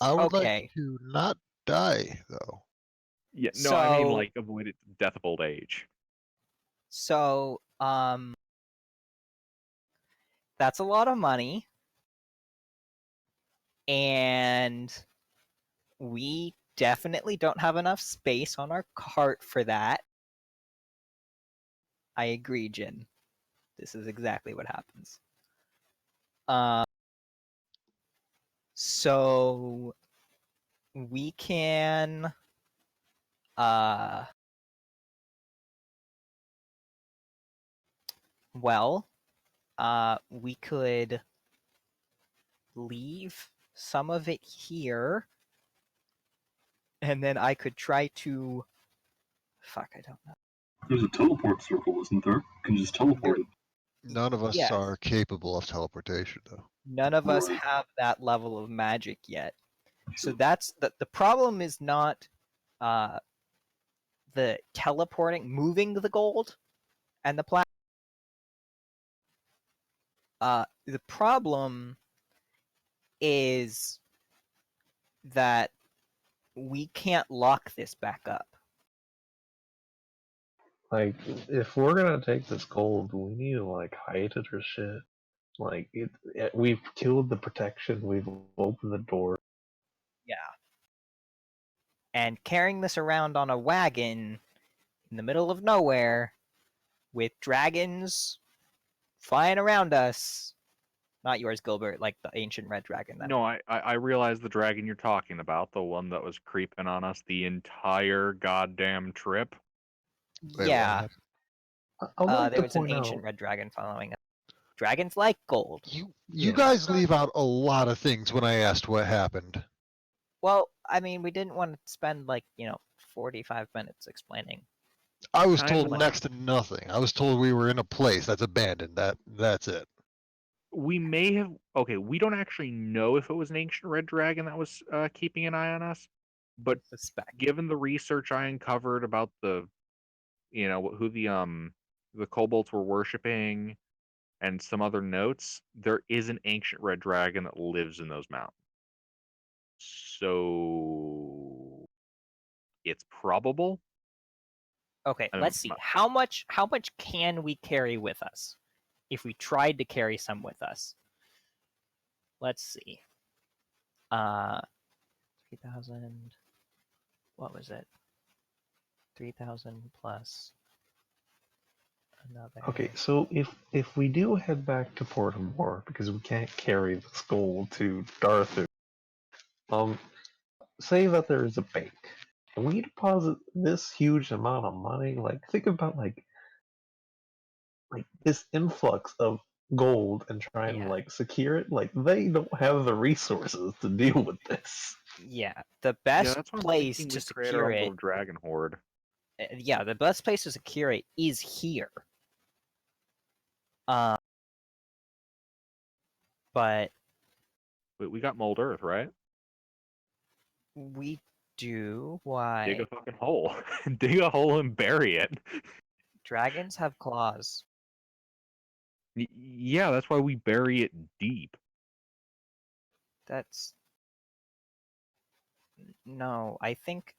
I would Okay. like to not die, though. Yeah, no, I mean So- like avoid it death of old age. so that's a lot of money. And we definitely don't have enough space on our cart for that. I agree, Jin. This is exactly what happens. So we can we could leave some of it here, and then I could try to fuck, I don't know. There's a teleport circle, isn't there? You can just teleport it. None of us Yes. are capable of teleportation, though. None of us Right. have that level of magic yet. So that's the problem is not the teleporting, moving the gold and the platinum. The problem is that we can't lock this back up. Like, if we're gonna take this gold, we need to like hide it or shit. Like, we've killed the protection. We've opened the door. Yeah. And carrying this around on a wagon in the middle of nowhere with dragons flying around us. Not yours, Gilbert, like the ancient red dragon. No, I realize the dragon you're talking about, the one that was creeping on us the entire goddamn trip. Wait, what Yeah. happened? I'd like There to was an point ancient out. red dragon following us. Dragons like gold. You Yeah. guys leave out a lot of things when I asked what happened. Well, I mean, we didn't want to spend 45 minutes explaining. I was Kinda. told next to nothing. I was told we were in a place that's abandoned. That's it. We may have. Okay, we don't actually know if it was an ancient red dragon that was keeping an eye on us, but Suspect. given the research I uncovered about the, who the kobolds were worshiping, and some other notes, there is an ancient red dragon that lives in those mountains. So it's probable. Okay, I mean, let's see. How much can we carry with us if we tried to carry some with us? Let's see. 3,000. What was it? 3,000 plus another. Okay, so if we do head back to Portimore because we can't carry this gold to Darthu, say that there is a bank, and we deposit this huge amount of money. Like, think about like this influx of gold and try and Yeah. secure it. Like, they don't have the resources to deal with this. Yeah, the Yeah, best that's what I'm place thinking. to We create our secure own it. little dragon horde. Yeah, the best place to secure it is here. But Wait, we got mold earth, right? we do. Why? Dig a fucking hole. Dig a hole and bury it. Dragons have claws. Yeah, that's why we bury it deep. That's no. I think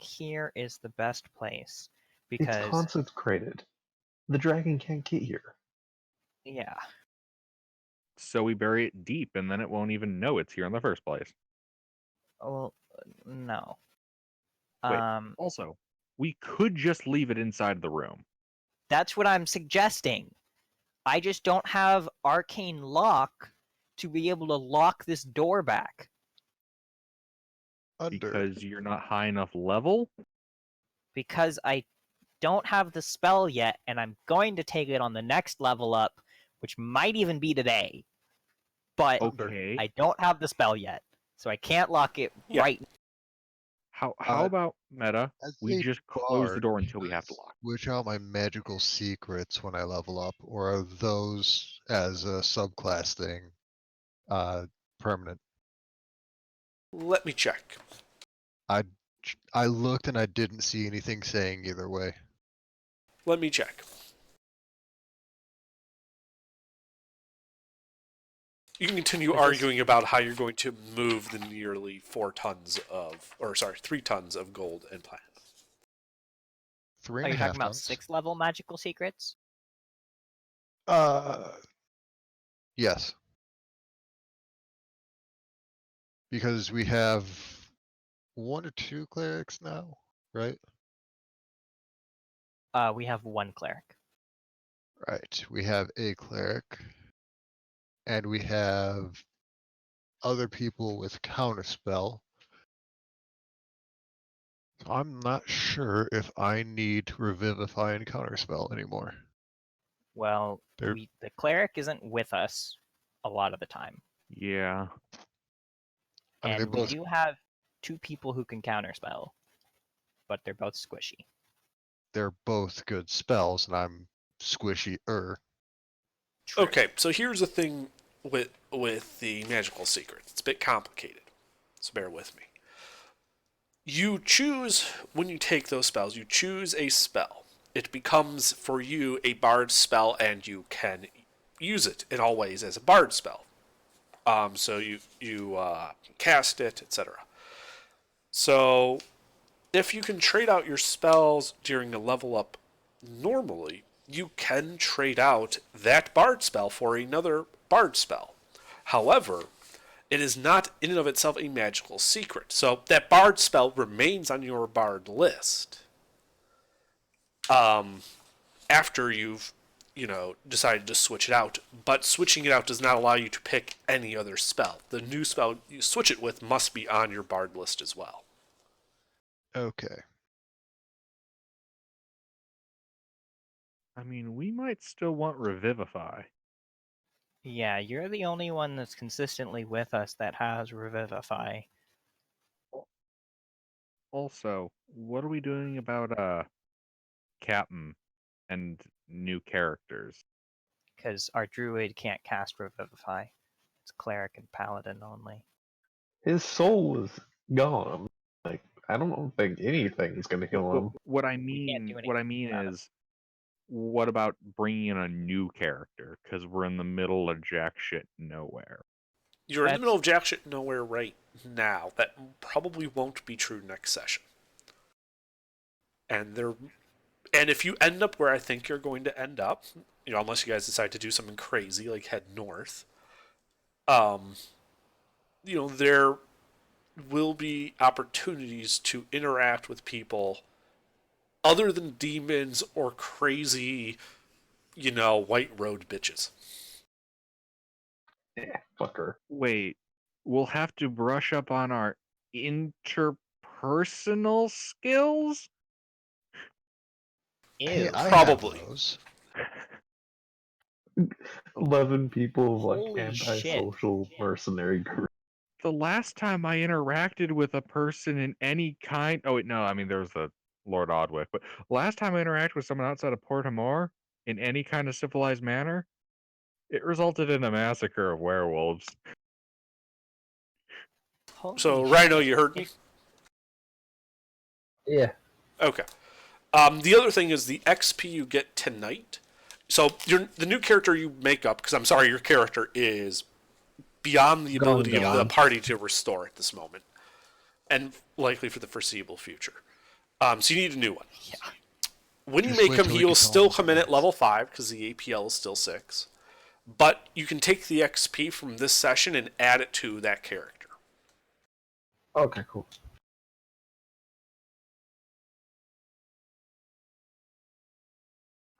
here is the best place It's because consecrated. The dragon can't get here. yeah. So we bury it deep, and then it won't even know it's here in the first place. Well, no. Wait. Also, we could just leave it inside the room. That's what I'm suggesting. I just don't have arcane lock to be able to lock this door back. Because you're not high enough level? Because I don't have the spell yet, and I'm going to take it on the next level up, which might even be today. But Okay. I don't have the spell yet, so I can't lock it right now. How about meta? As We a just close the bard, door until we have to lock. Switch out my magical secrets when I level up, or are those as a subclass thing permanent? Let me check. I looked and I didn't see anything saying either way. Let me check. You can continue arguing about how you're going to move the nearly 3 tons of gold and platinum. Three Are and you a talking half about tons. 6th level magical secrets? Yes. Because we have 1 or 2 clerics now, right? We have 1 cleric. Right. We have a cleric, and we have other people with counterspell. I'm not sure if I need to revivify and counterspell anymore. Well, They're- the cleric isn't with us a lot of the time, Yeah. I mean, they're and we both do have 2 people who can counterspell, but they're both squishy. they're both good spells, and I'm squishy-er. True. Okay, so here's the thing with the magical secret. It's a bit complicated, so bear with me. You choose, when you take those spells, you choose a spell. It becomes, for you, a bard spell, and you can use it in all ways as a bard spell. So you cast it, etc. So if you can trade out your spells during a level up normally, you can trade out that bard spell for another bard spell. However, it is not in and of itself a magical secret. So that bard spell remains on your bard list. After you've, decided to switch it out. But switching it out does not allow you to pick any other spell. The new spell you switch it with must be on your bard list as well. Okay. I mean, we might still want Revivify. Yeah, you're the only one that's consistently with us that has Revivify. Also, what are we doing about Captain and new characters? Because our druid can't cast Revivify. It's cleric and paladin only. His soul is gone. Like, I don't think anything's gonna heal him. What I can't mean, do what I anything mean about it. is, what about bringing in a new character? Because we're in the middle of jack shit nowhere. You're in the That's- middle of jack shit nowhere right now. That probably won't be true next session. And if you end up where I think you're going to end up, unless you guys decide to do something crazy like head north, there will be opportunities to interact with people other than demons or crazy, white road bitches. Yeah, fucker. Wait, we'll have to brush up on our interpersonal skills? Hey, Ew. I Probably. have those. 11 people of like Holy shit. antisocial mercenary group. The last time I interacted with a person in any kind, oh wait, no, I mean there was the Lord Odwick, but last time I interacted with someone outside of Port-Amor in any kind of civilized manner, it resulted in a massacre of werewolves. Holy So, Rhino, shit. you heard me? Yeah. Okay. The other thing is the XP you get tonight. So the new character you make up, because I'm sorry, your character is beyond the ability of the down. party to restore at this moment, and likely for the foreseeable future. So you need a new one. Yeah. When you Just make wait him, till we he'll get to still all come in at those level 5 because the APL is still 6. But you can take the XP from this session and add it to that character. Okay, cool.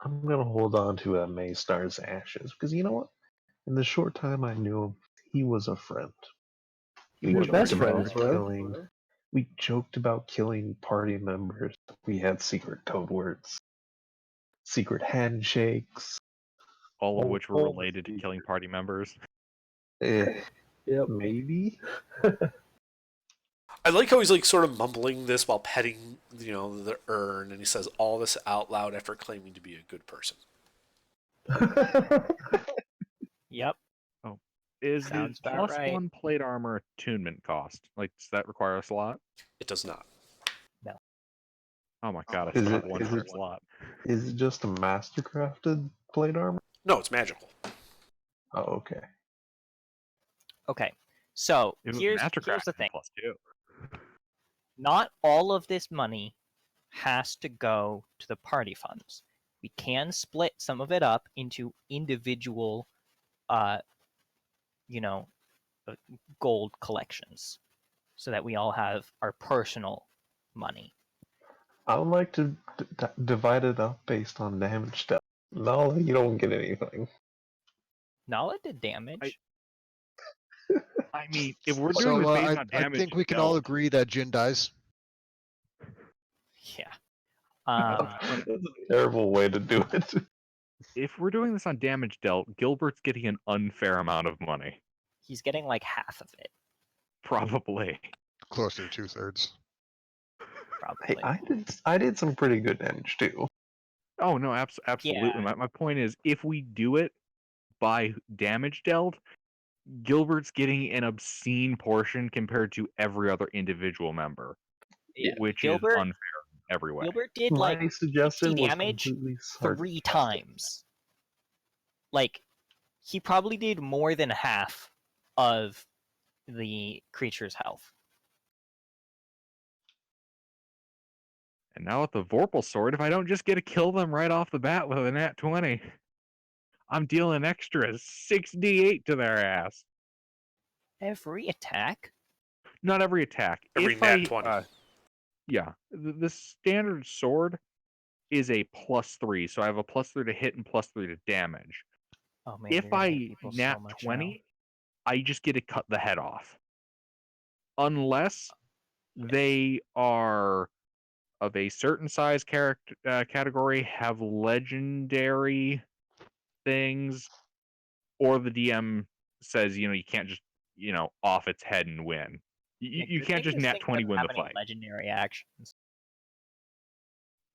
I'm gonna hold on to Maystar's ashes because you know what? In the short time I knew him, he was a friend. We were joked best about friends, bro. killing- We joked about killing party members. We had secret code words, secret handshakes. All of Oh, which were oh, related to killing party members. Yep. Maybe. I like how he's like sort of mumbling this while petting, the urn, and he says all this out loud after claiming to be a good person. Yep. Is Sounds the about plus right. 1 plate armor attunement cost? Like, does that require a slot? It does not. Oh my god, I Is still have it- one is per it- slot. Is it just a mastercrafted plate armor? No, it's magical. Oh, okay. Okay. So It was here's Mastercraft the thing. plus 2. Not all of this money has to go to the party funds. We can split some of it up into individual, gold collections, so that we all have our personal money. I would like to divide it up based on damage stuff. No, you don't get anything. Nala did damage. I mean, if we're doing this So based on I damage, think we can all agree that Jin dies. Yeah. That's a terrible way to do it. if we're doing this on damage dealt, Gilbert's getting an unfair amount of money. He's getting like half of it, Probably. Closer to 2/3. probably. Hey, I did some pretty good damage too. Oh no, absolutely. Yeah. My point is, if we do it by damage dealt, Gilbert's getting an obscene portion compared to every other individual member, which Gilbert, is unfair in every way. Gilbert did My like suggestion 50 was damage completely 3 times. Like, he probably did more than half of the creature's health. And now with the Vorpal Sword, if I don't just get to kill them right off the bat with a nat 20, I'm dealing extra 6d8 to their ass. Every attack? Not every attack. Every If nat 20. Yeah, the standard sword is a +3, so I have a +3 to hit and +3 to damage. Oh man, If you're gonna hit I people nat so much 20, I just get to cut the head off. Unless they are of a certain size category, have legendary things, or the DM says, you can't just, off its head and win. You good can't thing just this nat thing 20 doesn't win the have any fight. legendary actions.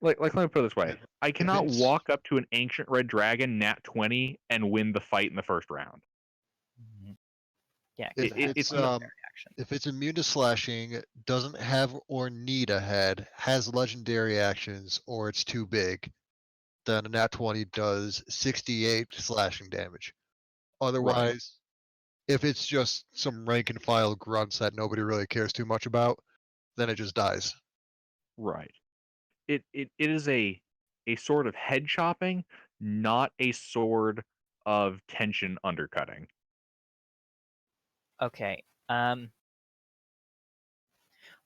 Like, let me put it this way. I cannot it's- walk up to an ancient red dragon, nat 20, and win the fight in the first round. Yeah, If 'cause it has it's legendary actions. if it's immune to slashing, doesn't have or need a head, has legendary actions, or it's too big, then a nat 20 does 68 slashing damage. Otherwise, if it's just some rank and file grunts that nobody really cares too much about, then it just dies. Right. It is a sword of head chopping, not a sword of tension undercutting. Okay.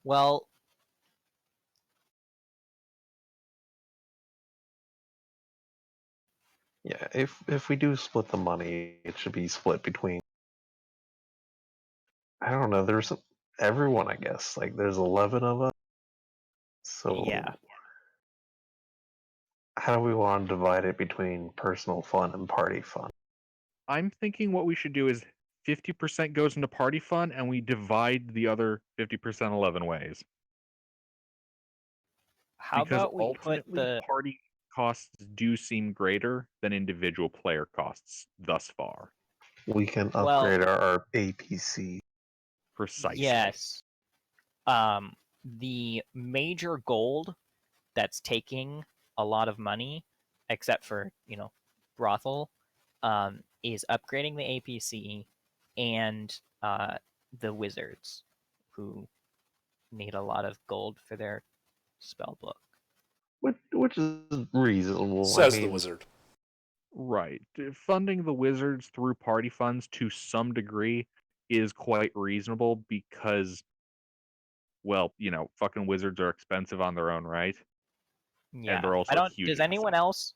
Well, Yeah, if we do split the money, it should be split between. I don't know. There's everyone, I guess. Like there's 11 of us. So yeah. how do we want to divide it between personal fun and party fun? I'm thinking what we should do is 50% goes into party fun, and we divide the other 50% 11 ways. How Because about we put ultimately, the party costs do seem greater than individual player costs thus far. We can Well- upgrade our APC. Precisely. yes. The major gold that's taking a lot of money, except for, brothel, is upgrading the APC and the wizards, who need a lot of gold for their spell book. Which is reasonable. Says I the mean, wizard. Right. Funding the wizards through party funds to some degree is quite reasonable because, well, fucking wizards are expensive on their own right. Yeah. And they're also I don't. huge Does in anyone this. else?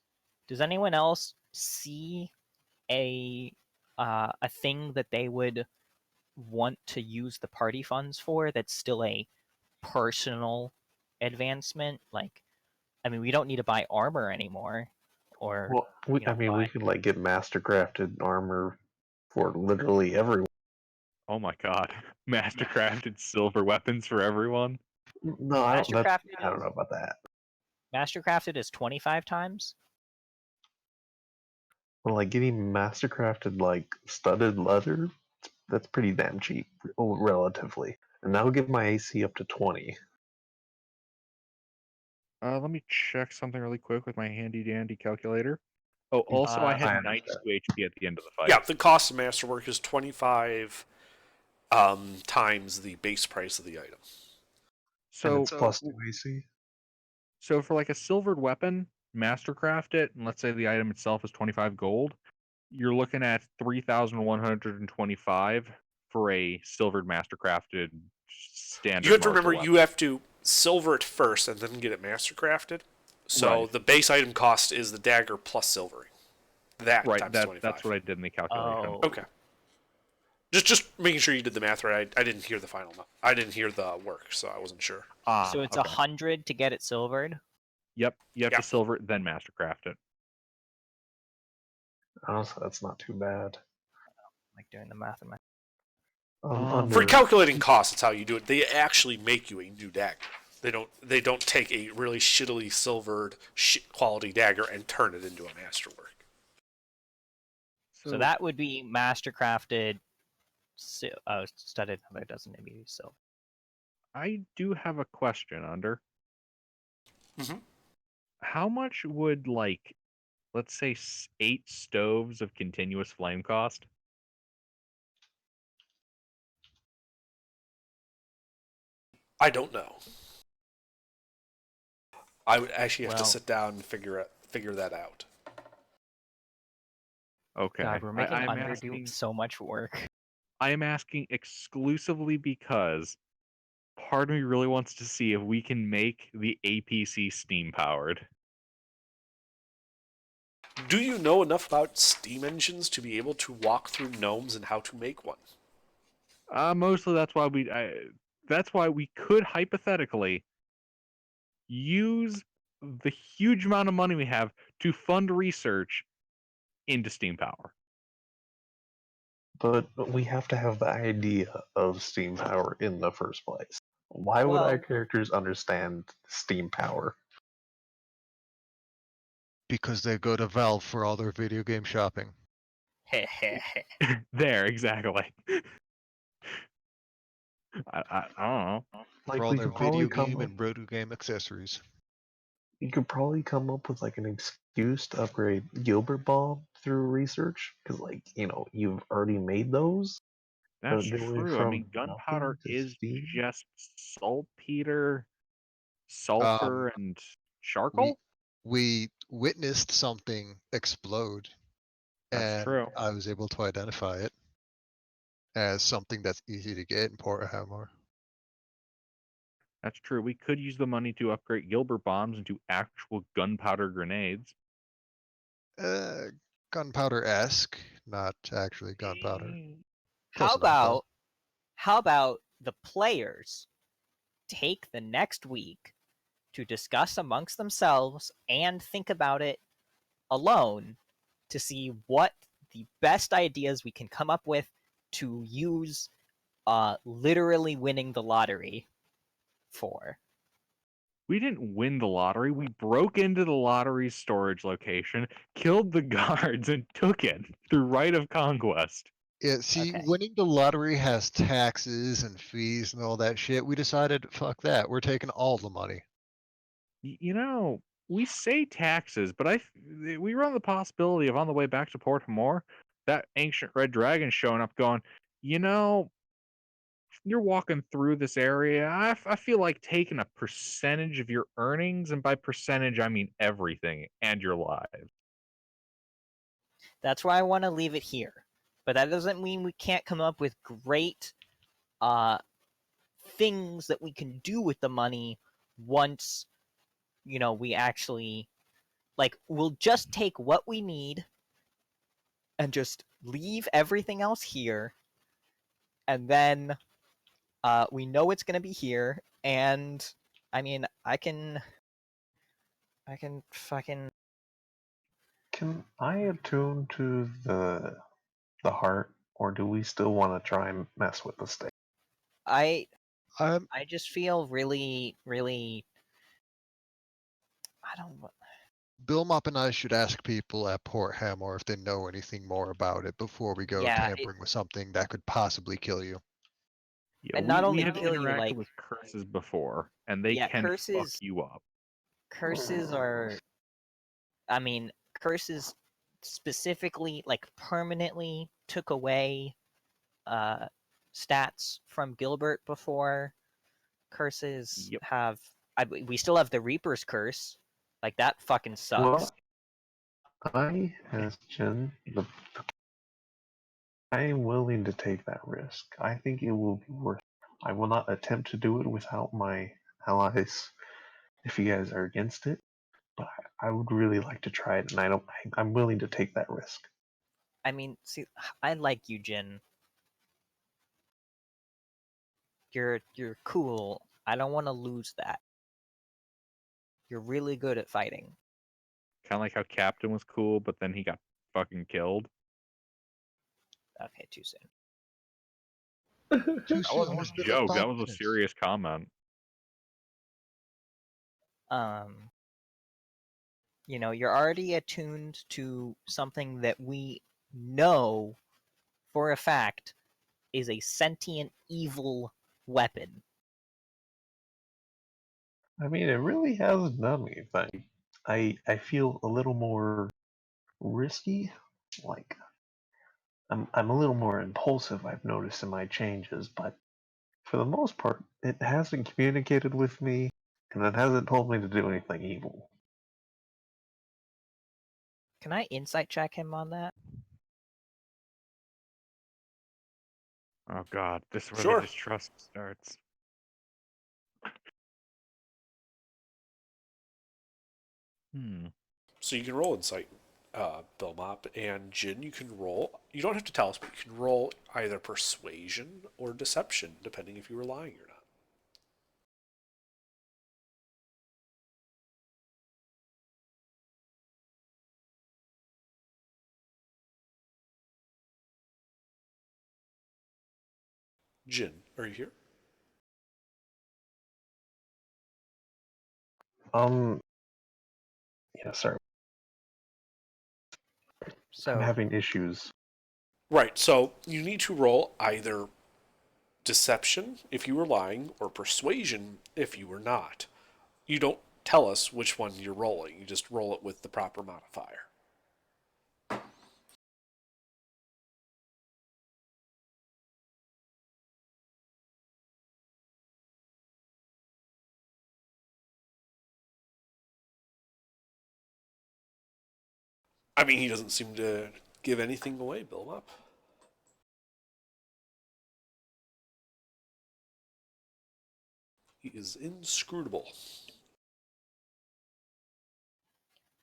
Does anyone else see a thing that they would want to use the party funds for? That's still a personal advancement. Like, I mean, we don't need to buy armor anymore, or well, we buy- could like get mastercrafted armor for literally everyone. Oh my god. Mastercrafted silver weapons for everyone? No, I don't Mastercrafted know about that. Mastercrafted is 25 times. Well, like getting mastercrafted like studded leather, that's pretty damn cheap, relatively. And that'll get my AC up to 20. Let me check something really quick with my handy dandy calculator. Oh, also I had I 92 HP at the end of the fight. Yeah, the cost of masterwork is 25 times the base price of the item. And So it's plus 2 AC. So for like a silvered weapon, mastercraft it, and let's say the item itself is 25 gold, you're looking at 3,125 for a silvered mastercrafted standard. You have to martial remember weapon. you have to silver it first and then get it mastercrafted. So Right. the base item cost is the dagger plus silvering. That Right. times That's 25. what I did in the calculation. Oh. Okay. Just making sure you did the math right. I didn't hear the final. I didn't hear the work, so I wasn't sure. So it's Okay. 100 to get it silvered. Yep. You have Yeah. to silver it, then mastercraft it. Honestly, that's not too bad. Like doing the math in my. For calculating costs, it's how you do it. They actually make you a new dagger. They don't take a really shittily silvered quality dagger and turn it into a masterwork. So that would be mastercrafted. Studded. That doesn't maybe silver. I do have a question, Under. Mhm. How much would, like, let's say 8 stoves of continuous flame cost? I don't know. I would actually have to Well- sit down and figure that out. Okay. God, we're making I'm Under asking, do so much work. I am asking exclusively because part of me really wants to see if we can make the APC steam powered. Do you know enough about steam engines to be able to walk through gnomes and how to make one? Mostly that's why we could hypothetically use the huge amount of money we have to fund research into steam power. But we have to have the idea of steam power in the first place. Why would our Well- characters understand steam power? Because they go to Valve for all their video game shopping. There, exactly. I don't know. Like For all we their could probably video game come up, and roto game accessories. you could probably come up with like an excuse to upgrade Gilbert Bomb through research, because like you've already made those. That's going true. I from mean, gunpowder nothing to is steam? just saltpeter, sulfur, and charcoal. We witnessed something explode, That's and true. I was able to identify it as something that's easy to get in Port Hammer. That's true. We could use the money to upgrade Gilbert bombs into actual gunpowder grenades. Gunpowder-esque, not actually gunpowder. Close enough, though. How about the players take the next week to discuss amongst themselves and think about it alone to see what the best ideas we can come up with to use literally winning the lottery for. We didn't win the lottery. We broke into the lottery's storage location, killed the guards, and took it through right of conquest. Yeah, see, Okay. winning the lottery has taxes and fees and all that shit. We decided, fuck that. We're taking all the money. We say taxes, but we run the possibility of on the way back to Port Hamor, that ancient red dragon showing up going, you're walking through this area. I feel like taking a percentage of your earnings, and by percentage, I mean everything and your lives. That's why I want to leave it here. But that doesn't mean we can't come up with great things that we can do with the money once, we actually, we'll just take what we need and just leave everything else here. And then we know it's going to be here. And, I mean, I can fucking... Can I attune to the heart, or do we still want to try and mess with the state? I just feel really, really... I don't... Bill Mop and I should ask people at Port Hamor if they know anything more about it before we go Yeah, tampering with something that could possibly kill you. Yeah, And not we only have kill you, interacted like... with curses before, and they Yeah, can fuck curses- you up. Curses are... I mean, curses specifically, permanently took away stats from Gilbert before. Curses Yep. have... we still have the Reaper's Curse. That fucking sucks. Well, I, as Jen, I am willing to take that risk. I think it will be worth it. I will not attempt to do it without my allies if you guys are against it. but I would really like to try it, and I'm willing to take that risk. I mean, see, I like you, Jin. You're cool. I don't want to lose that. You're really good at fighting. Kind of like how Captain was cool, but then he got fucking killed. Okay, too soon. Too I soon. wasn't That was just a joke. That was a serious comment. You know, you're already attuned to something that we know for a fact is a sentient evil weapon. I mean, it really hasn't done anything. I feel a little more risky. Like I'm a little more impulsive. I've noticed in my changes, but for the most part, it hasn't communicated with me, and it hasn't told me to do anything evil. Can I insight check him on that? Oh god, this is where Sure. the distrust starts. So you can roll insight, Belmop, and Jin. You can roll. You don't have to tell us, but you can roll either persuasion or deception, depending if you were lying or not. Jin, are you here? Yeah, sorry. So I'm having issues. Right. So you need to roll either deception if you were lying or persuasion if you were not. You don't tell us which one you're rolling. You just roll it with the proper modifier. I mean, he doesn't seem to give anything away, Belmop. He is inscrutable.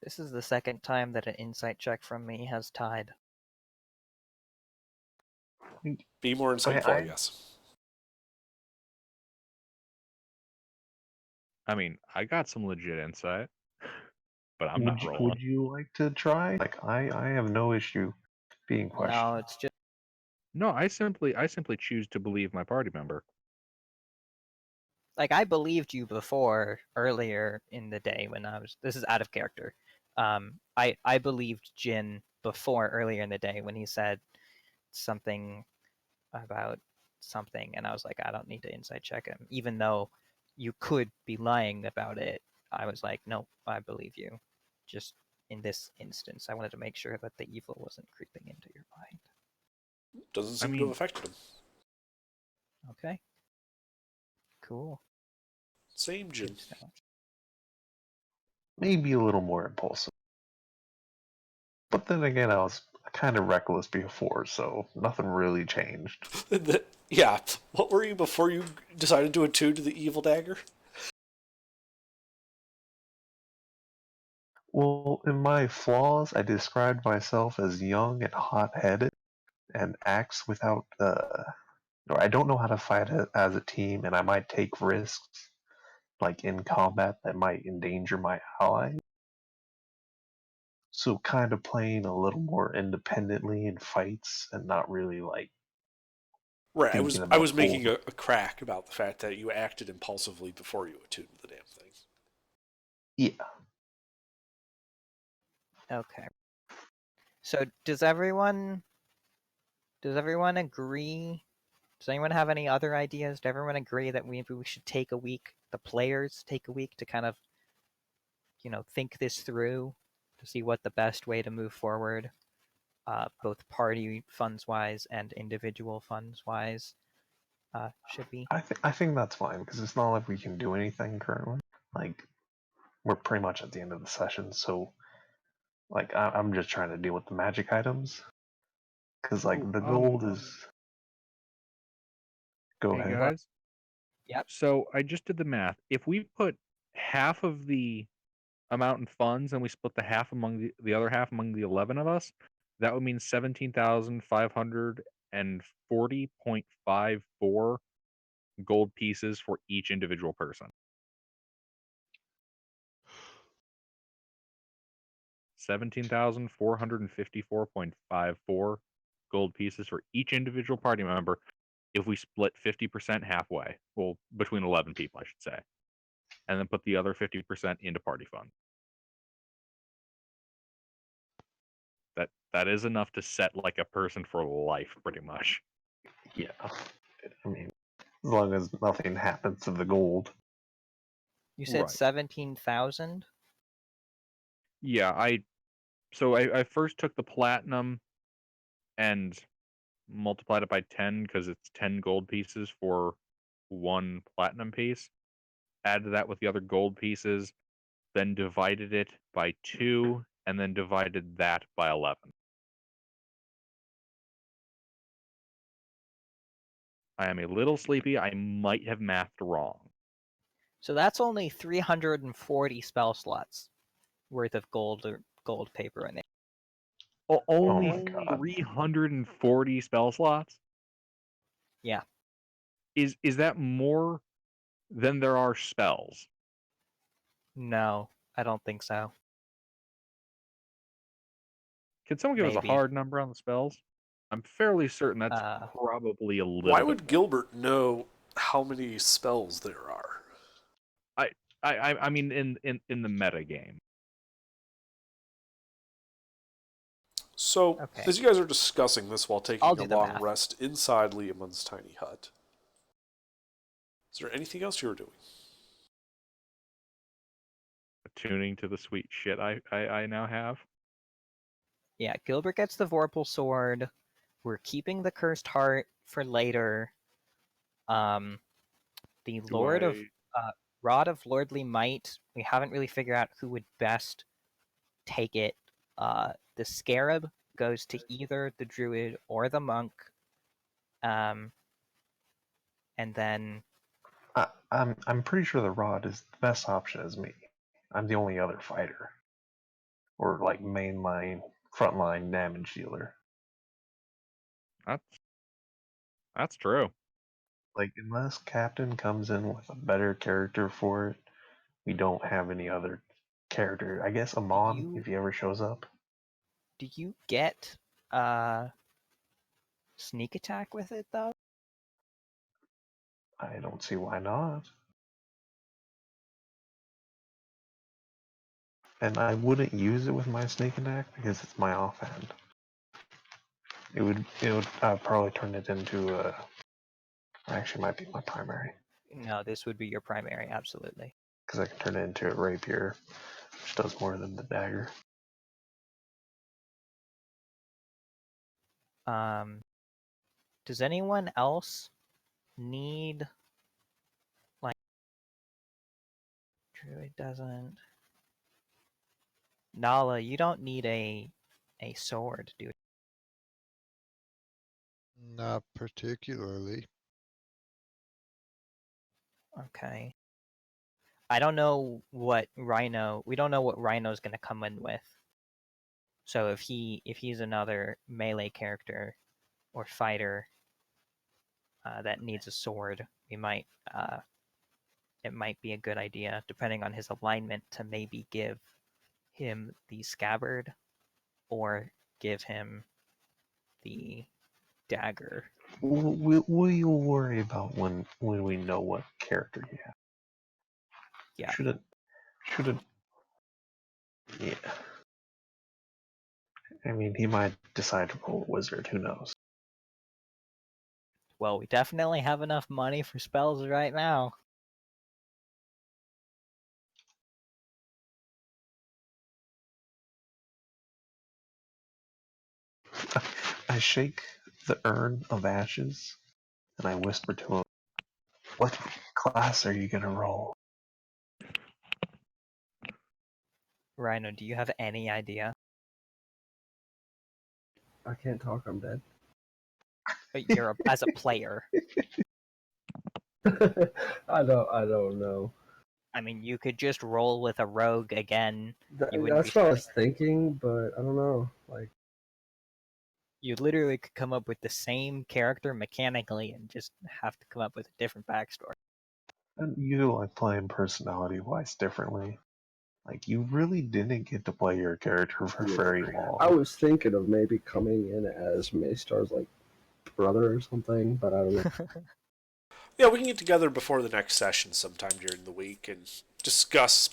this is the second time that an insight check from me has tied. Be more insightful, yes. I mean, I got some legit insight, but I'm not rolling. Would you like to try? Like, I have no issue being questioned. No, it's just No, I simply choose to believe my party member. like I believed you before earlier in the day when I was. This is out of character. I believed Jin before earlier in the day when he said something about something, and I was like, I don't need to insight check him, even though you could be lying about it. I was like, nope, I believe you. Just in this instance, I wanted to make sure that the evil wasn't creeping into your mind. Doesn't seem to have affected him. Okay. Cool. Same Jin. Maybe a little more impulsive. But then again, I was kind of reckless before, so nothing really changed. Yeah, what were you before you decided to attune to the evil dagger? Well, in my flaws, I described myself as young and hot-headed, and acts without, or I don't know how to fight as a team, and I might take risks, like in combat, that might endanger my allies. So kind of playing a little more independently in fights and not really like Right, thinking I was about making a crack about the fact that you acted impulsively before you attuned to the damn thing. Yeah. Okay. So does everyone agree? Does anyone have any other ideas? Does everyone agree that maybe we should take a week, the players take a week to kind of, think this through to see what the best way to move forward, both party funds wise and individual funds wise, should be? I think that's fine because it's not like we can do anything currently. Like we're pretty much at the end of the session, so like I'm just trying to deal with the magic items because like the gold is. Go Hey ahead. guys. Yep. So I just did the math. If we put half of the amount in funds and we split the half among the other half among the 11 of us, that would mean 17,540.54 gold pieces for each individual person. 17,454.54 gold pieces for each individual party member if we split 50% halfway. Well, between 11 people, I should say. And then put the other 50% into party fund. That is enough to set like a person for life, pretty much. Yeah. I mean, as long as nothing happens to the gold. You said Right. 17,000? Yeah, I first took the platinum and multiplied it by 10 because it's 10 gold pieces for one platinum piece. Added that with the other gold pieces, then divided it by 2, and then divided that by 11. I am a little sleepy. I might have mathed wrong. So that's only 340 spell slots worth of gold or gold paper in there. Only my God. 340 spell slots? Yeah. Is that more than there are spells? No, I don't think so. Can someone give us Maybe. a hard number on the spells? I'm fairly certain that's probably a little Why bit would more. Gilbert know how many spells there are? I mean in the meta game. So, Okay. as you guys are discussing this while taking I'll a do the long math. rest inside Liamon's tiny hut, is there anything else you were doing? Attuning to the sweet shit I now have. Yeah, Gilbert gets the Vorpal sword. We're keeping the Cursed Heart for later. The Lord of Rod of Lordly Might. We haven't really figured out who would best take it. The Scarab goes to either the Druid or the Monk. And then I'm pretty sure the rod is the best option as me. I'm the only other fighter. Or like mainline, frontline damage dealer. That's true. Like unless Captain comes in with a better character for it, we don't have any other character. I guess Amon, if he ever shows up. do you get sneak attack with it though? I don't see why not. And I wouldn't use it with my sneak attack because it's my offhand. It would probably turn it into a. Actually, might be my primary No, this would be your primary, absolutely. because I can turn it into a rapier, which does more than the dagger. Does anyone else need like Druid doesn't. Nala, you don't need a sword, dude. Not particularly. Okay. I don't know what Rhino. We don't know what Rhino's gonna come in with. So if he's another melee character or fighter that needs a sword, we might it might be a good idea, depending on his alignment, to maybe give him the scabbard or give him the dagger. We'll worry about when we know what character you have. Yeah. Shouldn't. Yeah. I mean, he might decide to roll a wizard. Who knows? Well, we definitely have enough money for spells right now. I shake the urn of ashes and I whisper to him, "What class are you gonna roll?" Rhino, do you have any idea? I can't talk. I'm dead. You're as a player. I don't know. I mean, you could just roll with a rogue again. You wouldn't That's be what I was starting- thinking, but I don't know. Like, You literally could come up with the same character mechanically and just have to come up with a different backstory. And you like playing personality wise differently. Like you really didn't get to play your character for very long. I was thinking of maybe coming in as Maystar's like brother or something, but I don't know. Yeah, we can get together before the next session sometime during the week and discuss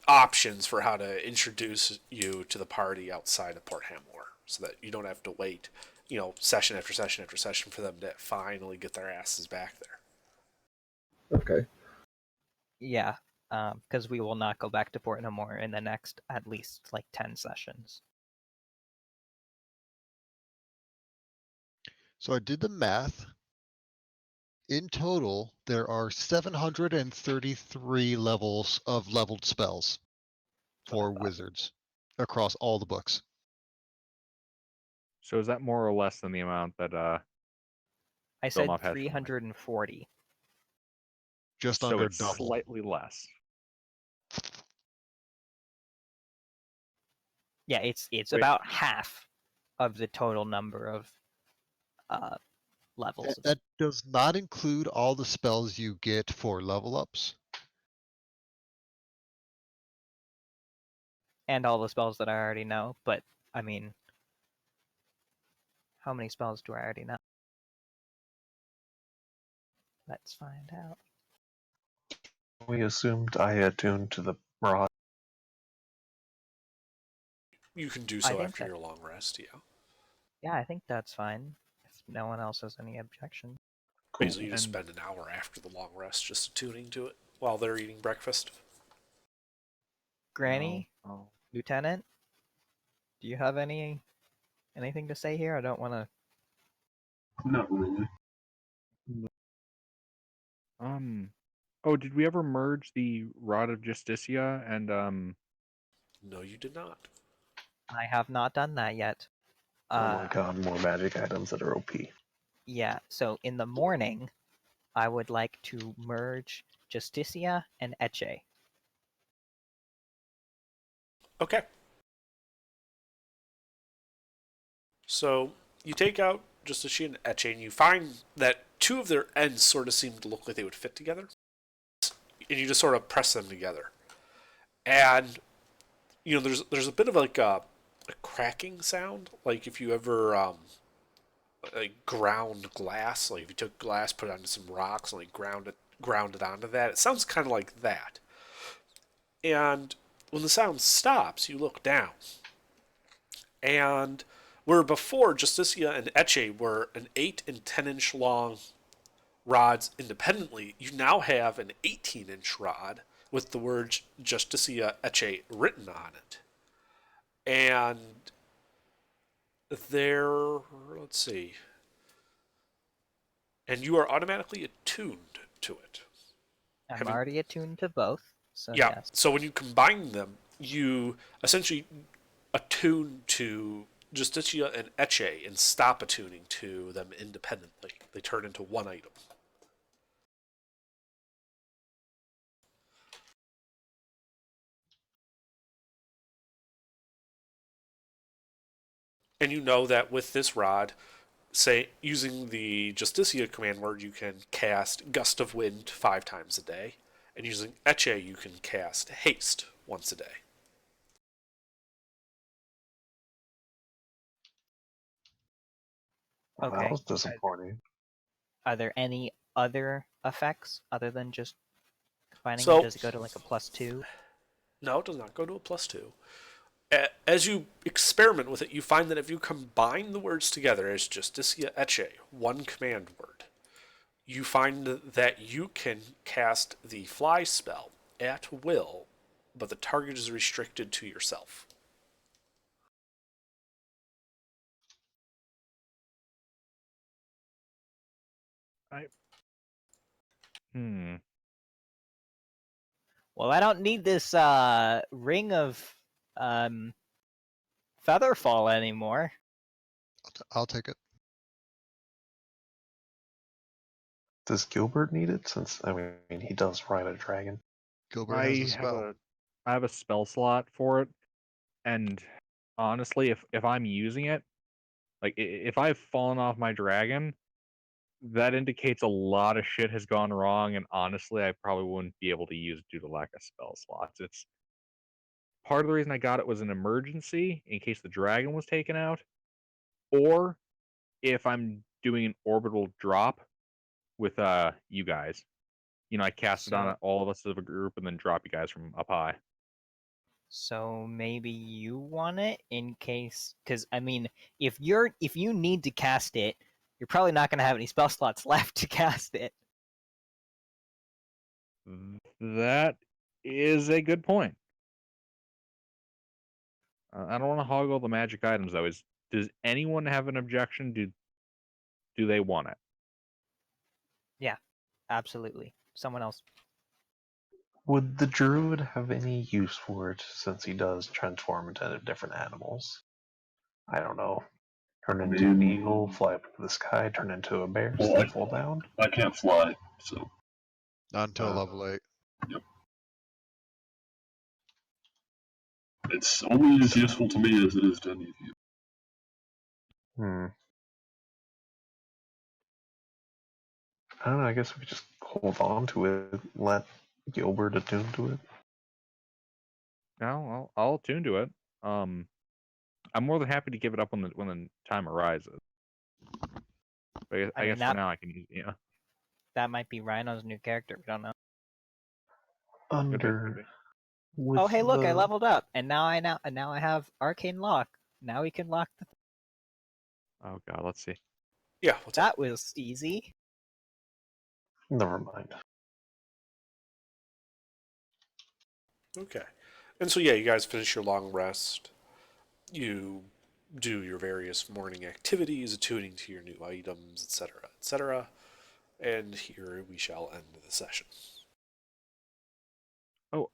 options for how to introduce you to the party outside of Port Hamor, so that you don't have to wait, session after session after session for them to finally get their asses back there. Okay. Yeah, because we will not go back to Port No More in the next at least like 10 sessions. So I did the math. In total, there are 733 levels of leveled spells for wizards across all the books. So is that more or less than the amount that I said Vilmov has? 340. Just So under it's double. slightly less. Yeah, it's Wait. about half of the total number of levels. That does not include all the spells you get for level ups. And all the spells that I already know, but I mean, how many spells do I already know? Let's find out. We assumed I attuned to the rod. You can do I so think after that- your long rest, yeah. Yeah, I think that's fine. If no one else has any objection. Basically, you just And- spend an hour after the long rest just attuning to it while they're eating breakfast. Granny, Oh. Lieutenant, do you have anything to say here? I don't want to. Not really. Oh, did we ever merge the Rod of Justicia and No, you did not. I have not done that yet. Oh my god, more magic items that are OP. Yeah, so in the morning, I would like to merge Justicia and Eche. Okay. So you take out Justicia and Eche, and you find that two of their ends sort of seem to look like they would fit together. And you just sort of press them together. And, there's a bit of like a cracking sound. Like if you ever like ground glass, like if you took glass, put it onto some rocks, and like ground it onto that, it sounds kind of like that. And when the sound stops, you look down. And where before Justicia and Eche were an 8 and 10-inch long rods independently, you now have an 18-inch rod with the words Justicia Eche written on it. And let's see. And you are automatically attuned to it. I'm Having- already attuned to both, so Yeah. yes. So when you combine them, you essentially attune to Justicia and Eche and stop attuning to them independently. They turn into one item. And you know that with this rod, say using the Justicia command word, you can cast Gust of Wind 5 times a day. And using Eche, you can cast Haste once a day. Well, Okay. that was disappointing. Are there any other effects other than just combining So- them? Does it go to like a +2? No, it does not go to a +2. As you experiment with it, you find that if you combine the words together as Justicia Eche, one command word, you find that you can cast the fly spell at will, but the target is restricted to yourself. Well, I don't need this ring of Featherfall anymore. I'll take it. Does Gilbert need it? Since, I mean, he does ride a dragon. Gilbert has a spell. I have a spell slot for it, and honestly, if I'm using it, like if I've fallen off my dragon, that indicates a lot of shit has gone wrong, and honestly, I probably wouldn't be able to use it due to lack of spell slots. It's part of the reason I got it was an emergency in case the dragon was taken out, or if I'm doing an orbital drop with you guys. You know, I cast it on So- all of us as a group and then drop you guys from up high. So maybe you want it in case, because I mean, if you need to cast it, you're probably not going to have any spell slots left to cast it. That is a good point. I don't want to hog all the magic items though. Does anyone have an objection? Do they want it? Absolutely. Someone else. Would the druid have any use for it since he does transform into different animals? I don't know. Turn into an eagle, fly up into the sky, turn into a bear, Well, fall down? I can't fly, so Not until level 8. it's only as useful to me as it is to any of you. I don't know, I guess we just hold on to it, let Gilbert attune to it. No, I'll attune to it. I'm more than happy to give it up when the time arises. But I guess for now I can use That might be Rhino's new character. We don't know. Could be. Oh, hey, look! I leveled up, and now I have Arcane Lock. Now we can lock the. Oh god, let's see. Yeah, That was easy. Never mind. Okay. And so, yeah, you guys finish your long rest. You do your various morning activities, attuning to your new items, etc., etc. And here we shall end the session. Oh,